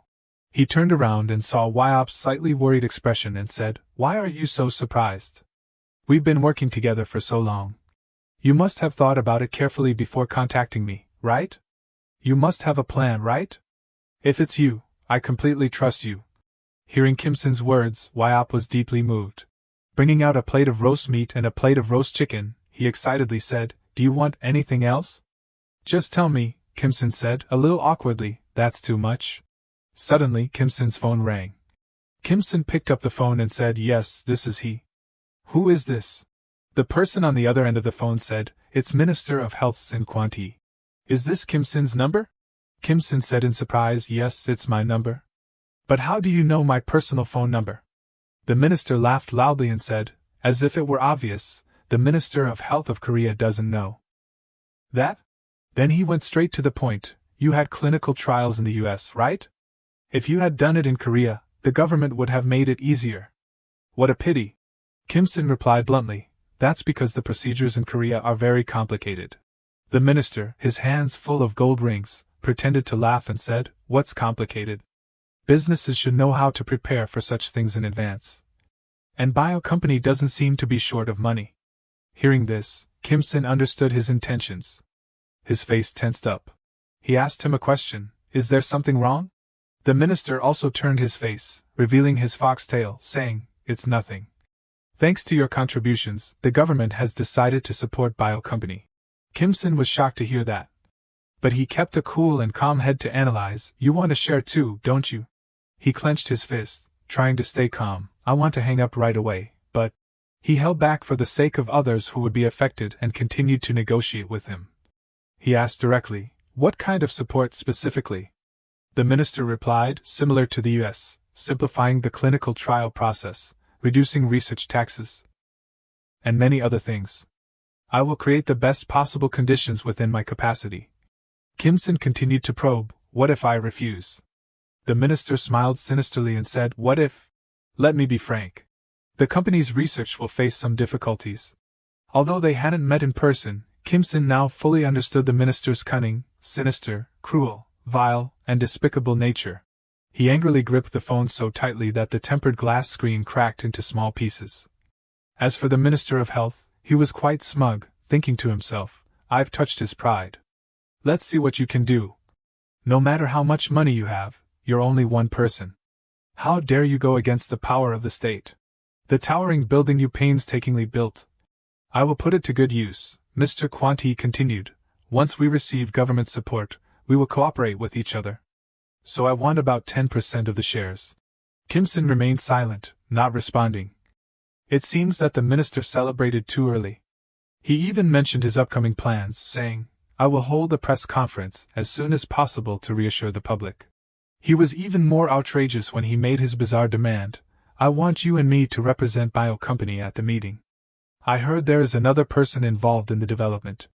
He turned around and saw Wyatt's slightly worried expression and said, why are you so surprised? We've been working together for so long. You must have thought about it carefully before contacting me, right? You must have a plan, right? If it's you, I completely trust you. Hearing Kim Sin's words, Wyatt was deeply moved. Bringing out a plate of roast meat and a plate of roast chicken, he excitedly said, do you want anything else? Just tell me, Kim Sin said, a little awkwardly, that's too much. Suddenly, Kim Sin's phone rang. Kim Sin picked up the phone and said, yes, this is he. Who is this? The person on the other end of the phone said, it's Minister of Health Sin Kwanti. Is this Kim Sin's number? Kim Sin said in surprise, yes, it's my number. But how do you know my personal phone number? The minister laughed loudly and said, as if it were obvious, the Minister of Health of Korea doesn't know that? Then he went straight to the point, you had clinical trials in the US, right? If you had done it in Korea, the government would have made it easier. What a pity. Kim Sin replied bluntly, that's because the procedures in Korea are very complicated. The minister, his hands full of gold rings, pretended to laugh and said, what's complicated? Businesses should know how to prepare for such things in advance. And Bio Company doesn't seem to be short of money. Hearing this, Kim Sin understood his intentions. His face tensed up. He asked him a question, is there something wrong? The minister also turned his face, revealing his foxtail, saying, it's nothing. Thanks to your contributions, the government has decided to support Bio Company. Kim Sin was shocked to hear that. But he kept a cool and calm head to analyze, you want to share too, don't you? He clenched his fist, trying to stay calm, I want to hang up right away, but he held back for the sake of others who would be affected and continued to negotiate with him. He asked directly, what kind of support specifically? The minister replied, similar to the US, simplifying the clinical trial process, reducing research taxes, and many other things. I will create the best possible conditions within my capacity. Kim Sin continued to probe, what if I refuse? The minister smiled sinisterly and said, what if? Let me be frank. The company's research will face some difficulties. Although they hadn't met in person, Kim Sin now fully understood the minister's cunning, sinister, cruel, vile, and despicable nature. He angrily gripped the phone so tightly that the tempered glass screen cracked into small pieces. As for the Minister of Health, he was quite smug, thinking to himself, I've touched his pride. Let's see what you can do. No matter how much money you have, you're only one person. How dare you go against the power of the state? The towering building you painstakingly built. I will put it to good use, Mr. Kwanti continued. Once we receive government support, we will cooperate with each other. So I want about 10% of the shares. Kim Sin remained silent, not responding. It seems that the minister celebrated too early. He even mentioned his upcoming plans, saying, I will hold a press conference as soon as possible to reassure the public. He was even more outrageous when he made his bizarre demand, I want you and me to represent Bio Company at the meeting. I heard there is another person involved in the development.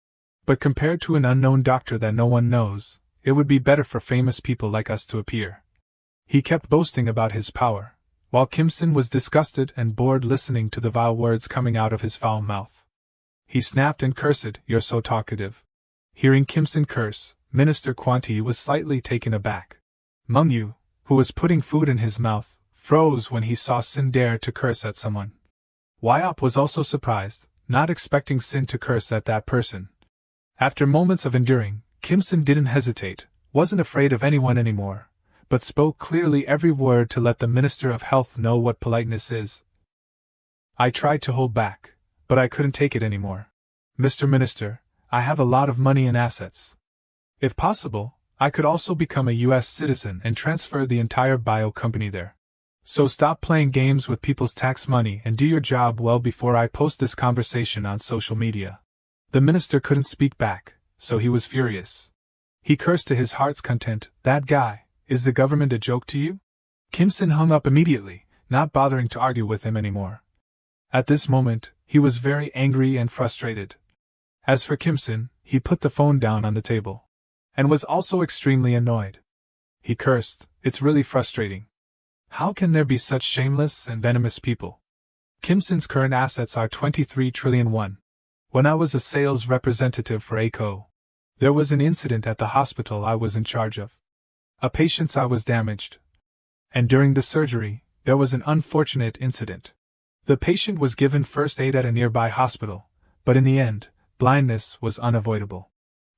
But compared to an unknown doctor that no one knows, it would be better for famous people like us to appear. He kept boasting about his power, while Kim Sin was disgusted and bored listening to the vile words coming out of his foul mouth. He snapped and cursed, you're so talkative. Hearing Kim Sin curse, Minister Kwanti was slightly taken aback. Mon4Rch, who was putting food in his mouth, froze when he saw Sin dare to curse at someone. Wyatt was also surprised, not expecting Sin to curse at that person. After moments of enduring, Kim Sin didn't hesitate, wasn't afraid of anyone anymore, but spoke clearly every word to let the Minister of Health know what politeness is. I tried to hold back, but I couldn't take it anymore. Mr. Minister, I have a lot of money and assets. If possible, I could also become a US citizen and transfer the entire bio company there. So stop playing games with people's tax money and do your job well before I post this conversation on social media. The minister couldn't speak back, so he was furious. He cursed to his heart's content, "That guy, is the government a joke to you?" Kim Sin hung up immediately, not bothering to argue with him anymore. At this moment, he was very angry and frustrated. As for Kim Sin, he put the phone down on the table. And was also extremely annoyed. He cursed, "It's really frustrating. How can there be such shameless and venomous people?" Kim Sin's current assets are 23 trillion won. When I was a sales representative for ACO, there was an incident at the hospital I was in charge of. A patient's eye was damaged. And during the surgery, there was an unfortunate incident. The patient was given first aid at a nearby hospital, but in the end, blindness was unavoidable.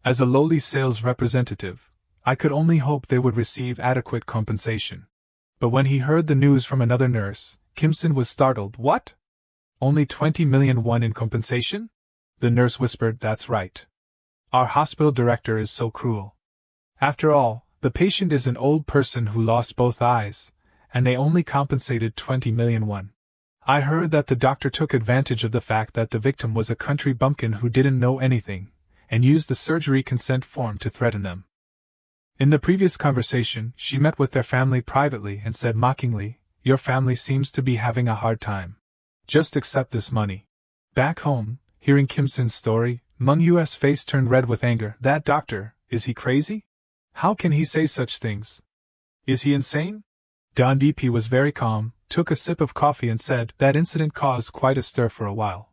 As a lowly sales representative, I could only hope they would receive adequate compensation. But when he heard the news from another nurse, Kim Sin was startled. "What? Only 20 million won in compensation?" The nurse whispered, "That's right. Our hospital director is so cruel. After all, the patient is an old person who lost both eyes, and they only compensated 20 million won. I heard that the doctor took advantage of the fact that the victim was a country bumpkin who didn't know anything, and used the surgery consent form to threaten them." In the previous conversation, she met with their family privately and said mockingly, "Your family seems to be having a hard time. Just accept this money." Back home, hearing Kim Sin's story, Mon4Rch's face turned red with anger. "That doctor, is he crazy? How can he say such things? Is he insane?" Don DP was very calm, took a sip of coffee and said, "That incident caused quite a stir for a while.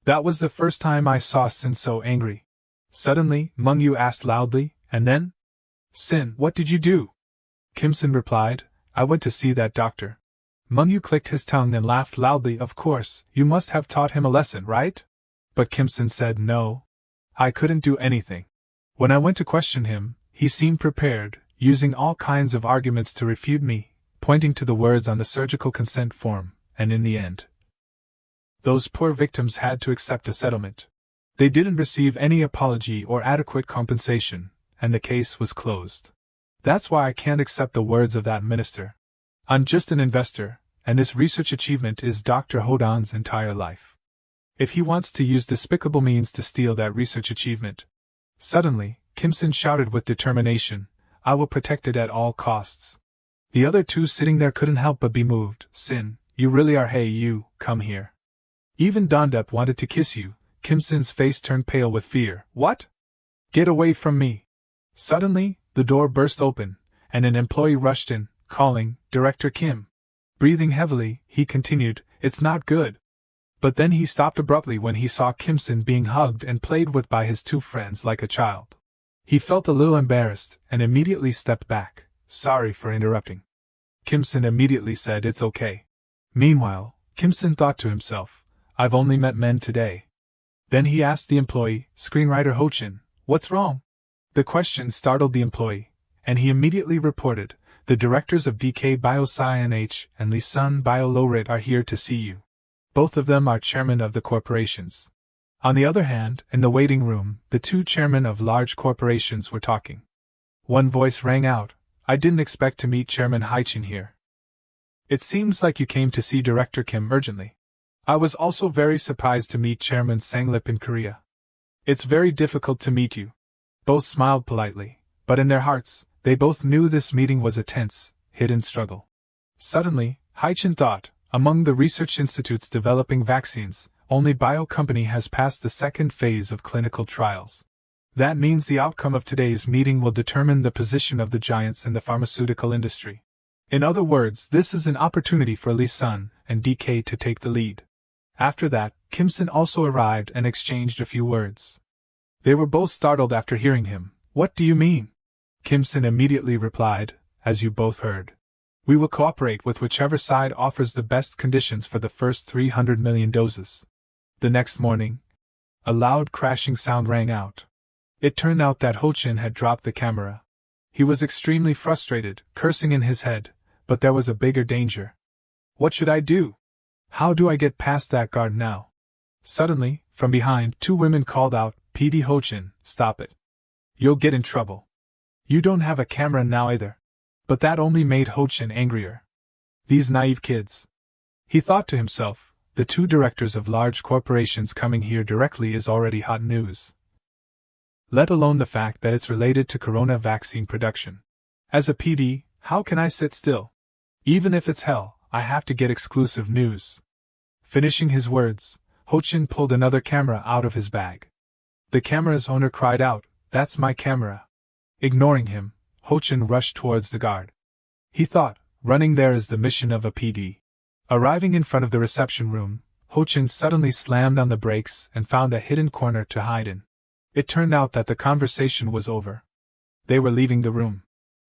That was the first time I saw Sin so angry." Suddenly, Mon4Rch asked loudly, "And then? Sin, what did you do?" Kim Sin replied, "I went to see that doctor." Mon4Rch clicked his tongue and laughed loudly. "Of course, you must have taught him a lesson, right?" But Kim Sin said, "No. I couldn't do anything. When I went to question him, he seemed prepared, using all kinds of arguments to refute me, pointing to the words on the surgical consent form, and in the end, those poor victims had to accept a settlement. They didn't receive any apology or adequate compensation, and the case was closed. That's why I can't accept the words of that minister. I'm just an investor, and this research achievement is Dr. Hodan's entire life. If he wants to use despicable means to steal that research achievement..." Suddenly, Kim Sin shouted with determination, "I will protect it at all costs." The other two sitting there couldn't help but be moved. "Sin, you really are. Hey you, come here. Even Dondep wanted to kiss you." Kim Sin's face turned pale with fear. "What? Get away from me." Suddenly, the door burst open, and an employee rushed in, calling, "Director Kim." Breathing heavily, he continued, "It's not good." But then he stopped abruptly when he saw Kim Sin being hugged and played with by his two friends like a child. He felt a little embarrassed, and immediately stepped back. "Sorry for interrupting." Kim Sin immediately said, "It's okay." Meanwhile, Kim Sin thought to himself, "I've only met men today." Then he asked the employee, "Screenwriter Ho-chin, what's wrong?" The question startled the employee, and he immediately reported, "The directors of DK Biosci and Lee Sun Bio are here to see you. Both of them are chairmen of the corporations." On the other hand, in the waiting room, the two chairmen of large corporations were talking. One voice rang out, "I didn't expect to meet Chairman Haichin here. It seems like you came to see Director Kim urgently." "I was also very surprised to meet Chairman Sanglip in Korea. It's very difficult to meet you." Both smiled politely, but in their hearts, they both knew this meeting was a tense, hidden struggle. Suddenly, Haichin thought, among the research institutes developing vaccines, only Bio Company has passed the second phase of clinical trials. That means the outcome of today's meeting will determine the position of the giants in the pharmaceutical industry. In other words, this is an opportunity for Lee Sun and DK to take the lead. After that, Kim Sin also arrived and exchanged a few words. They were both startled after hearing him. "What do you mean?" Kim Sin immediately replied, "As you both heard. We will cooperate with whichever side offers the best conditions for the first 300 million doses." The next morning, a loud crashing sound rang out. It turned out that Ho-chin had dropped the camera. He was extremely frustrated, cursing in his head, but there was a bigger danger. "What should I do? How do I get past that guard now?" Suddenly, from behind, two women called out, "PD Ho-chin, stop it. You'll get in trouble." You don't have a camera now either. But that only made Ho-chin angrier. These naive kids. He thought to himself, the two directors of large corporations coming here directly is already hot news. Let alone the fact that it's related to corona vaccine production. As a PD, how can I sit still? Even if it's hell, I have to get exclusive news. Finishing his words, Ho-chin pulled another camera out of his bag. The camera's owner cried out, "That's my camera." Ignoring him, Ho-chin rushed towards the guard. He thought, running there is the mission of a PD. Arriving in front of the reception room, Ho-chin suddenly slammed on the brakes and found a hidden corner to hide in. It turned out that the conversation was over. They were leaving the room.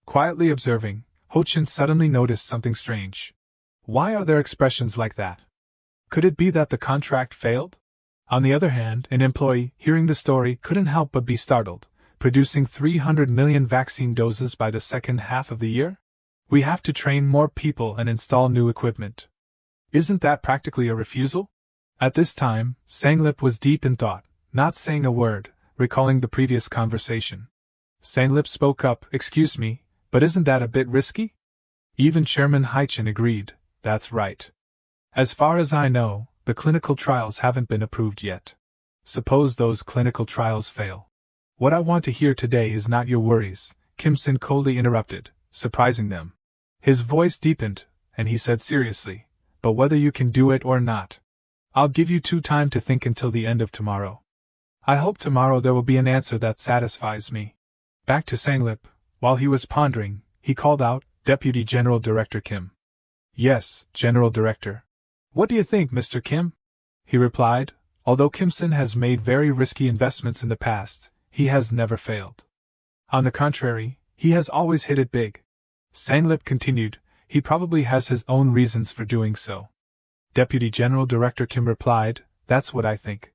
Quietly observing, Ho-chin suddenly noticed something strange. Why are there expressions like that? Could it be that the contract failed? On the other hand, an employee, hearing the story, couldn't help but be startled. Producing 300 million vaccine doses by the second half of the year? We have to train more people and install new equipment. Isn't that practically a refusal? At this time, Sanglip was deep in thought, not saying a word, recalling the previous conversation. Sanglip spoke up, "Excuse me, but isn't that a bit risky?" Even Chairman Hai-chin agreed, "That's right. As far as I know, the clinical trials haven't been approved yet. Suppose those clinical trials fail. What I want to hear today is not your worries," Kim-sin coldly interrupted, surprising them. His voice deepened, and he said seriously, "But whether you can do it or not, I'll give you time to think until the end of tomorrow. I hope tomorrow there will be an answer that satisfies me." Back to Sanglip, while he was pondering, he called out, "Deputy General Director Kim." "Yes, General Director." "What do you think, Mr. Kim?" He replied, "Although Kim-sin has made very risky investments in the past, he has never failed. On the contrary, he has always hit it big." Sanglip continued, "He probably has his own reasons for doing so." Deputy General Director Kim replied, "That's what I think."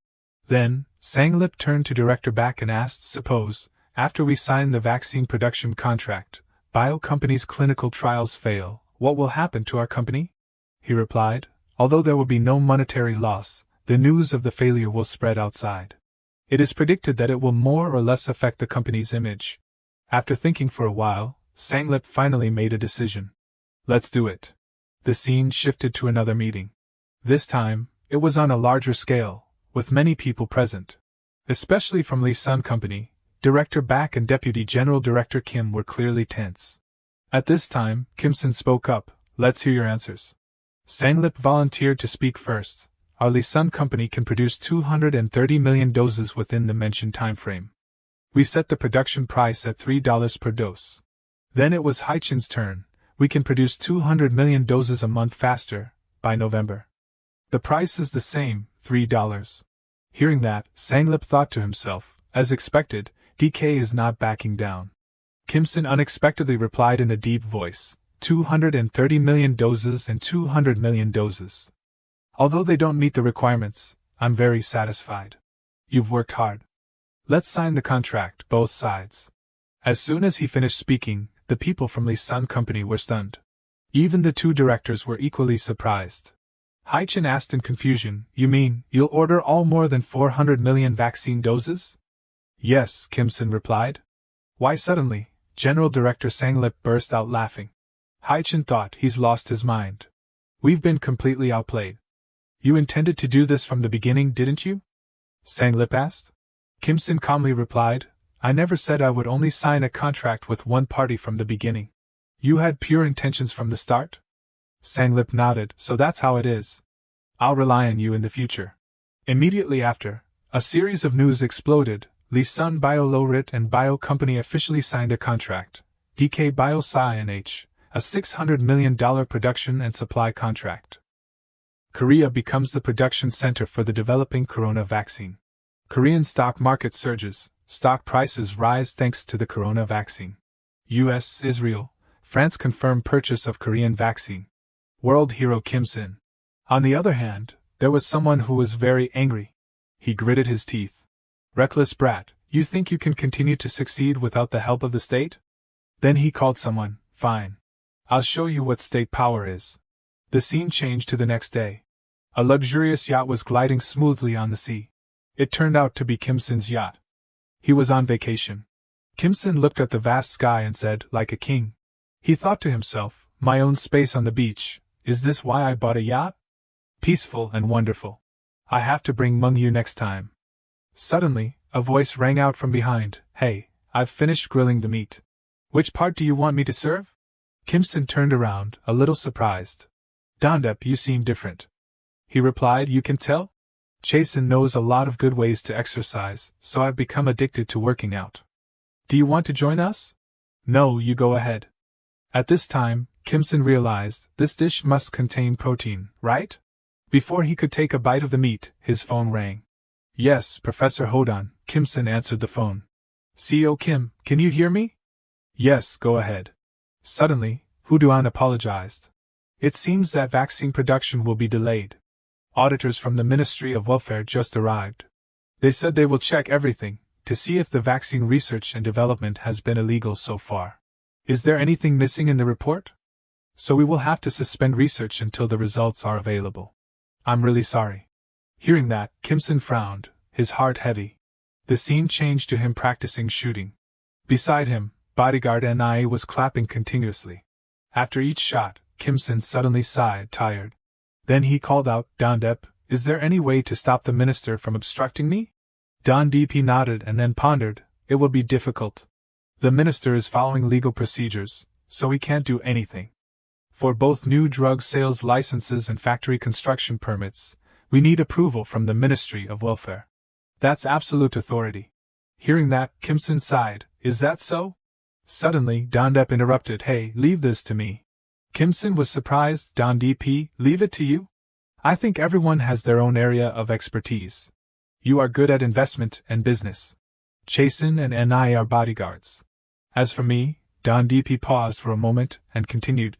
Then, Sanglip turned to Director Back and asked, "Suppose, after we sign the vaccine production contract, bio company's clinical trials fail, what will happen to our company?" He replied, "Although there will be no monetary loss, the news of the failure will spread outside. It is predicted that it will more or less affect the company's image." After thinking for a while, Sanglip finally made a decision. "Let's do it." The scene shifted to another meeting. This time, it was on a larger scale, with many people present. Especially from Lee Sun Company, Director Back and Deputy General Director Kim were clearly tense. At this time, Kim-sin spoke up, "Let's hear your answers." Sanglip volunteered to speak first. "Our Lee Sun Company can produce 230 million doses within the mentioned time frame. We set the production price at $3 per dose." Then it was Hai-chin's turn. "We can produce 200 million doses a month faster, by November. The price is the same, $3. Hearing that, Sanglip thought to himself, as expected, DK is not backing down. Kim-sin unexpectedly replied in a deep voice, 230 million doses and 200 million doses. Although they don't meet the requirements, I'm very satisfied. You've worked hard. Let's sign the contract, both sides." As soon as he finished speaking, the people from Lee Sun Company were stunned. Even the two directors were equally surprised. Hai-chin asked in confusion, "You mean, you'll order all more than 400 million vaccine doses?" "Yes," Kim-sin replied. "Why suddenly?" General Director Sanglip burst out laughing. Hai-chin thought, "He's lost his mind. We've been completely outplayed." "You intended to do this from the beginning, didn't you?" Sanglip asked. Kim-sin calmly replied, "I never said I would only sign a contract with one party from the beginning." "You had pure intentions from the start?" Sanglip nodded, "So that's how it is. I'll rely on you in the future." Immediately after, a series of news exploded. Lee Sun Bio-Low-Rit and Bio Company officially signed a contract. DK Bio-Sci-NH, a $600 million production and supply contract. Korea becomes the production center for the developing corona vaccine. Korean stock market surges, stock prices rise thanks to the corona vaccine. US, Israel, France confirm purchase of Korean vaccine. World hero Kim-sin. On the other hand, there was someone who was very angry. He gritted his teeth. "Reckless brat, you think you can continue to succeed without the help of the state?" Then he called someone, "Fine. I'll show you what state power is." The scene changed to the next day. A luxurious yacht was gliding smoothly on the sea. It turned out to be Kim-sin's yacht. He was on vacation. Kimson looked at the vast sky and said, like a king. He thought to himself, my own space on the beach, is this why I bought a yacht? Peaceful and wonderful. I have to bring Meng Yu next time. Suddenly, a voice rang out from behind, hey, I've finished grilling the meat. Which part do you want me to serve? Kimson turned around, a little surprised. Dondep, you seem different. He replied, you can tell? Jason knows a lot of good ways to exercise, so I've become addicted to working out. Do you want to join us? No, you go ahead. At this time, Kimson realized this dish must contain protein, right? Before he could take a bite of the meat, his phone rang. Yes, Professor Hodan, Kimson answered the phone. CEO Kim, can you hear me? Yes, go ahead. Suddenly, Huduan apologized. It seems that vaccine production will be delayed. Auditors from the Ministry of Welfare just arrived. They said they will check everything, to see if the vaccine research and development has been illegal so far. Is there anything missing in the report? So we will have to suspend research until the results are available. I'm really sorry. Hearing that, Kimson frowned, his heart heavy. The scene changed to him practicing shooting. Beside him, bodyguard NIA was clapping continuously. After each shot, Kimson suddenly sighed, tired. Then he called out, Dondep, is there any way to stop the minister from obstructing me? Don DP nodded and then pondered, it will be difficult. The minister is following legal procedures, so he can't do anything. For both new drug sales licenses and factory construction permits, we need approval from the Ministry of Welfare. That's absolute authority. Hearing that, Kimson sighed, is that so? Suddenly, Dondep interrupted, hey, leave this to me. Kimson was surprised, Don DP, leave it to you? I think everyone has their own area of expertise. You are good at investment and business. Chasen and NI are bodyguards. As for me, Don DP paused for a moment and continued,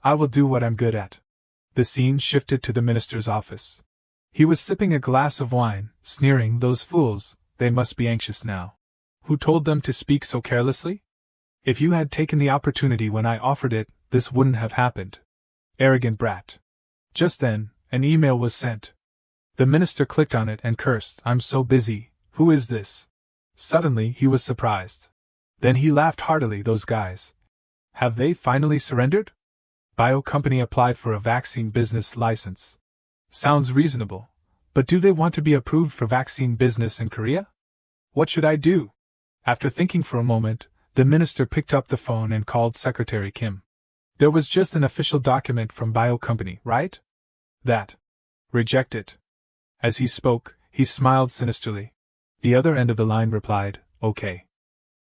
I will do what I'm good at. The scene shifted to the minister's office. He was sipping a glass of wine, sneering, those fools, they must be anxious now. Who told them to speak so carelessly? If you had taken the opportunity when I offered it, this wouldn't have happened. Arrogant brat. Just then, an email was sent. The minister clicked on it and cursed, I'm so busy, who is this? Suddenly he was surprised. Then he laughed heartily, those guys. Have they finally surrendered? Bio company applied for a vaccine business license. Sounds reasonable, but do they want to be approved for vaccine business in Korea? What should I do? After thinking for a moment, the minister picked up the phone and called Secretary Kim. There was just an official document from Bio company, right? That. Reject it. As he spoke, he smiled sinisterly. The other end of the line replied, okay.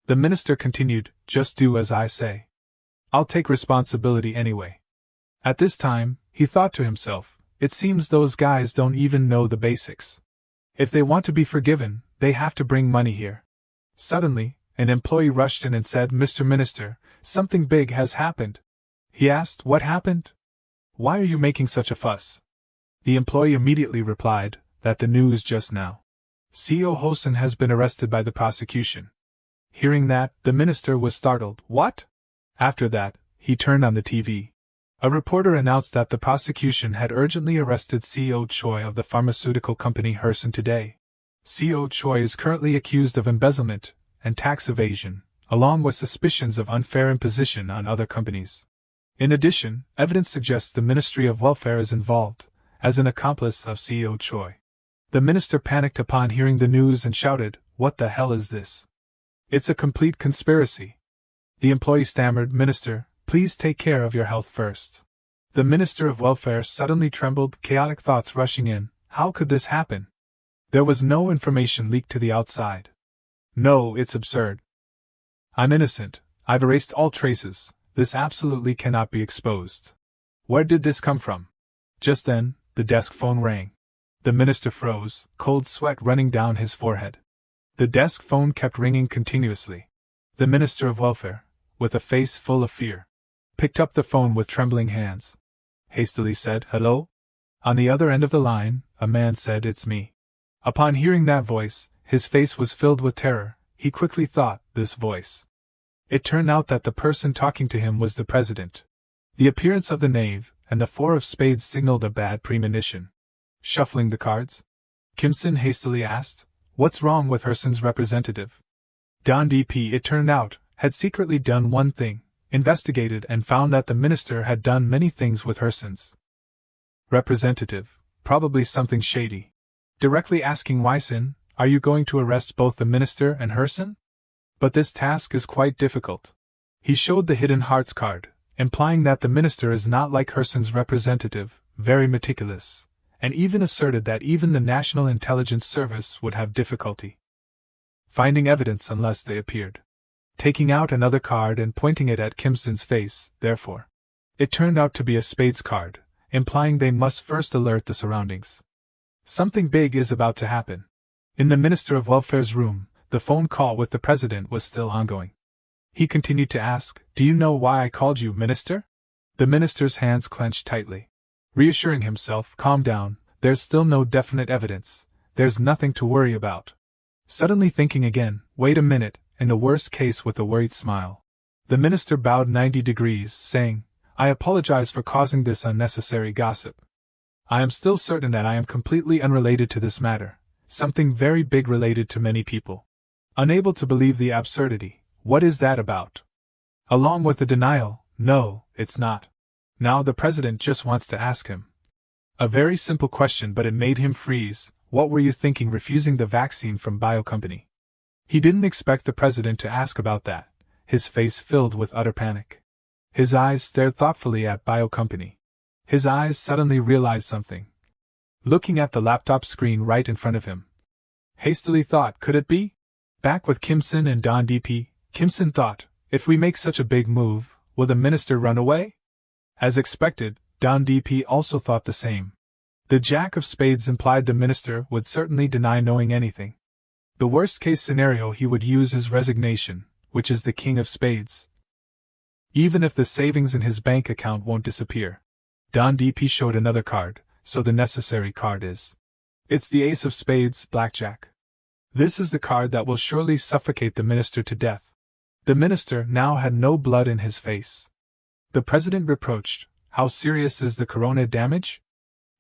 The minister continued, just do as I say. I'll take responsibility anyway. At this time, he thought to himself, it seems those guys don't even know the basics. If they want to be forgiven, they have to bring money here. Suddenly, an employee rushed in and said, Mr. Minister, something big has happened. He asked, what happened? Why are you making such a fuss? The employee immediately replied, that the news just now. CEO Hosen has been arrested by the prosecution. Hearing that, the minister was startled. What? After that, he turned on the TV. A reporter announced that the prosecution had urgently arrested CEO Choi of the pharmaceutical company Herson today. CEO Choi is currently accused of embezzlement and tax evasion, along with suspicions of unfair imposition on other companies. In addition, evidence suggests the Ministry of Welfare is involved, as an accomplice of CEO Choi. The minister panicked upon hearing the news and shouted, what the hell is this? It's a complete conspiracy. The employee stammered, Minister, please take care of your health first. The Minister of Welfare suddenly trembled, chaotic thoughts rushing in, how could this happen? There was no information leaked to the outside. No, it's absurd. I'm innocent, I've erased all traces, this absolutely cannot be exposed. Where did this come from? Just then, the desk phone rang. The minister froze, cold sweat running down his forehead. The desk phone kept ringing continuously. The Minister of Welfare, with a face full of fear, picked up the phone with trembling hands. Hastily said, hello? On the other end of the line, a man said, it's me. Upon hearing that voice, his face was filled with terror. He quickly thought, this voice. It turned out that the person talking to him was the president. The appearance of the knave and the four of spades signaled a bad premonition. Shuffling the cards, Kimson hastily asked, what's wrong with Herson's representative? Don DP, it turned out, had secretly done one thing, investigated and found that the minister had done many things with Herson's representative, probably something shady. Directly asking Wyson, "Are you going to arrest both the minister and Herson?" But this task is quite difficult. He showed the hidden hearts card, implying that the minister is not like Herson's representative, very meticulous, and even asserted that even the National Intelligence Service would have difficulty finding evidence unless they appeared. Taking out another card and pointing it at Kimson's face, therefore. It turned out to be a spades card, implying they must first alert the surroundings. Something big is about to happen. In the Minister of Welfare's room, the phone call with the President was still ongoing. He continued to ask, "Do you know why I called you, Minister?" The Minister's hands clenched tightly. Reassuring himself, "Calm down, there's still no definite evidence, there's nothing to worry about." Suddenly thinking again, "Wait a minute," in the worst case with a worried smile. The Minister bowed 90 degrees, saying, "I apologize for causing this unnecessary gossip. I am still certain that I am completely unrelated to this matter, something very big related to many people. Unable to believe the absurdity, what is that about?" Along with the denial, "No, it's not." Now the President just wants to ask him a very simple question, but it made him freeze. "What were you thinking refusing the vaccine from Bio Company?" He didn't expect the President to ask about that, his face filled with utter panic. His eyes stared thoughtfully at Bio Company. His eyes suddenly realized something. Looking at the laptop screen right in front of him. Hastily thought, could it be? Back with Kimson and Don DP, Kimson thought, if we make such a big move, will the minister run away? As expected, Don DP also thought the same. The Jack of Spades implied the minister would certainly deny knowing anything. The worst-case scenario, he would use his resignation, which is the King of Spades. Even if the savings in his bank account won't disappear. Don DP showed another card, so the necessary card is. It's the Ace of Spades, Blackjack. This is the card that will surely suffocate the minister to death. The minister now had no blood in his face. The President reproached, "How serious is the corona damage?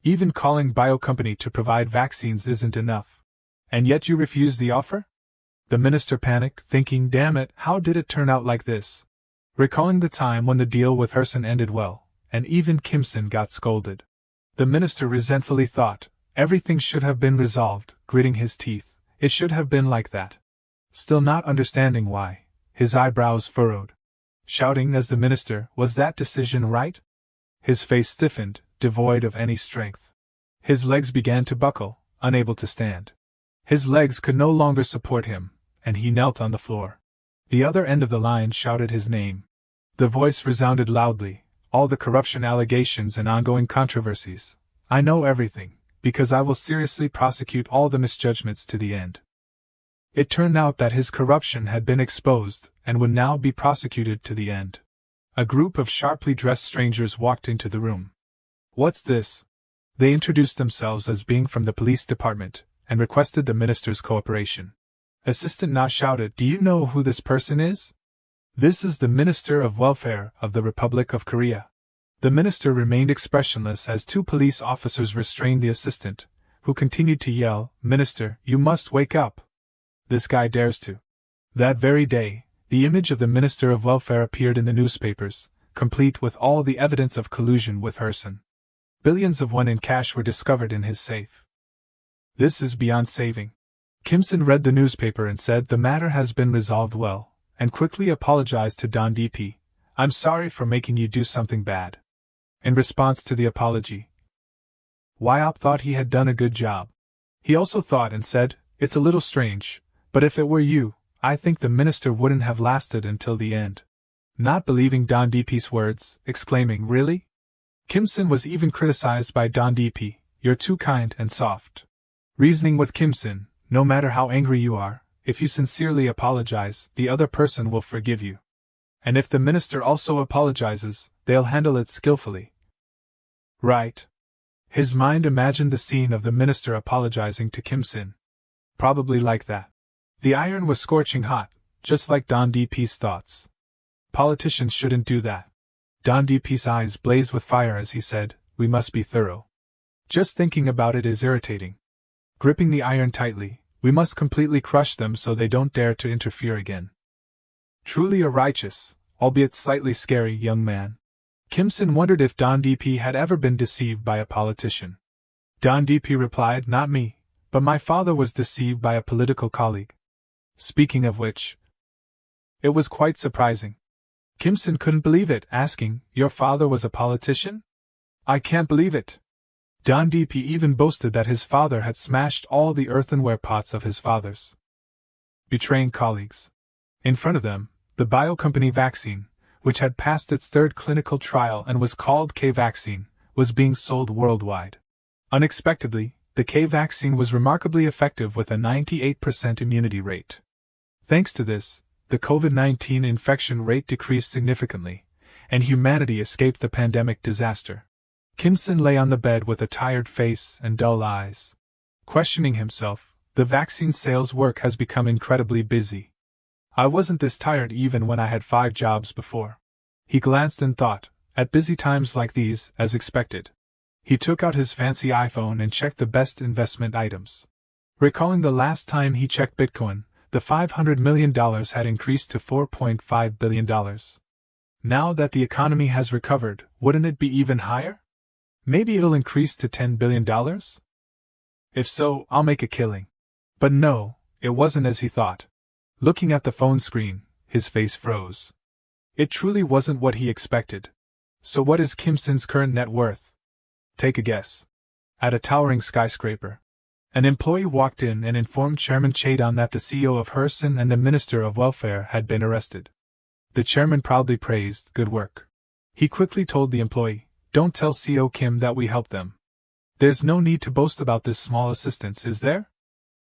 Even calling Bio Company to provide vaccines isn't enough. And yet you refuse the offer?" The minister panicked, thinking, damn it, how did it turn out like this? Recalling the time when the deal with Herson ended well, and even Kimson got scolded. The minister resentfully thought, everything should have been resolved, gritting his teeth, it should have been like that. Still not understanding why, his eyebrows furrowed. Shouting as the minister, was that decision right? His face stiffened, devoid of any strength. His legs began to buckle, unable to stand. His legs could no longer support him, and he knelt on the floor. The other end of the line shouted his name. The voice resounded loudly, all the corruption allegations and ongoing controversies. I know everything, because I will seriously prosecute all the misjudgments to the end. It turned out that his corruption had been exposed, and would now be prosecuted to the end. A group of sharply dressed strangers walked into the room. What's this? They introduced themselves as being from the police department, and requested the minister's cooperation. Assistant Na shouted, do you know who this person is? This is the Minister of Welfare of the Republic of Korea. The minister remained expressionless as two police officers restrained the assistant, who continued to yell, Minister, you must wake up. This guy dares to. That very day, the image of the Minister of Welfare appeared in the newspapers, complete with all the evidence of collusion with Herson. Billions of won in cash were discovered in his safe. This is beyond saving. Kimson read the newspaper and said the matter has been resolved well, and quickly apologized to Don DP. I'm sorry for making you do something bad. In response to the apology, Wyop thought he had done a good job. He also thought and said, it's a little strange, but if it were you, I think the minister wouldn't have lasted until the end. Not believing Don DP's words, exclaiming, really? Kimson was even criticized by Don DP, you're too kind and soft. Reasoning with Kimson, no matter how angry you are, if you sincerely apologize, the other person will forgive you. And if the minister also apologizes, they'll handle it skillfully. Right. His mind imagined the scene of the minister apologizing to Kimson. Probably like that. The iron was scorching hot, just like Don DP's thoughts. Politicians shouldn't do that. Don DP's eyes blazed with fire as he said, we must be thorough. Just thinking about it is irritating. Gripping the iron tightly, We must completely crush them so they don't dare to interfere again. Truly a righteous, albeit slightly scary, young man. Kim Sin wondered if Don DP had ever been deceived by a politician. Don DP replied, "Not me, but my father was deceived by a political colleague." Speaking of which, it was quite surprising. Kim Sin couldn't believe it, asking, "Your father was a politician?" "I can't believe it." Don DP even boasted that his father had smashed all the earthenware pots of his father's. Betraying colleagues. In front of them, the bio-company vaccine, which had passed its third clinical trial and was called K-vaccine, was being sold worldwide. Unexpectedly, the K-vaccine was remarkably effective with a 98% immunity rate. Thanks to this, the COVID-19 infection rate decreased significantly, and humanity escaped the pandemic disaster. Kim Sin lay on the bed with a tired face and dull eyes. Questioning himself, the vaccine sales work has become incredibly busy. I wasn't this tired even when I had 5 jobs before. He glanced and thought, at busy times like these, as expected. He took out his fancy iPhone and checked the best investment items. Recalling the last time he checked Bitcoin, the $500 million had increased to $4.5 billion. Now that the economy has recovered, wouldn't it be even higher? Maybe it'll increase to $10 billion? If so, I'll make a killing. But no, it wasn't as he thought. Looking at the phone screen, his face froze. It truly wasn't what he expected. So what is Kim Sin's current net worth? Take a guess. At a towering skyscraper. An employee walked in and informed Chairman Chadon that the CEO of Herson and the Minister of Welfare had been arrested. The chairman proudly praised, "Good work." He quickly told the employee, "Don't tell CEO Kim that we helped them. There's no need to boast about this small assistance, is there?"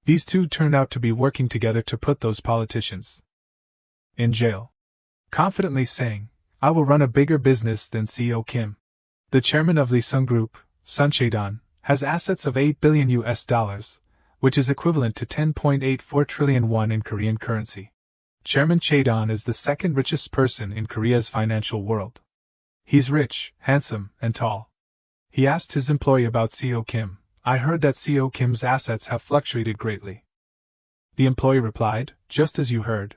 These two turned out to be working together to put those politicians in jail. Confidently saying, "I will run a bigger business than CEO Kim." The chairman of the Sun Group, Sun Chadon, has assets of $8 billion, which is equivalent to 10.84 trillion won in Korean currency. Chairman Chadon is the second richest person in Korea's financial world. He's rich, handsome, and tall. He asked his employee about CEO Kim. "I heard that CEO Kim's assets have fluctuated greatly." The employee replied, "Just as you heard."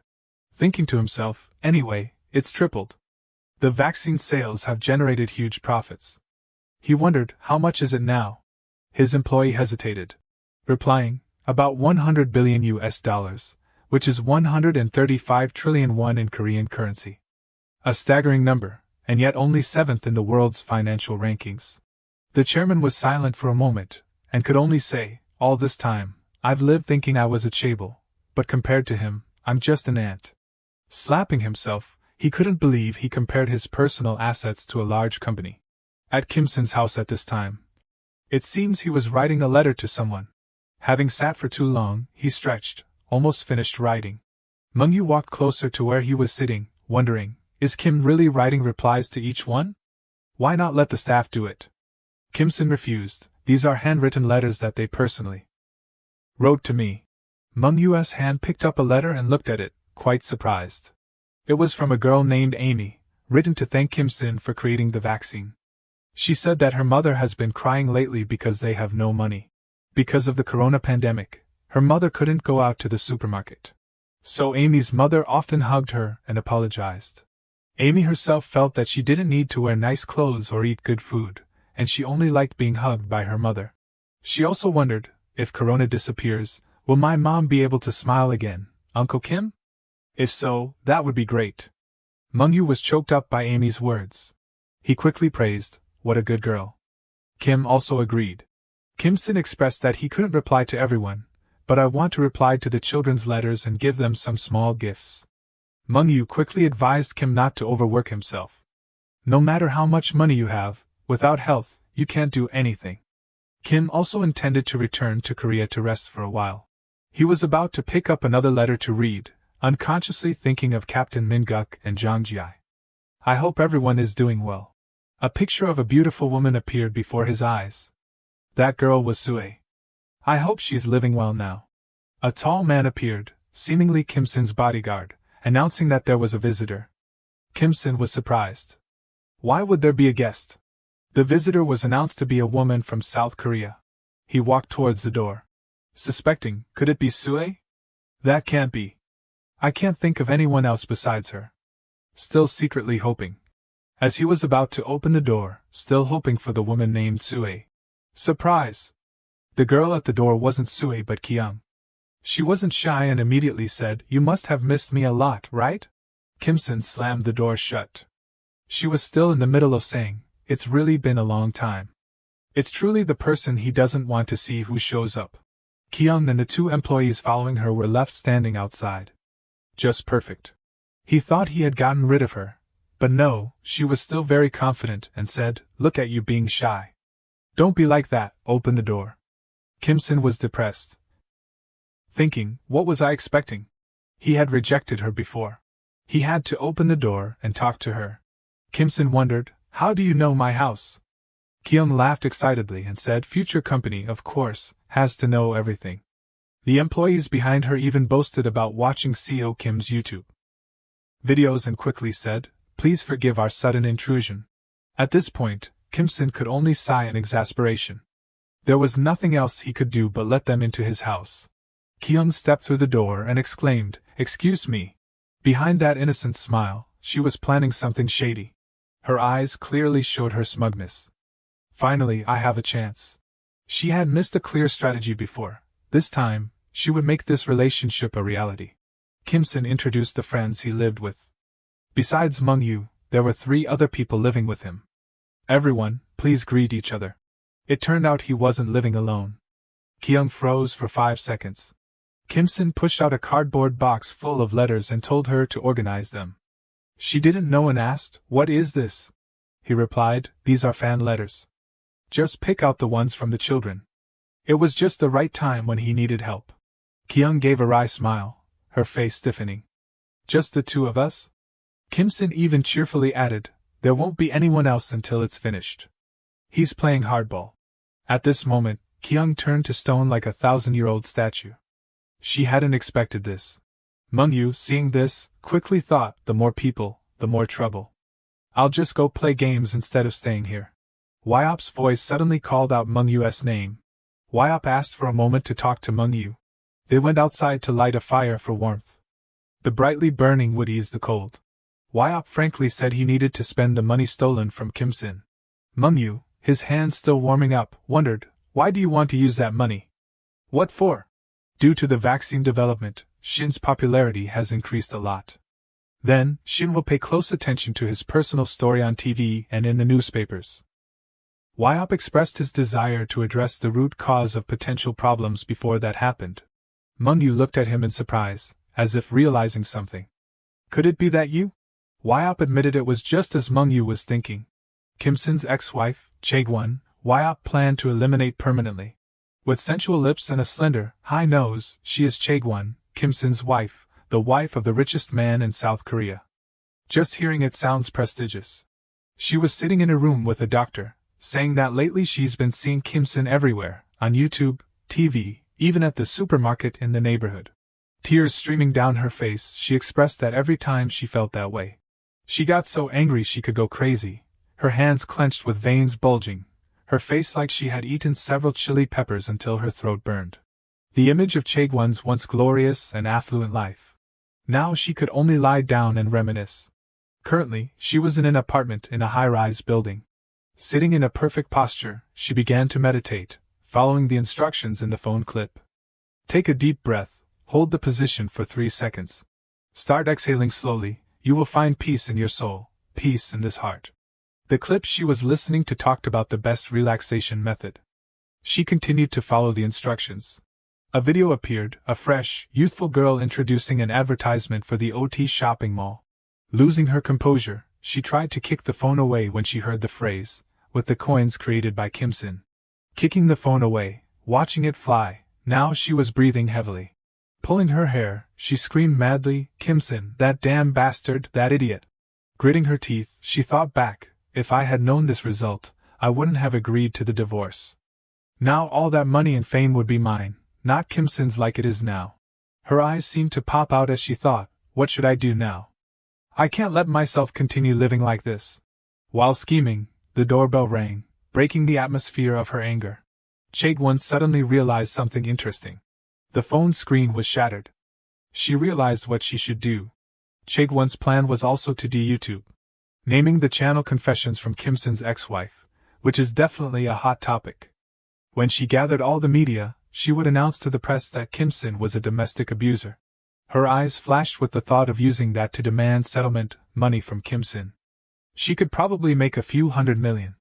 Thinking to himself, "Anyway, it's tripled. The vaccine sales have generated huge profits." He wondered, "How much is it now?" His employee hesitated, replying, "About $100 billion, which is 135 trillion won in Korean currency. A staggering number, and yet only 7th in the world's financial rankings." The chairman was silent for a moment, and could only say, "All this time, I've lived thinking I was a chaebol, but compared to him, I'm just an ant." Slapping himself, he couldn't believe he compared his personal assets to a large company. At Kim Sin's house at this time, it seems he was writing a letter to someone. Having sat for too long, he stretched, almost finished writing. Mung-yu walked closer to where he was sitting, wondering, is Kim really writing replies to each one? Why not let the staff do it? Kim Sin refused. "These are handwritten letters that they personally wrote to me." Mung-yu's hand picked up a letter and looked at it, quite surprised. It was from a girl named Amy, written to thank Kim Sin for creating the vaccine. She said that her mother has been crying lately because they have no money. Because of the corona pandemic, her mother couldn't go out to the supermarket. So Amy's mother often hugged her and apologized. Amy herself felt that she didn't need to wear nice clothes or eat good food, and she only liked being hugged by her mother. She also wondered, if corona disappears, will my mom be able to smile again, Uncle Kim? If so, that would be great. Mung-yu was choked up by Amy's words. He quickly praised, "What a good girl." Kim also agreed. Kim Sin expressed that he couldn't reply to everyone, but I want to reply to the children's letters and give them some small gifts. Mung-yu quickly advised Kim not to overwork himself. No matter how much money you have, without health, you can't do anything. Kim also intended to return to Korea to rest for a while. He was about to pick up another letter to read, unconsciously thinking of Captain Min-guk and Jang Ji-ai. "I hope everyone is doing well." A picture of a beautiful woman appeared before his eyes. That girl was Sue. "I hope she's living well now." A tall man appeared, seemingly Kim Sin's bodyguard, announcing that there was a visitor. Kim Sin was surprised. Why would there be a guest? The visitor was announced to be a woman from South Korea. He walked towards the door. suspecting, could it be Sue? That can't be. I can't think of anyone else besides her. Still secretly hoping. As he was about to open the door, still hoping for the woman named Sue. Surprise! The girl at the door wasn't Sue but Kyung. She wasn't shy and immediately said, "You must have missed me a lot, right?" Kim-sin slammed the door shut. She was still in the middle of saying, "It's really been a long time. It's truly the person he doesn't want to see who shows up." Kyung and the two employees following her were left standing outside. Just perfect. He thought he had gotten rid of her. But no, she was still very confident and said, "Look at you being shy. Don't be like that, open the door." Kim-sin was depressed. Thinking, what was I expecting? He had rejected her before. He had to open the door and talk to her. Kim-sin wondered, "How do you know my house?" Kyung laughed excitedly and said, "Future company, of course, has to know everything." The employees behind her even boasted about watching CEO Kim's YouTube videos and quickly said, "Please forgive our sudden intrusion." At this point, Kim-sin could only sigh in exasperation. There was nothing else he could do but let them into his house. Kyung stepped through the door and exclaimed, "Excuse me." Behind that innocent smile, she was planning something shady. Her eyes clearly showed her smugness. Finally, I have a chance. She had missed a clear strategy before. This time, she would make this relationship a reality. Kim-sin introduced the friends he lived with. Besides Mung-yu, there were 3 other people living with him. "Everyone, please greet each other." It turned out he wasn't living alone. Kyung froze for 5 seconds. Kim-sin pushed out a cardboard box full of letters and told her to organize them. She didn't know and asked, "What is this?" He replied, "These are fan letters. Just pick out the ones from the children." It was just the right time when he needed help. Kyung gave a wry smile, her face stiffening. "Just the 2 of us?" Kim-sin even cheerfully added, "There won't be anyone else until it's finished. He's playing hardball." At this moment, Kyung turned to stone like a 1,000-year-old statue. She hadn't expected this. Mung-yu, seeing this, quickly thought, the more people, the more trouble. "I'll just go play games instead of staying here." Wyop's voice suddenly called out Mung-yu's name. Wyop asked for a moment to talk to Mung-yu. They went outside to light a fire for warmth. The brightly burning would ease the cold. Wyop frankly said he needed to spend the money stolen from Kim-sin. Mung-yu, his hands still warming up, wondered, "Why do you want to use that money?" "What for?" "Due to the vaccine development, Shin's popularity has increased a lot. Then, Shin will pay close attention to his personal story on TV and in the newspapers." Wyop expressed his desire to address the root cause of potential problems before that happened. Mung-yu looked at him in surprise, as if realizing something. "Could it be that you?" Wyop admitted it was just as Mung-yu was thinking. Kim-sin's ex-wife, Chae-gwon, Wyop planned to eliminate permanently. With sensual lips and a slender, high nose, she is Chae-gwon, Kim-sin's wife, the wife of the richest man in South Korea. Just hearing it sounds prestigious. She was sitting in a room with a doctor, saying that lately she's been seeing Kim-sin everywhere, on YouTube, TV, even at the supermarket in the neighborhood. Tears streaming down her face, she expressed that every time she felt that way. She got so angry she could go crazy, her hands clenched with veins bulging, her face like she had eaten several chili peppers until her throat burned. The image of Chae-gwon's once glorious and affluent life. Now she could only lie down and reminisce. Currently, she was in an apartment in a high-rise building. Sitting in a perfect posture, she began to meditate, following the instructions in the phone clip. Take a deep breath, hold the position for 3 seconds. Start exhaling slowly, you will find peace in your soul, peace in this heart. The clip she was listening to talked about the best relaxation method. She continued to follow the instructions. A video appeared, a fresh, youthful girl introducing an advertisement for the OT shopping mall. Losing her composure, she tried to kick the phone away when she heard the phrase, "with the coins created by Kim-sin." Kicking the phone away, watching it fly, now she was breathing heavily. Pulling her hair, she screamed madly, "Kim-sin, that damn bastard, that idiot." Gritting her teeth, she thought back, if I had known this result, I wouldn't have agreed to the divorce. Now all that money and fame would be mine, not Kim-sin's like it is now. Her eyes seemed to pop out as she thought, what should I do now? I can't let myself continue living like this. While scheming, the doorbell rang, breaking the atmosphere of her anger. Chae-gwon suddenly realized something interesting. The phone screen was shattered. She realized what she should do. Chaegwon's plan was also to de-YouTube, naming the channel Confessions from Kim Sin's ex-wife, which is definitely a hot topic. When she gathered all the media, she would announce to the press that Kim Sin was a domestic abuser. Her eyes flashed with the thought of using that to demand settlement money from Kim Sin. She could probably make a few $100 million.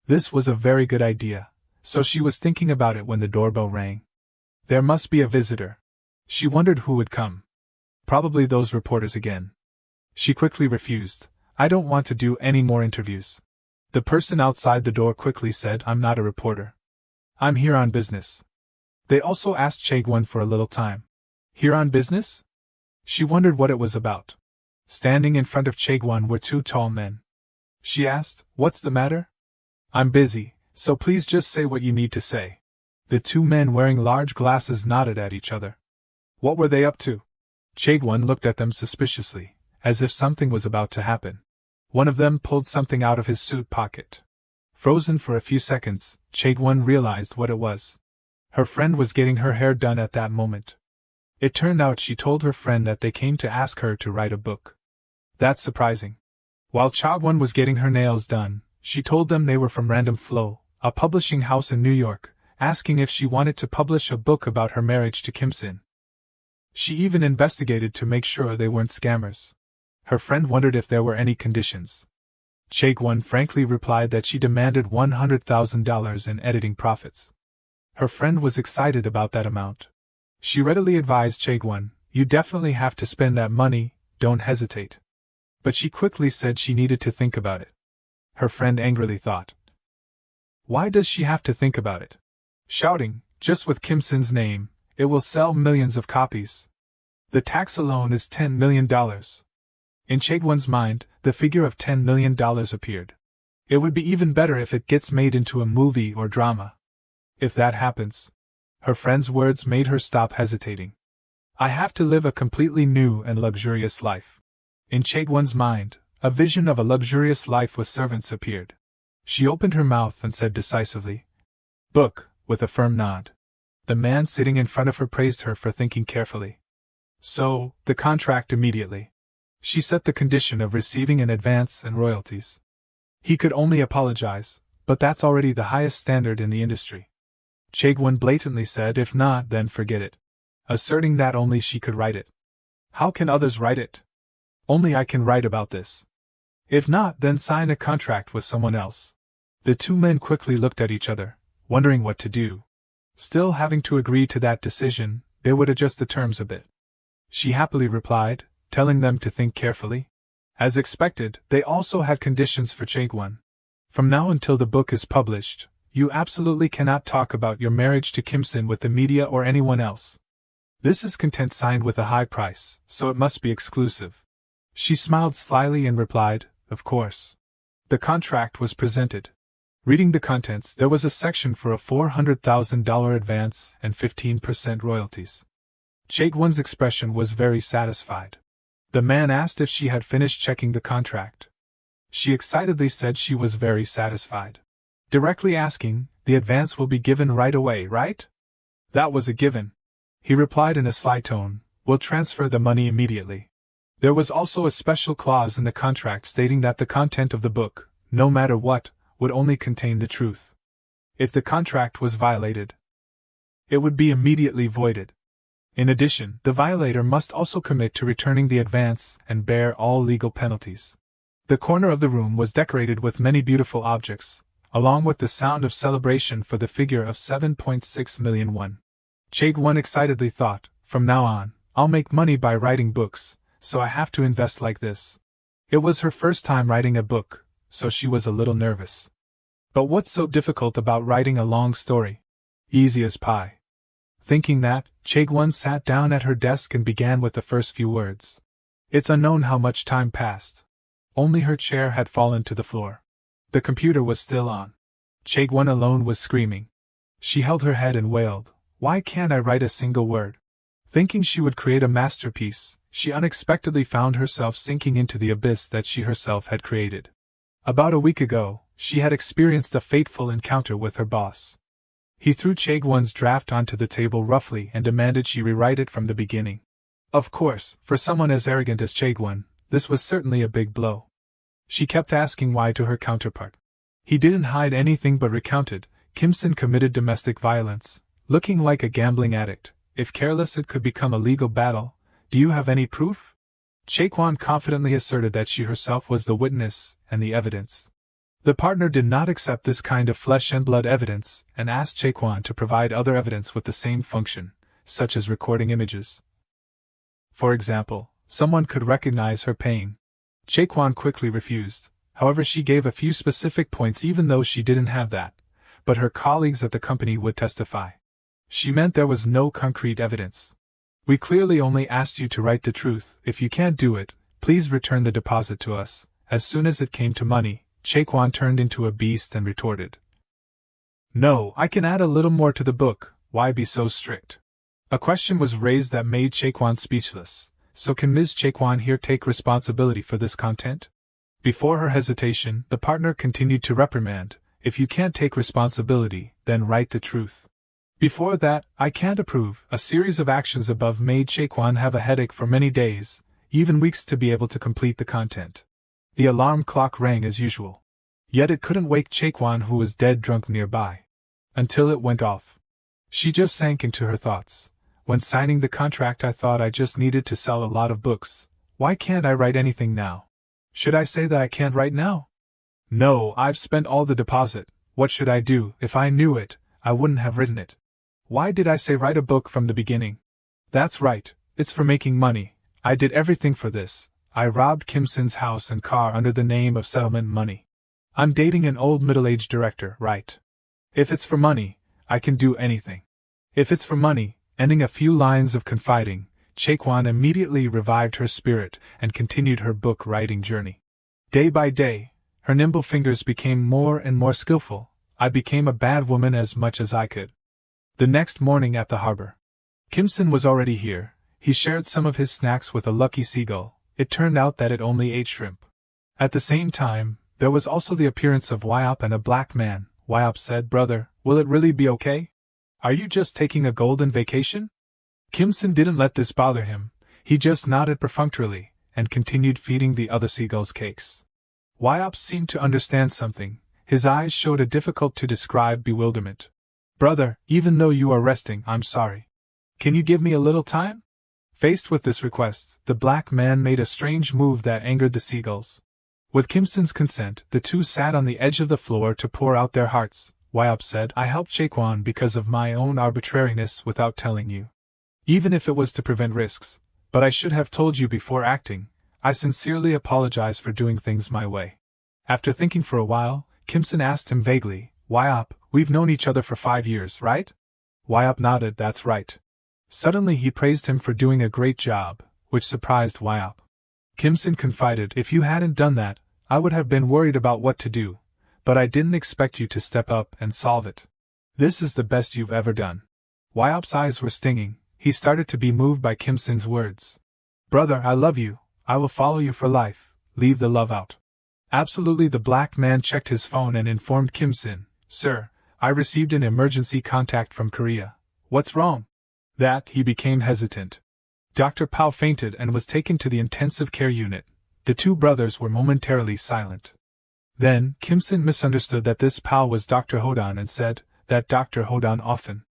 This was a very good idea, so she was thinking about it when the doorbell rang. There must be a visitor. She wondered who would come. Probably those reporters again. She quickly refused. I don't want to do any more interviews. The person outside the door quickly said, I'm not a reporter. I'm here on business. They also asked Chaegwon for a little time. Here on business? She wondered what it was about. Standing in front of Chaegwon were two tall men. She asked, What's the matter? I'm busy, so please just say what you need to say. The two men wearing large glasses nodded at each other. What were they up to? Chaegwon looked at them suspiciously, as if something was about to happen. One of them pulled something out of his suit pocket. Frozen for a few seconds, Chaegwon realized what it was. Her friend was getting her hair done at that moment. It turned out she told her friend that they came to ask her to write a book. That's surprising. While Chaegwon was getting her nails done, she told them they were from Random Flow, a publishing house in New York, asking if she wanted to publish a book about her marriage to Kim Sin. She even investigated to make sure they weren't scammers. Her friend wondered if there were any conditions. Chaegwon frankly replied that she demanded $100,000 in editing profits. Her friend was excited about that amount. She readily advised Chaegwon, You definitely have to spend that money, don't hesitate. But she quickly said she needed to think about it. Her friend angrily thought, Why does she have to think about it? Shouting, just with Kim Sin's name, it will sell millions of copies. The tax alone is $10 million. In Chaegwon's mind, the figure of $10 million appeared. It would be even better if it gets made into a movie or drama. If that happens. Her friend's words made her stop hesitating. I have to live a completely new and luxurious life. In Chaegwon's mind, a vision of a luxurious life with servants appeared. She opened her mouth and said decisively, Book, with a firm nod. The man sitting in front of her praised her for thinking carefully. So, the contract immediately. She set the condition of receiving an advance and royalties. He could only apologize, but that's already the highest standard in the industry. Chaegwon blatantly said if not, then forget it. Asserting that only she could write it. How can others write it? Only I can write about this. If not, then sign a contract with someone else. The two men quickly looked at each other, wondering what to do. Still having to agree to that decision, they would adjust the terms a bit. She happily replied, telling them to think carefully. As expected, they also had conditions for Chaegwon. From now until the book is published, you absolutely cannot talk about your marriage to Kim Sin with the media or anyone else. This is content signed with a high price, so it must be exclusive. She smiled slyly and replied, Of course. The contract was presented. Reading the contents, there was a section for a $400,000 advance and 15% royalties. Chaegwon's expression was very satisfied. The man asked if she had finished checking the contract. She excitedly said she was very satisfied. Directly asking, The advance will be given right away, right? That was a given. He replied in a sly tone, We'll transfer the money immediately. There was also a special clause in the contract stating that the content of the book, no matter what, would only contain the truth. If the contract was violated, it would be immediately voided. In addition, the violator must also commit to returning the advance and bear all legal penalties. The corner of the room was decorated with many beautiful objects, along with the sound of celebration for the figure of 7.6 million won. Chaegwon excitedly thought, From now on, I'll make money by writing books, so I have to invest like this. It was her first time writing a book, so she was a little nervous. But what's so difficult about writing a long story? Easy as pie. Thinking that, Chaegwon sat down at her desk and began with the first few words. It's unknown how much time passed. Only her chair had fallen to the floor. The computer was still on. Chaegwon alone was screaming. She held her head and wailed, Why can't I write a single word? Thinking she would create a masterpiece, she unexpectedly found herself sinking into the abyss that she herself had created. About a week ago, she had experienced a fateful encounter with her boss. He threw Chaegwon's draft onto the table roughly and demanded she rewrite it from the beginning. Of course, for someone as arrogant as Chaegwon, this was certainly a big blow. She kept asking why to her counterpart. He didn't hide anything but recounted. Kim-sin committed domestic violence, looking like a gambling addict. If careless, it could become a legal battle. Do you have any proof? Chaegwon confidently asserted that she herself was the witness and the evidence. The partner did not accept this kind of flesh and blood evidence and asked Chaegwon to provide other evidence with the same function, such as recording images. For example, someone could recognize her pain. Chaegwon quickly refused. However, she gave a few specific points even though she didn't have that, but her colleagues at the company would testify. She meant there was no concrete evidence. We clearly only asked you to write the truth. If you can't do it, please return the deposit to us. As soon as it came to money, Chaegwon turned into a beast and retorted. No, I can add a little more to the book, why be so strict? A question was raised that made Chaegwon speechless. So can Ms. Chaegwon here take responsibility for this content? Before her hesitation, the partner continued to reprimand. If you can't take responsibility, then write the truth. Before that, I can't approve. A series of actions above made Chaegwon have a headache for many days, even weeks to be able to complete the content. The alarm clock rang as usual. Yet it couldn't wake Chaegwon, who was dead drunk nearby. Until it went off. She just sank into her thoughts. When signing the contract, I thought I just needed to sell a lot of books. Why can't I write anything now? Should I say that I can't write now? No, I've spent all the deposit. What should I do? If I knew it, I wouldn't have written it. Why did I say write a book from the beginning? That's right, it's for making money. I did everything for this. I robbed Kim-sin's house and car under the name of settlement money. I'm dating an old middle-aged director, right? If it's for money, I can do anything. If it's for money, ending a few lines of confiding, Chaegwon immediately revived her spirit and continued her book-writing journey. Day by day, her nimble fingers became more and more skillful. I became a bad woman as much as I could. The next morning at the harbor, Kim-sin was already here. He shared some of his snacks with a lucky seagull. It turned out that it only ate shrimp. At the same time, there was also the appearance of Wyop and a black man. Wyop said, "Brother, will it really be okay? Are you just taking a golden vacation?" Kim-sin didn't let this bother him. He just nodded perfunctorily and continued feeding the other seagulls cakes. Wyop seemed to understand something. His eyes showed a difficult-to-describe bewilderment. "Brother, even though you are resting, I'm sorry. Can you give me a little time?" Faced with this request, the black man made a strange move that angered the seagulls. With Kim-sin's consent, the two sat on the edge of the floor to pour out their hearts. Wyop said, "I helped Chaegwon because of my own arbitrariness without telling you. Even if it was to prevent risks. But I should have told you before acting. I sincerely apologize for doing things my way." After thinking for a while, Kim-sin asked him vaguely, "Wyop, we've known each other for 5 years, right?" Wyop nodded, "That's right." Suddenly he praised him for doing a great job, which surprised Wyop. Kim-sin confided, "If you hadn't done that, I would have been worried about what to do. But I didn't expect you to step up and solve it. This is the best you've ever done." Wyop's eyes were stinging. He started to be moved by Kim-sin's words. "Brother, I love you. I will follow you for life. Leave the love out." Absolutely. The black man checked his phone and informed Kim-sin, "Sir, I received an emergency contact from Korea." "What's wrong?" That he became hesitant. Dr. Pao fainted and was taken to the intensive care unit. The two brothers were momentarily silent. Then, Kim-sin misunderstood that this Pao was Dr. Hodan and said, "That Dr. Hodan often."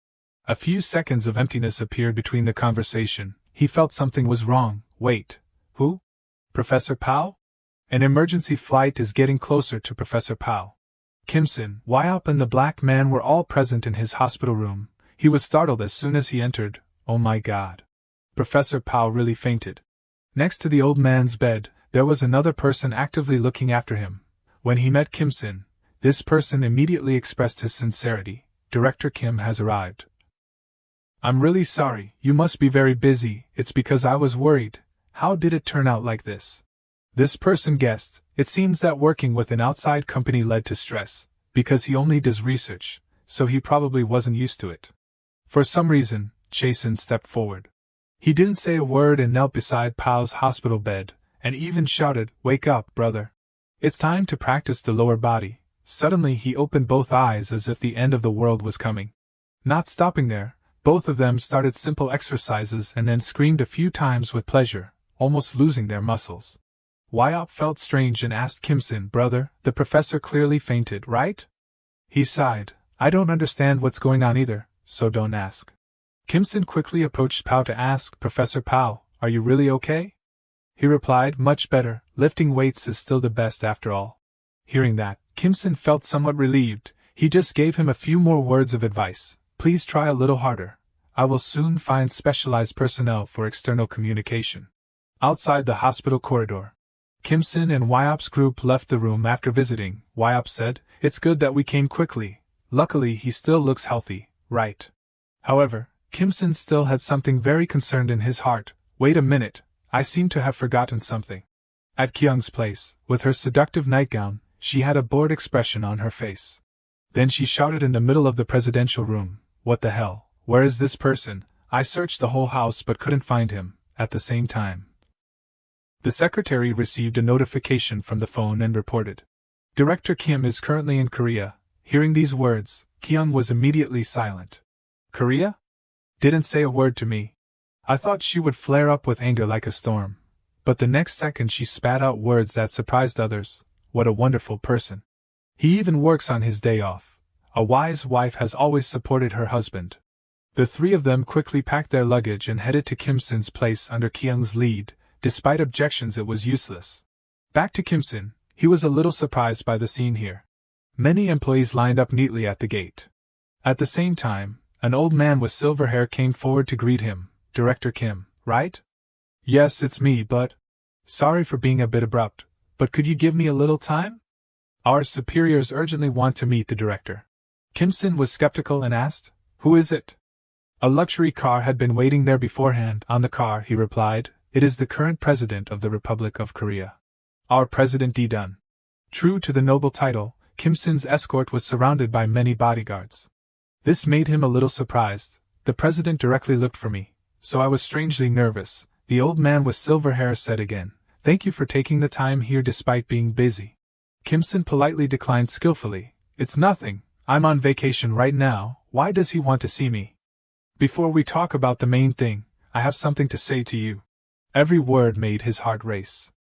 A few seconds of emptiness appeared between the conversation. He felt something was wrong. Wait. Who? Professor Pao? An emergency flight is getting closer to Professor Pao. Kim-sin, Wyop and the black man were all present in his hospital room. He was startled as soon as he entered. Oh my God. Professor Pao really fainted. Next to the old man's bed, there was another person actively looking after him. When he met Kim-sin, this person immediately expressed his sincerity. "Director Kim has arrived." "I'm really sorry, you must be very busy. It's because I was worried. How did it turn out like this?" This person guessed. It seems that working with an outside company led to stress, because he only does research, so he probably wasn't used to it. For some reason, Chae-sin stepped forward. He didn't say a word and knelt beside Pao's hospital bed, and even shouted, "Wake up, brother. It's time to practice the lower body." Suddenly he opened both eyes as if the end of the world was coming. Not stopping there, both of them started simple exercises and then screamed a few times with pleasure, almost losing their muscles. Wyop felt strange and asked Kimson, "Brother, the professor clearly fainted, right?" He sighed, "I don't understand what's going on either, so don't ask." Kimson quickly approached Pao to ask, "Professor Pao, are you really okay?" He replied, "Much better, lifting weights is still the best after all." Hearing that, Kimson felt somewhat relieved. He just gave him a few more words of advice. "Please try a little harder. I will soon find specialized personnel for external communication." Outside the hospital corridor, Kimson and Wyop's group left the room after visiting. Wyop said, "It's good that we came quickly. Luckily he still looks healthy, right?" However, Kimson still had something very concerned in his heart. "Wait a minute, I seem to have forgotten something." At Kyung's place, with her seductive nightgown, she had a bored expression on her face. Then she shouted in the middle of the presidential room, "What the hell, where is this person? I searched the whole house but couldn't find him." At the same time, the secretary received a notification from the phone and reported, "Director Kim is currently in Korea." Hearing these words, Kyung was immediately silent. "Korea? Didn't say a word to me." I thought she would flare up with anger like a storm. But the next second she spat out words that surprised others. "What a wonderful person. He even works on his day off. A wise wife has always supported her husband." The three of them quickly packed their luggage and headed to Kimson's place under Kyung's lead. Despite objections, it was useless. Back to Kimson, he was a little surprised by the scene here. Many employees lined up neatly at the gate. At the same time, an old man with silver hair came forward to greet him. "Director Kim, right?" "Yes, it's me, but..." "Sorry for being a bit abrupt, but could you give me a little time? Our superiors urgently want to meet the director." Kimson was skeptical and asked, "Who is it?" A luxury car had been waiting there beforehand. "On the car," he replied, "it is the current president of the Republic of Korea. Our President D-Dun." True to the noble title, Kimson's escort was surrounded by many bodyguards. This made him a little surprised. "The president directly looked for me, so I was strangely nervous," the old man with silver hair said again. "Thank you for taking the time here despite being busy." Kimson politely declined skillfully. "It's nothing, I'm on vacation right now. Why does he want to see me?" "Before we talk about the main thing, I have something to say to you." Every word made his heart race.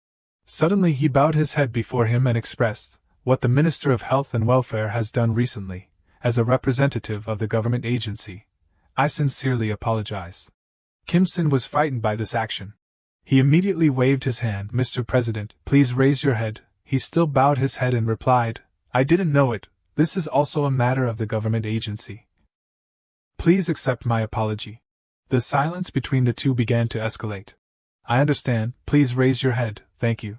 Suddenly he bowed his head before him and expressed, "What the Minister of Health and Welfare has done recently, as a representative of the government agency, I sincerely apologize." Kimson was frightened by this action. He immediately waved his hand. "Mr. President, please raise your head." He still bowed his head and replied, "I didn't know it. This is also a matter of the government agency. Please accept my apology." The silence between the two began to escalate. "I understand, please raise your head, thank you."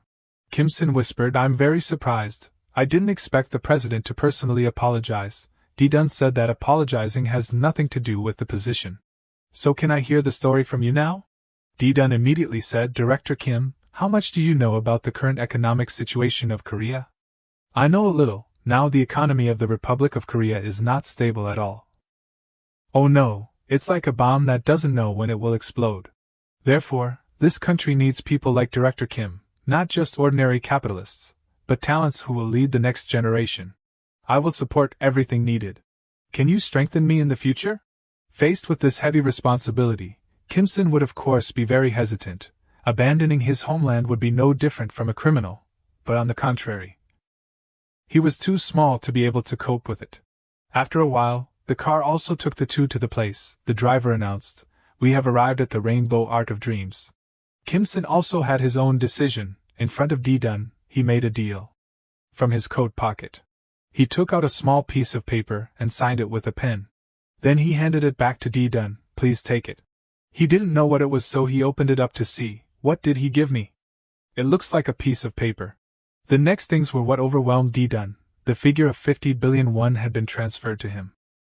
Kimson whispered, "I'm very surprised. I didn't expect the president to personally apologize. D-Dun said that apologizing has nothing to do with the position. So can I hear the story from you now?" D-Dun immediately said, "Director Kim, how much do you know about the current economic situation of Korea?" "I know a little. Now the economy of the Republic of Korea is not stable at all. Oh no, it's like a bomb that doesn't know when it will explode. Therefore, this country needs people like Director Kim, not just ordinary capitalists, but talents who will lead the next generation. I will support everything needed. Can you strengthen me in the future?" Faced with this heavy responsibility, Kimson would of course be very hesitant. Abandoning his homeland would be no different from a criminal, but on the contrary, he was too small to be able to cope with it. After a while, the car also took the two to the place. The driver announced, "We have arrived at the Rainbow Art of Dreams." Kimson also had his own decision. In front of D-Dun, he made a deal. From his coat pocket, he took out a small piece of paper and signed it with a pen. Then he handed it back to D-Dun. "Please take it." He didn't know what it was, so he opened it up to see. "What did he give me? It looks like a piece of paper." The next things were what overwhelmed D-Dun. The figure of 50 billion won had been transferred to him.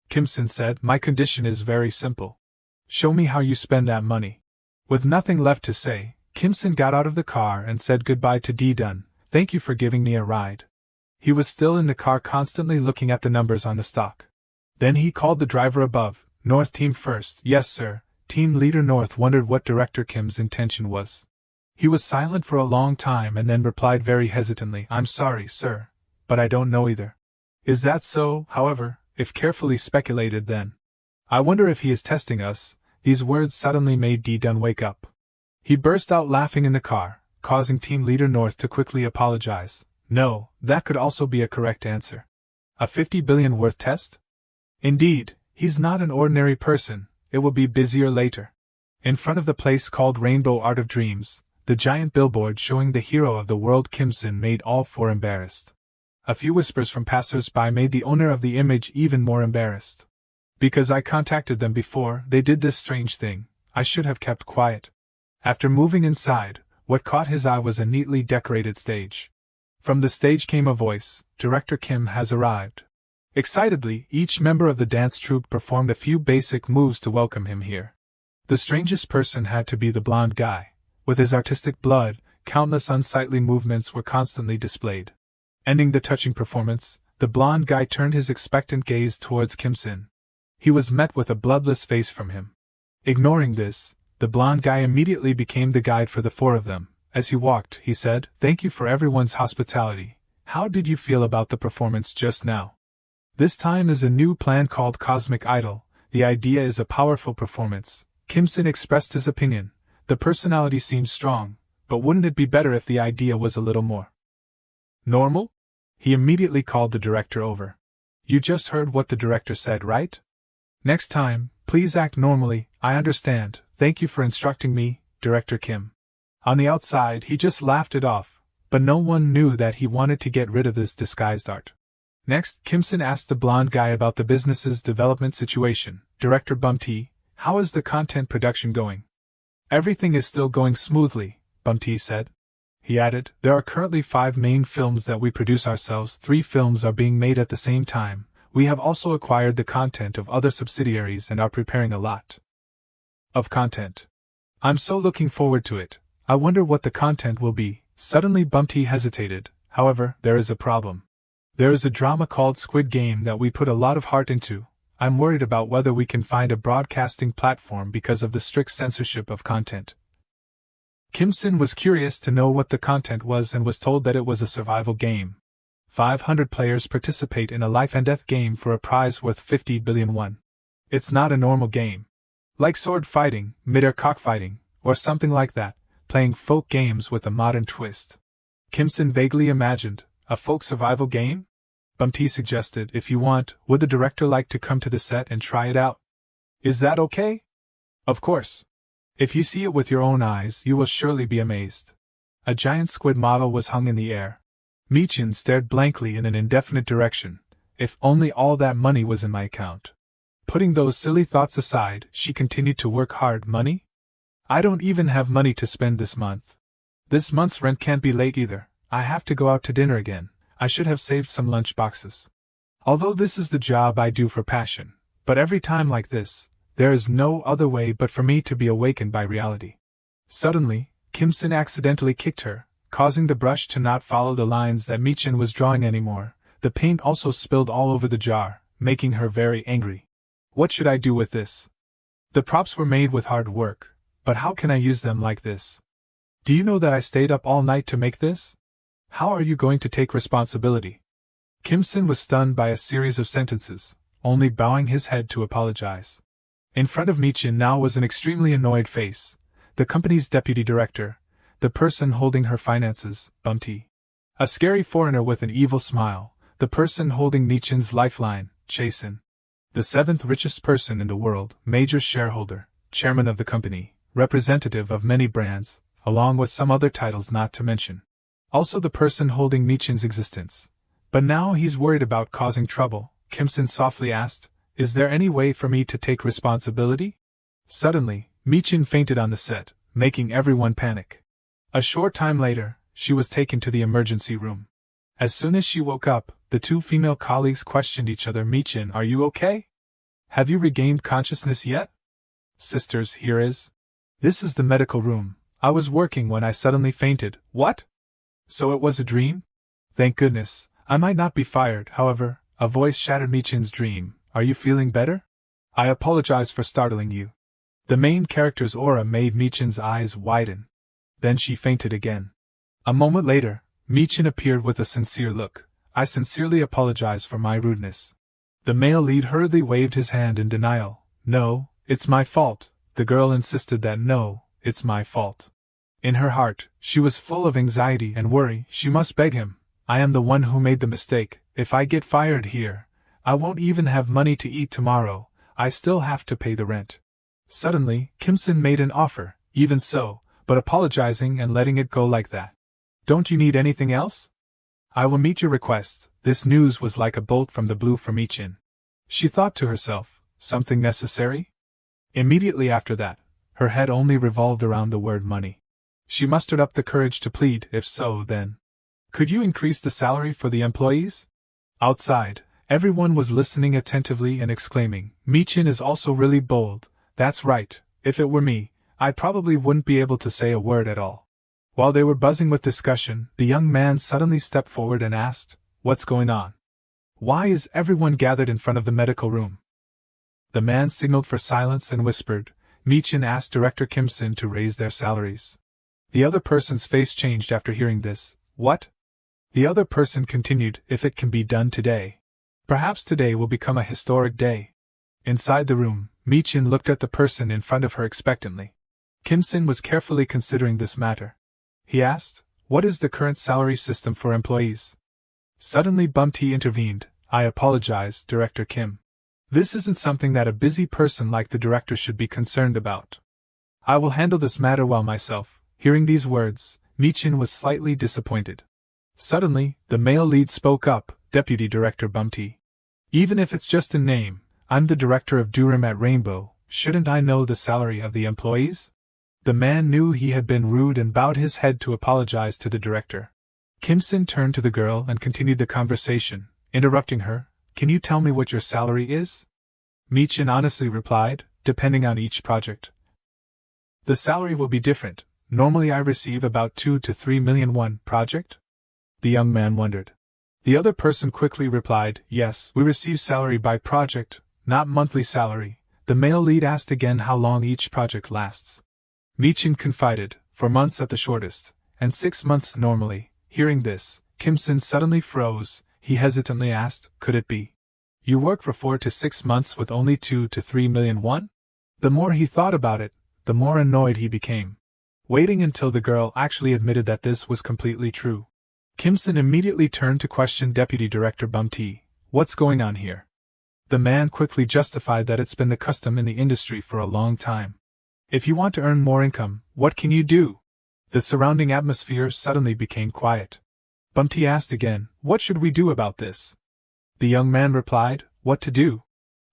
Kimson said, "My condition is very simple. Show me how you spend that money." With nothing left to say, Kimson got out of the car and said goodbye to D-Dun. "Thank you for giving me a ride." He was still in the car, constantly looking at the numbers on the stock. Then he called the driver above. "North team first." "Yes, sir." Team leader North wondered what Director Kim's intention was. He was silent for a long time and then replied very hesitantly, "I'm sorry, sir, but I don't know either." "Is that so?" However, if carefully speculated, then I wonder if he is testing us. These words suddenly made D-Dun wake up. He burst out laughing in the car, causing Team Leader North to quickly apologize. No, that could also be a correct answer. A 50 billion worth test? Indeed, he's not an ordinary person, it will be busier later. In front of the place called Rainbow Art of Dreams, the giant billboard showing the hero of the world Kim Sin made all four embarrassed. A few whispers from passers-by made the owner of the image even more embarrassed. Because I contacted them before they did this strange thing, I should have kept quiet. After moving inside, what caught his eye was a neatly decorated stage. From the stage came a voice, Director Kim has arrived. Excitedly, each member of the dance troupe performed a few basic moves to welcome him here. The strangest person had to be the blonde guy. With his artistic blood, countless unsightly movements were constantly displayed. Ending the touching performance, the blonde guy turned his expectant gaze towards Kim Sin. He was met with a bloodless face from him. Ignoring this, the blonde guy immediately became the guide for the four of them. As he walked, he said, "Thank you for everyone's hospitality. How did you feel about the performance just now? This time is a new plan called Cosmic Idol. The idea is a powerful performance." Kim Sin expressed his opinion. The personality seems strong, but wouldn't it be better if the idea was a little more normal? He immediately called the director over. You just heard what the director said, right? Next time, please act normally. I understand. Thank you for instructing me, Director Kim. On the outside, he just laughed it off, but no one knew that he wanted to get rid of this disguised art. Next, Kim Sin asked the blonde guy about the business's development situation. Director Bum-T, how is the content production going? Everything is still going smoothly, Bum-T said. He added, there are currently 5 main films that we produce ourselves. 3 films are being made at the same time. We have also acquired the content of other subsidiaries and are preparing a lot of content. I'm so looking forward to it. I wonder what the content will be. Suddenly Bum-T hesitated. However, there is a problem. There is a drama called Squid Game that we put a lot of heart into. I'm worried about whether we can find a broadcasting platform because of the strict censorship of content. Kim Sin was curious to know what the content was and was told that it was a survival game. 500 players participate in a life and death game for a prize worth 50 billion won. It's not a normal game. Like sword fighting, mid-air cockfighting, or something like that, playing folk games with a modern twist. Kim Sin vaguely imagined, a folk survival game? Bum-T suggested, if you want, would the director like to come to the set and try it out? Is that okay? Of course. If you see it with your own eyes, you will surely be amazed. A giant squid model was hung in the air. Michin stared blankly in an indefinite direction. If only all that money was in my account. Putting those silly thoughts aside, she continued to work hard. Money? I don't even have money to spend this month. This month's rent can't be late either. I have to go out to dinner again. I should have saved some lunch boxes. Although this is the job I do for passion, but every time like this, there is no other way but for me to be awakened by reality. Suddenly, Kim Sin accidentally kicked her, causing the brush to not follow the lines that Michin was drawing anymore. The paint also spilled all over the jar, making her very angry. What should I do with this? The props were made with hard work, but how can I use them like this? Do you know that I stayed up all night to make this? How are you going to take responsibility? Kim Sin was stunned by a series of sentences, only bowing his head to apologize. In front of Michin now was an extremely annoyed face, the company's deputy director, the person holding her finances, Bum-T. A scary foreigner with an evil smile, the person holding Michin's lifeline, Chasin. The 7th richest person in the world, major shareholder, chairman of the company, representative of many brands, along with some other titles not to mention. Also the person holding Michin's existence. But now he's worried about causing trouble. Kim Sin softly asked, is there any way for me to take responsibility? Suddenly, Michin fainted on the set, making everyone panic. A short time later, she was taken to the emergency room. As soon as she woke up, the 2 female colleagues questioned each other. Michin, are you okay? Have you regained consciousness yet? Sisters, here is. This is the medical room. I was working when I suddenly fainted. What? So it was a dream? Thank goodness. I might not be fired, however. A voice shattered Michin's dream. Are you feeling better? I apologize for startling you. The main character's aura made Michin's eyes widen. Then she fainted again. A moment later, Michin appeared with a sincere look. I sincerely apologize for my rudeness. The male lead hurriedly waved his hand in denial. No, it's my fault. The girl insisted that no, it's my fault. In her heart, she was full of anxiety and worry. She must beg him. I am the one who made the mistake. If I get fired here, I won't even have money to eat tomorrow. I still have to pay the rent. Suddenly, Kim-sin made an offer, even so, but apologizing and letting it go like that. Don't you need anything else? I will meet your request. This news was like a bolt from the blue for Mi-chin. She thought to herself, something necessary? Immediately after that, her head only revolved around the word money. She mustered up the courage to plead. If so, then, could you increase the salary for the employees? Outside, everyone was listening attentively and exclaiming, Mi-chin is also really bold. That's right. If it were me, I probably wouldn't be able to say a word at all. While they were buzzing with discussion, the young man suddenly stepped forward and asked, what's going on? Why is everyone gathered in front of the medical room? The man signaled for silence and whispered, Mi-chin asked Director Kim-sin to raise their salaries. The other person's face changed after hearing this. What? The other person continued, if it can be done today. Perhaps today will become a historic day. Inside the room, Mi-chin looked at the person in front of her expectantly. Kim-sin was carefully considering this matter. He asked, what is the current salary system for employees? Suddenly Bum-T intervened. I apologize, Director Kim. This isn't something that a busy person like the director should be concerned about. I will handle this matter well myself. Hearing these words, Mi-chin was slightly disappointed. Suddenly, the male lead spoke up, Deputy Director Bum-T. Even if it's just a name, I'm the director of Durham at Rainbow. Shouldn't I know the salary of the employees? The man knew he had been rude and bowed his head to apologize to the director. Kim-sin turned to the girl and continued the conversation, interrupting her. Can you tell me what your salary is? Mi-chin honestly replied, depending on each project. The salary will be different. Normally I receive about 2 to 3 million won project? The young man wondered. The other person quickly replied, yes, we receive salary by project, not monthly salary. The male lead asked again how long each project lasts. Mi-chin confided, 4 months at the shortest, and 6 months normally. Hearing this, Kim-sin suddenly froze. He hesitantly asked, could it be? You work for 4 to 6 months with only 2 to 3 million won? The more he thought about it, the more annoyed he became. Waiting until the girl actually admitted that this was completely true, Kim-sin immediately turned to question Deputy Director Bum-T. What's going on here? The man quickly justified that it's been the custom in the industry for a long time. If you want to earn more income, what can you do? The surrounding atmosphere suddenly became quiet. Bum-T asked again, what should we do about this? The young man replied, what to do?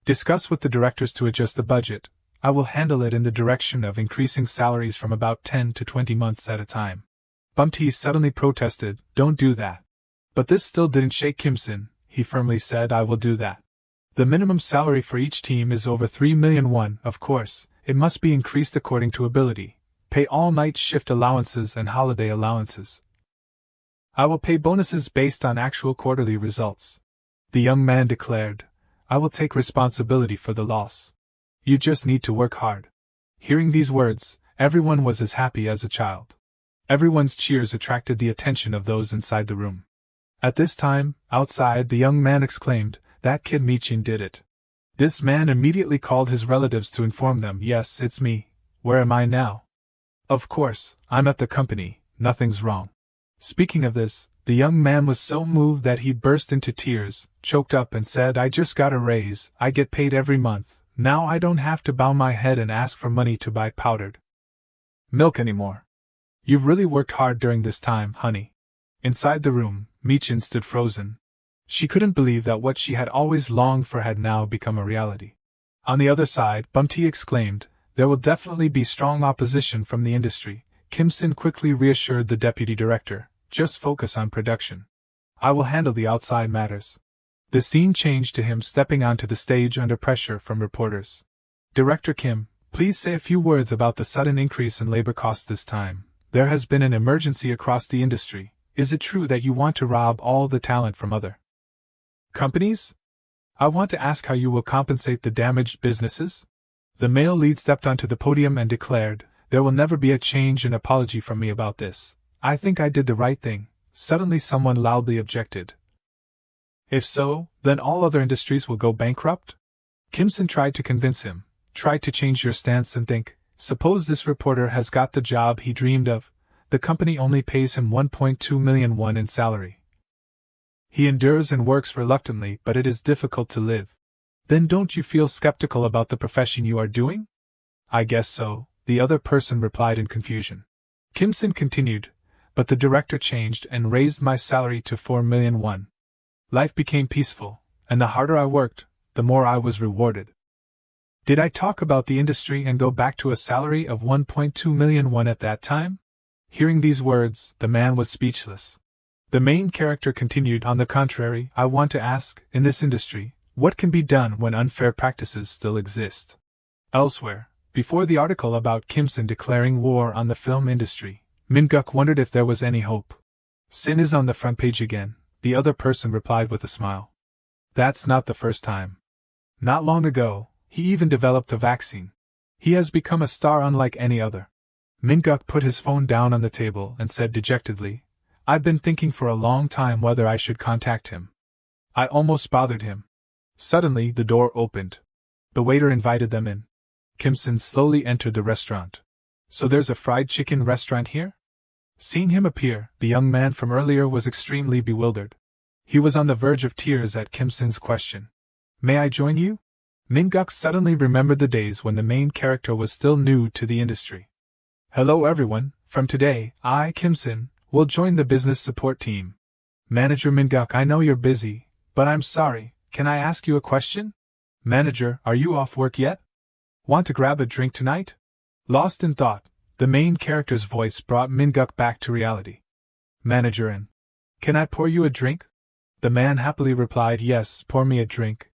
Discuss with the directors to adjust the budget. I will handle it in the direction of increasing salaries from about 10 to 20 months at a time. Bum-T suddenly protested, don't do that. But this still didn't shake Kim-sin. He firmly said, I will do that. The minimum salary for each team is over 3 million won, of course. It must be increased according to ability. Pay all night shift allowances and holiday allowances. I will pay bonuses based on actual quarterly results. The young man declared, I will take responsibility for the loss. You just need to work hard. Hearing these words, everyone was as happy as a child. Everyone's cheers attracted the attention of those inside the room. At this time, outside, the young man exclaimed, that kid Mi-chin did it. This man immediately called his relatives to inform them, yes, it's me. Where am I now? Of course, I'm at the company, nothing's wrong. Speaking of this, the young man was so moved that he burst into tears, choked up and said, I just got a raise, I get paid every month, now I don't have to bow my head and ask for money to buy powdered milk anymore. You've really worked hard during this time, honey. Inside the room, Mi-chin stood frozen. She couldn't believe that what she had always longed for had now become a reality. On the other side, Bum-T exclaimed, there will definitely be strong opposition from the industry. Kim-sin quickly reassured the deputy director, just focus on production. I will handle the outside matters. The scene changed to him stepping onto the stage under pressure from reporters. Director Kim, please say a few words about the sudden increase in labor costs this time. There has been an emergency across the industry. Is it true that you want to rob all the talent from other companies? I want to ask how you will compensate the damaged businesses? The male lead stepped onto the podium and declared, there will never be a change in apology from me about this. I think I did the right thing. Suddenly someone loudly objected. If so, then all other industries will go bankrupt? Kim-sin tried to convince him. try to change your stance and think, suppose this reporter has got the job he dreamed of. The company only pays him 1.2 million won in salary. He endures and works reluctantly, but it is difficult to live. Then don't you feel skeptical about the profession you are doing? I guess so, the other person replied in confusion. Kim Sin continued, but the director changed and raised my salary to 4 million won. Life became peaceful, and the harder I worked, the more I was rewarded. Did I talk about the industry and go back to a salary of 1.2 million won at that time? Hearing these words, the man was speechless. The main character continued, on the contrary, I want to ask, in this industry, what can be done when unfair practices still exist? Elsewhere, before the article about Kim Sin declaring war on the film industry, Min-guk wondered if there was any hope. Sin is on the front page again, the other person replied with a smile. That's not the first time. Not long ago, he even developed a vaccine. He has become a star unlike any other. Min-guk put his phone down on the table and said dejectedly, I've been thinking for a long time whether I should contact him. I almost bothered him. Suddenly the door opened. The waiter invited them in. Kim Sin slowly entered the restaurant. So there's a fried chicken restaurant here? Seeing him appear, the young man from earlier was extremely bewildered. He was on the verge of tears at Kim Sin's question. May I join you? Min-guk suddenly remembered the days when the main character was still new to the industry. Hello everyone, from today, I, Kim Sin, will join the business support team. Manager Min-guk, I know you're busy, but I'm sorry, can I ask you a question? Manager, are you off work yet? Want to grab a drink tonight? Lost in thought, the main character's voice brought Min-guk back to reality. Manager in. Can I pour you a drink? The man happily replied, yes, pour me a drink.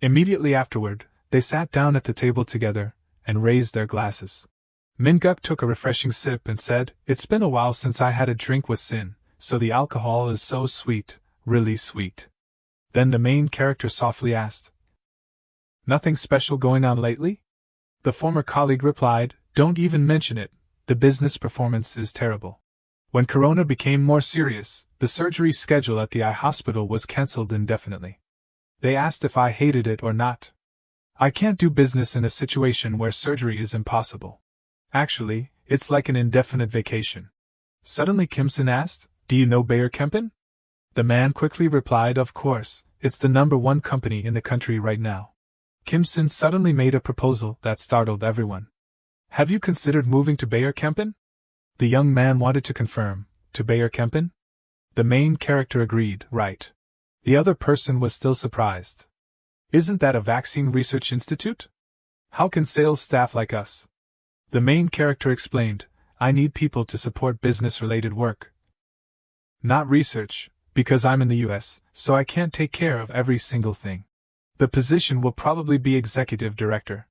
Immediately afterward, they sat down at the table together, and raised their glasses. Min-guk took a refreshing sip and said, it's been a while since I had a drink with Sin, so the alcohol is so sweet, really sweet. Then the main character softly asked, nothing special going on lately? The former colleague replied, don't even mention it, the business performance is terrible. When Corona became more serious, the surgery schedule at the eye hospital was cancelled indefinitely. They asked if I hated it or not. I can't do business in a situation where surgery is impossible. Actually, it's like an indefinite vacation. Suddenly Kim Sin asked, do you know Bayer Kempen? The man quickly replied, of course, it's the #1 company in the country right now. Kim Sin suddenly made a proposal that startled everyone. Have you considered moving to Bayer Kempen? The young man wanted to confirm, to Bayer Kempen? The main character agreed, right. The other person was still surprised. Isn't that a vaccine research institute? How can sales staff like us? The main character explained, I need people to support business-related work. Not research, because I'm in the US, so I can't take care of every single thing. The position will probably be executive director.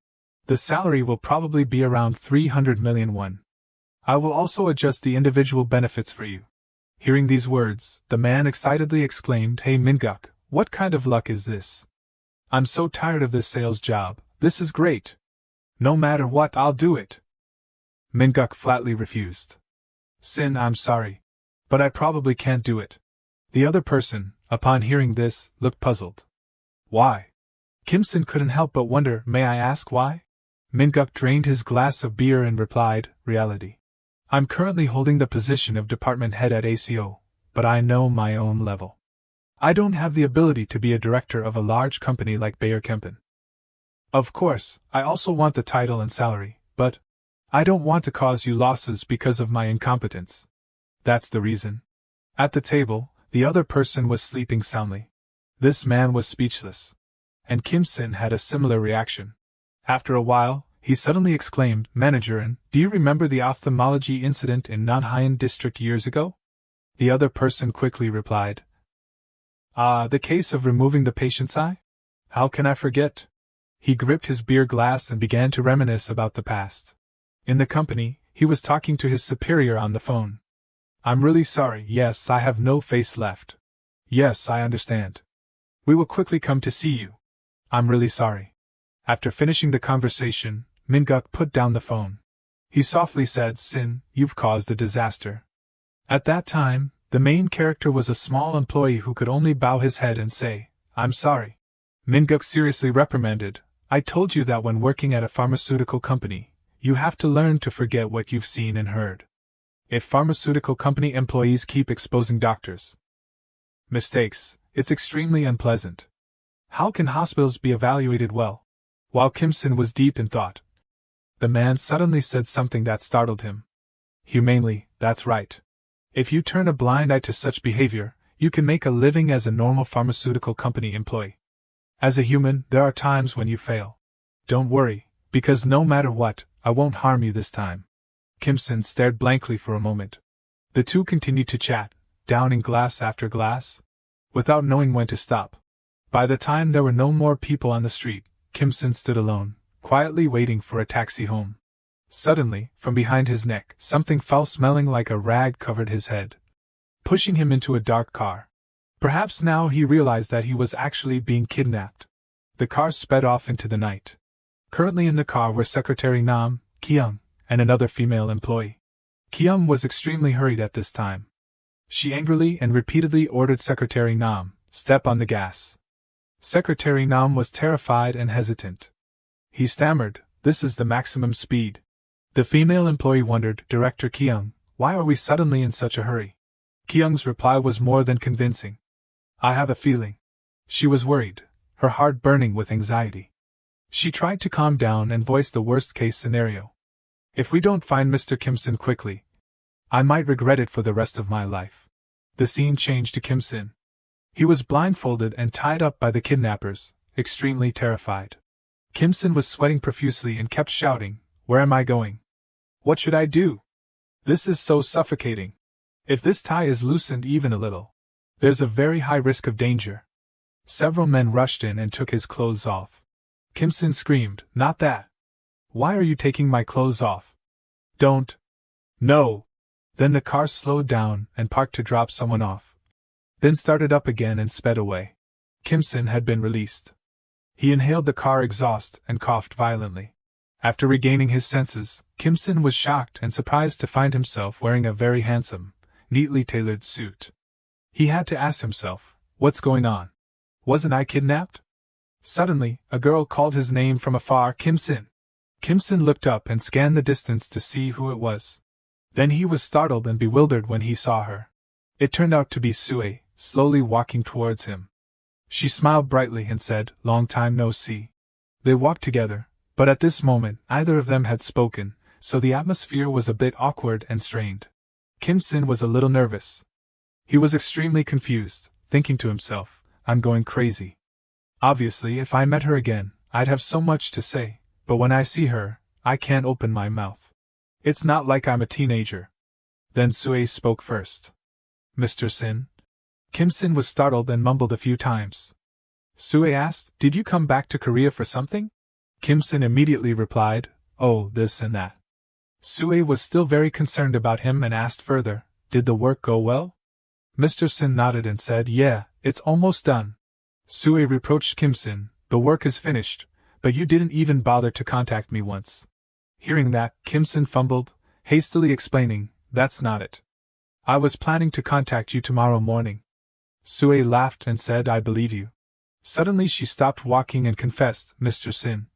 The salary will probably be around 300 million won. I will also adjust the individual benefits for you. Hearing these words, the man excitedly exclaimed, hey Min-guk, what kind of luck is this? I'm so tired of this sales job, this is great. No matter what, I'll do it. Min-guk flatly refused. Sin, I'm sorry, but I probably can't do it. The other person, upon hearing this, looked puzzled. Why? Kim Sin couldn't help but wonder, may I ask why? Min-guk drained his glass of beer and replied, reality. I'm currently holding the position of department head at ACO, but I know my own level. I don't have the ability to be a director of a large company like Bayer Kempen. Of course, I also want the title and salary, but I don't want to cause you losses because of my incompetence. That's the reason. At the table, the other person was sleeping soundly. This man was speechless. And Kim Sin had a similar reaction. After a while, he suddenly exclaimed, Manager, do you remember the ophthalmology incident in Nanhayan district years ago? The other person quickly replied, the case of removing the patient's eye? How can I forget? He gripped his beer glass and began to reminisce about the past. In the company, he was talking to his superior on the phone. I'm really sorry, yes, I have no face left. Yes, I understand. We will quickly come to see you. I'm really sorry. After finishing the conversation, Min-guk put down the phone. He softly said, Sin, you've caused a disaster. At that time, the main character was a small employee who could only bow his head and say, I'm sorry. Min-guk seriously reprimanded, I told you that when working at a pharmaceutical company, you have to learn to forget what you've seen and heard. If pharmaceutical company employees keep exposing doctors' mistakes, it's extremely unpleasant. How can hospitals be evaluated well? While Kim-sin was deep in thought, the man suddenly said something that startled him. Humanely, that's right. If you turn a blind eye to such behavior, you can make a living as a normal pharmaceutical company employee. As a human, there are times when you fail. Don't worry, because no matter what, I won't harm you this time. Kim-sin stared blankly for a moment. The two continued to chat, downing glass after glass, without knowing when to stop. By the time there were no more people on the street, Kim-sin stood alone, quietly waiting for a taxi home. Suddenly, from behind his neck, something foul-smelling like a rag covered his head, pushing him into a dark car. Perhaps now he realized that he was actually being kidnapped. The car sped off into the night. Currently in the car were Secretary Nam, Kyung, and another female employee. Kyung was extremely hurried at this time. She angrily and repeatedly ordered Secretary Nam, "Step on the gas." Secretary Nam was terrified and hesitant. He stammered, "This is the maximum speed." The female employee wondered, "Director Kyung, why are we suddenly in such a hurry?" Kyung's reply was more than convincing. "I have a feeling." She was worried, her heart burning with anxiety. She tried to calm down and voice the worst-case scenario. "If we don't find Mr. Kim-sin quickly, I might regret it for the rest of my life." The scene changed to Kim-sin. He was blindfolded and tied up by the kidnappers, extremely terrified. Kim-sin was sweating profusely and kept shouting, "Where am I going? What should I do? This is so suffocating. If this tie is loosened even a little, there's a very high risk of danger." Several men rushed in and took his clothes off. Kim-sin screamed, "Not that! Why are you taking my clothes off? Don't! No!" Then the car slowed down and parked to drop someone off. Then started up again and sped away. Kim-sin had been released. He inhaled the car exhaust and coughed violently. After regaining his senses, Kim-sin was shocked and surprised to find himself wearing a very handsome, neatly tailored suit. He had to ask himself, "What's going on? Wasn't I kidnapped?" Suddenly, a girl called his name from afar, "Kim-sin." Kim-sin looked up and scanned the distance to see who it was. Then he was startled and bewildered when he saw her. It turned out to be Sue, slowly walking towards him. She smiled brightly and said, "Long time no see." They walked together, but at this moment neither of them had spoken, so the atmosphere was a bit awkward and strained. Kim-sin was a little nervous. He was extremely confused, thinking to himself, "I'm going crazy. Obviously, if I met her again, I'd have so much to say, but when I see her, I can't open my mouth. It's not like I'm a teenager." Then Sue spoke first. "Mr. Sin?" Kim-sin was startled and mumbled a few times. Sue asked, "Did you come back to Korea for something?" Kim-sin immediately replied, "Oh, this and that." Sue was still very concerned about him and asked further, "Did the work go well?" Mr. Sin nodded and said, "Yeah, it's almost done." Sue reproached Kim-sin, "The work is finished, but you didn't even bother to contact me once." Hearing that, Kim-sin fumbled, hastily explaining, "That's not it. I was planning to contact you tomorrow morning." Sue laughed and said, "I believe you." Suddenly she stopped walking and confessed, "Mr. Sin,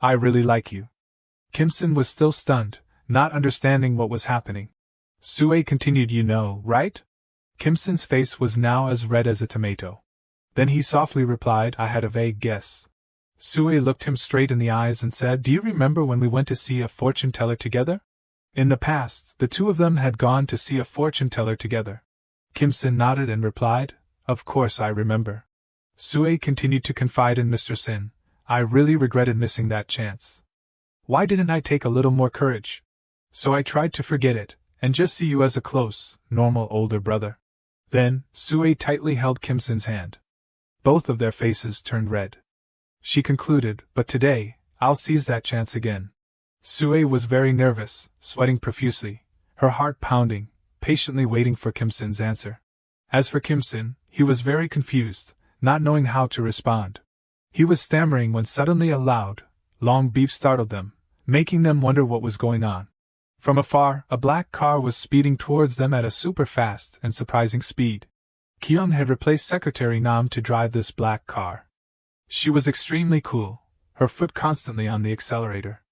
I really like you." Kim-sin was still stunned, not understanding what was happening. Sue continued, "You know, right?" Kim-sin's face was now as red as a tomato. Then he softly replied, "I had a vague guess." Sue looked him straight in the eyes and said, "Do you remember when we went to see a fortune teller together?" In the past, the two of them had gone to see a fortune teller together. Kim-sin nodded and replied, "Of course I remember." Sue continued to confide in Mr. Sin, "I really regretted missing that chance. Why didn't I take a little more courage? So I tried to forget it, and just see you as a close, normal older brother." Then, Sue tightly held Kim-sin's hand. Both of their faces turned red. She concluded, "But today, I'll seize that chance again." Sue was very nervous, sweating profusely, her heart pounding, patiently waiting for Kim-sin's answer. As for Kim-sin, he was very confused, not knowing how to respond. He was stammering when suddenly a loud, long beep startled them, making them wonder what was going on. From afar, a black car was speeding towards them at a super-fast and surprising speed. Kyung had replaced Secretary Nam to drive this black car. She was extremely cool, her foot constantly on the accelerator.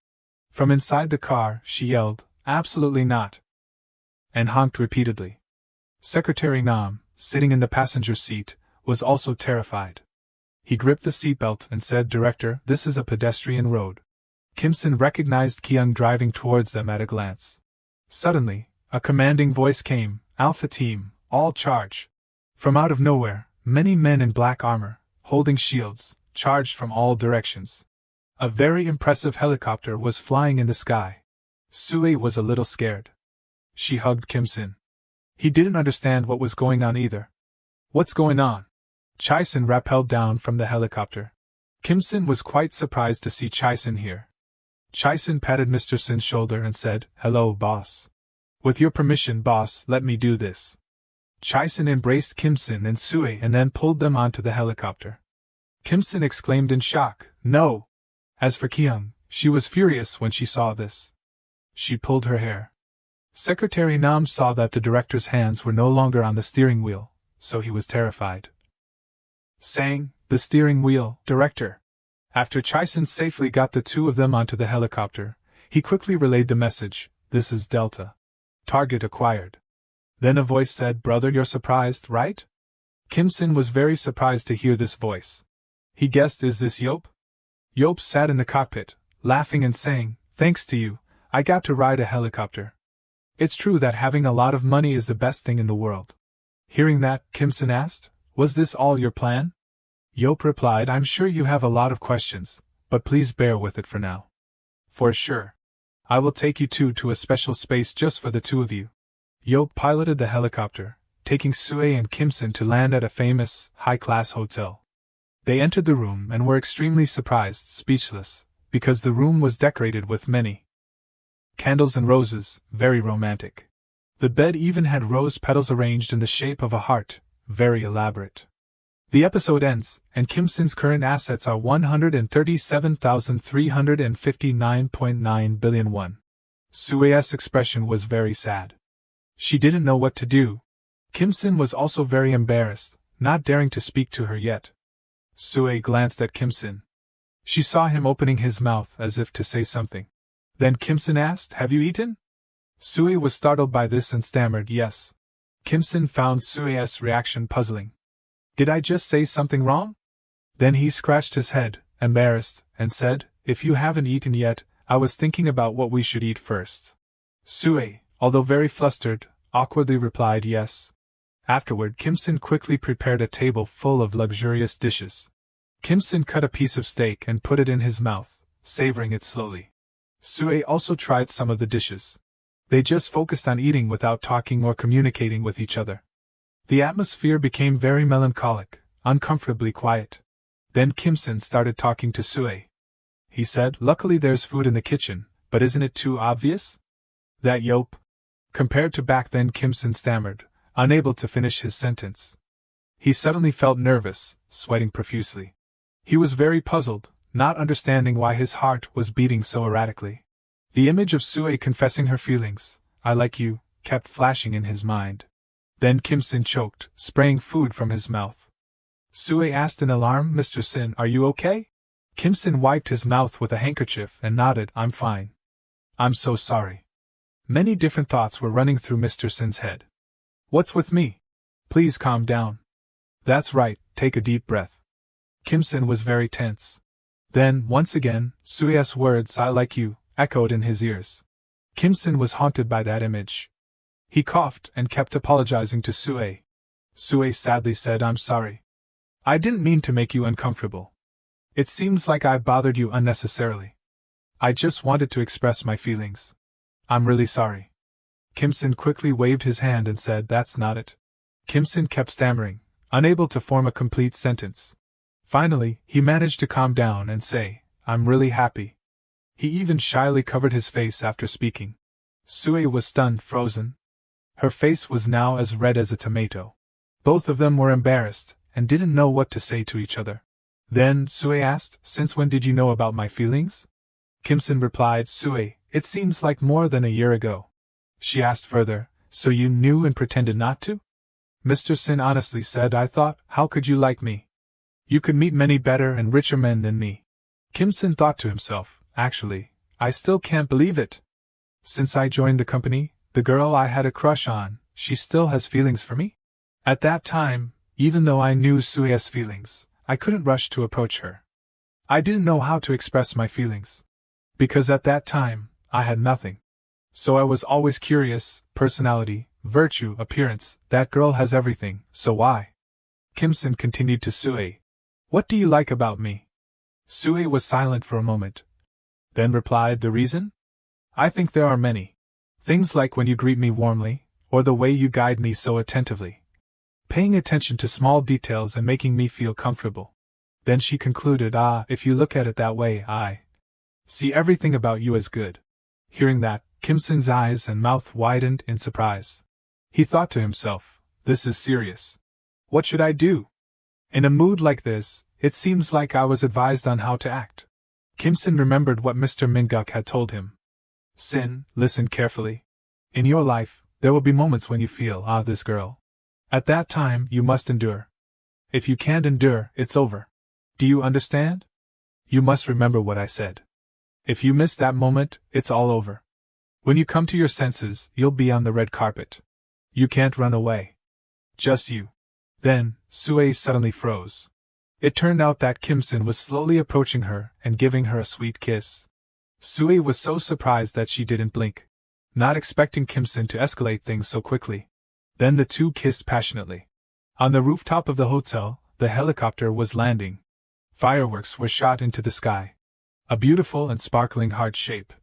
From inside the car, she yelled, "Absolutely not!" and honked repeatedly. Secretary Nam, sitting in the passenger seat, was also terrified. He gripped the seatbelt and said, "Director, this is a pedestrian road." Kim-sin recognized Kyung driving towards them at a glance. Suddenly, a commanding voice came, "Alpha Team, all charge!" From out of nowhere, many men in black armor, holding shields, charged from all directions. A very impressive helicopter was flying in the sky. Sue was a little scared. She hugged Kim-sin. He didn't understand what was going on either. "What's going on?" Chai-sin rappelled down from the helicopter. Kim-sin was quite surprised to see Chai-sin here. Chai-sin patted Mr. Sin's shoulder and said, "Hello, boss. With your permission, boss, let me do this." Chai-sin embraced Kim-sin and Sue and then pulled them onto the helicopter. Kim-sin exclaimed in shock, "No!" As for Kyung, she was furious when she saw this. She pulled her hair. Secretary Nam saw that the director's hands were no longer on the steering wheel, so he was terrified. Saying, "The steering wheel, director." After Chai-sin safely got the two of them onto the helicopter, he quickly relayed the message, "This is Delta. Target acquired." Then a voice said, "Brother, you're surprised, right?" Kim-sin was very surprised to hear this voice. He guessed, "Is this Yop?" Yop sat in the cockpit, laughing and saying, "Thanks to you, I got to ride a helicopter. It's true that having a lot of money is the best thing in the world." Hearing that, Kim-sin asked, "Was this all your plan?" Yop replied, "I'm sure you have a lot of questions, but please bear with it for now. For sure. I will take you two to a special space just for the two of you." Yop piloted the helicopter, taking Sue and Kim-sin to land at a famous, high-class hotel. They entered the room and were extremely surprised, speechless, because the room was decorated with many candles and roses, very romantic. The bed even had rose petals arranged in the shape of a heart, very elaborate. The episode ends, and Kim-sin's current assets are 137,359.9 billion won. Sue's expression was very sad. She didn't know what to do. Kim-sin was also very embarrassed, not daring to speak to her yet. Sue glanced at Kim-sin. She saw him opening his mouth as if to say something. Then Kim-sin asked, "Have you eaten?" Sue was startled by this and stammered, "Yes." Kim-sin found Sue's reaction puzzling. "Did I just say something wrong?" Then he scratched his head, embarrassed, and said, "If you haven't eaten yet, I was thinking about what we should eat first." Sue, although very flustered, awkwardly replied yes. Afterward, Kim-sin quickly prepared a table full of luxurious dishes. Kim-sin cut a piece of steak and put it in his mouth, savoring it slowly. Sue also tried some of the dishes. They just focused on eating without talking or communicating with each other. The atmosphere became very melancholic, uncomfortably quiet. Then Kim-sin started talking to Sue. He said, "Luckily there's food in the kitchen, but isn't it too obvious?" "That Yop." Compared to back then, Kim-sin stammered, unable to finish his sentence. He suddenly felt nervous, sweating profusely. He was very puzzled, not understanding why his heart was beating so erratically. The image of Sue confessing her feelings, "I like you," kept flashing in his mind. Then Kim-sin choked, spraying food from his mouth. Sue asked in alarm, "Mr. Sin, are you okay?" Kim-sin wiped his mouth with a handkerchief and nodded, "I'm fine. I'm so sorry." Many different thoughts were running through Mr. Sin's head. "What's with me? Please calm down. That's right, take a deep breath." Kim-sin was very tense. Then, once again, Sue's words, "I like you," echoed in his ears. Kim-sin was haunted by that image. He coughed and kept apologizing to Sue. Sue sadly said, "I'm sorry. I didn't mean to make you uncomfortable. It seems like I bothered you unnecessarily. I just wanted to express my feelings. I'm really sorry." Kim-sin quickly waved his hand and said, "That's not it." Kim-sin kept stammering, unable to form a complete sentence. Finally, he managed to calm down and say, "I'm really happy." He even shyly covered his face after speaking. Sue was stunned, frozen. Her face was now as red as a tomato. Both of them were embarrassed, and didn't know what to say to each other. Then, Sue asked, "Since when did you know about my feelings?" Kim-sin replied, "Sue, it seems like more than a year ago." She asked further, "So you knew and pretended not to?" Mr. Sin honestly said, "I thought, how could you like me? You could meet many better and richer men than me. Kim Sin thought to himself, actually, I still can't believe it. Since I joined the company, the girl I had a crush on, she still has feelings for me? At that time, even though I knew Sue's feelings, I couldn't rush to approach her. I didn't know how to express my feelings. Because at that time, I had nothing. So I was always curious, personality, virtue, appearance, that girl has everything, so why? Kim Sin continued to Sue. What do you like about me? Sue was silent for a moment. Then replied, the reason? I think there are many. Things like when you greet me warmly, or the way you guide me so attentively. Paying attention to small details and making me feel comfortable. Then she concluded, if you look at it that way, I see everything about you as good. Hearing that, Kim Sin's eyes and mouth widened in surprise. He thought to himself, this is serious. What should I do? In a mood like this, it seems like I was advised on how to act. Kim Sin remembered what Mr. Minguk had told him. Sin, listen carefully. In your life, there will be moments when you feel, this girl. At that time, you must endure. If you can't endure, it's over. Do you understand? You must remember what I said. If you miss that moment, it's all over. When you come to your senses, you'll be on the red carpet. You can't run away. Just you. Then, Sue suddenly froze. It turned out that Kim Sin was slowly approaching her and giving her a sweet kiss. Sue was so surprised that she didn't blink, not expecting Kim Sin to escalate things so quickly. Then the two kissed passionately. On the rooftop of the hotel, the helicopter was landing. Fireworks were shot into the sky. A beautiful and sparkling heart shape.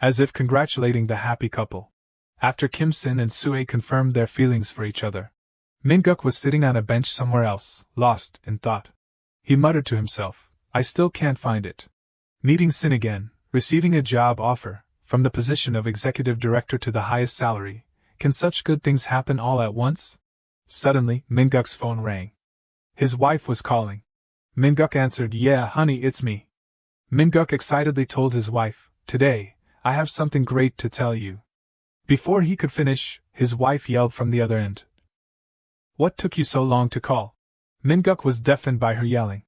As if congratulating the happy couple. After Kim Sin and Sue confirmed their feelings for each other, Minguk was sitting on a bench somewhere else, lost in thought. He muttered to himself, I still can't find it. Meeting Sin again, receiving a job offer, from the position of executive director to the highest salary, can such good things happen all at once? Suddenly, Minguk's phone rang. His wife was calling. Minguk answered, yeah, honey, it's me. Minguk excitedly told his wife, today, I have something great to tell you. Before he could finish, his wife yelled from the other end. What took you so long to call? Minguk was deafened by her yelling.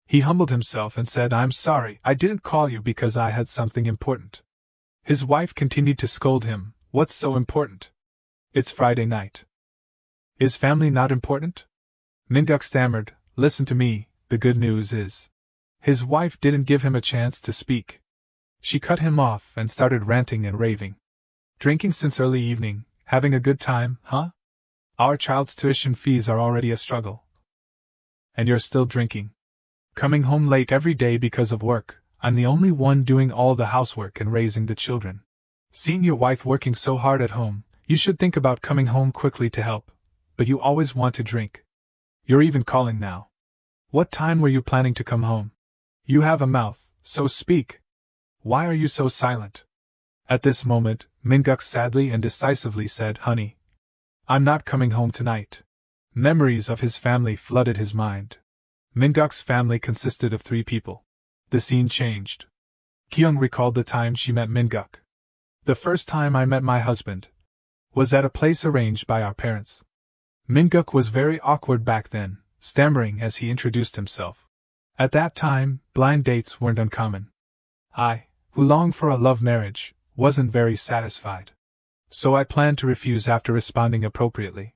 He humbled himself and said, I'm sorry, I didn't call you because I had something important. His wife continued to scold him, what's so important? It's Friday night. Is family not important? Minguk stammered, listen to me, the good news is. His wife didn't give him a chance to speak. She cut him off and started ranting and raving. Drinking since early evening, having a good time, huh? Our child's tuition fees are already a struggle. And you're still drinking. Coming home late every day because of work, I'm the only one doing all the housework and raising the children. Seeing your wife working so hard at home, you should think about coming home quickly to help, but you always want to drink. You're even calling now. What time were you planning to come home? You have a mouth, so speak. Why are you so silent? At this moment, Minguk sadly and decisively said, honey, I'm not coming home tonight. Memories of his family flooded his mind. Minguk's family consisted of 3 people. The scene changed. Kyung recalled the time she met Minguk. The first time I met my husband was at a place arranged by our parents. Minguk was very awkward back then, stammering as he introduced himself. At that time, blind dates weren't uncommon. I, who longed for a love marriage, wasn't very satisfied. So I planned to refuse after responding appropriately.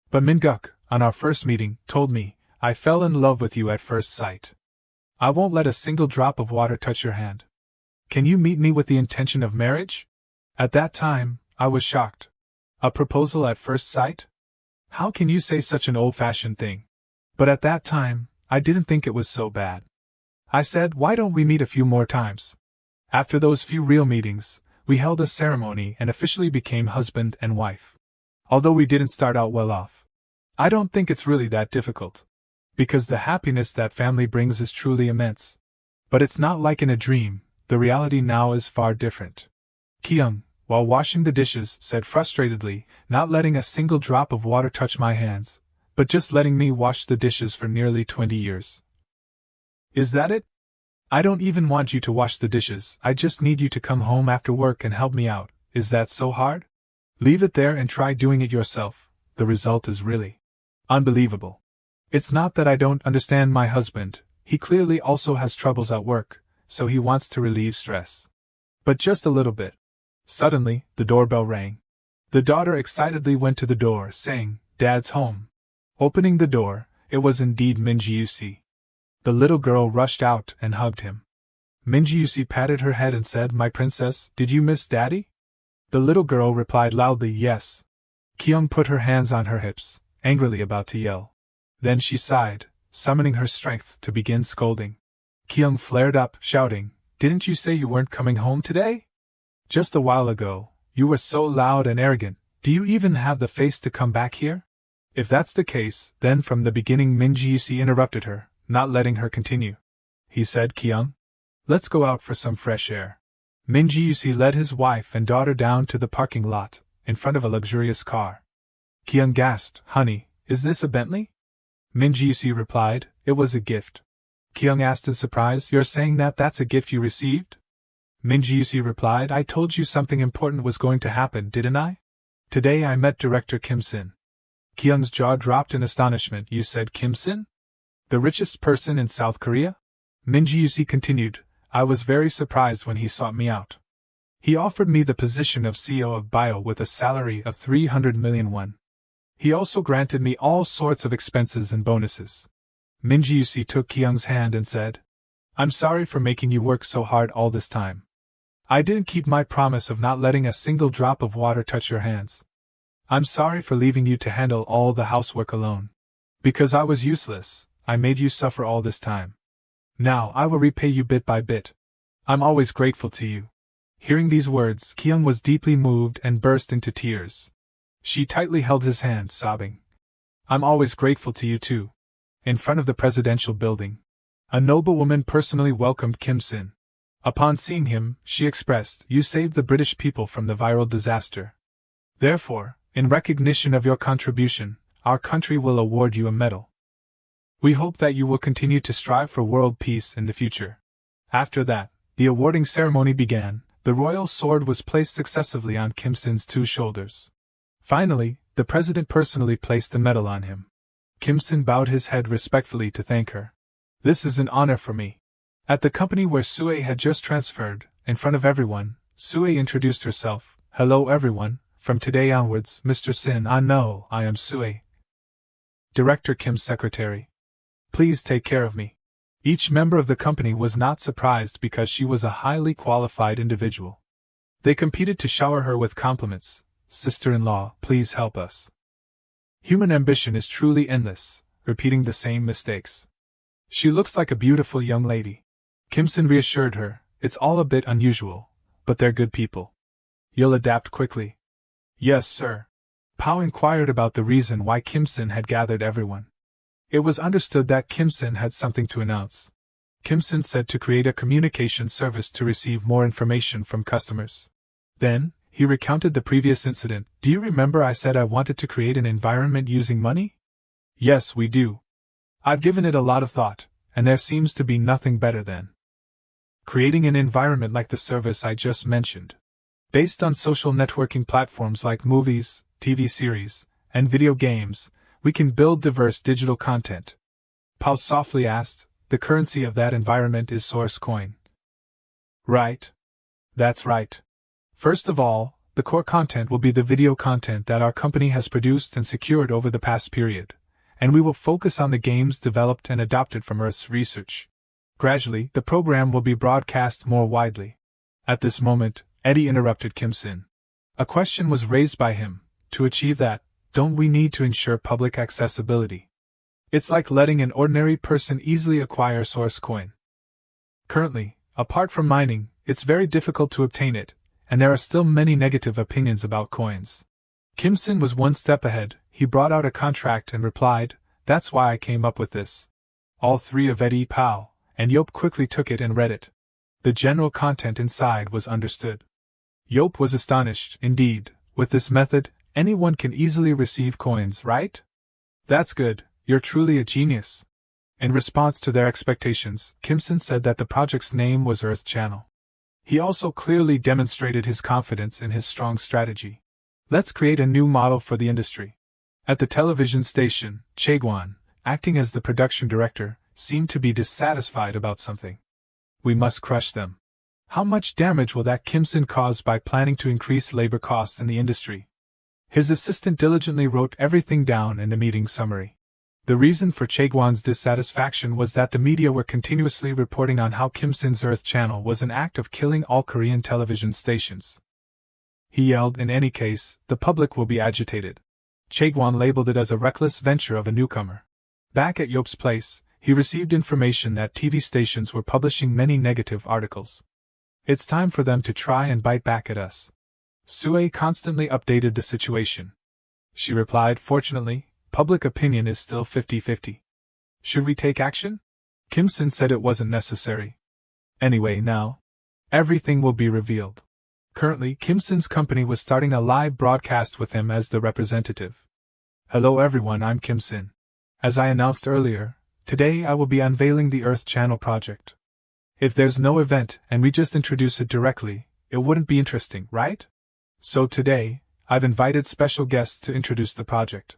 But Minguk, on our first meeting, told me, I fell in love with you at first sight. I won't let a single drop of water touch your hand. Can you meet me with the intention of marriage? At that time, I was shocked. A proposal at first sight? How can you say such an old-fashioned thing? But at that time, I didn't think it was so bad. I said, why don't we meet a few more times? After those few real meetings, we held a ceremony and officially became husband and wife. Although we didn't start out well off. I don't think it's really that difficult. Because the happiness that family brings is truly immense. But it's not like in a dream, the reality now is far different. Kyung, while washing the dishes, said frustratedly, not letting a single drop of water touch my hands, but just letting me wash the dishes for nearly 20 years. Is that it? I don't even want you to wash the dishes, I just need you to come home after work and help me out. Is that so hard? Leave it there and try doing it yourself. The result is really unbelievable. It's not that I don't understand my husband, he clearly also has troubles at work, so he wants to relieve stress. But just a little bit. Suddenly, the doorbell rang. The daughter excitedly went to the door, saying, "Dad's home." Opening the door, it was indeed Mon4Rch. The little girl rushed out and hugged him. Mon4Rch patted her head and said, "My princess, did you miss Daddy?" The little girl replied loudly, "Yes." Kyung put her hands on her hips, angrily about to yell. Then she sighed, summoning her strength to begin scolding. Kyung flared up, shouting, "Didn't you say you weren't coming home today? Just a while ago, you were so loud and arrogant. Do you even have the face to come back here?" If that's the case, then from the beginning Mon4Rch interrupted her, not letting her continue. He said, "Kyung, let's go out for some fresh air." Mon4Rch led his wife and daughter down to the parking lot, in front of a luxurious car. Kyung gasped, "Honey, is this a Bentley?" Mon4Rch replied, "It was a gift." Kyung asked in surprise, "You're saying that's a gift you received?" Mon4Rch replied, "I told you something important was going to happen, didn't I? Today I met Director Kim Sin." Kyung's jaw dropped in astonishment. "You said Kim Sin? The richest person in South Korea?" Mon4Rch continued, "I was very surprised when he sought me out. He offered me the position of CEO of Bio with a salary of 300 million won. He also granted me all sorts of expenses and bonuses." Mon4Rch took Kyung's hand and said, "I'm sorry for making you work so hard all this time. I didn't keep my promise of not letting a single drop of water touch your hands. I'm sorry for leaving you to handle all the housework alone. Because I was useless, I made you suffer all this time. Now I will repay you bit by bit. I'm always grateful to you." Hearing these words, Kyung was deeply moved and burst into tears. She tightly held his hand, sobbing, "I'm always grateful to you too." In front of the presidential building, a noblewoman personally welcomed Kim Sin. Upon seeing him, she expressed, "You saved the British people from the viral disaster. Therefore, in recognition of your contribution, our country will award you a medal. We hope that you will continue to strive for world peace in the future." After that, the awarding ceremony began. The royal sword was placed successively on Kim Sin's two shoulders. Finally, the president personally placed the medal on him. Kim Sin bowed his head respectfully to thank her. "This is an honor for me." At the company where Sue had just transferred, in front of everyone, Sue introduced herself. "Hello everyone, from today onwards, Mr. Sin, I am Sue, Director Kim's secretary. Please take care of me." Each member of the company was not surprised because she was a highly qualified individual. They competed to shower her with compliments. "Sister-in-law, please help us." Human ambition is truly endless, repeating the same mistakes. "She looks like a beautiful young lady." Kim Sin reassured her, "It's all a bit unusual, but they're good people. You'll adapt quickly." "Yes, sir." Pao inquired about the reason why Kim Sin had gathered everyone. It was understood that Kim Sin had something to announce. Kim Sin said to create a communication service to receive more information from customers. Then, he recounted the previous incident. "Do you remember I said I wanted to create an environment using money?" "Yes, we do. I've given it a lot of thought, and there seems to be nothing better than creating an environment like the service I just mentioned. Based on social networking platforms like movies, TV series, and video games, we can build diverse digital content." Pao softly asked, "The currency of that environment is Source Coin?" "Right. That's right. First of all, the core content will be the video content that our company has produced and secured over the past period, and we will focus on the games developed and adopted from Earth's research. Gradually, the program will be broadcast more widely." At this moment, Eddie interrupted Kim Sin. A question was raised by him. "To achieve that, don't we need to ensure public accessibility? It's like letting an ordinary person easily acquire Source Coin. Currently, apart from mining, it's very difficult to obtain it, and there are still many negative opinions about coins." Kim Sin was one step ahead. He brought out a contract and replied, "That's why I came up with this." All three of Eddie, Pao, and Yop quickly took it and read it. The general content inside was understood. Yop was astonished. "Indeed, with this method, anyone can easily receive coins, right? That's good, you're truly a genius." In response to their expectations, Kim Sin said that the project's name was Earth Channel. He also clearly demonstrated his confidence in his strong strategy. "Let's create a new model for the industry." At the television station, Chaegwan, acting as the production director, seemed to be dissatisfied about something. We must crush them. How much damage will that Kim Sin cause by planning to increase labor costs in the industry? His assistant diligently wrote everything down in the meeting summary. The reason for Chaegwan's dissatisfaction was that the media were continuously reporting on how Kim Sin's Earth channel was an act of killing all Korean television stations. He yelled, in any case, the public will be agitated. Chaegwan labeled it as a reckless venture of a newcomer. Back at Yop's place, he received information that TV stations were publishing many negative articles. It's time for them to try and bite back at us. Sue constantly updated the situation. She replied, fortunately, public opinion is still 50-50. Should we take action? Kim Sin said it wasn't necessary. Anyway, now, everything will be revealed. Currently, Kim Sin's company was starting a live broadcast with him as the representative. Hello everyone, I'm Kim Sin. As I announced earlier, today I will be unveiling the Earth Channel project. If there's no event and we just introduce it directly, it wouldn't be interesting, right? So today, I've invited special guests to introduce the project.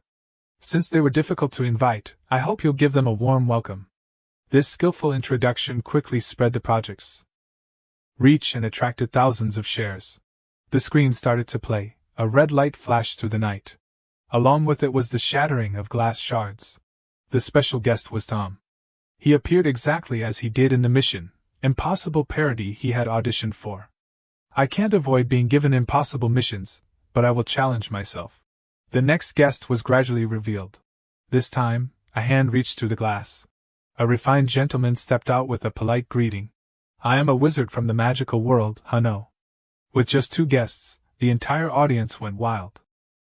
Since they were difficult to invite, I hope you'll give them a warm welcome. This skillful introduction quickly spread the project's reach and attracted thousands of shares. The screen started to play, a red light flashed through the night. Along with it was the shattering of glass shards. The special guest was Tom. He appeared exactly as he did in the Mission Impossible parody he had auditioned for. I can't avoid being given impossible missions, but I will challenge myself. The next guest was gradually revealed. This time, a hand reached through the glass. A refined gentleman stepped out with a polite greeting. I am a wizard from the magical world, Hano. With just 2 guests, the entire audience went wild.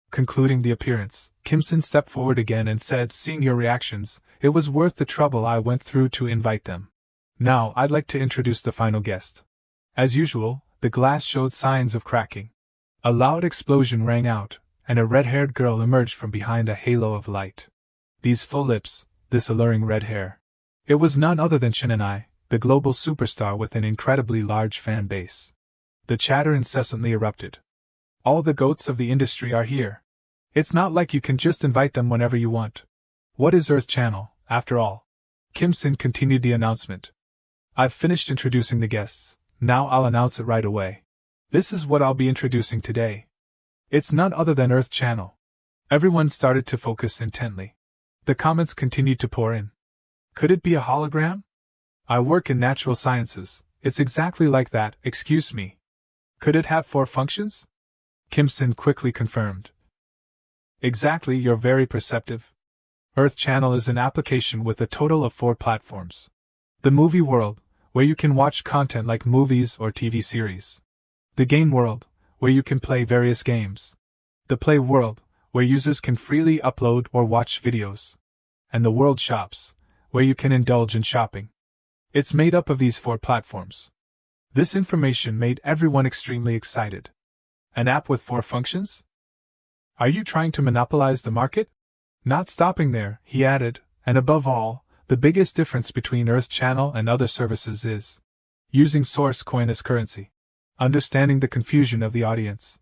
Concluding the appearance, Kim Sin stepped forward again and said, seeing your reactions, it was worth the trouble I went through to invite them. Now I'd like to introduce the final guest. As usual, the glass showed signs of cracking. A loud explosion rang out, and a red-haired girl emerged from behind a halo of light. These full lips, this alluring red hair. It was none other than Shin, the global superstar with an incredibly large fan base. The chatter incessantly erupted. All the goats of the industry are here. It's not like you can just invite them whenever you want. What is Earth Channel, after all? Kim Sin continued the announcement. I've finished introducing the guests, now I'll announce it right away. This is what I'll be introducing today. It's none other than Earth Channel. Everyone started to focus intently. The comments continued to pour in. Could it be a hologram? I work in natural sciences, it's exactly like that, excuse me. Could it have 4 functions? Kim Sin quickly confirmed. Exactly, you're very perceptive. Earth Channel is an application with a total of 4 platforms. The movie world, where you can watch content like movies or TV series. The game world, where you can play various games. The play world, where users can freely upload or watch videos. And the world shops, where you can indulge in shopping. It's made up of these 4 platforms. This information made everyone extremely excited. An app with 4 functions? Are you trying to monopolize the market? Not stopping there, he added, and above all, the biggest difference between Earth Channel and other services is using Source Coin as currency. Understanding the confusion of the audience,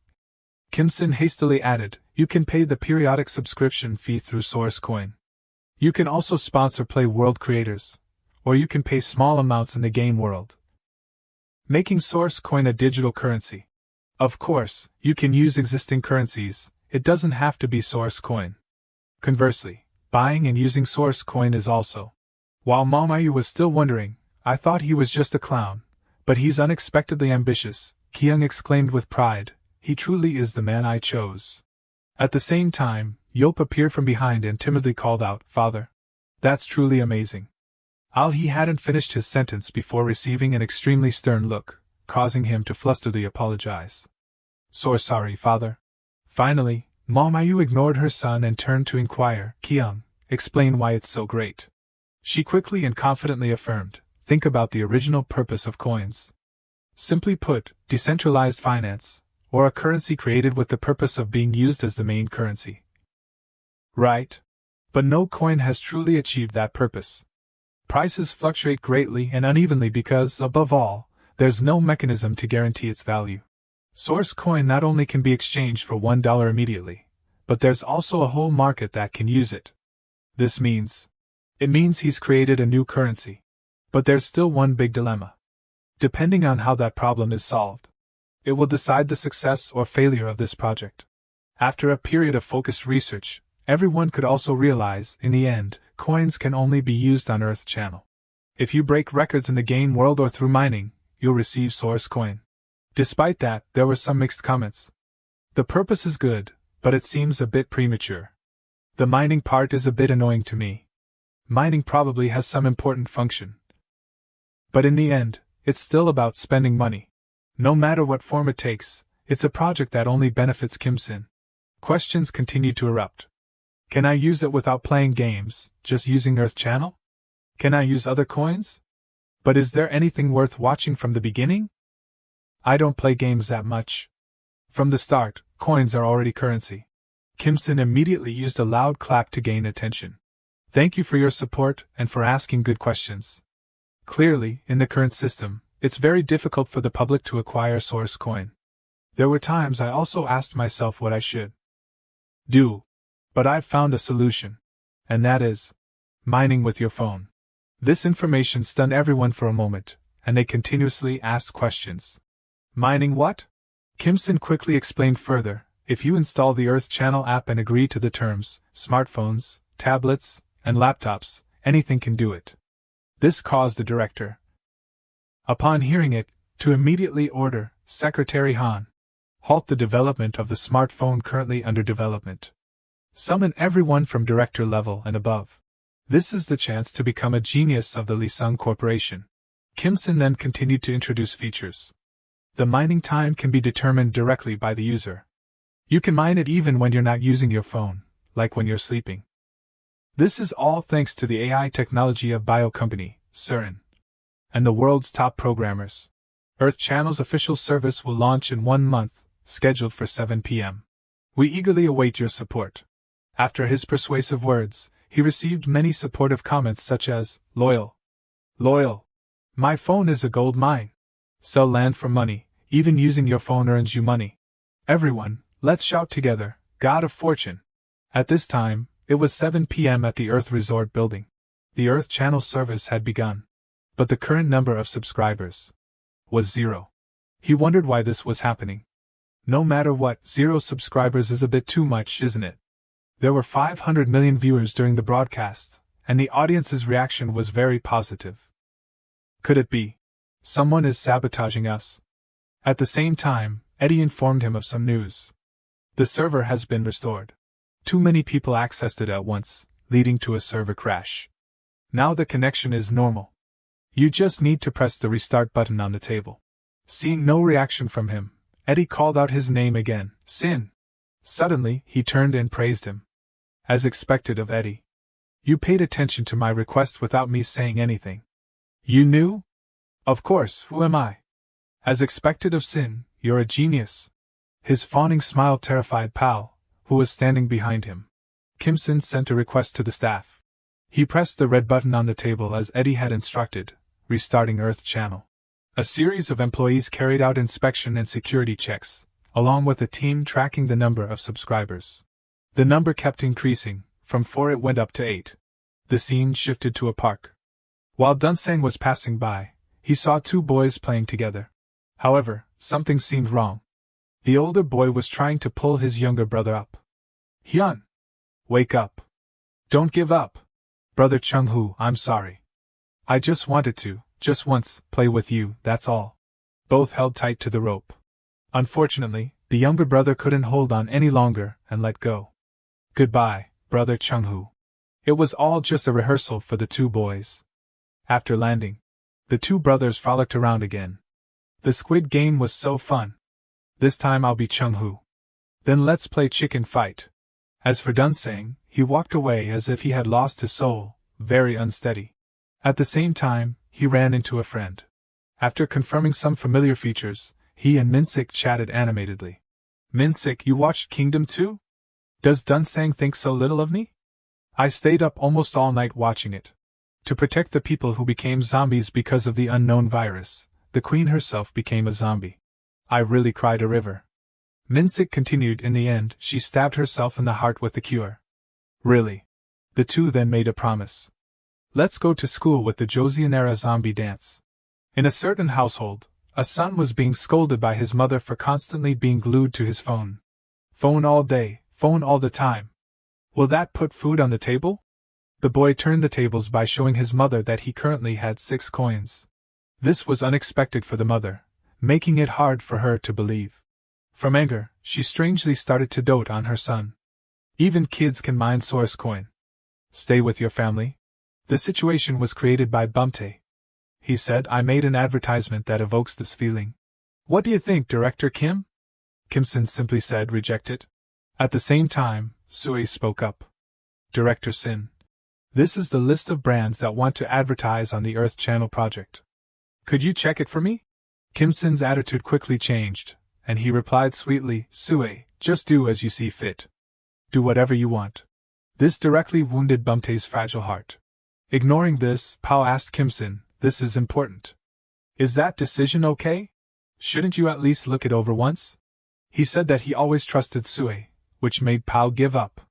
Kim Sin hastily added, you can pay the periodic subscription fee through Source Coin. You can also sponsor Play World creators, or you can pay small amounts in the game world, making Source Coin a digital currency. Of course, you can use existing currencies, it doesn't have to be Source Coin. Conversely, buying and using Source Coin is also. While Mon4Rch was still wondering, I thought he was just a clown, but he's unexpectedly ambitious, Kyung exclaimed with pride, he truly is the man I chose. At the same time, Yop appeared from behind and timidly called out, Father. That's truly amazing. He hadn't finished his sentence before receiving an extremely stern look, causing him to flusteredly apologize. So sorry, Father. Finally, Mon4Rch ignored her son and turned to inquire, Kyung, explain why it's so great. She quickly and confidently affirmed, think about the original purpose of coins. Simply put, decentralized finance, or a currency created with the purpose of being used as the main currency. Right. But no coin has truly achieved that purpose. Prices fluctuate greatly and unevenly because, above all, there's no mechanism to guarantee its value. Source Coin not only can be exchanged for $1 immediately, but there's also a whole market that can use it. This means he's created a new currency. But there's still one big dilemma. Depending on how that problem is solved, it will decide the success or failure of this project. After a period of focused research, everyone could also realize, in the end, coins can only be used on Earth Channel. If you break records in the game world or through mining, you'll receive Source Coin. Despite that, there were some mixed comments. The purpose is good, but it seems a bit premature. The mining part is a bit annoying to me. Mining probably has some important function. But in the end, it's still about spending money. No matter what form it takes, it's a project that only benefits Kim Sin. Questions continue to erupt. Can I use it without playing games, just using Earth Channel? Can I use other coins? But is there anything worth watching from the beginning? I don't play games that much. From the start, coins are already currency. Kim Sin immediately used a loud clap to gain attention. Thank you for your support and for asking good questions. Clearly, in the current system, it's very difficult for the public to acquire Source Coin. There were times I also asked myself what I should do. But I've found a solution. And that is mining with your phone. This information stunned everyone for a moment, and they continuously asked questions. Mining what? Kim Sin quickly explained further. If you install the Earth Channel app and agree to the terms, smartphones, tablets, and laptops, anything can do it. This caused the director, upon hearing it, to immediately order Secretary Han, halt the development of the smartphone currently under development. Summon everyone from director level and above. This is the chance to become a genius of the Lisung Corporation. Kim Sin then continued to introduce features. The mining time can be determined directly by the user. You can mine it even when you're not using your phone, like when you're sleeping. This is all thanks to the AI technology of bio company, CERN, and the world's top programmers. Earth Channel's official service will launch in 1 month, scheduled for 7 p.m. We eagerly await your support. After his persuasive words, he received many supportive comments such as, Loyal. My phone is a gold mine. Sell land for money, even using your phone earns you money. Everyone, let's shout together, God of Fortune. At this time, it was 7 p.m. at the Earth Resort building. The Earth Channel service had begun. But the current number of subscribers was 0. He wondered why this was happening. No matter what, 0 subscribers is a bit too much, isn't it? There were 500 million viewers during the broadcast, and the audience's reaction was very positive. Could it be someone is sabotaging us? At the same time, Eddie informed him of some news. The server has been restored. Too many people accessed it at once, leading to a server crash. Now the connection is normal. You just need to press the restart button on the table. Seeing no reaction from him, Eddie called out his name again, Sin. Suddenly, he turned and praised him. As expected of Eddie. You paid attention to my request without me saying anything. You knew? Of course, who am I? As expected of Sin, you're a genius. His fawning smile terrified Pal, who was standing behind him. Kim Sin sent a request to the staff. He pressed the red button on the table as Eddie had instructed, restarting Earth Channel. A series of employees carried out inspection and security checks, along with a team tracking the number of subscribers. The number kept increasing, from 4 it went up to 8. The scene shifted to a park. While Dunsang was passing by, he saw 2 boys playing together. However, something seemed wrong. The older boy was trying to pull his younger brother up. Hyun! Wake up! Don't give up! Brother Chung-hoo, I'm sorry. I just wanted to, just once, play with you, that's all. Both held tight to the rope. Unfortunately, the younger brother couldn't hold on any longer and let go. Goodbye, Brother Chung-hoo. It was all just a rehearsal for the 2 boys. After landing, the 2 brothers frolicked around again. The squid game was so fun. This time I'll be Chung-hoo. Then let's play chicken fight. As for Dunsang, he walked away as if he had lost his soul, very unsteady. At the same time, he ran into a friend. After confirming some familiar features, he and Minsik chatted animatedly. Minsik, you watched Kingdom 2? Does Dunsang think so little of me? I stayed up almost all night watching it. To protect the people who became zombies because of the unknown virus, the queen herself became a zombie. I really cried a river. Minsik continued. In the end, she stabbed herself in the heart with the cure. Really? The 2 then made a promise. Let's go to school with the Josian-era zombie dance. In a certain household, a son was being scolded by his mother for constantly being glued to his phone. Phone all day, phone all the time. Will that put food on the table? The boy turned the tables by showing his mother that he currently had 6 coins. This was unexpected for the mother, making it hard for her to believe. From anger, she strangely started to dote on her son. Even kids can mine source coin. Stay with your family? The situation was created by Bumte. He said, I made an advertisement that evokes this feeling. What do you think, Director Kim? Kimson simply said, reject it. At the same time, Sui spoke up. Director Sin. This is the list of brands that want to advertise on the Earth Channel project. Could you check it for me? Kimson's attitude quickly changed, and he replied sweetly, Sui, just do as you see fit. Do whatever you want. This directly wounded Bumte's fragile heart. Ignoring this, Pao asked Kimson, this is important. Is that decision okay? Shouldn't you at least look it over once? He said that he always trusted Sui, which made Pao give up.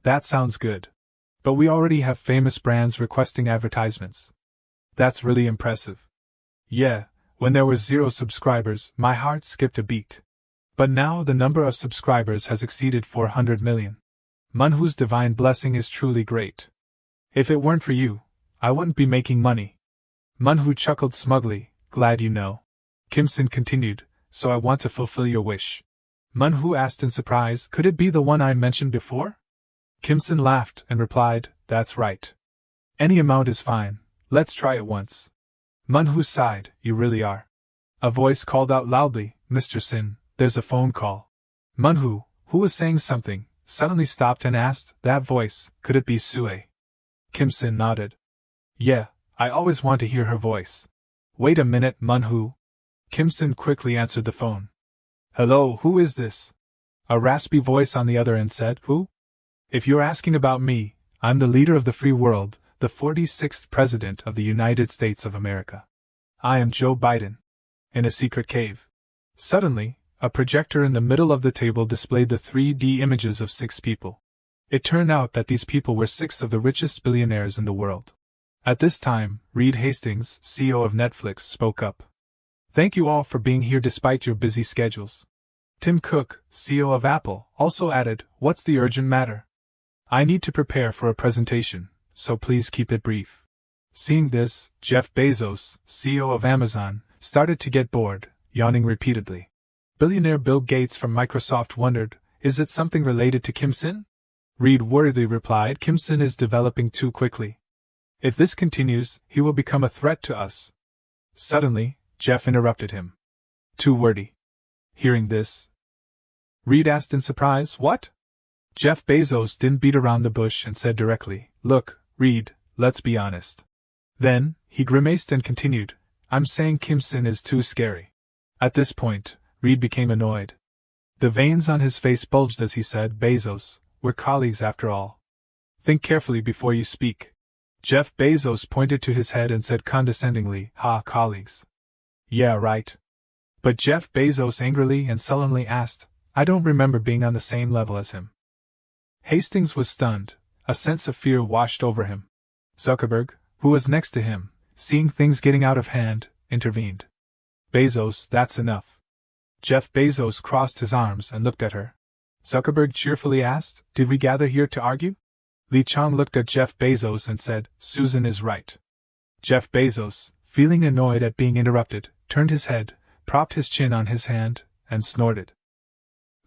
That sounds good. But we already have famous brands requesting advertisements. That's really impressive. Yeah, when there were 0 subscribers, my heart skipped a beat. But now the number of subscribers has exceeded 400 million. Manhwa's divine blessing is truly great. If it weren't for you, I wouldn't be making money. Manhwa chuckled smugly, glad you know. Kimson continued, so I want to fulfill your wish. Manhwa asked in surprise, could it be the one I mentioned before? Kimson laughed and replied, that's right. Any amount is fine, let's try it once. Manhwa sighed, you really are. A voice called out loudly, Mr. Sin, there's a phone call. Manhwa, who was saying something, suddenly stopped and asked, that voice, could it be Sui? Kimson nodded. Yeah, I always want to hear her voice. Wait a minute, Manhwa. Kimson quickly answered the phone. Hello, who is this? A raspy voice on the other end said, who? If you're asking about me, I'm the leader of the free world, the 46th President of the United States of America. I am Joe Biden. In a secret cave. Suddenly, a projector in the middle of the table displayed the 3D images of 6 people. It turned out that these people were 6 of the richest billionaires in the world. At this time, Reed Hastings, CEO of Netflix, spoke up. Thank you all for being here despite your busy schedules. Tim Cook, CEO of Apple, also added, what's the urgent matter? I need to prepare for a presentation, so please keep it brief. Seeing this, Jeff Bezos, CEO of Amazon, started to get bored, yawning repeatedly. Billionaire Bill Gates from Microsoft wondered, is it something related to Kimson? Reed worriedly replied, Kimson is developing too quickly. If this continues, he will become a threat to us. Suddenly, Jeff interrupted him. Too wordy. Hearing this, Reed asked in surprise, what? Jeff Bezos didn't beat around the bush and said directly, look, Reed, let's be honest. Then, he grimaced and continued, I'm saying Kimson is too scary. At this point, Reed became annoyed. The veins on his face bulged as he said, Bezos, we're colleagues after all. Think carefully before you speak. Jeff Bezos pointed to his head and said condescendingly, ha, colleagues. Yeah, right. But Jeff Bezos angrily and sullenly asked, I don't remember being on the same level as him. Hastings was stunned, a sense of fear washed over him. Zuckerberg, who was next to him, seeing things getting out of hand, intervened. Bezos, that's enough. Jeff Bezos crossed his arms and looked at her. Zuckerberg cheerfully asked, did we gather here to argue? Li Chang looked at Jeff Bezos and said, Susan is right. Jeff Bezos, feeling annoyed at being interrupted, turned his head, propped his chin on his hand, and snorted.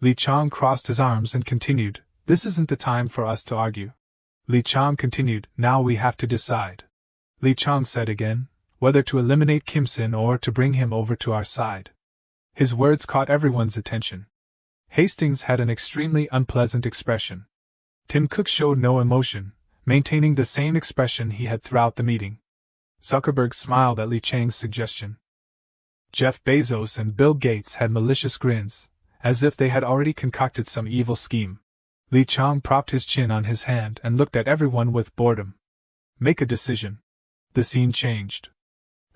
Li Chang crossed his arms and continued, this isn't the time for us to argue. Li Chang continued, now we have to decide. Li Chang said again, whether to eliminate Kimson or to bring him over to our side. His words caught everyone's attention. Hastings had an extremely unpleasant expression. Tim Cook showed no emotion, maintaining the same expression he had throughout the meeting. Zuckerberg smiled at Li Chang's suggestion. Jeff Bezos and Bill Gates had malicious grins, as if they had already concocted some evil scheme. Li Chang propped his chin on his hand and looked at everyone with boredom. Make a decision. The scene changed.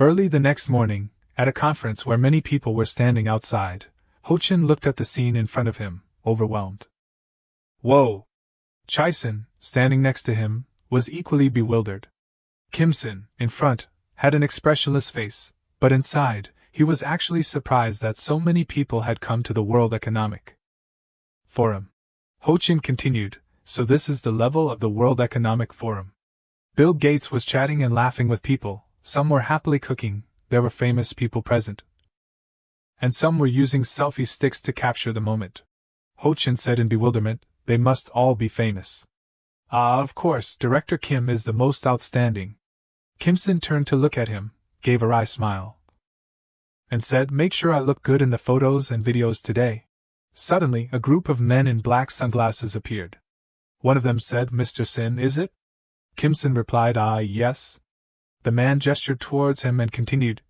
Early the next morning, at a conference where many people were standing outside, Ho Chin looked at the scene in front of him, overwhelmed. Whoa! Chai-sin, standing next to him, was equally bewildered. Kimson, in front, had an expressionless face, But inside, he was actually surprised that so many people had come to the World Economic Forum. Ho-Chin continued, so this is the level of the World Economic Forum. Bill Gates was chatting and laughing with people, some were happily cooking, there were famous people present. And some were using selfie sticks to capture the moment. Ho-Chin said in bewilderment, they must all be famous. Ah, of course, Director Kim is the most outstanding. Kim-sin turned to look at him, gave a wry smile, and said, make sure I look good in the photos and videos today. Suddenly, a group of men in black sunglasses appeared. One of them said, Mr. Sin, is it? Kim-sin replied, yes. The man gestured towards him and continued,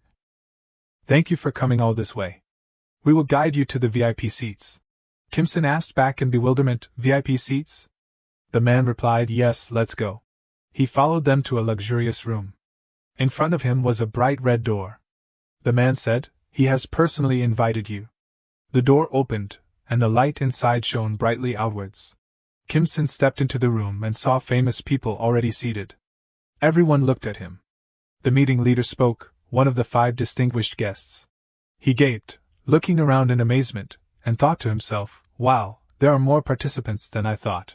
thank you for coming all this way. We will guide you to the VIP seats. Kim-sin asked back in bewilderment, VIP seats? The man replied, yes, let's go. He followed them to a luxurious room. In front of him was a bright red door. The man said, he has personally invited you. The door opened, and the light inside shone brightly outwards. Kim-sin stepped into the room and saw famous people already seated. Everyone looked at him. The meeting leader spoke, one of the 5 distinguished guests. He gaped, looking around in amazement, and thought to himself, wow, there are more participants than I thought.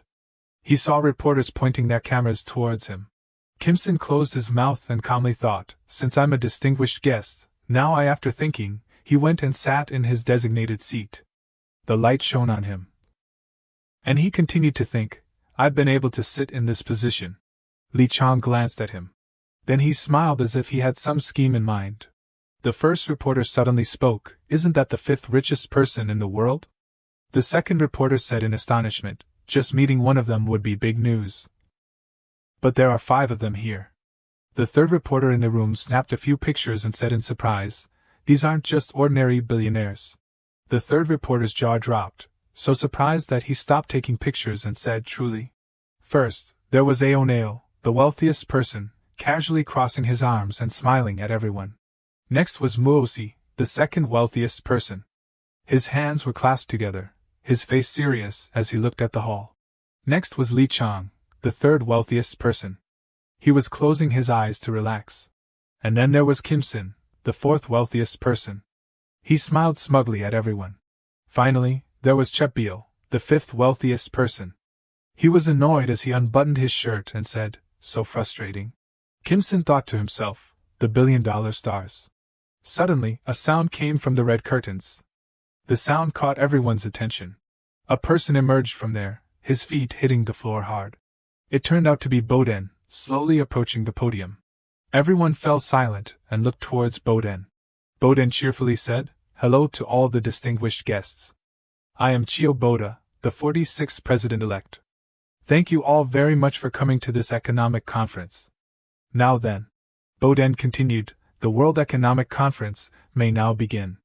He saw reporters pointing their cameras towards him. Kim-sin closed his mouth and calmly thought, since I'm a distinguished guest, now after thinking, he went and sat in his designated seat. The light shone on him. And he continued to think, I've been able to sit in this position. Li Chang glanced at him. Then he smiled as if he had some scheme in mind. The first reporter suddenly spoke, isn't that the 5th richest person in the world? The second reporter said in astonishment, just meeting one of them would be big news. But there are 5 of them here. The third reporter in the room snapped a few pictures and said in surprise, these aren't just ordinary billionaires. The third reporter's jaw dropped, so surprised that he stopped taking pictures and said truly. First, there was Aoneo, the wealthiest person, casually crossing his arms and smiling at everyone. Next was Muosi, the second wealthiest person. His hands were clasped together, his face serious as he looked at the hall. Next was Li Chang, the third wealthiest person. He was closing his eyes to relax. And then there was Kim-sin, the 4th wealthiest person. He smiled smugly at everyone. Finally, there was Chepbil, the 5th wealthiest person. He was annoyed as he unbuttoned his shirt and said, so frustrating. Kim-sin thought to himself, the billion-dollar stars. Suddenly, a sound came from the red curtains. The sound caught everyone's attention. A person emerged from there, his feet hitting the floor hard. It turned out to be Boden, slowly approaching the podium. Everyone fell silent and looked towards Boden. Boden cheerfully said, hello to all the distinguished guests. I am Chio Boda, the 46th president-elect. Thank you all very much for coming to this economic conference. Now then, Boden continued, the World Economic Conference may now begin.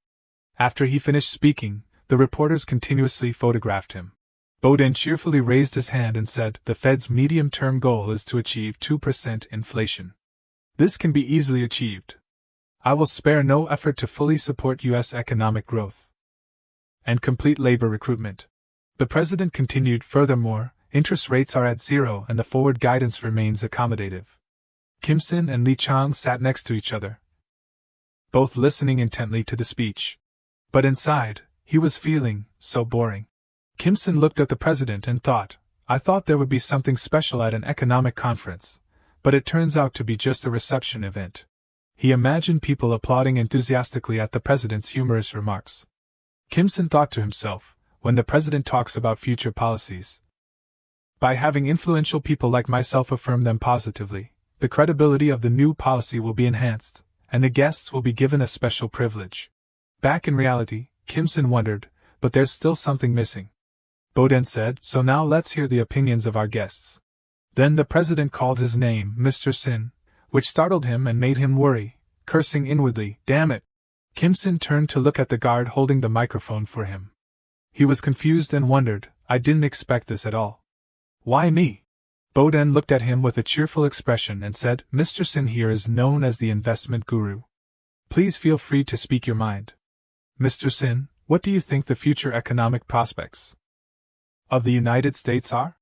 After he finished speaking, the reporters continuously photographed him. Boden cheerfully raised his hand and said, the Fed's medium-term goal is to achieve 2% inflation. This can be easily achieved. I will spare no effort to fully support U.S. economic growth and complete labor recruitment. The president continued, furthermore, interest rates are at 0 and the forward guidance remains accommodative. Kim-sin and Li Chang sat next to each other, both listening intently to the speech. But inside, he was feeling so boring. Kim-sin looked at the president and thought, I thought there would be something special at an economic conference, but it turns out to be just a reception event. He imagined people applauding enthusiastically at the president's humorous remarks. Kim-sin thought to himself, when the president talks about future policies, by having influential people like myself affirm them positively, the credibility of the new policy will be enhanced, and the guests will be given a special privilege. Back in reality, Kim-sin wondered, but there's still something missing. Boden said, so now let's hear the opinions of our guests. Then the president called his name, Mr. Sin, which startled him and made him worry, cursing inwardly, damn it. Kim-sin turned to look at the guard holding the microphone for him. He was confused and wondered, I didn't expect this at all. Why me? Boden looked at him with a cheerful expression and said, Mr. Sin here is known as the investment guru. Please feel free to speak your mind. Mr. Sin, what do you think the future economic prospects of the United States are?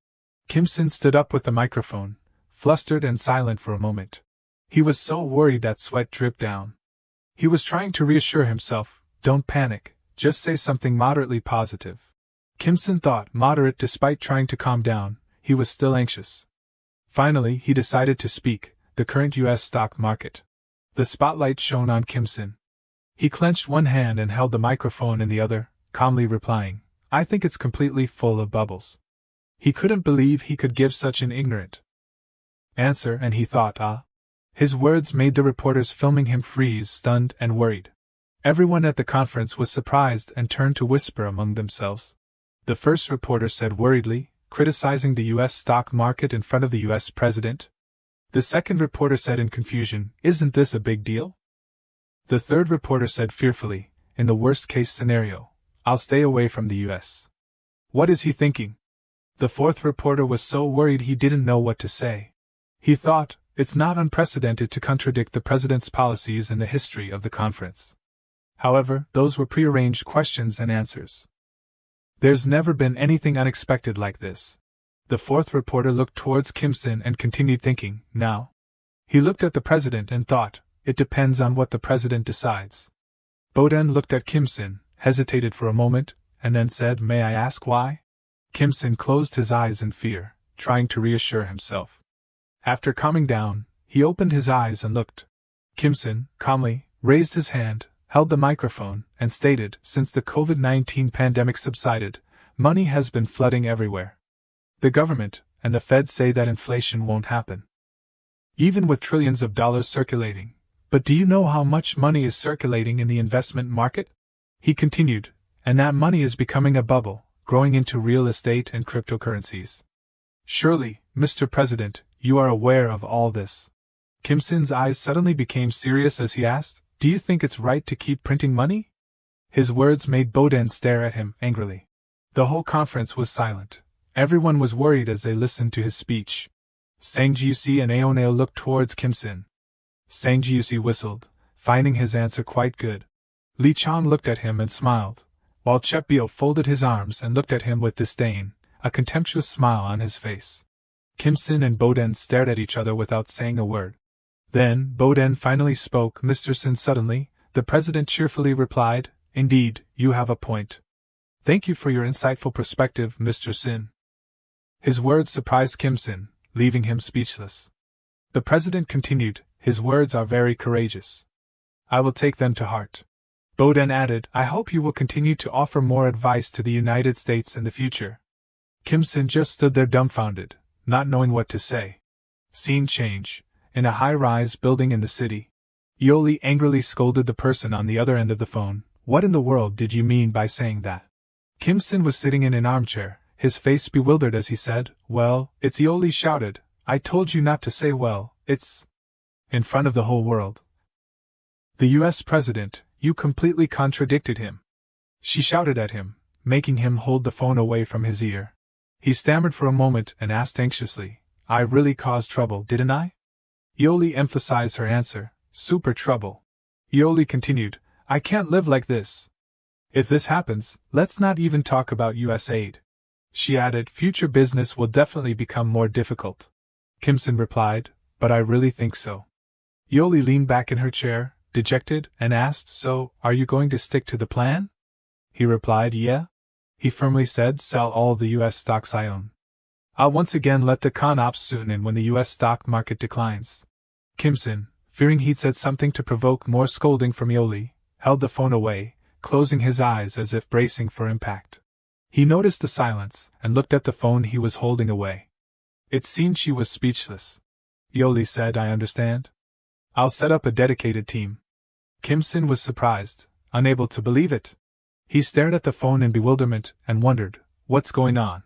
Kim-sin stood up with the microphone, flustered and silent for a moment. He was so worried that sweat dripped down. He was trying to reassure himself, don't panic, just say something moderately positive. Kim-sin thought moderate despite trying to calm down, he was still anxious. Finally, he decided to speak, the current U.S. stock market. The spotlight shone on Kim-sin. He clenched one hand and held the microphone in the other, calmly replying, I think it's completely full of bubbles. He couldn't believe he could give such an ignorant answer, and he thought, His words made the reporters filming him freeze, stunned and worried. Everyone at the conference was surprised and turned to whisper among themselves. The first reporter said worriedly, criticizing the U.S. stock market in front of the U.S. president. The second reporter said in confusion, isn't this a big deal? The third reporter said fearfully, in the worst-case scenario, I'll stay away from the U.S. What is he thinking? The fourth reporter was so worried he didn't know what to say. He thought, it's not unprecedented to contradict the president's policies in the history of the conference. However, those were prearranged questions and answers. There's never been anything unexpected like this. The fourth reporter looked towards Kim-sin and continued thinking, now. He looked at the president and thought, it depends on what the president decides. Boden looked at Kim-sin, hesitated for a moment, and then said, may I ask why? Kim-sin closed his eyes in fear, trying to reassure himself. After calming down, he opened his eyes and looked. Kim-sin, calmly, raised his hand, held the microphone, and stated, since the COVID-19 pandemic subsided, money has been flooding everywhere. The government and the Fed say that inflation won't happen, even with trillions of dollars circulating. But do you know how much money is circulating in the investment market? He continued, and that money is becoming a bubble, growing into real estate and cryptocurrencies. Surely, Mr. President, you are aware of all this. Kim-sin's eyes suddenly became serious as he asked, do you think it's right to keep printing money? His words made Boden stare at him angrily. The whole conference was silent. Everyone was worried as they listened to his speech. Sang Jiusi and Aoneo looked towards Kim-sin. Sang Jiusi whistled, finding his answer quite good. Li Chan looked at him and smiled, while Chepbyo folded his arms and looked at him with disdain, a contemptuous smile on his face. Kim-sin and Boden stared at each other without saying a word. Then, Boden finally spoke. Mr. Sin suddenly, the president cheerfully replied, indeed, you have a point. Thank you for your insightful perspective, Mr. Sin. His words surprised Kim-sin, leaving him speechless. The president continued, his words are very courageous. I will take them to heart. Boden added, I hope you will continue to offer more advice to the United States in the future. Kim-sin just stood there dumbfounded, not knowing what to say. Scene change. In a high-rise building in the city. Yoli angrily scolded the person on the other end of the phone. What in the world did you mean by saying that? Kim-sin was sitting in an armchair, his face bewildered as he said, well, it's Yoli shouted, I told you not to say well, it's in front of the whole world. The U.S. president, you completely contradicted him. She shouted at him, making him hold the phone away from his ear. He stammered for a moment and asked anxiously, I really caused trouble, didn't I? Yoli emphasized her answer, super trouble. Yoli continued, I can't live like this. If this happens, let's not even talk about U.S. aid. She added, future business will definitely become more difficult. Kim-sin replied, but I really think so. Yoli leaned back in her chair, dejected, and asked, so, are you going to stick to the plan? He replied, yeah. He firmly said, sell all the U.S. stocks I own. I'll once again let the con ops soon in when the U.S. stock market declines. Kim-sin, fearing he'd said something to provoke more scolding from Yoli, held the phone away, closing his eyes as if bracing for impact. He noticed the silence and looked at the phone he was holding away. It seemed she was speechless. Yoli said, I understand. I'll set up a dedicated team. Kim-sin was surprised, unable to believe it. He stared at the phone in bewilderment and wondered, what's going on?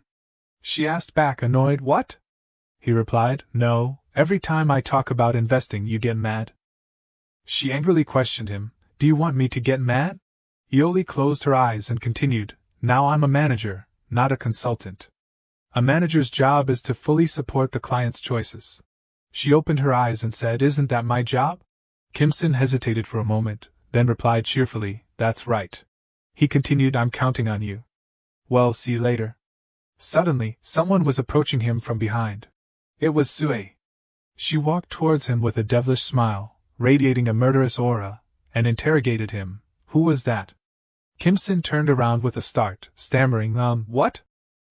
She asked back, annoyed, what? He replied, no, every time I talk about investing you get mad. She angrily questioned him, do you want me to get mad? Yoli closed her eyes and continued, now I'm a manager, not a consultant. A manager's job is to fully support the client's choices. She opened her eyes and said, isn't that my job? Kim-sin hesitated for a moment, then replied cheerfully, that's right. He continued, I'm counting on you. Well, see you later. Suddenly, someone was approaching him from behind. It was Sue. She walked towards him with a devilish smile, radiating a murderous aura, and interrogated him. Who was that? Kim Sin turned around with a start, stammering, what?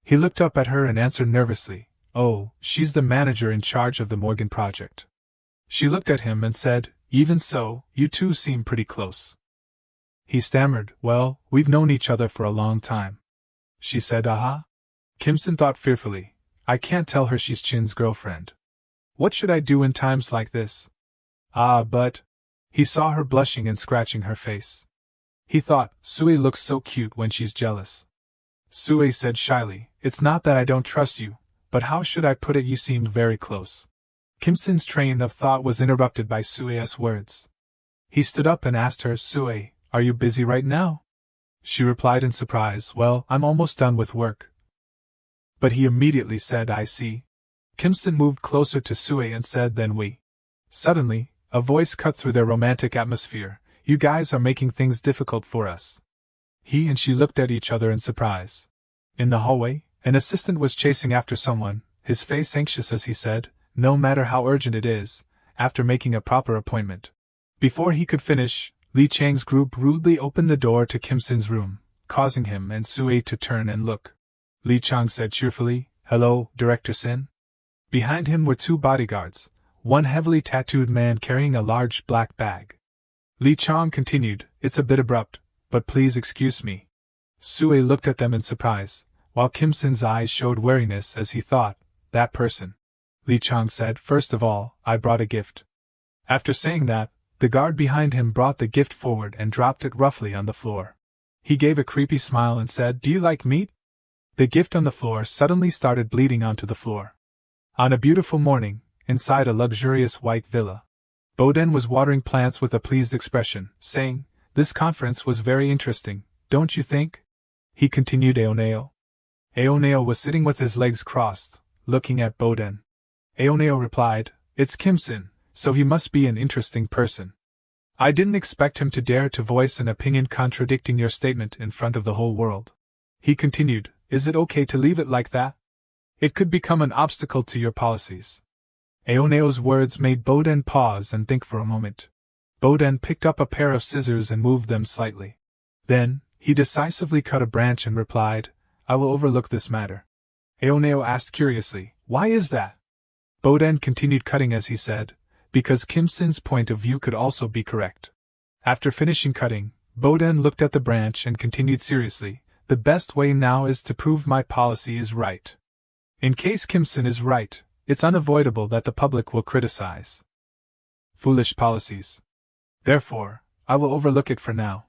He looked up at her and answered nervously, oh, she's the manager in charge of the Morgan project. She looked at him and said, even so, you two seem pretty close. He stammered, well, we've known each other for a long time. She said, aha. Kim Sin thought fearfully, I can't tell her she's Chin's girlfriend. What should I do in times like this? Ah, but... He saw her blushing and scratching her face. He thought, Sue looks so cute when she's jealous. Sue said shyly, it's not that I don't trust you, but how should I put it, you seemed very close. Kim Sin's train of thought was interrupted by Sue's words. He stood up and asked her, Sue, are you busy right now? She replied in surprise, well, I'm almost done with work. But he immediately said, I see. Kim Sin moved closer to Sue and said, then we. Suddenly, a voice cut through their romantic atmosphere, you guys are making things difficult for us. He and she looked at each other in surprise. In the hallway, an assistant was chasing after someone, his face anxious as he said, no matter how urgent it is, after making a proper appointment. Before he could finish, Li Chang's group rudely opened the door to Kim Sin's room, causing him and Sue to turn and look. Li Chang said cheerfully, hello, Director Sin. Behind him were two bodyguards, one heavily tattooed man carrying a large black bag. Li Chang continued, it's a bit abrupt, but please excuse me. Sue looked at them in surprise, while Kim Sin's eyes showed wariness as he thought, that person. Li Chang said, first of all, I brought a gift. After saying that, the guard behind him brought the gift forward and dropped it roughly on the floor. He gave a creepy smile and said, do you like meat? The gift on the floor suddenly started bleeding onto the floor. On a beautiful morning, inside a luxurious white villa, Boden was watering plants with a pleased expression, saying, this conference was very interesting, don't you think? He continued. Aoneo. Aoneo was sitting with his legs crossed, looking at Boden. Aoneo replied, it's Kim Sin, so he must be an interesting person. I didn't expect him to dare to voice an opinion contradicting your statement in front of the whole world. He continued, is it okay to leave it like that? It could become an obstacle to your policies. Aoneo's words made Boden pause and think for a moment. Boden picked up a pair of scissors and moved them slightly. Then, he decisively cut a branch and replied, I will overlook this matter. Aoneo asked curiously, why is that? Boden continued cutting as he said, because Kim Sin's point of view could also be correct. After finishing cutting, Boden looked at the branch and continued seriously, the best way now is to prove my policy is right. In case Kim Sin is right, it's unavoidable that the public will criticize foolish policies. Therefore, I will overlook it for now.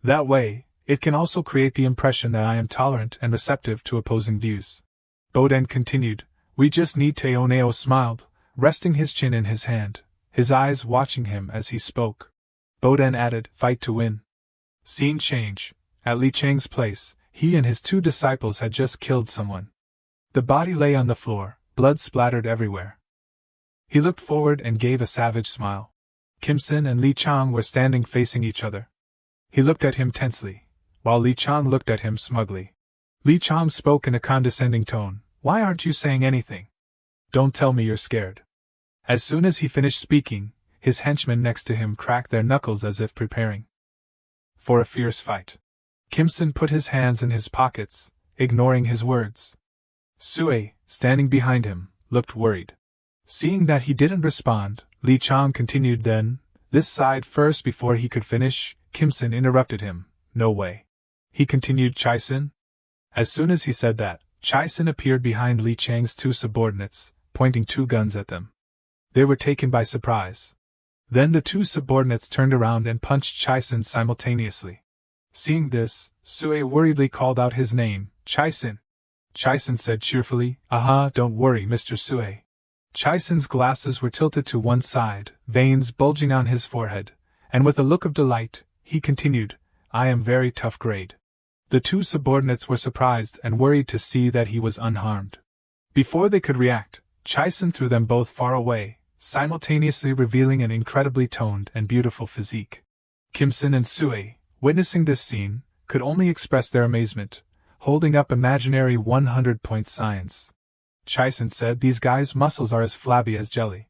That way, it can also create the impression that I am tolerant and receptive to opposing views. Boden continued, we just need to. Aoneo smiled, resting his chin in his hand, his eyes watching him as he spoke. Boden added, fight to win. Scene change. At Li Chang's place, he and his two disciples had just killed someone. The body lay on the floor, blood splattered everywhere. He looked forward and gave a savage smile. Kim Sin and Li Chang were standing facing each other. He looked at him tensely, while Li Chang looked at him smugly. Li Chang spoke in a condescending tone, why aren't you saying anything? Don't tell me you're scared. As soon as he finished speaking, his henchmen next to him cracked their knuckles as if preparing for a fierce fight. Kim Sin put his hands in his pockets, ignoring his words. Sue, standing behind him, looked worried. Seeing that he didn't respond, Li Chang continued then, this side first. Before he could finish, Kim Sin interrupted him, no way. He continued, Chai Sin? As soon as he said that, Chai Sin appeared behind Li Chang's two subordinates, pointing two guns at them. They were taken by surprise. Then the two subordinates turned around and punched Chai Sin simultaneously. Seeing this, Sue worriedly called out his name, Chai Sin. Chai Sin said cheerfully, aha, don't worry, Mr. Sue. Chai Sin's glasses were tilted to one side, veins bulging on his forehead, and with a look of delight, he continued, I am very tough grade. The two subordinates were surprised and worried to see that he was unharmed. Before they could react, Chai Sin threw them both far away, simultaneously revealing an incredibly toned and beautiful physique. Kim Sin and Sue, witnessing this scene, could only express their amazement, holding up imaginary 100-point signs. Chai Sin said, these guys' muscles are as flabby as jelly.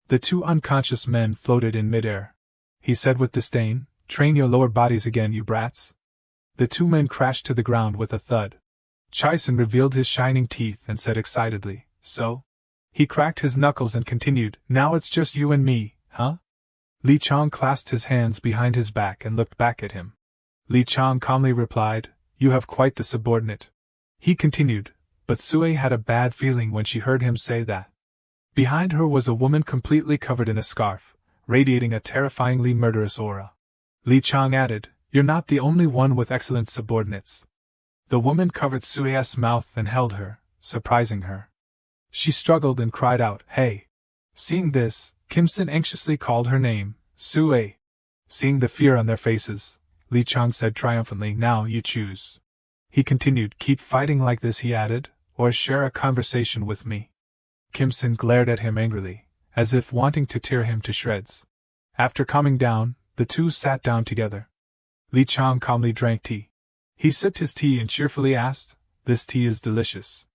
The two unconscious men floated in midair. he said with disdain. Train your lower bodies again, you brats. The two men crashed to the ground with a thud. Chison revealed his shining teeth and said excitedly, so? He cracked his knuckles and continued, now it's just you and me, huh? Li Chang clasped his hands behind his back and looked back at him. Li Chang calmly replied, you have quite the subordinate. He continued, but Sui had a bad feeling when she heard him say that. Behind her was a woman completely covered in a scarf, radiating a terrifyingly murderous aura. Li Chang added, you're not the only one with excellent subordinates. The woman covered Sui's mouth and held her, surprising her. She struggled and cried out, hey! Seeing this, Kim Sin anxiously called her name, Sui. Seeing the fear on their faces, Li Chang said triumphantly, now you choose. He continued, keep fighting like this, he added, or share a conversation with me. Kim Sin glared at him angrily, as if wanting to tear him to shreds. After calming down, the two sat down together. Li Chang calmly drank tea. He sipped his tea and cheerfully asked, this tea is delicious.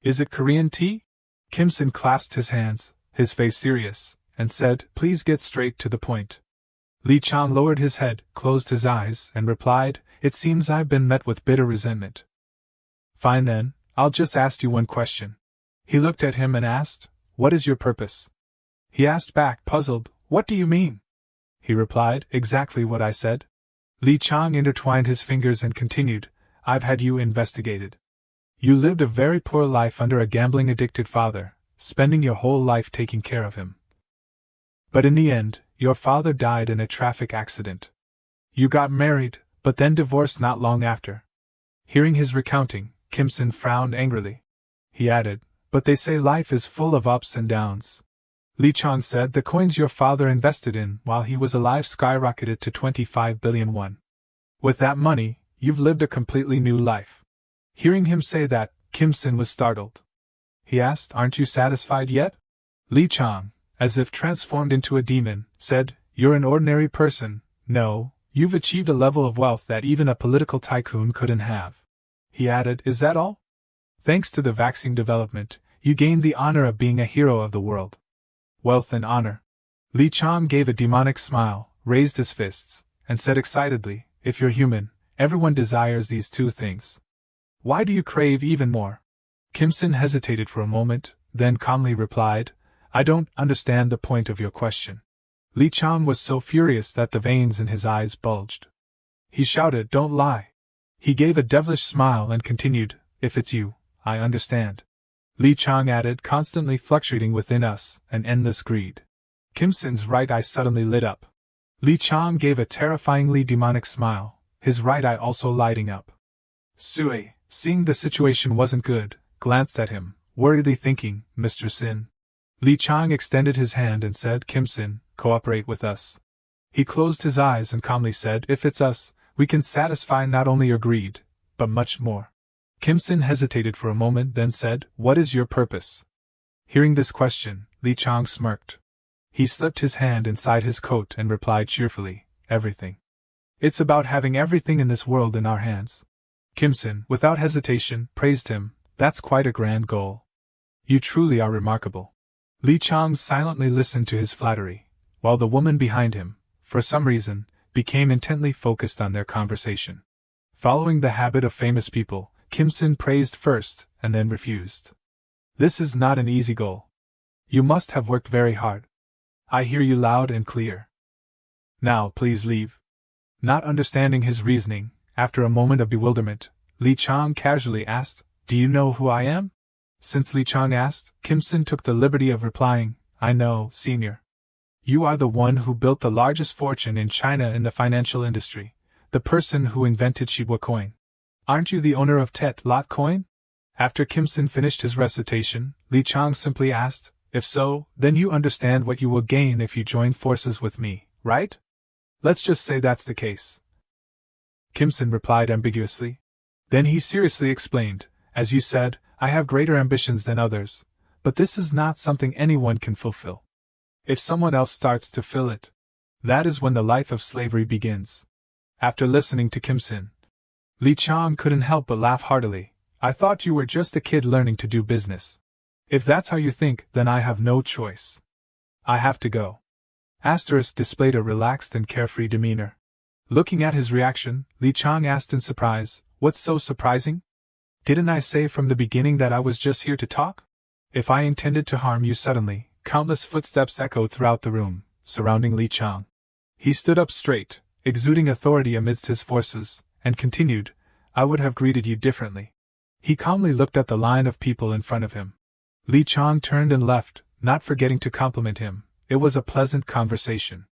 Is it Korean tea? Kim Sin clasped his hands, his face serious, and said, please get straight to the point. Li Chang lowered his head, closed his eyes, and replied, it seems I've been met with bitter resentment. Fine then, I'll just ask you one question. He looked at him and asked, what is your purpose? He asked back, puzzled, what do you mean? He replied, exactly what I said. Li Chang intertwined his fingers and continued, I've had you investigated. You lived a very poor life under a gambling-addicted father, spending your whole life taking care of him. But in the end, your father died in a traffic accident. You got married, but then divorced not long after. Hearing his recounting, Kim Sin frowned angrily. He added, but they say life is full of ups and downs. Li Chang said the coins your father invested in while he was alive skyrocketed to 25 billion won. With that money, you've lived a completely new life. Hearing him say that, Kim Sin was startled. He asked, aren't you satisfied yet? Li Chang, as if transformed into a demon, said, you're an ordinary person. No, you've achieved a level of wealth that even a political tycoon couldn't have. He added, is that all? Thanks to the vaccine development, you gained the honor of being a hero of the world. Wealth and honor. Li Chang gave a demonic smile, raised his fists, and said excitedly, if you're human, everyone desires these two things. Why do you crave even more? Kim Sin hesitated for a moment, then calmly replied, I don't understand the point of your question. Li Chang was so furious that the veins in his eyes bulged. He shouted, don't lie. He gave a devilish smile and continued, if it's you, I understand. Li Chang added, constantly fluctuating within us, an endless greed. Kim Sin's right eye suddenly lit up. Li Chang gave a terrifyingly demonic smile, his right eye also lighting up. Sui, seeing the situation wasn't good, glanced at him, worriedly thinking, Mr. Sin. Li Chang extended his hand and said, Kim Sin, cooperate with us. He closed his eyes and calmly said, if it's us, we can satisfy not only your greed, but much more. Kim Sin hesitated for a moment, then said, what is your purpose? Hearing this question, Li Chang smirked. He slipped his hand inside his coat and replied cheerfully, everything. It's about having everything in this world in our hands. Kim Sin, without hesitation, praised him, that's quite a grand goal. You truly are remarkable. Li Chang silently listened to his flattery, while the woman behind him, for some reason, became intently focused on their conversation. Following the habit of famous people, Kim Sin praised first, and then refused. This is not an easy goal. You must have worked very hard. I hear you loud and clear. Now please leave. Not understanding his reasoning, after a moment of bewilderment, Li Chang casually asked, do you know who I am? Since Li Chang asked, Kim Sin took the liberty of replying, I know, senior. You are the one who built the largest fortune in China in the financial industry, the person who invented Shibwa coin. Aren't you the owner of Tet Lot coin? After Kim Sin finished his recitation, Li Chang simply asked, if so, then you understand what you will gain if you join forces with me, right? Let's just say that's the case. Kim Sin replied ambiguously. Then he seriously explained, as you said, I have greater ambitions than others, but this is not something anyone can fulfill. If someone else starts to fill it, that is when the life of slavery begins. After listening to Kim Sin, Li Chang couldn't help but laugh heartily. I thought you were just a kid learning to do business. If that's how you think, then I have no choice. I have to go. Asterisk displayed a relaxed and carefree demeanor. Looking at his reaction, Li Chang asked in surprise, "What's so surprising? Didn't I say from the beginning that I was just here to talk? If I intended to harm you suddenly." Countless footsteps echoed throughout the room, surrounding Li Chang. He stood up straight, exuding authority amidst his forces, and continued, "I would have greeted you differently." He calmly looked at the line of people in front of him. Li Chang turned and left, not forgetting to compliment him. It was a pleasant conversation.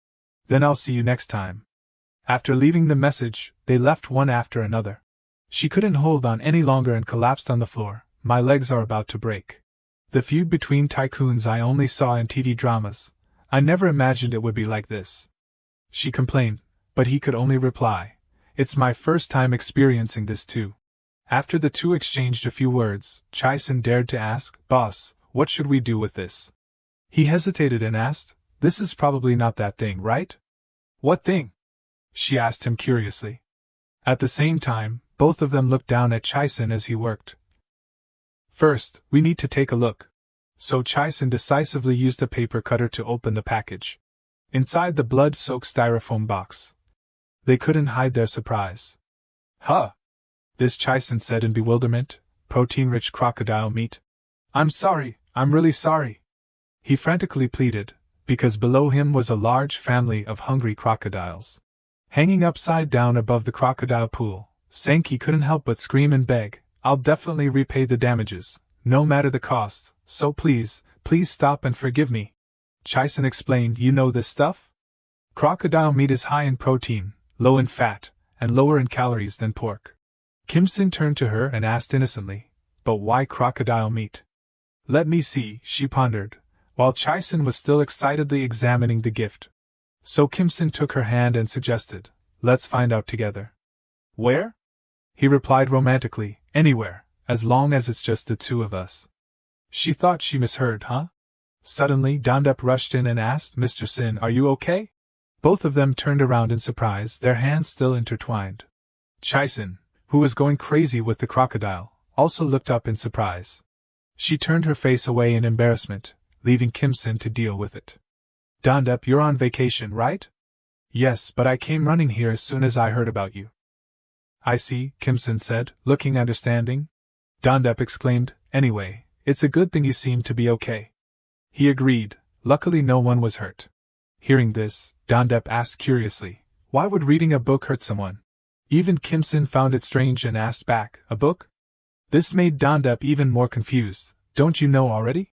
"Then I'll see you next time." After leaving the message, they left one after another. She couldn't hold on any longer and collapsed on the floor. "My legs are about to break. The feud between tycoons I only saw in TV dramas. I never imagined it would be like this," she complained, but he could only reply, "It's my first time experiencing this too." After the two exchanged a few words, Chai-sen dared to ask, "Boss, what should we do with this?" He hesitated and asked, "This is probably not that thing, right?" "What thing?" she asked him curiously. At the same time, both of them looked down at Chai-sen as he worked. "First, we need to take a look." So Chai-sen decisively used a paper cutter to open the package. Inside the blood-soaked styrofoam box, they couldn't hide their surprise. "Huh! This," Chai-sen said in bewilderment, "protein-rich crocodile meat. I'm sorry, I'm really sorry," he frantically pleaded, because below him was a large family of hungry crocodiles. Hanging upside down above the crocodile pool, Sankey couldn't help but scream and beg, "I'll definitely repay the damages, no matter the cost, so please, please stop and forgive me." Chai-sen explained, "You know this stuff? Crocodile meat is high in protein, low in fat, and lower in calories than pork." Kim-sin turned to her and asked innocently, "But why crocodile meat?" "Let me see," she pondered, while Chai-sen was still excitedly examining the gift. So Kim-sin took her hand and suggested, "Let's find out together." "Where?" he replied romantically, "Anywhere, as long as it's just the two of us." She thought she misheard, huh? Suddenly Dondep rushed in and asked, "Mr. Sin, are you okay?" Both of them turned around in surprise, their hands still intertwined. Chai-sen, who was going crazy with the crocodile, also looked up in surprise. She turned her face away in embarrassment, leaving Kim-sin to deal with it. "Dondep, you're on vacation, right?" "Yes, but I came running here as soon as I heard about you." "I see," Kim-sin said, looking understanding. Dondep exclaimed, "Anyway, it's a good thing you seem to be okay." He agreed, luckily no one was hurt. Hearing this, Dondep asked curiously, "Why would reading a book hurt someone?" Even Kim-sin found it strange and asked back, "A book?" This made Dondep even more confused. "Don't you know already?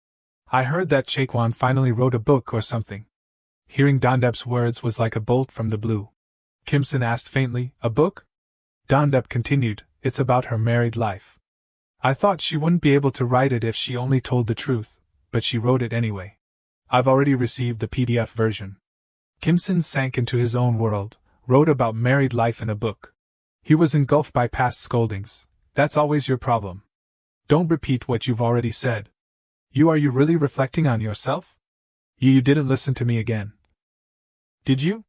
I heard that Chaekwon finally wrote a book or something." Hearing Dondep's words was like a bolt from the blue. Kim-sin asked faintly, "A book?" Dondep continued, "It's about her married life. I thought she wouldn't be able to write it if she only told the truth, but she wrote it anyway. I've already received the PDF version." Kim-sin sank into his own world, wrote about married life in a book. He was engulfed by past scoldings. "That's always your problem. Don't repeat what you've already said. Are you really reflecting on yourself? You didn't listen to me again. Did you?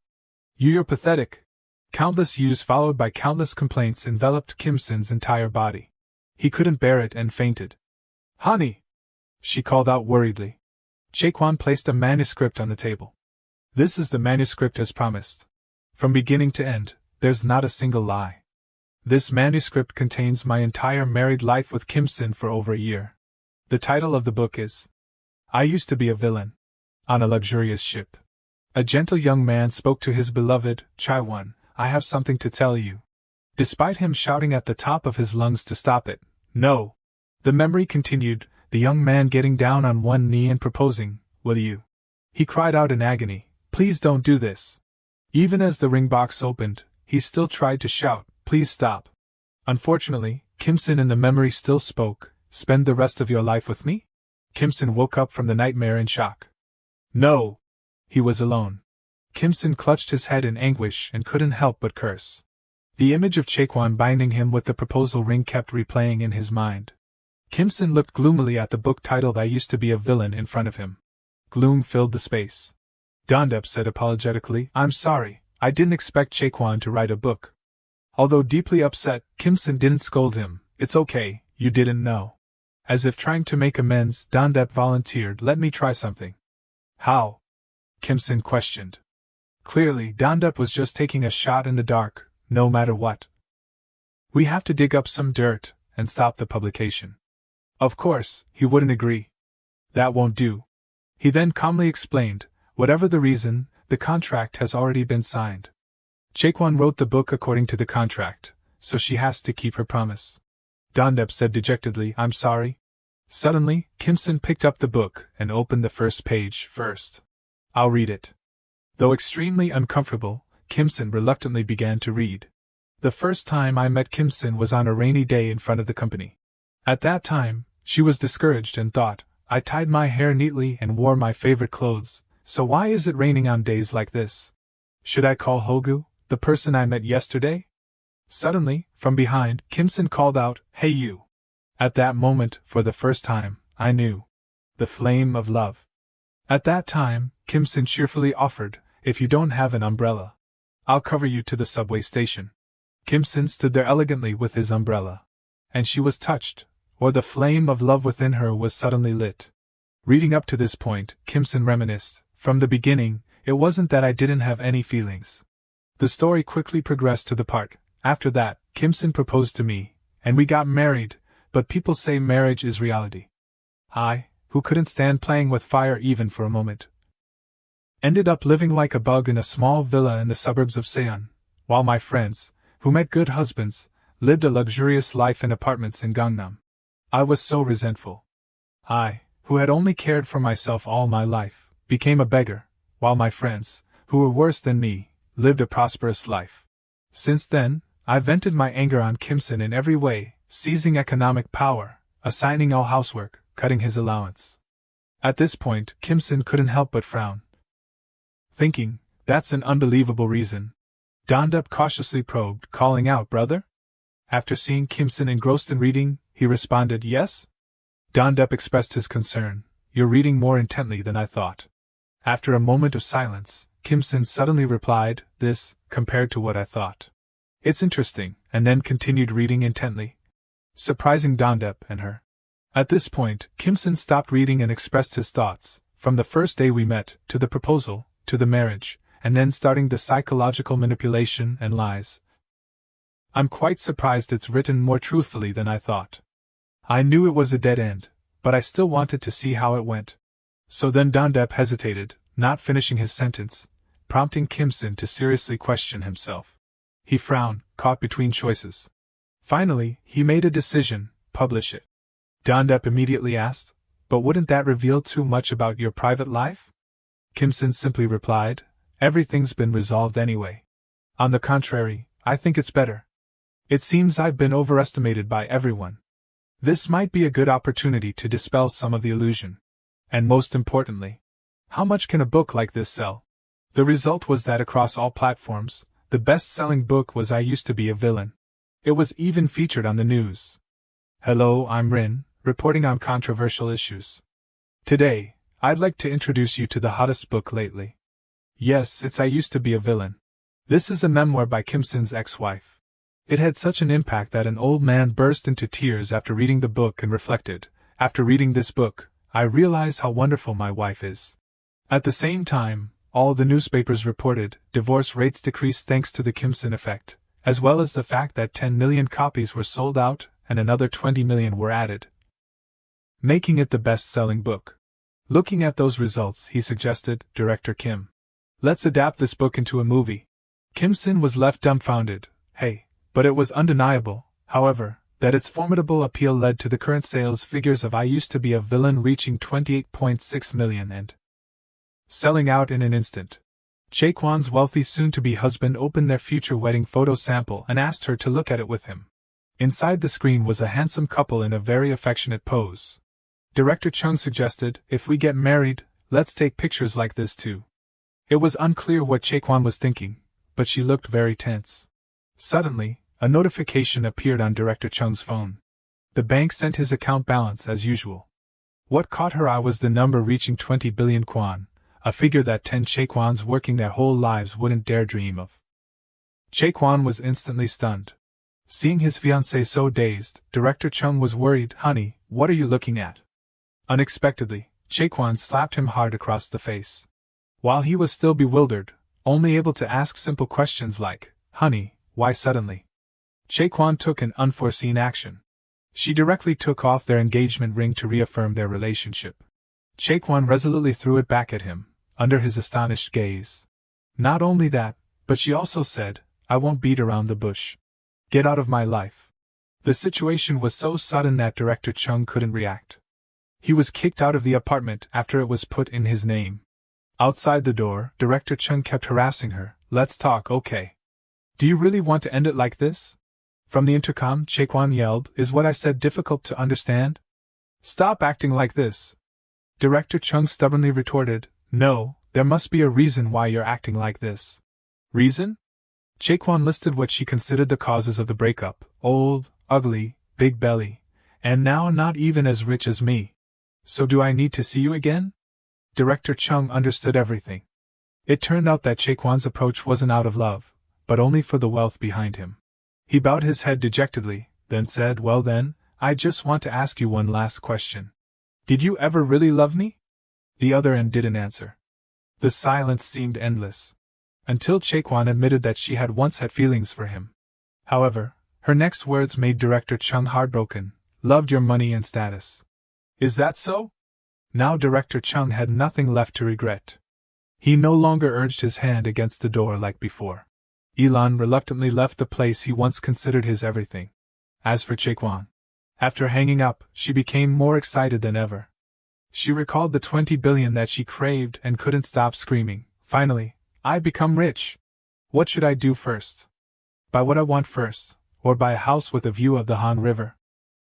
You're pathetic." Countless yous followed by countless complaints enveloped Kim-sin's entire body. He couldn't bear it and fainted. "Honey!" she called out worriedly. Chaekwon placed a manuscript on the table. "This is the manuscript as promised. From beginning to end, there's not a single lie. This manuscript contains my entire married life with Kim-sin for over a year. The title of the book is I Used to Be a Villain." On a luxurious ship, a gentle young man spoke to his beloved, Chai-won, "I have something to tell you." Despite him shouting at the top of his lungs to stop it, "No!" The memory continued, the young man getting down on one knee and proposing, "Will you?" He cried out in agony, "Please don't do this." Even as the ring box opened, he still tried to shout, "Please stop." Unfortunately, Kim-sin in the memory still spoke, "Spend the rest of your life with me?" Kim-sin woke up from the nightmare in shock. No! He was alone. Kim-sin clutched his head in anguish and couldn't help but curse. The image of Chaekwon binding him with the proposal ring kept replaying in his mind. Kim-sin looked gloomily at the book titled I Used to Be a Villain in front of him. Gloom filled the space. Dondep said apologetically, "I'm sorry, I didn't expect Chaekwon to write a book." Although deeply upset, Kim-sin didn't scold him. "It's okay, you didn't know." As if trying to make amends, Dondep volunteered, "Let me try something." "How?" Kim Sin questioned. Clearly, Dondup was just taking a shot in the dark, no matter what. We have to dig up some dirt and stop the publication. Of course, he wouldn't agree. That won't do. He then calmly explained, whatever the reason, the contract has already been signed. Jaekwon wrote the book according to the contract, so she has to keep her promise. Dondup said dejectedly, I'm sorry. Suddenly, Kim Sin picked up the book and opened the first page first. I'll read it. Though extremely uncomfortable, Kim Sin reluctantly began to read. The first time I met Kim Sin was on a rainy day in front of the company. At that time, she was discouraged and thought, I tied my hair neatly and wore my favorite clothes, so why is it raining on days like this? Should I call Hogu, the person I met yesterday? Suddenly, from behind, Kim Sin called out, Hey you! At that moment, for the first time, I knew. The flame of love. At that time, Kim Sin cheerfully offered, If you don't have an umbrella, I'll cover you to the subway station. Kim Sin stood there elegantly with his umbrella. And she was touched, or the flame of love within her was suddenly lit. Reading up to this point, Kim Sin reminisced, from the beginning, it wasn't that I didn't have any feelings. The story quickly progressed to the part, after that, Kim Sin proposed to me, and we got married, but people say marriage is reality. I, who couldn't stand playing with fire even for a moment, ended up living like a bug in a small villa in the suburbs of Seon, while my friends, who met good husbands, lived a luxurious life in apartments in Gangnam. I was so resentful. I, who had only cared for myself all my life, became a beggar, while my friends, who were worse than me, lived a prosperous life. Since then, I vented my anger on Kim Sin in every way, seizing economic power, assigning all housework, cutting his allowance. At this point, Kim Sin couldn't help but frown, thinking, that's an unbelievable reason. Dondup cautiously probed, calling out, Brother? After seeing Kim Sin engrossed in reading, he responded, Yes? Dondup expressed his concern, You're reading more intently than I thought. After a moment of silence, Kim Sin suddenly replied, This, compared to what I thought. It's interesting, and then continued reading intently, surprising Dondup and her. At this point, Kim Sin stopped reading and expressed his thoughts, from the first day we met, to the proposal, to the marriage, and then starting the psychological manipulation and lies. I'm quite surprised it's written more truthfully than I thought. I knew it was a dead end, but I still wanted to see how it went. So then Dondup hesitated, not finishing his sentence, prompting Kim Sin to seriously question himself. He frowned, caught between choices. Finally, he made a decision, publish it. Dondup immediately asked, But wouldn't that reveal too much about your private life? Kim Sin simply replied, Everything's been resolved anyway. On the contrary, I think it's better. It seems I've been overestimated by everyone. This might be a good opportunity to dispel some of the illusion. And most importantly, how much can a book like this sell? The result was that across all platforms, the best-selling book was I Used to Be a Villain. It was even featured on the news. Hello, I'm Rin, reporting on controversial issues. Today, I'd like to introduce you to the hottest book lately. Yes, it's I Used to Be a Villain. This is a memoir by Kim Sin's ex-wife. It had such an impact that an old man burst into tears after reading the book and reflected, After reading this book, I realize how wonderful my wife is. At the same time, all the newspapers reported divorce rates decreased thanks to the Kim Sin effect, as well as the fact that 10 million copies were sold out and another 20 million were added, making it the best-selling book. Looking at those results, he suggested, Director Kim, let's adapt this book into a movie. Kim Sin was left dumbfounded. Hey, but it was undeniable, however, that its formidable appeal led to the current sales figures of I Used to Be a Villain reaching 28.6 million and selling out in an instant. Jaekwon's wealthy soon-to-be husband opened their future wedding photo sample and asked her to look at it with him. Inside the screen was a handsome couple in a very affectionate pose. Director Chung suggested, If we get married, let's take pictures like this too. It was unclear what Jaekwon was thinking, but she looked very tense. Suddenly, a notification appeared on Director Chung's phone. The bank sent his account balance as usual. What caught her eye was the number reaching 20 billion kwon, a figure that 10 Jaekwons working their whole lives wouldn't dare dream of. Jaekwon was instantly stunned. Seeing his fiancée so dazed, Director Chung was worried. Honey, what are you looking at? Unexpectedly, Jaekwon slapped him hard across the face. While he was still bewildered, only able to ask simple questions like, "Honey, why suddenly?" Jaquan took an unforeseen action. She directly took off their engagement ring to reaffirm their relationship. Jaquan resolutely threw it back at him, under his astonished gaze. Not only that, but she also said, "I won't beat around the bush. Get out of my life." The situation was so sudden that Director Chung couldn't react. He was kicked out of the apartment after it was put in his name. Outside the door, Director Chung kept harassing her. "Let's talk, okay? Do you really want to end it like this?" From the intercom, Jaquan yelled, "Is what I said difficult to understand? Stop acting like this." Director Chung stubbornly retorted, "No, there must be a reason why you're acting like this." "Reason?" Jaquan listed what she considered the causes of the breakup: old, ugly, big belly, and now not even as rich as me. "So do I need to see you again?" Director Chung understood everything. It turned out that Jaquan's approach wasn't out of love, but only for the wealth behind him. He bowed his head dejectedly, then said, "Well then, I just want to ask you one last question. Did you ever really love me?" The other end didn't answer. The silence seemed endless. Until Jaquan admitted that she had once had feelings for him. However, her next words made Director Chung heartbroken. "Loved your money and status. Is that so?" Now Director Chung had nothing left to regret. He no longer urged his hand against the door like before. Elan reluctantly left the place he once considered his everything. As for Jaquan, after hanging up, she became more excited than ever. She recalled the 20 billion that she craved and couldn't stop screaming. Finally, "I become rich. What should I do first? Buy what I want first, or buy a house with a view of the Han River?"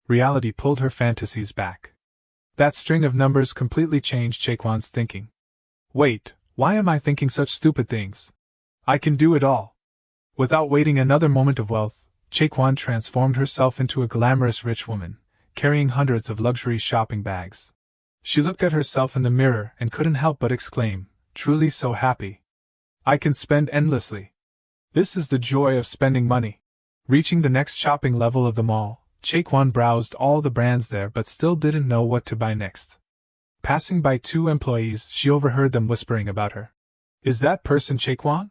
Reality pulled her fantasies back. That string of numbers completely changed Jaquan's thinking. Wait, why am I thinking such stupid things? I can do it all. Without waiting another moment of wealth, Jaquan transformed herself into a glamorous rich woman, carrying hundreds of luxury shopping bags. She looked at herself in the mirror and couldn't help but exclaim, "Truly so happy. I can spend endlessly. This is the joy of spending money." Reaching the next shopping level of the mall, Jaquan browsed all the brands there but still didn't know what to buy next. Passing by two employees, she overheard them whispering about her. "Is that person Jaquan?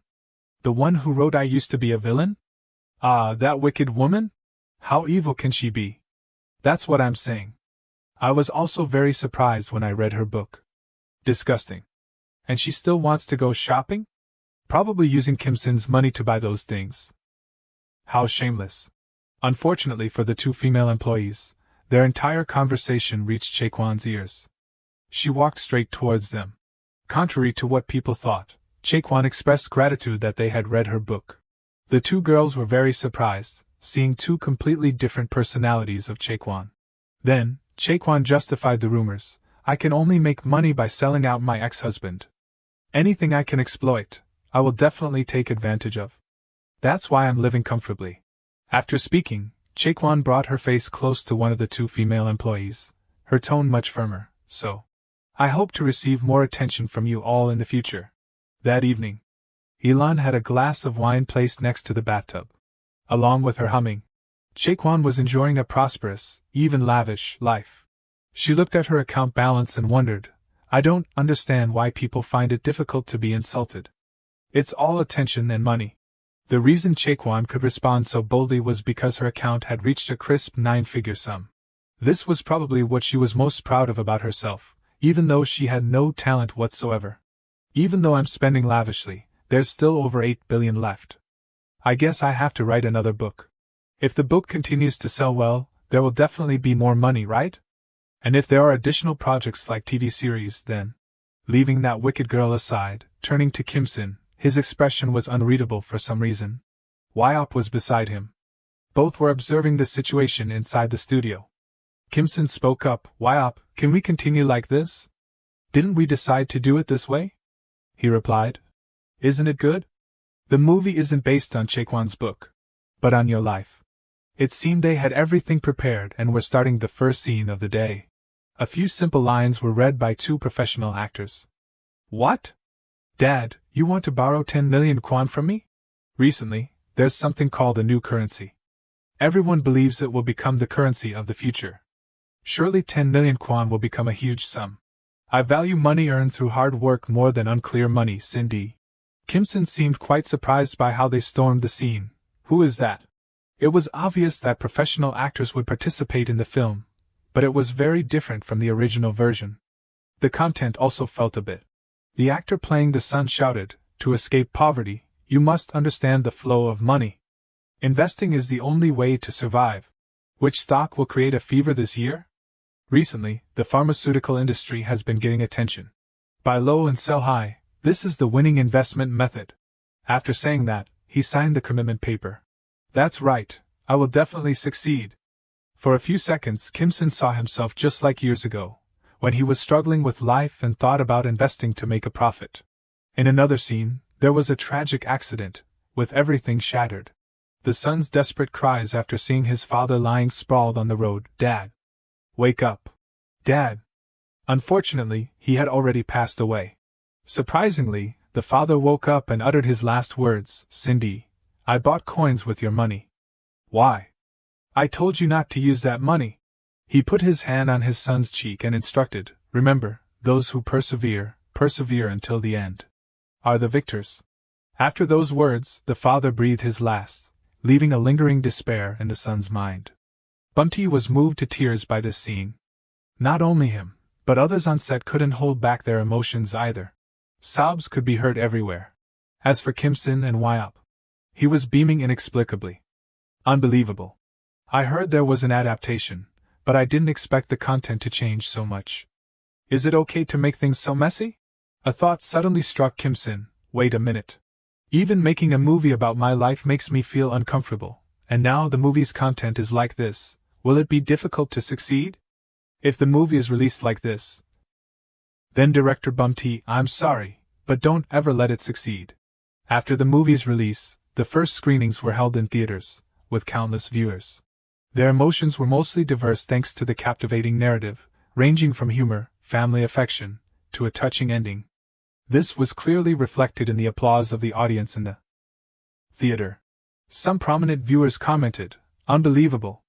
The one who wrote I Used to Be a Villain? Ah, that wicked woman? How evil can she be? That's what I'm saying. I was also very surprised when I read her book. Disgusting. And she still wants to go shopping? Probably using Kim Sin's money to buy those things. How shameless." Unfortunately for the two female employees, their entire conversation reached Jaquan's ears. She walked straight towards them. Contrary to what people thought, Jaquan expressed gratitude that they had read her book. The two girls were very surprised, seeing two completely different personalities of Jaquan. Then, Jaquan justified the rumors. "I can only make money by selling out my ex-husband. Anything I can exploit, I will definitely take advantage of. That's why I'm living comfortably." After speaking, Jaquan brought her face close to one of the two female employees, her tone much firmer. "So, I hope to receive more attention from you all in the future." That evening, Elan had a glass of wine placed next to the bathtub. Along with her humming, Jaquan was enjoying a prosperous, even lavish, life. She looked at her account balance and wondered, "I don't understand why people find it difficult to be insulted. It's all attention and money." The reason Jaquan could respond so boldly was because her account had reached a crisp 9-figure sum. This was probably what she was most proud of about herself, even though she had no talent whatsoever. "Even though I'm spending lavishly, there's still over 8 billion left. I guess I have to write another book. If the book continues to sell well, there will definitely be more money, right? And if there are additional projects like TV series, then..." Leaving that wicked girl aside, turning to Kim Sin, his expression was unreadable for some reason. Wyop was beside him. Both were observing the situation inside the studio. Kim Sin spoke up. "Wyop, can we continue like this? Didn't we decide to do it this way?" He replied. "Isn't it good? The movie isn't based on Jaquan's book, but on your life." It seemed they had everything prepared and were starting the first scene of the day. A few simple lines were read by two professional actors. "What? Dad, you want to borrow 10 million kwan from me? Recently, there's something called a new currency. Everyone believes it will become the currency of the future. Surely 10 million kwan will become a huge sum. I value money earned through hard work more than unclear money, Cindy. Kim Sin seemed quite surprised by how they stormed the scene. Who is that? It was obvious that professional actors would participate in the film, but it was very different from the original version. The content also felt a bit. The actor playing the son shouted, "To escape poverty, you must understand the flow of money. Investing is the only way to survive. Which stock will create a fever this year?" Recently, the pharmaceutical industry has been getting attention. Buy low and sell high, this is the winning investment method. After saying that, he signed the commitment paper. That's right, I will definitely succeed. For a few seconds, Kim Sin saw himself just like years ago, when he was struggling with life and thought about investing to make a profit. In another scene, there was a tragic accident, with everything shattered. The son's desperate cries after seeing his father lying sprawled on the road, "Dad! Wake up! Dad!" Unfortunately, he had already passed away. Surprisingly, the father woke up and uttered his last words, "Cindy, I bought coins with your money." "Why? I told you not to use that money." He put his hand on his son's cheek and instructed, "Remember, those who persevere, persevere until the end, are the victors." After those words, the father breathed his last, leaving a lingering despair in the son's mind. Bumty was moved to tears by this scene. Not only him, but others on set couldn't hold back their emotions either. Sobs could be heard everywhere. As for Kim Sin and Wyop, he was beaming inexplicably. "Unbelievable. I heard there was an adaptation, but I didn't expect the content to change so much. Is it okay to make things so messy?" A thought suddenly struck Kim Sin. Wait a minute. Even making a movie about my life makes me feel uncomfortable, and now the movie's content is like this. Will it be difficult to succeed? If the movie is released like this, then Director Bumty, I'm sorry, but don't ever let it succeed. After the movie's release, the first screenings were held in theaters, with countless viewers. Their emotions were mostly diverse thanks to the captivating narrative, ranging from humor, family affection, to a touching ending. This was clearly reflected in the applause of the audience in the theater. Some prominent viewers commented, "Unbelievable."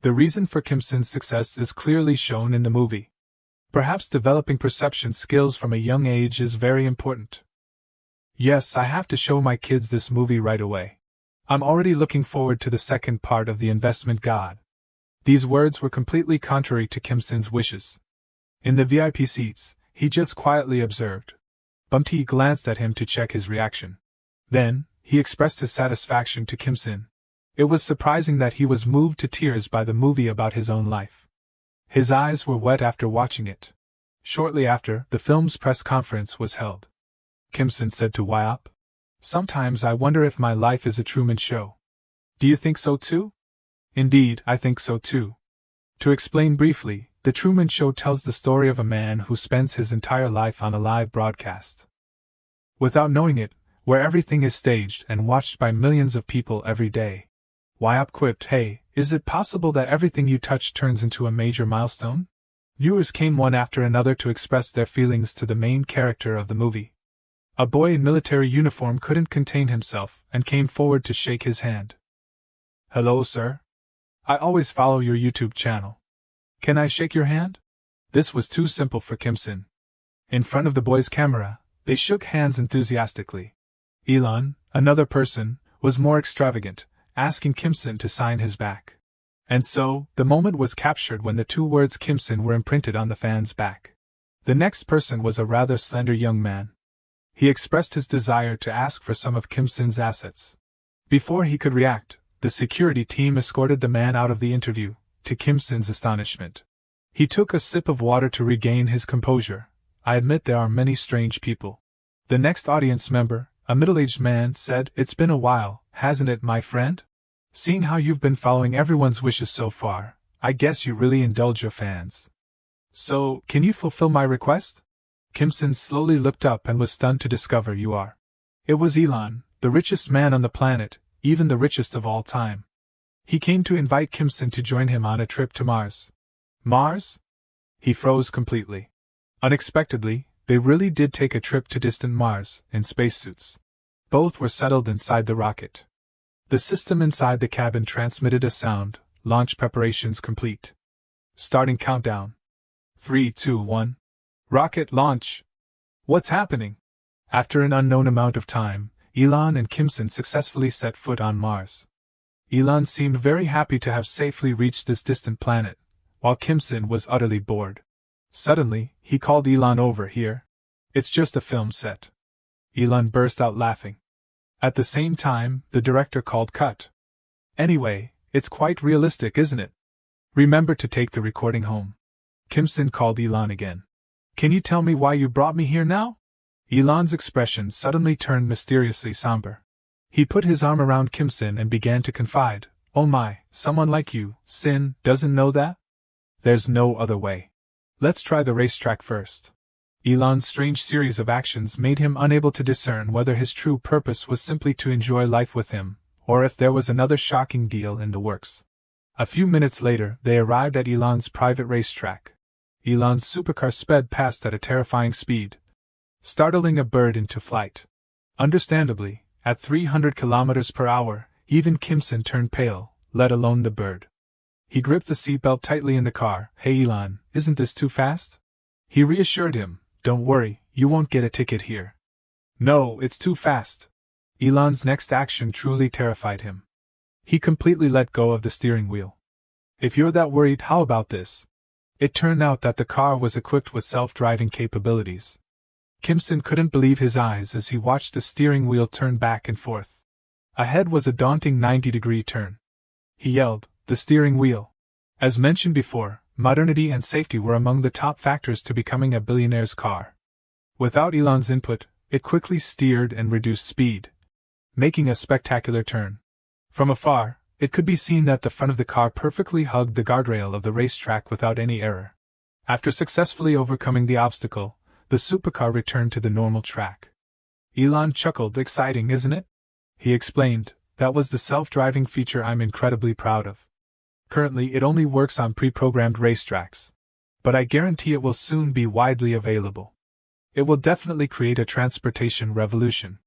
The reason for Kim Sin's success is clearly shown in the movie. Perhaps developing perception skills from a young age is very important. Yes, I have to show my kids this movie right away. I'm already looking forward to the second part of The Investment God. These words were completely contrary to Kim Sin's wishes. In the VIP seats, he just quietly observed. Bumty glanced at him to check his reaction. Then, he expressed his satisfaction to Kim Sin. It was surprising that he was moved to tears by the movie about his own life. His eyes were wet after watching it. Shortly after, the film's press conference was held. Kim Sin said to Wyop, "Sometimes I wonder if my life is a Truman Show. Do you think so too?" "Indeed, I think so too." To explain briefly, The Truman Show tells the story of a man who spends his entire life on a live broadcast. Without knowing it, where everything is staged and watched by millions of people every day. Wyop quipped, "Hey, is it possible that everything you touch turns into a major milestone?" Viewers came one after another to express their feelings to the main character of the movie. A boy in military uniform couldn't contain himself and came forward to shake his hand. "Hello, sir. I always follow your YouTube channel. Can I shake your hand?" This was too simple for Kim Sin. In front of the boy's camera, they shook hands enthusiastically. Elon, another person, was more extravagant, asking Kim Sin to sign his back. And so, the moment was captured when the two words Kim Sin were imprinted on the fan's back. The next person was a rather slender young man. He expressed his desire to ask for some of Kim Sin's assets. Before he could react, the security team escorted the man out of the interview, to Kim Sin's astonishment. He took a sip of water to regain his composure. "I admit there are many strange people." The next audience member, a middle-aged man, said, "It's been a while, hasn't it, my friend? Seeing how you've been following everyone's wishes so far, I guess you really indulge your fans. So, can you fulfill my request?" Kim Sin slowly looked up and was stunned to discover you are. It was Elon, the richest man on the planet, even the richest of all time. He came to invite Kim Sin to join him on a trip to Mars. Mars? He froze completely. Unexpectedly, they really did take a trip to distant Mars, in spacesuits. Both were settled inside the rocket. The system inside the cabin transmitted a sound, launch preparations complete. Starting countdown. 3, 2, 1. Rocket launch! What's happening? After an unknown amount of time, Elon and Kimson successfully set foot on Mars. Elon seemed very happy to have safely reached this distant planet, while Kimson was utterly bored. Suddenly, he called Elon over here. It's just a film set. Elon burst out laughing. At the same time, the director called cut. Anyway, it's quite realistic, isn't it? Remember to take the recording home. Kimson called Elon again. Can you tell me why you brought me here now? Elon's expression suddenly turned mysteriously somber. He put his arm around Kimson and began to confide. Oh my, someone like you, Sin, doesn't know that? There's no other way. Let's try the racetrack first. Elon's strange series of actions made him unable to discern whether his true purpose was simply to enjoy life with him, or if there was another shocking deal in the works. A few minutes later, they arrived at Elon's private racetrack. Elon's supercar sped past at a terrifying speed, startling a bird into flight. Understandably, at 300 kilometers per hour, even Kimson turned pale, let alone the bird. He gripped the seatbelt tightly in the car. Hey Elon, isn't this too fast? He reassured him. Don't worry, you won't get a ticket here. No, it's too fast. Elon's next action truly terrified him. He completely let go of the steering wheel. If you're that worried, how about this? It turned out that the car was equipped with self-driving capabilities. Kimson couldn't believe his eyes as he watched the steering wheel turn back and forth. Ahead was a daunting 90-degree turn. He yelled, "The steering wheel!" As mentioned before, modernity and safety were among the top factors to becoming a billionaire's car. Without Elon's input, it quickly steered and reduced speed, making a spectacular turn. From afar, it could be seen that the front of the car perfectly hugged the guardrail of the racetrack without any error. After successfully overcoming the obstacle, the supercar returned to the normal track. Elon chuckled. Exciting, isn't it? He explained, that was the self-driving feature I'm incredibly proud of. Currently it only works on pre-programmed racetracks. But I guarantee it will soon be widely available. It will definitely create a transportation revolution.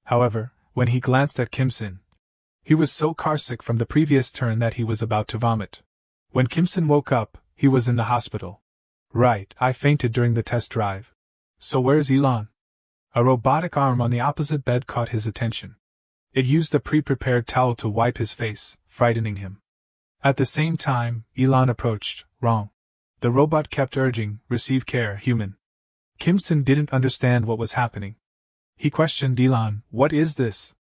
However, when he glanced at Kimson, he was so carsick from the previous turn that he was about to vomit. When Kimson woke up, he was in the hospital. Right, I fainted during the test drive. So where's Elon? A robotic arm on the opposite bed caught his attention. It used a pre-prepared towel to wipe his face, frightening him. At the same time, Elon approached. Wrong. The robot kept urging, receive care, human. Kimson didn't understand what was happening. He questioned Elon, what is this?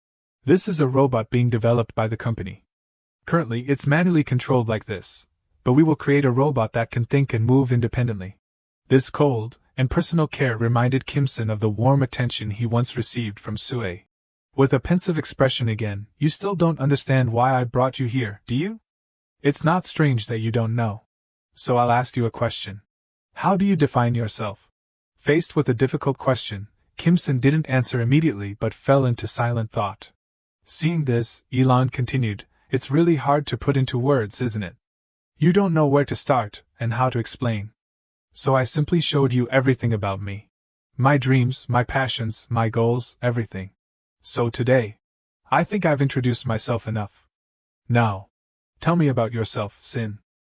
This is a robot being developed by the company. Currently it's manually controlled like this, but we will create a robot that can think and move independently. This cold and personal care reminded Kimson of the warm attention he once received from Sue. With a pensive expression again, you still don't understand why I brought you here, do you? It's not strange that you don't know. So I'll ask you a question. How do you define yourself? Faced with a difficult question, Kimson didn't answer immediately but fell into silent thought. Seeing this, Elon continued, it's really hard to put into words, isn't it? You don't know where to start and how to explain. So I simply showed you everything about me. My dreams, my passions, my goals, everything. So today, I think I've introduced myself enough. Now, tell me about yourself, Sin.